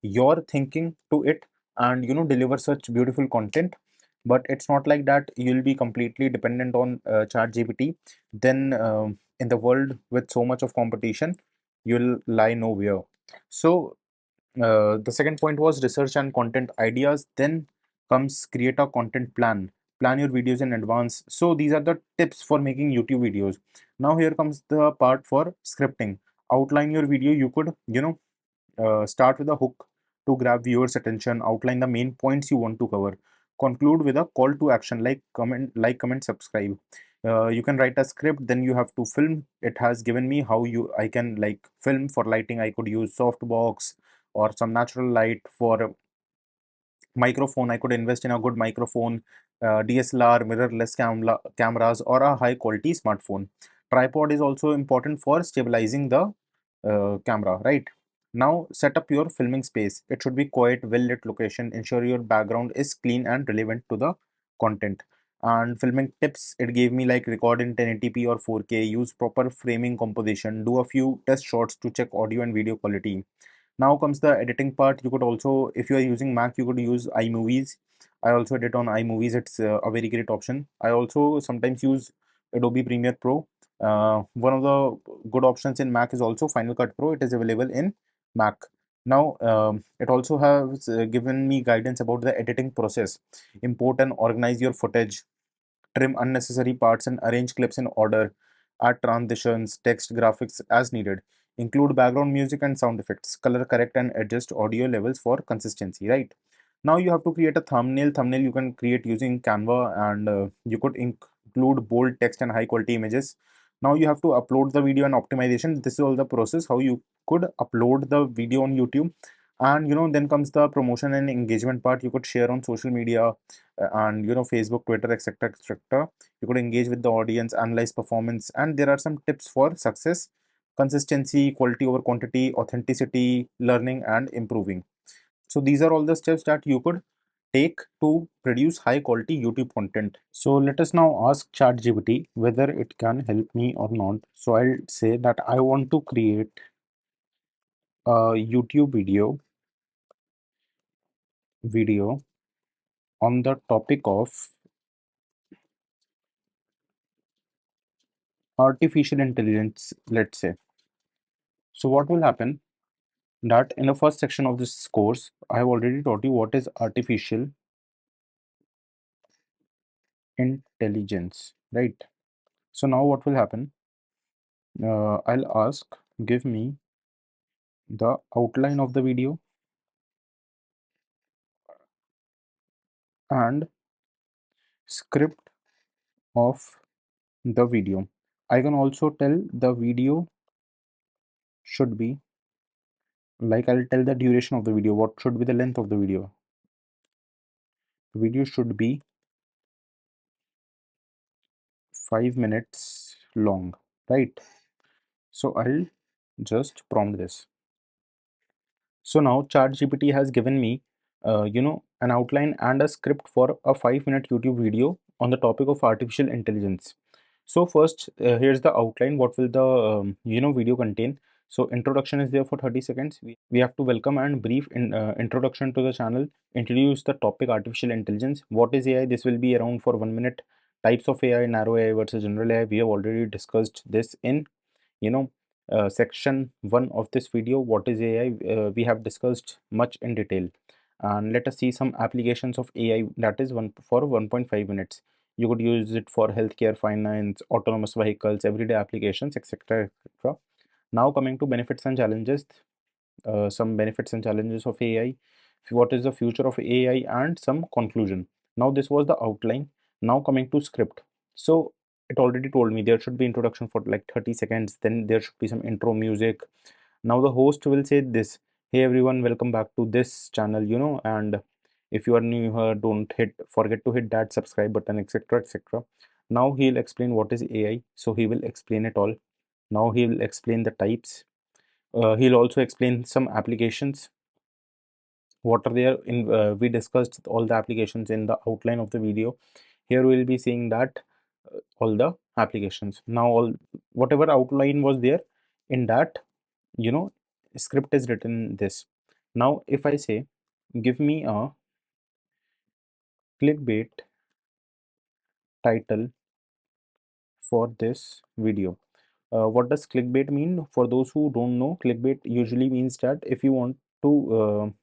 your thinking to it, and deliver such beautiful content. But it's not like that you'll be completely dependent on chat gpt. Then in the world with so much of competition, you'll lie nowhere. So the second point was research and content ideas. Then comes create a content plan. Plan your videos in advance. So these are the tips for making YouTube videos. Now here comes the part for scripting. Outline your video. You could, start with a hook to grab viewers' attention. Outline the main points you want to cover. Conclude with a call to action like comment, subscribe. You can write a script, then you have to film. It has given me how I can like film. For lighting, I could use softbox or some natural light. For microphone, I could invest in a good microphone, DSLR, mirrorless cameras, or a high quality smartphone. Tripod is also important for stabilizing the camera, right? Now set up your filming space. It should be quiet, well lit location. Ensure your background is clean and relevant to the content. And filming tips, it gave me like record in 1080p or 4K, use proper framing composition, do a few test shots to check audio and video quality. Now comes the editing part. You could also, if you are using Mac, you could use iMovies. I also edit on iMovies. It's a very great option. I also sometimes use Adobe Premiere Pro. One of the good options in Mac is also Final Cut Pro. It is available in Mac. Now, it also has given me guidance about the editing process. Import and organize your footage, trim unnecessary parts and arrange clips in order, add transitions, text, graphics as needed, include background music and sound effects, color correct and adjust audio levels for consistency, right? Now you have to create a thumbnail. Thumbnail you can create using Canva, and you could include bold text and high quality images. Now you have to upload the video and optimization. This is all the process how you could upload the video on YouTube. And then comes the promotion and engagement part. You could share on social media, and Facebook, Twitter, etc, etc. You could engage with the audience, analyze performance, and there are some tips for success: consistency, quality over quantity, authenticity, learning, and improving. So these are all the steps that you could take to produce high quality YouTube content. So let us now ask ChatGPT whether it can help me or not. So I'll say that I want to create a YouTube video on the topic of artificial intelligence, let's say. So what will happen that in the first section of this course, I have already taught you what is artificial intelligence, right? So now what will happen? I'll ask, give me the outline of the video and script of the video. I can also tell the video should be like, I'll tell the duration of the video, what should be the length of the video. The video should be 5 minutes long, right? So I'll just prompt this. So now ChatGPT has given me, an outline and a script for a 5-minute YouTube video on the topic of artificial intelligence. So first, here's the outline. What will the video contain? So introduction is there for 30 seconds. We have to welcome and brief introduction to the channel. Introduce the topic artificial intelligence. What is AI? This will be around for 1 minute. Types of AI, narrow AI versus general AI. We have already discussed this in you know section 1 of this video. What is AI? We have discussed much in detail, and let us see some applications of AI, that is one for 1.5 minutes. You could use it for healthcare, finance, autonomous vehicles, everyday applications, etc, etc. Now coming to benefits and challenges, some benefits and challenges of AI, what is the future of AI, and some conclusion. Now this was the outline. Now coming to script. So it already told me there should be introduction for like 30 seconds, then there should be some intro music. Now the host will say this: hey everyone, welcome back to this channel, and if you are new here, don't forget to hit that subscribe button, etc, etc. Now he'll explain what is AI, so he will explain it all. Now he will explain the types. He'll also explain some applications, what are there in. We discussed all the applications in the outline of the video. Here we will be seeing that all the applications. Now all whatever outline was there in that, you know script is written this. Now if I say give me a clickbait title for this video. What does clickbait mean? For those who don't know, clickbait usually means that to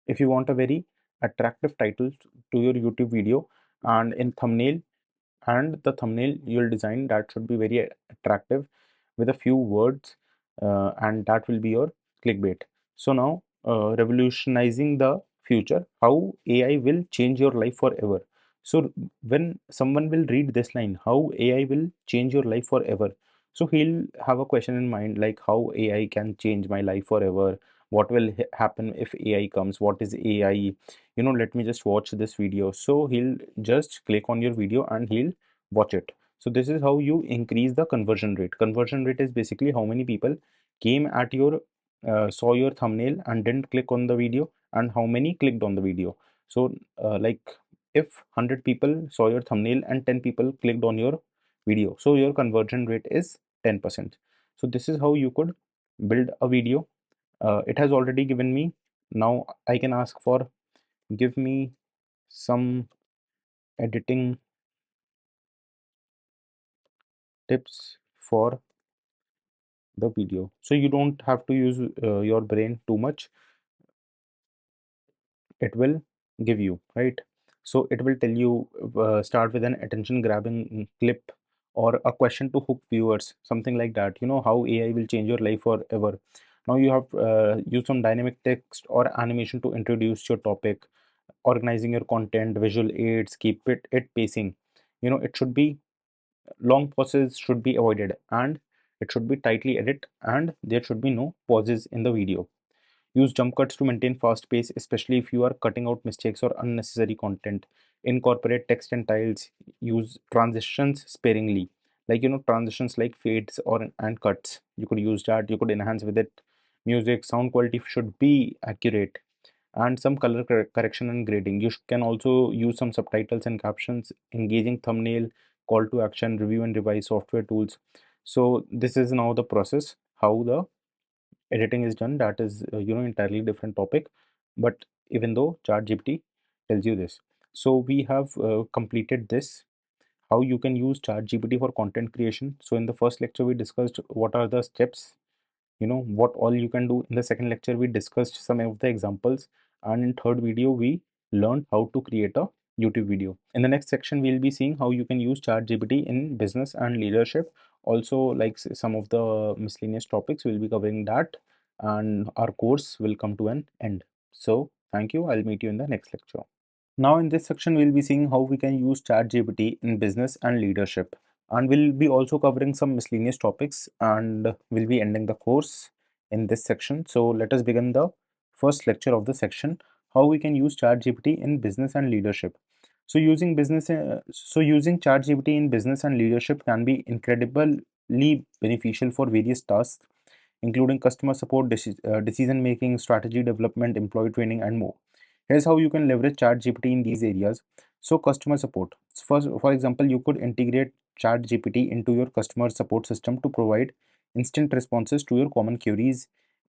if you want a very attractive title to your YouTube video, and in thumbnail, and the thumbnail you'll design that should be very attractive with a few words, and that will be your clickbait. So now, revolutionizing the future, how AI will change your life forever. So when someone will read this line, how AI will change your life forever, so he'll have a question in mind like how AI can change my life forever. What will happen if AI comes? What is AI? Let me just watch this video. So he'll just click on your video and he'll watch it. So this is how you increase the conversion rate. Conversion rate is basically how many people came at your saw your thumbnail and didn't click on the video, and how many clicked on the video. So like if 100 people saw your thumbnail and 10 people clicked on your video, so your conversion rate is 10%. So this is how you could build a video. It has already given me. Now I can ask for give me some editing tips for the video. So you don't have to use your brain too much. It will give you, right? So it will tell you, start with an attention grabbing clip or a question to hook viewers, something like that. How AI will change your life forever. Now you have used some dynamic text or animation to introduce your topic, organizing your content, visual aids, keep it pacing. It should be long pauses should be avoided, and it should be tightly edited, and there should be no pauses in the video. Use jump cuts to maintain fast pace, especially if you are cutting out mistakes or unnecessary content. Incorporate text and tiles. Use transitions sparingly, like transitions like fades or and cuts. You could use that. You could enhance with it. Music sound quality should be accurate, and some color correction and grading. You can also use some subtitles and captions. Engaging thumbnail, call to action, review and revise software tools. So this is now the process how the editing is done. That is entirely different topic, but even though ChatGPT tells you this. So we have completed this, how you can use ChatGPT for content creation. So in the first lecture we discussed what are the steps, what all you can do. In the second lecture we discussed some of the examples, and in third video we learned how to create a YouTube video. In the next section we'll be seeing how you can use ChatGPT in business and leadership. Also, like some of the miscellaneous topics, we'll be covering that, and our course will come to an end. So thank you. I'll meet you in the next lecture. Now in this section, we'll be seeing how we can use ChatGPT in business and leadership. And we'll be also covering some miscellaneous topics, and we'll be ending the course in this section. So let us begin the first lecture of the section, how we can use ChatGPT in business and leadership. So using ChatGPT in business and leadership can be incredibly beneficial for various tasks, including customer support, decision making, strategy development, employee training, and more. Here's how you can leverage ChatGPT in these areas. So, customer support. First, for example, you could integrate ChatGPT into your customer support system to provide instant responses to your common queries,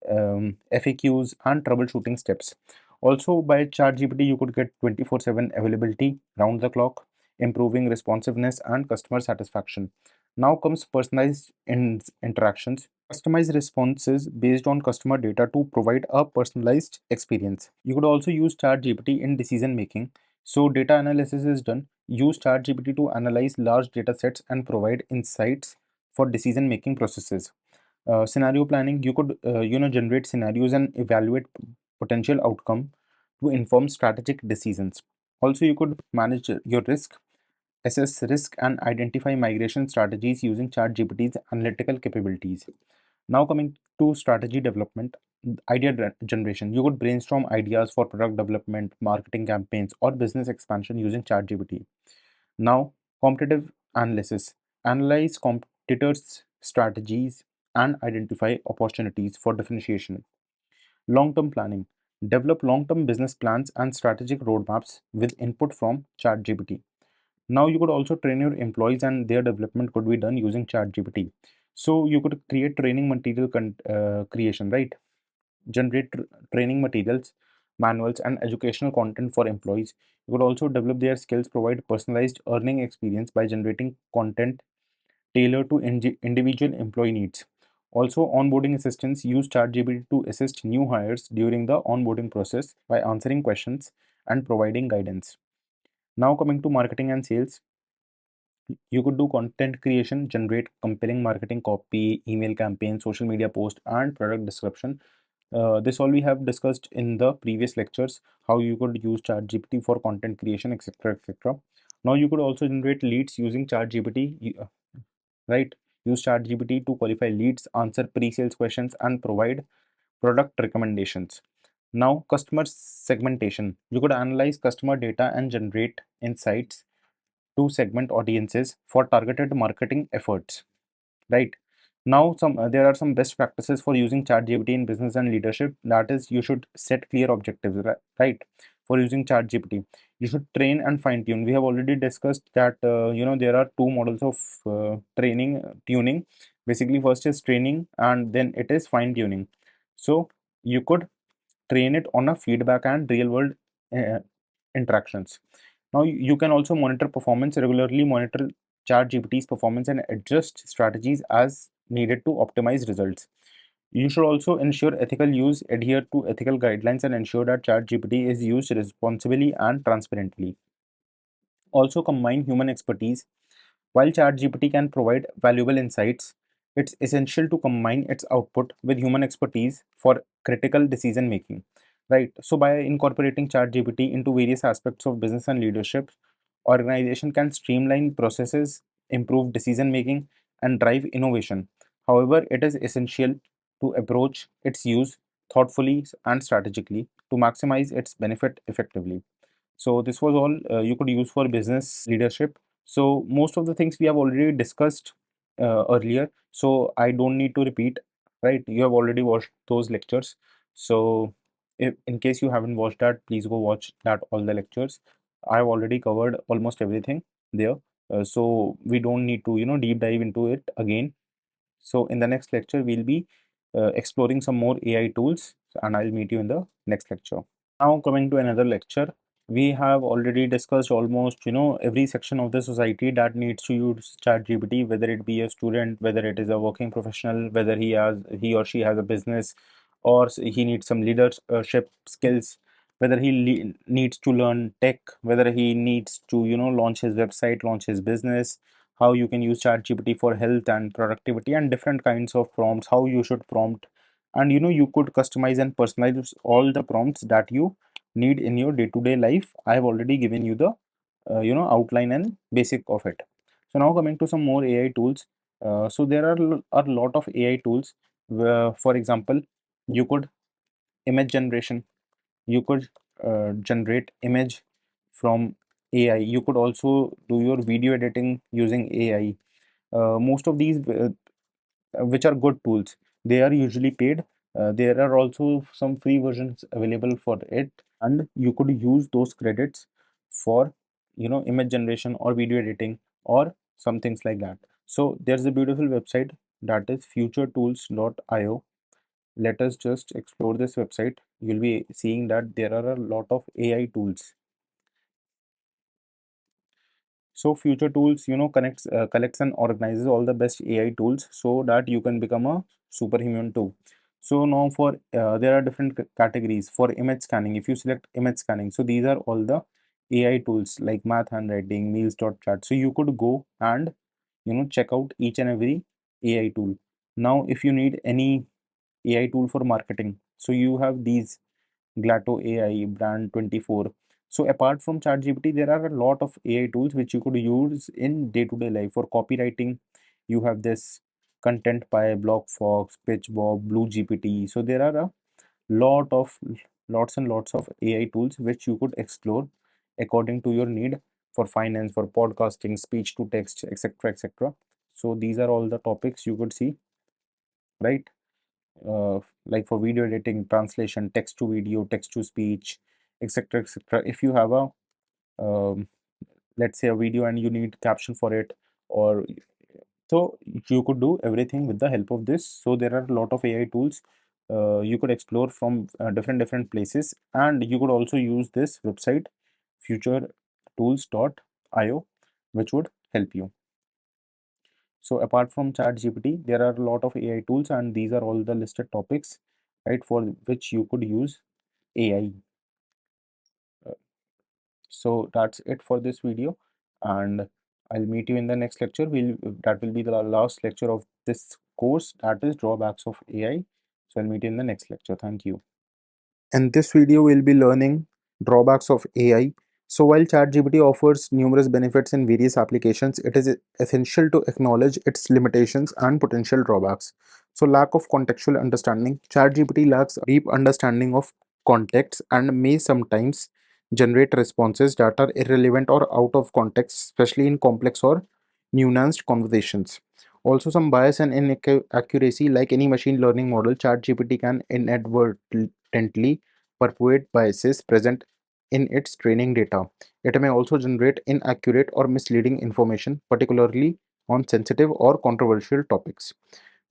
FAQs, and troubleshooting steps. Also, by ChatGPT, you could get 24/7 availability round the clock, improving responsiveness and customer satisfaction. Now comes personalized interactions. Customize responses based on customer data to provide a personalized experience. You could also use ChatGPT in decision making. So data analysis is done. Use ChatGPT to analyze large data sets and provide insights for decision making processes. Scenario planning, you could generate scenarios and evaluate potential outcome to inform strategic decisions. Also, you could manage your risk, assess risk, and identify migration strategies using ChatGPT's analytical capabilities. Now coming to strategy development, generation. You could brainstorm ideas for product development, marketing campaigns, or business expansion using ChatGPT. Now, competitive analysis. Analyze competitors' strategies and identify opportunities for differentiation. Long-term planning. Develop long-term business plans and strategic roadmaps with input from ChatGPT. Now you could also train your employees and their development could be done using ChatGPT. So you could create training material creation, right? Generate training materials, manuals, and educational content for employees. You could also develop their skills, provide personalized earning experience by generating content tailored to individual employee needs. Also, onboarding assistance, use ChatGPT to assist new hires during the onboarding process by answering questions and providing guidance. Now, coming to marketing and sales, you could do content creation, generate compelling marketing copy, email campaign, social media post, and product description. This all we have discussed in the previous lectures, how you could use ChatGPT for content creation, etc. etc. Now you could also generate leads using ChatGPT, right? Use ChatGPT to qualify leads, answer pre-sales questions, and provide product recommendations. Now, customer segmentation. You could analyze customer data and generate insights to segment audiences for targeted marketing efforts, right? Now some there are some best practices for using ChatGPT in business and leadership. That is, you should set clear objectives, right? For using ChatGPT, you should train and fine tune. We have already discussed that there are two models of training tuning. Basically, first is training and then it is fine tuning. So you could train it on a feedback and real world uh, interactions. Now you can also monitor performance regularly, monitor ChatGPT's performance and adjust strategies as needed to optimize results. You should also ensure ethical use, adhere to ethical guidelines, and ensure that ChatGPT is used responsibly and transparently. Also, combine human expertise. While ChatGPT can provide valuable insights, it's essential to combine its output with human expertise for critical decision making. Right. So, by incorporating ChatGPT into various aspects of business and leadership, organization can streamline processes, improve decision making, and drive innovation. However, it is essential to approach its use thoughtfully and strategically to maximize its benefit effectively. So this was all you could use for business leadership. So most of the things we have already discussed earlier. So I don't need to repeat, right? You have already watched those lectures. So if in case you haven't watched that, please go watch that all the lectures. I have already covered almost everything there. So we don't need to deep dive into it again. So in the next lecture, we'll be exploring some more AI tools, and I'll meet you in the next lecture. Now coming to another lecture, we have already discussed almost every section of the society that needs to use ChatGPT, whether it be a student, whether it is a working professional, whether he or she has a business, or he needs some leadership skills, whether he needs to learn tech, whether he needs to launch his website, launch his business, how you can use ChatGPT for health and productivity and different kinds of prompts, how you should prompt, and you could customize and personalize all the prompts that you need in your day-to-day life. I have already given you the outline and basic of it. So now coming to some more AI tools. So there are a lot of AI tools. For example, you could image generation. You could generate image from AI. You could also do your video editing using AI. Most of these which are good tools, they are usually paid. There are also some free versions available for it, and you could use those credits for image generation or video editing or some things like that. So there's a beautiful website that is futuretools.io. Let us just explore this website. You'll be seeing that there are a lot of AI tools. So Future Tools, connects, collects and organizes all the best AI tools so that you can become a superhuman too. So now for there are different categories for image scanning. If you select image scanning, so these are all the AI tools like math handwriting, meals.chat. So you could go and check out each and every AI tool. Now if you need any AI tool for marketing, so you have these Glato AI, Brand 24. So apart from ChatGPT, there are a lot of AI tools which you could use in day-to-day life. For copywriting, you have this Content by BlogFox, PitchBob, Blue GPT. So there are a lot of lots and lots of AI tools which you could explore according to your need, for finance, for podcasting, speech to text, etc., etc. So these are all the topics you could see, right? Like for video editing, translation, text to video, text to speech, etc., etc. If you have a um, let's say a video and you need caption for it, or so you could do everything with the help of this. So there are a lot of AI tools you could explore from different places, and you could also use this website futuretools.io, which would help you. So apart from ChatGPT, there are a lot of AI tools, and these are all the listed topics, right, for which you could use AI. Uh, So that's it for this video, and I'll meet you in the next lecture. That will be the last lecture of this course, that is drawbacks of AI. So I'll meet you in the next lecture. Thank you. In this video, we'll be learning drawbacks of AI. So while ChatGPT offers numerous benefits in various applications, it is essential to acknowledge its limitations and potential drawbacks. So lack of contextual understanding. ChatGPT lacks a deep understanding of context and may sometimes generate responses that are irrelevant or out of context, especially in complex or nuanced conversations. Also, some bias and inaccuracy. Like any machine learning model, ChatGPT can inadvertently perpetuate biases present in its training data. It may also generate inaccurate or misleading information, particularly on sensitive or controversial topics,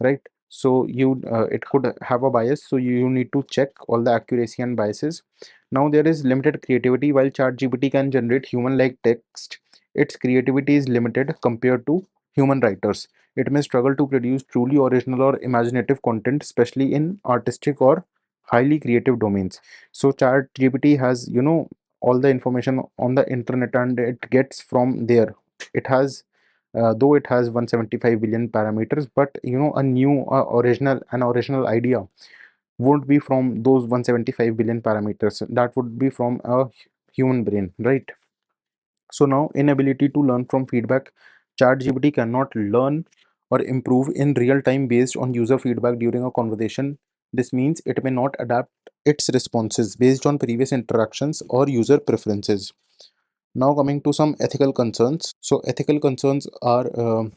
right? So it could have a bias, so you need to check all the accuracy and biases. Now there is limited creativity. While ChatGPT can generate human like text, its creativity is limited compared to human writers. It may struggle to produce truly original or imaginative content, especially in artistic or highly creative domains. So ChatGPT has, all the information on the internet, and it gets from there. It has though it has 175 billion parameters, but a new original idea won't be from those 175 billion parameters. That would be from a human brain, right? So now, inability to learn from feedback. ChatGPT cannot learn or improve in real time based on user feedback during a conversation. This means it may not adapt its responses based on previous interactions or user preferences. Now coming to some ethical concerns. So ethical concerns are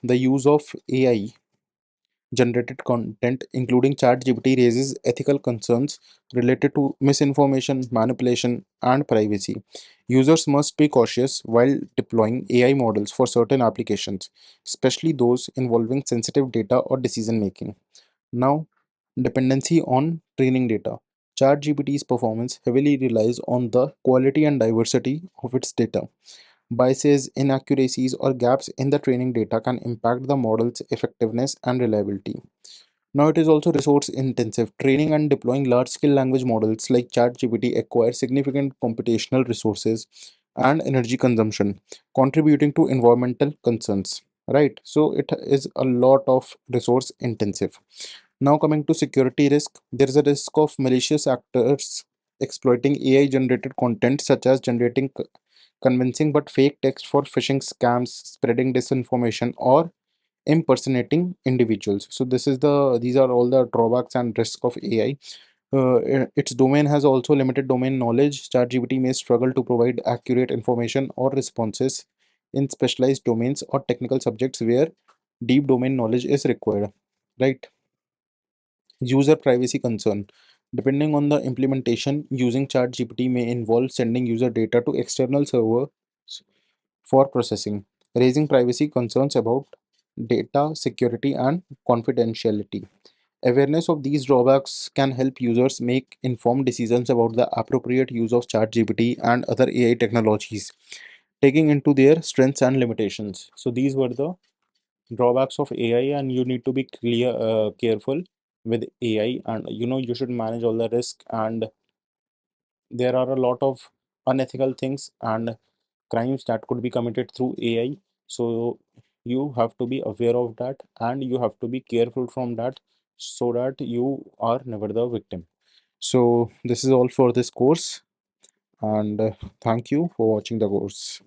the use of AI generated content, including ChatGPT, raises ethical concerns related to misinformation, manipulation, and privacy. Users must be cautious while deploying AI models for certain applications, especially those involving sensitive data or decision making. Now, dependency on training data. ChatGPT's performance heavily relies on the quality and diversity of its data. Biases, inaccuracies, or gaps in the training data can impact the model's effectiveness and reliability. Now, it is also resource intensive. Training and deploying large scale language models like ChatGPT acquire significant computational resources and energy consumption, contributing to environmental concerns. Right, so it is a lot of resource intensive. Now, coming to security risk, there is a risk of malicious actors exploiting AI generated content, such as generating convincing but fake text for phishing scams, spreading disinformation, or impersonating individuals. So these are all the drawbacks and risks of AI. Its domain has also limited domain knowledge. ChatGPT may struggle to provide accurate information or responses in specialized domains or technical subjects where deep domain knowledge is required. Right? User privacy concern. Depending on the implementation, using ChatGPT may involve sending user data to external servers for processing, raising privacy concerns about data security and confidentiality. Awareness of these drawbacks can help users make informed decisions about the appropriate use of ChatGPT and other AI technologies, taking into their strengths and limitations. So these were the drawbacks of AI, and you need to be careful with AI, and you should manage all the risk. And there are a lot of unethical things and crimes that could be committed through AI. So you have to be aware of that and you have to be careful from that so that you are never the victim. So this is all for this course, and thank you for watching the course.